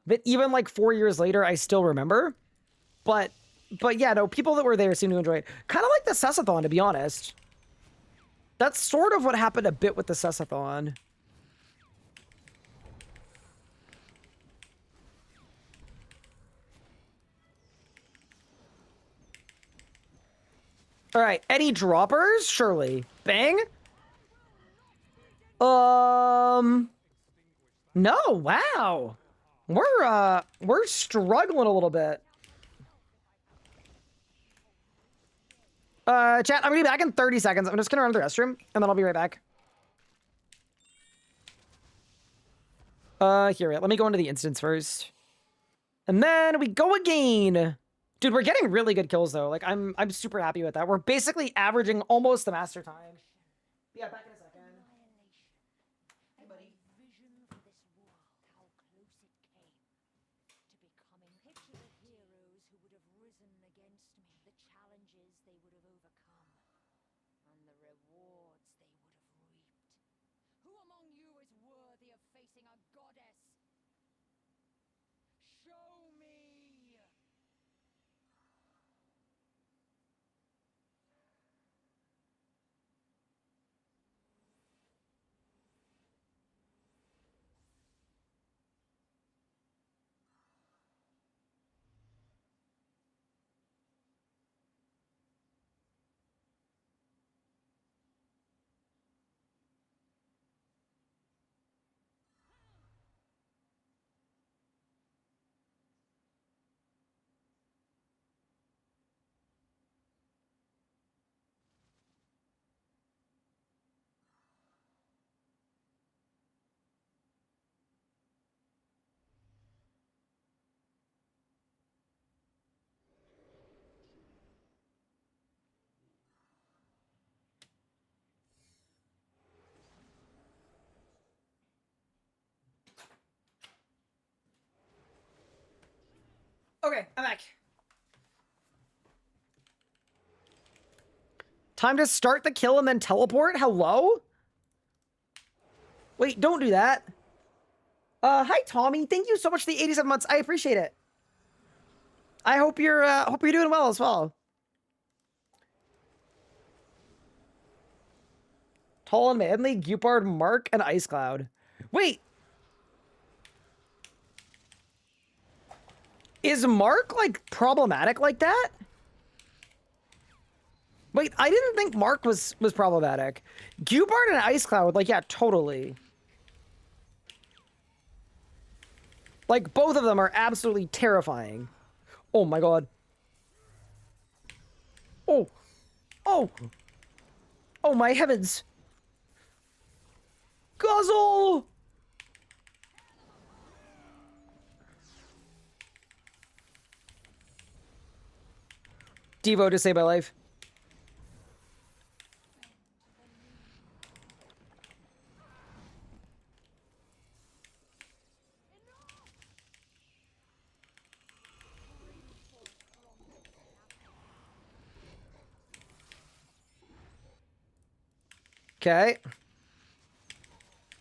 that even like 4 years later, I still remember. But yeah, no, people that were there seem to enjoy it. Kind of like the Sessathon, to be honest. That's sort of what happened a bit with the Sessathon. All right, any droppers? Surely. Bang? No, wow. We're struggling a little bit. Chat, I'm gonna be back in 30 seconds. I'm just gonna run to the restroom, and then I'll be right back. Here, wait, let me go into the instance first. And then we go again. Dude, we're getting really good kills, though. Like, I'm super happy with that. We're basically averaging almost the master time. Yeah, back in a second. Hey, buddy. Vision for this world, how close it came to becoming. Picture the heroes who would have risen against me, the challenges they would have overcome, and the rewards they would have reaped. Who among you is worthy of facing a goddess? Show me! Okay, I'm back. Time to start the kill and then teleport? Hello? Wait, don't do that. Hi Tommy. Thank you so much for the 87 months. I appreciate it. I hope you're doing well as well. Tall and manly, Gupard, Mark, and Ice Cloud. Wait. Is Mark, like, problematic like that? Wait, I didn't think Mark was problematic. Gupard and Ice Cloud, like, yeah, totally. Like, both of them are absolutely terrifying. Oh my god. Oh. Oh. Oh my heavens. Guzzle! Devo to save my life. Okay.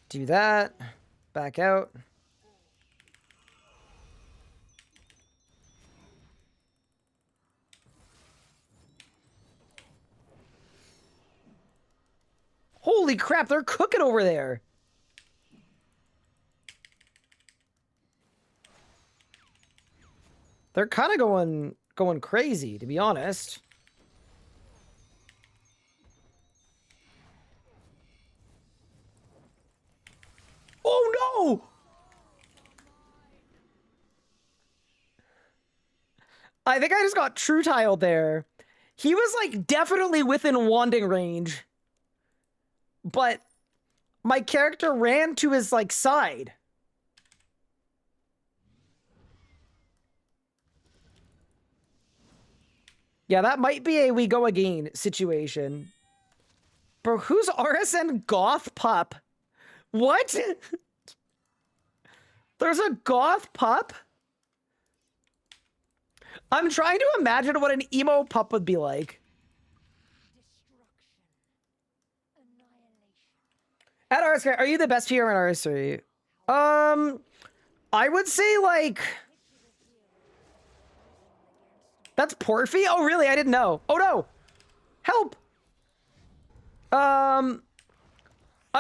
Do that. Back out. Holy crap, they're cooking over there. They're kind of going crazy, to be honest. Oh no! I think I just got true tiled there. He was like definitely within wanding range. But my character ran to his like side. Yeah, that might be a we go again situation. Bro, who's RSN goth pup? What? There's a goth pup? I'm trying to imagine what an emo pup would be like. At RSK, are you the best PR in RS3? I would say like... That's Porphy? Oh, really? I didn't know. Oh, no. Help. I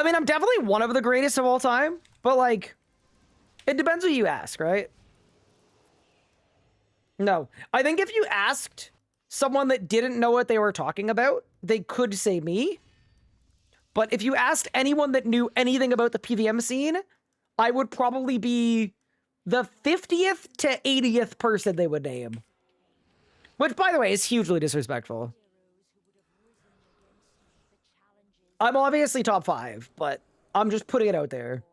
mean, I'm definitely one of the greatest of all time, but like, it depends who you ask, right? No. I think if you asked someone that didn't know what they were talking about, they could say me. But if you asked anyone that knew anything about the PVM scene, I would probably be the 50th to 80th person they would name. Which, by the way, is hugely disrespectful. I'm obviously top 5, but I'm just putting it out there.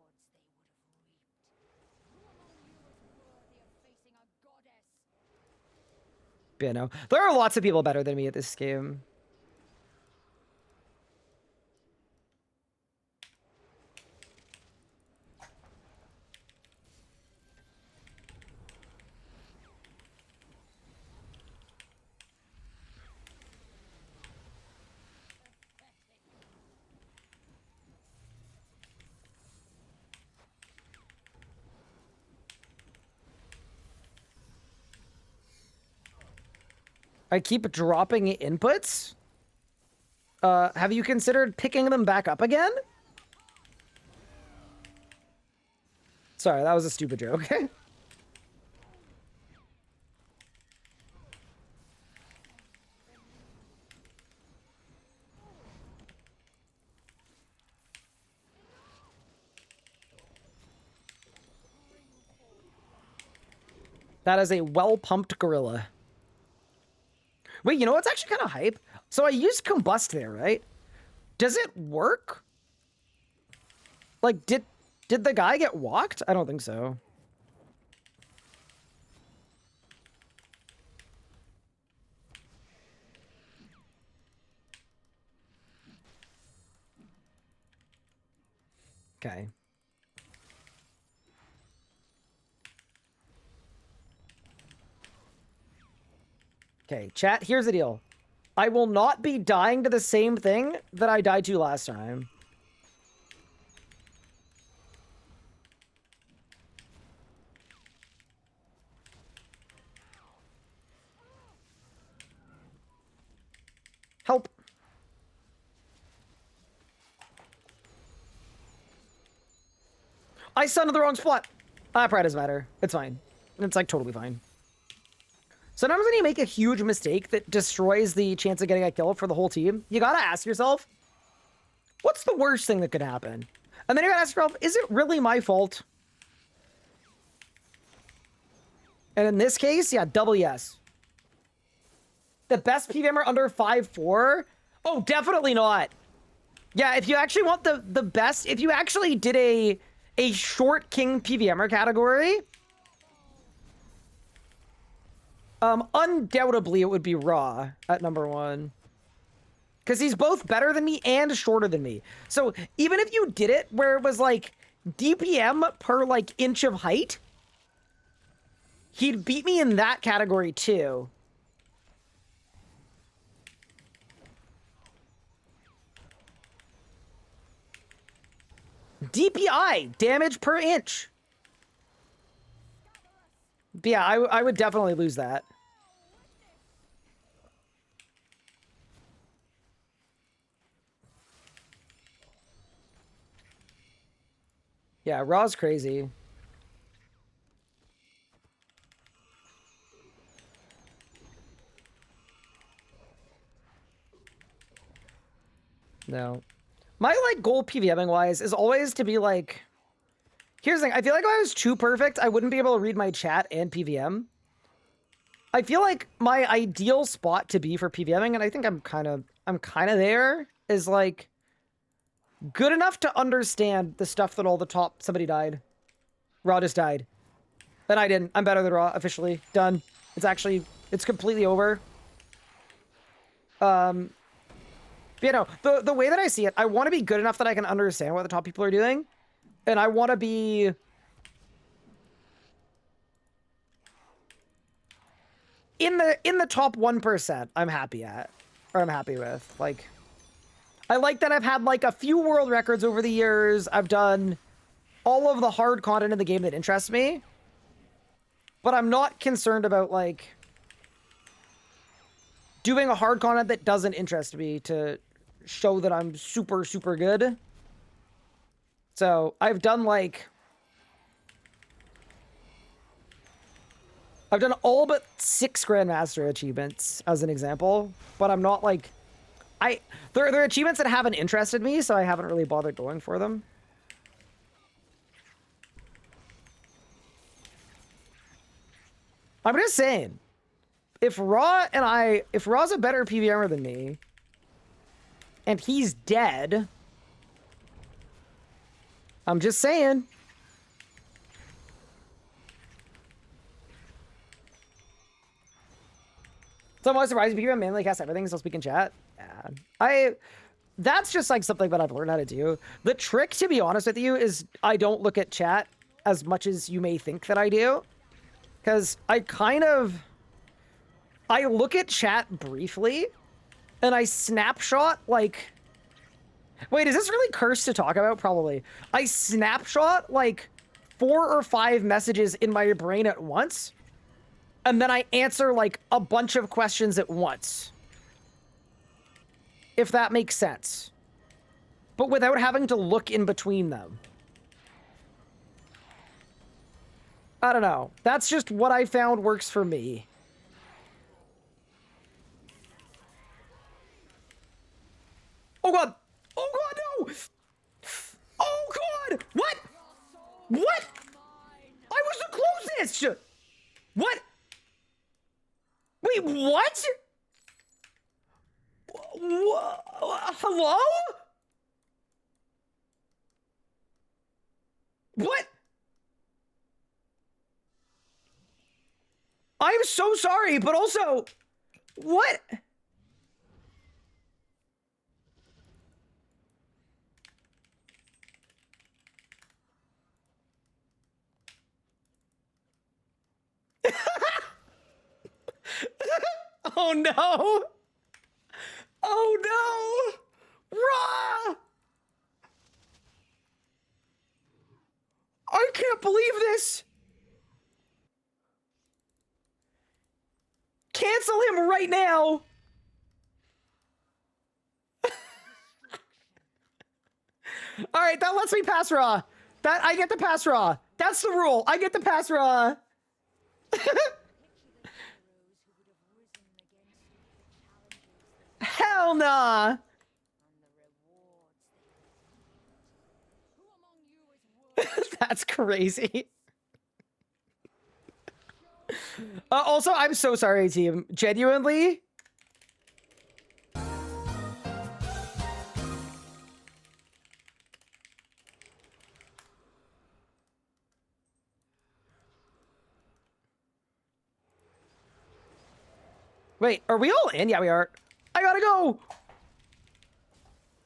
Yeah, no. There are lots of people better than me at this game. I keep dropping inputs. Have you considered picking them back up again? Sorry, that was a stupid joke. That is a well-pumped gorilla. Wait, you know what's actually kind of hype? So I used combust there, right? Does it work? Like, did the guy get walked? I don't think so. Okay. Okay, chat, here's the deal. I will not be dying to the same thing that I died to last time. Help. I stunned in the wrong spot. Pride doesn't matter. It's fine. It's like totally fine. Sometimes when you make a huge mistake that destroys the chance of getting a kill for the whole team, you gotta ask yourself, what's the worst thing that could happen? And then you gotta ask yourself, is it really my fault? And in this case, yeah, double yes. The best PVMer under 5'4"? Oh, definitely not. Yeah, if you actually want the best, if you actually did a short king PVMer category, undoubtedly it would be Raw at number 1. Because he's both better than me and shorter than me. So even if you did it where it was like DPM per like inch of height, he'd beat me in that category too. DPI, damage per inch. But yeah, I would definitely lose that. Yeah, Raw's crazy. No. My, like, goal PVMing-wise is always to be, like... Here's the thing. I feel like if I was too perfect, I wouldn't be able to read my chat and PVM. I feel like my ideal spot to be for PVMing, and I think I'm kind of there, is like good enough to understand the stuff that all the top somebody died. Raw just died. And I didn't. I'm better than Raw, officially. Done. It's completely over. But, you know, the way that I see it, I want to be good enough that I can understand what the top people are doing. And I want to be... in the top 1%, I'm happy at. Or I'm happy with. Like, I like that I've had, like, a few world records over the years. I've done all of the hard content in the game that interests me. But I'm not concerned about, like, doing a hard content that doesn't interest me to show that I'm super, super good. So, I've done, like... I've done all but 6 Grandmaster achievements, as an example. But I'm not, like... They're achievements that haven't interested me, so I haven't really bothered going for them. I'm just saying, if Raw's a better PVMer than me, and he's dead, I'm just saying. So I'm always surprised people mainly cast everything, so speak in chat. Yeah. That's just like something that I've learned how to do. The trick, to be honest with you, is I don't look at chat as much as you may think that I do. Because I look at chat briefly, and I snapshot, like... Wait, is this really cursed to talk about? Probably. I snapshot, like, 4 or 5 messages in my brain at once, and then I answer, like, a bunch of questions at once. If that makes sense. But without having to look in between them. I don't know. That's just what I found works for me. Oh god! Oh god, no! Oh god! What? What? I was the closest! What? Wait, what? Hello? What? I'm so sorry, but also, what? Oh no! Oh no! Raw! I can't believe this! Cancel him right now! Alright, that lets me pass Raw. I get to pass Raw. That's the rule. I get to pass Raw. Hell nah! That's crazy. Also, I'm so sorry, team. Genuinely. Wait, are we all in? Yeah, we are. I gotta go!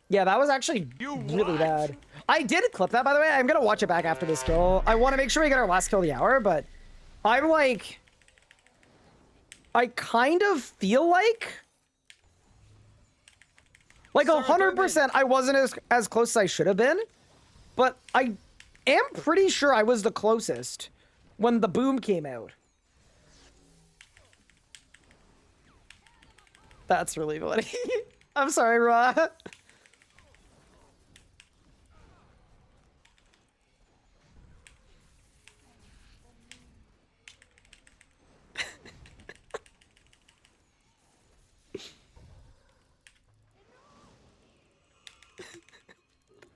Yeah, that was actually really bad. I did clip that, by the way. I'm gonna watch it back after this kill. I want to make sure we get our last kill of the hour, but I'm like... I kind of feel like 100% I wasn't as close as I should have been, but I am pretty sure I was the closest when the boom came out. That's really funny. I'm sorry, Ra.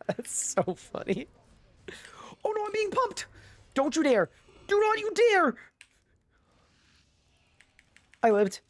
That's so funny. Oh no, I'm being pumped! Don't you dare! Do not you dare! I lived.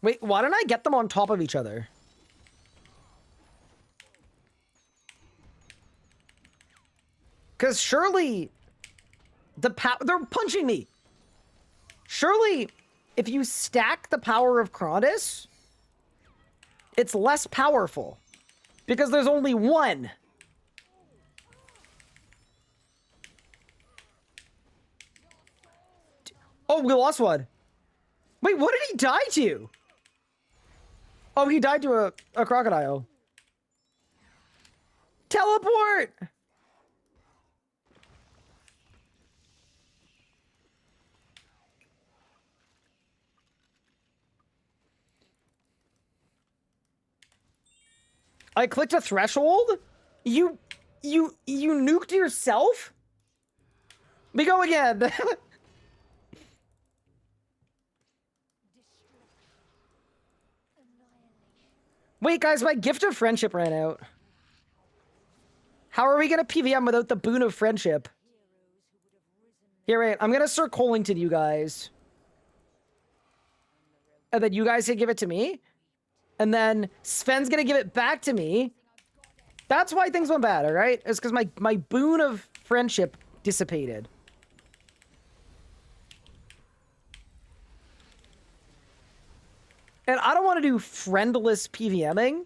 Wait, why didn't I get them on top of each other? Because surely they're punching me. Surely if you stack the power of Cronus, it's less powerful because there's only one. Oh, we lost one. Wait, what did he die to? Oh, he died to a crocodile. Teleport! I clicked a threshold? You nuked yourself? We go again. Wait, guys, my gift of friendship ran out. How are we gonna PVM without the boon of friendship? Here, wait, I'm gonna start calling to you guys. And then you guys can give it to me. And then Sven's gonna give it back to me. That's why things went bad, alright? It's because my boon of friendship dissipated. And I don't want to do friendless PVMing.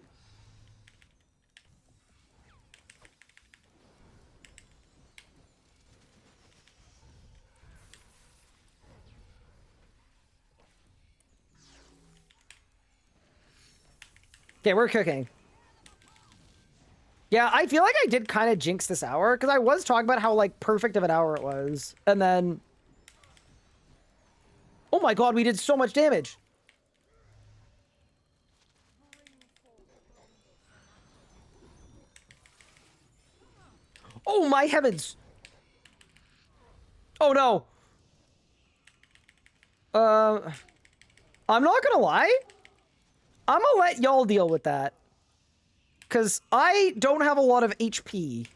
Okay, we're cooking. Yeah, I feel like I did kind of jinx this hour, because I was talking about how, like, perfect of an hour it was. And then... Oh my god, we did so much damage! Oh my heavens! Oh no! I'm not gonna lie. I'm gonna let y'all deal with that. Because I don't have a lot of HP.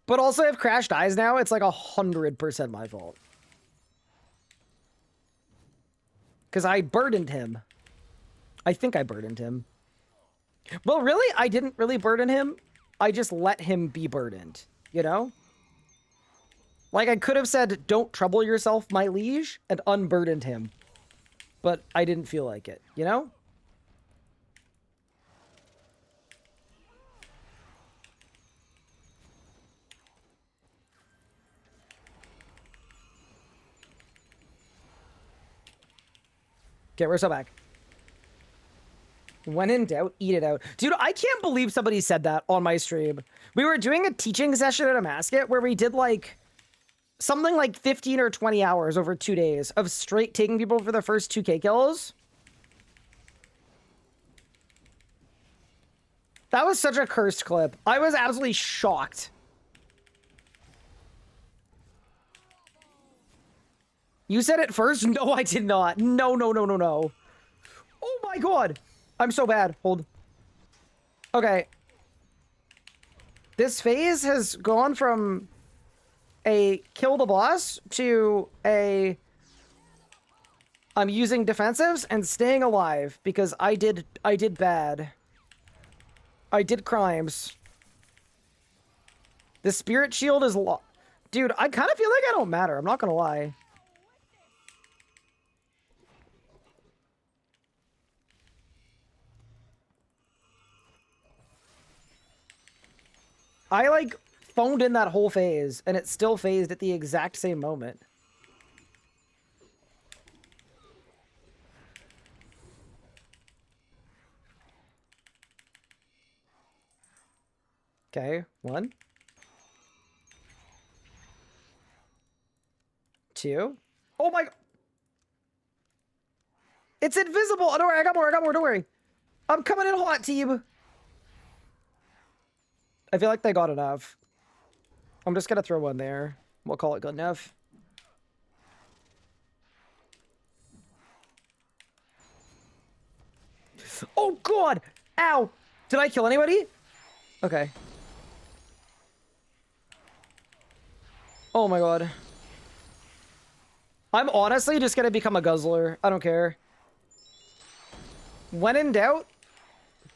But also if Crash dies now, it's like 100% my fault. Because I burdened him. I think I burdened him. Well, really, I didn't really burden him. I just let him be burdened, you know? Like, I could have said, don't trouble yourself, my liege, and unburdened him. But I didn't feel like it, you know? Okay, we're so back. When in doubt, eat it out. Dude, I can't believe somebody said that on my stream. We were doing a teaching session at a mascot where we did like something like 15 or 20 hours over 2 days of straight taking people for the first 2K kills. That was such a cursed clip. I was absolutely shocked. You said it first? No, I did not. No, no, no, no, no. Oh my god. I'm so bad. Hold. Okay. This phase has gone from a kill the boss to a I'm using defensives and staying alive because I did bad. I did crimes. The spirit shield is Dude, I kind of feel like I don't matter. I'm not gonna lie. I, like, phoned in that whole phase, and it still phased at the exact same moment. Okay, 1. 2. Oh my... It's invisible! Oh, don't worry, I got more, don't worry. I'm coming in hot, team. I feel like they got enough. I'm just gonna throw one there. We'll call it good enough. Oh god! Ow! Did I kill anybody? Okay. Oh my god. I'm honestly just gonna become a guzzler. I don't care. When in doubt,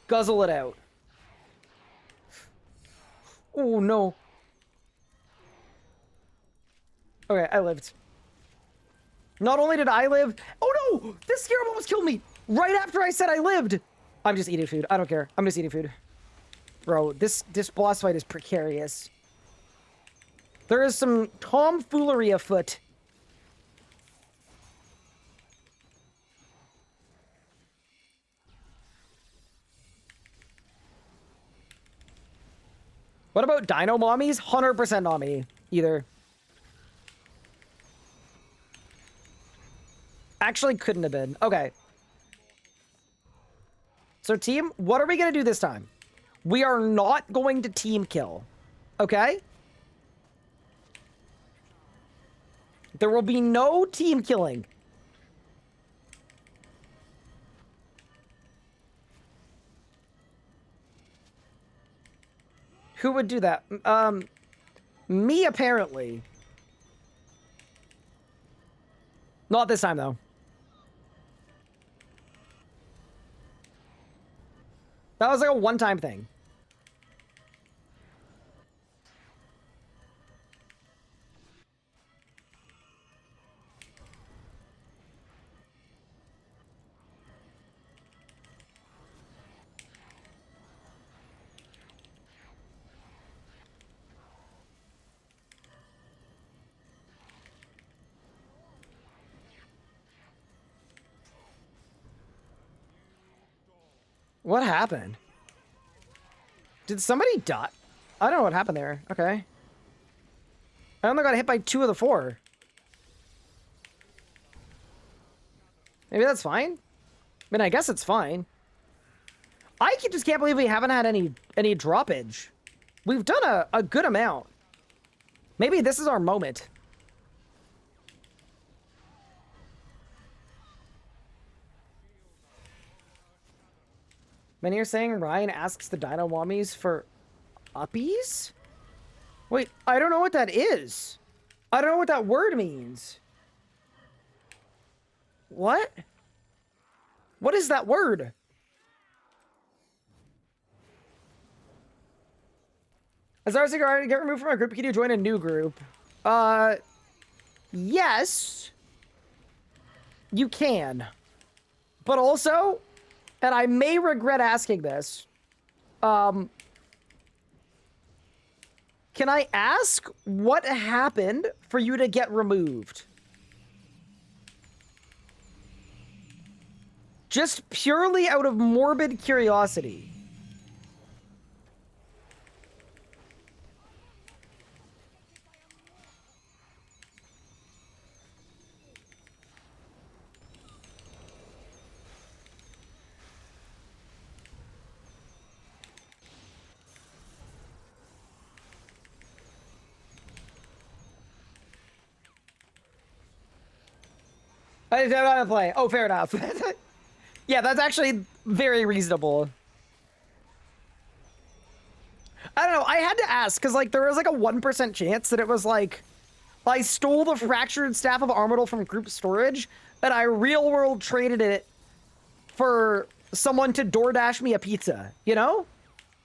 guzzle it out. Oh no. Okay, I lived. Not only did I live... Oh no! This scarab almost killed me! Right after I said I lived! I'm just eating food. I don't care. I'm just eating food. Bro, this boss fight is precarious. There is some tomfoolery afoot. What about dino mommies? 100% not me, either. Actually, couldn't have been. Okay. So, team, what are we going to do this time? We are not going to team kill. Okay? There will be no team killing. Who would do that? Me, apparently. Not this time, though. That was like a one-time thing. What happened? Did somebody die? I don't know what happened there. Okay. I only got hit by 2 of the 4. Maybe that's fine. I mean, I guess it's fine. Just can't believe we haven't had any droppage. We've done a good amount. Maybe this is our moment. Many are saying Ryan asks the Dino Wammies for uppies? Wait, I don't know what that is. I don't know what that word means. What? What is that word? As our cigar get removed from our group, can you join a new group? Yes. You can. But also, and I may regret asking this, can I ask what happened for you to get removed? Just purely out of morbid curiosity. I don't want to play. Oh, fair enough. Yeah, that's actually very reasonable. I don't know. I had to ask because, like, there was like a 1% chance that it was like I stole the fractured staff of Armadil from group storage and I real world traded it for someone to DoorDash me a pizza. You know,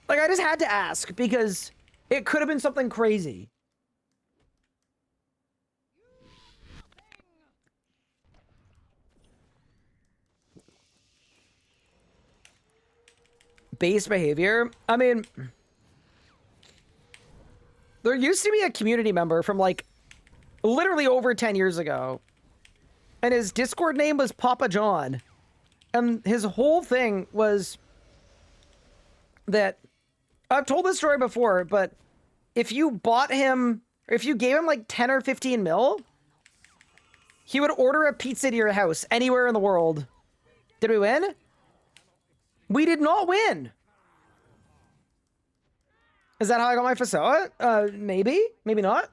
like I just had to ask because it could have been something crazy. Base behavior. I mean, there used to be a community member from like literally over 10 years ago, and his Discord name was Papa John, and his whole thing was that I've told this story before, but if you bought him, or if you gave him like 10 or 15 mil, He would order a pizza to your house anywhere in the world. Did we win? We did not win. Is that how I got my FSOA? Maybe. Maybe not.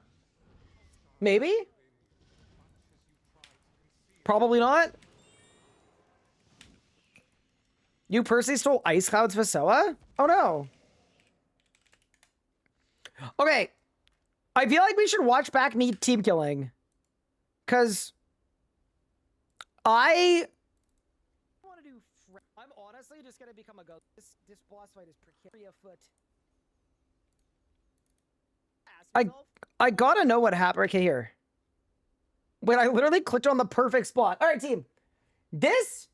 Maybe. Probably not. You personally stole Ice Cloud's FSOA? Oh no. Okay. I feel like we should watch back me team killing. Cause I want to do. I'm honestly just gonna become a ghost. This boss fight is precarious. I gotta know what happened. Okay, here. Wait, I literally clicked on the perfect spot. All right, team. This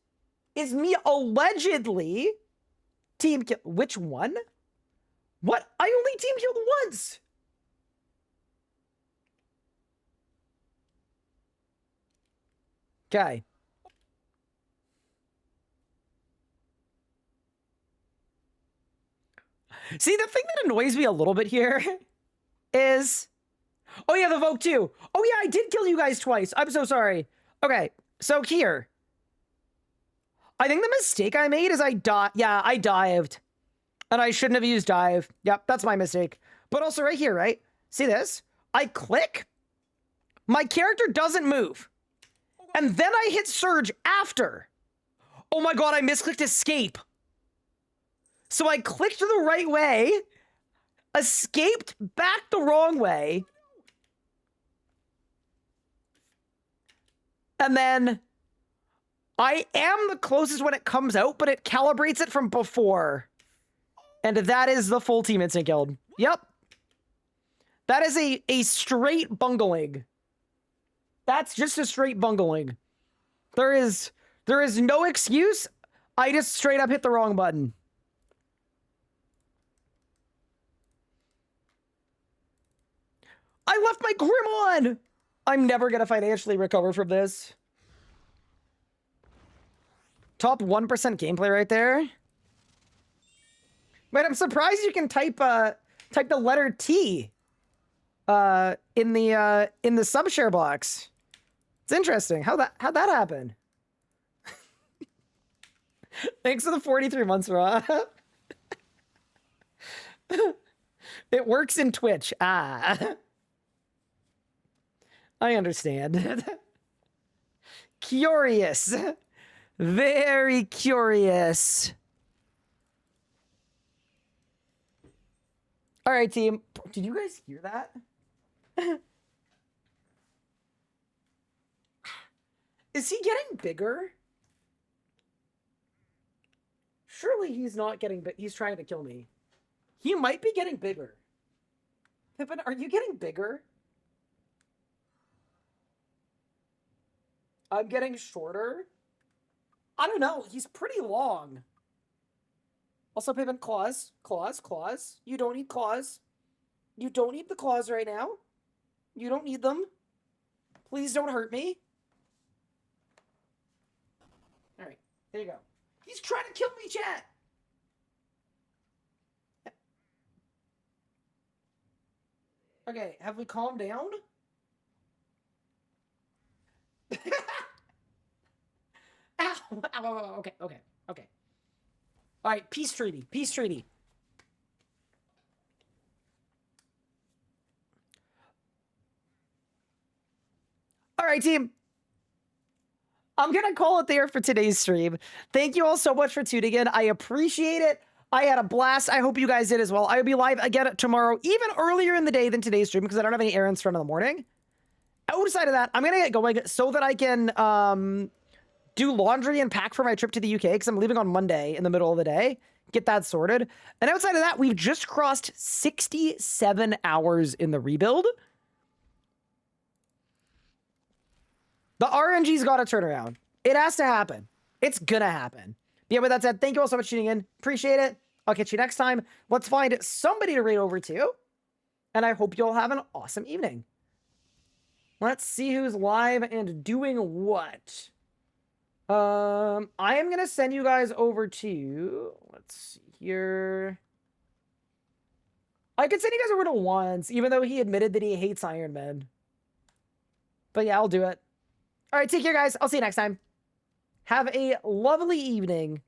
is me allegedly team kill. Which one? What? I only team killed once. Okay. See, the thing that annoys me a little bit here is... Oh yeah, the Vogue too. Oh yeah, I did kill you guys twice. I'm so sorry. Okay, so here. I think the mistake I made is I dived. And I shouldn't have used dive. Yep, that's my mistake. But also right here, right? See this? I click. My character doesn't move. And then I hit surge after. Oh my god, I misclicked escape. So I clicked the right way, escaped back the wrong way, and then I am the closest when it comes out, but it calibrates it from before. And that is the full team instant guild. Yep. That is a straight bungling. That's just a straight bungling. There is no excuse. I just straight up hit the wrong button. I left my Grim on! I'm never gonna financially recover from this. Top 1% gameplay right there. Wait, I'm surprised you can type the letter T in the subshare box. It's interesting. How'd that happen? Thanks for the 43 months, Raw. It works in Twitch. Ah. I understand. Curious. Very curious. All right, team. Did you guys hear that? Is he getting bigger? Surely he's not getting big. He's trying to kill me. He might be getting bigger. Pippin, are you getting bigger? I'm getting shorter? I don't know. He's pretty long. Also, Pippin, claws. Claws, claws. You don't need claws. You don't need the claws right now. You don't need them. Please don't hurt me. Alright, there you go. He's trying to kill me, chat! Okay, have we calmed down? Ow, ow, ow, okay. Alright, peace treaty, peace treaty. Alright, team. I'm gonna call it there for today's stream. Thank you all so much for tuning in. I appreciate it. I had a blast. I hope you guys did as well. I will be live again tomorrow, even earlier in the day than today's stream, because I don't have any errands for in the morning. Outside of that, I'm gonna get going so that I can do laundry and pack for my trip to the UK, because I'm leaving on Monday in the middle of the day. Get that sorted. And outside of that, we've just crossed 67 hours in the rebuild. The RNG's got to turn around. It has to happen. It's gonna happen. But yeah, with that said, thank you all so much for tuning in. Appreciate it. I'll catch you next time. Let's find somebody to raid over to. And I hope you all have an awesome evening. Let's see who's live and doing what. I am going to send you guys over to... Let's see here. I could send you guys over to Once, even though he admitted that he hates Iron Man. But yeah, I'll do it. All right, take care, guys. I'll see you next time. Have a lovely evening.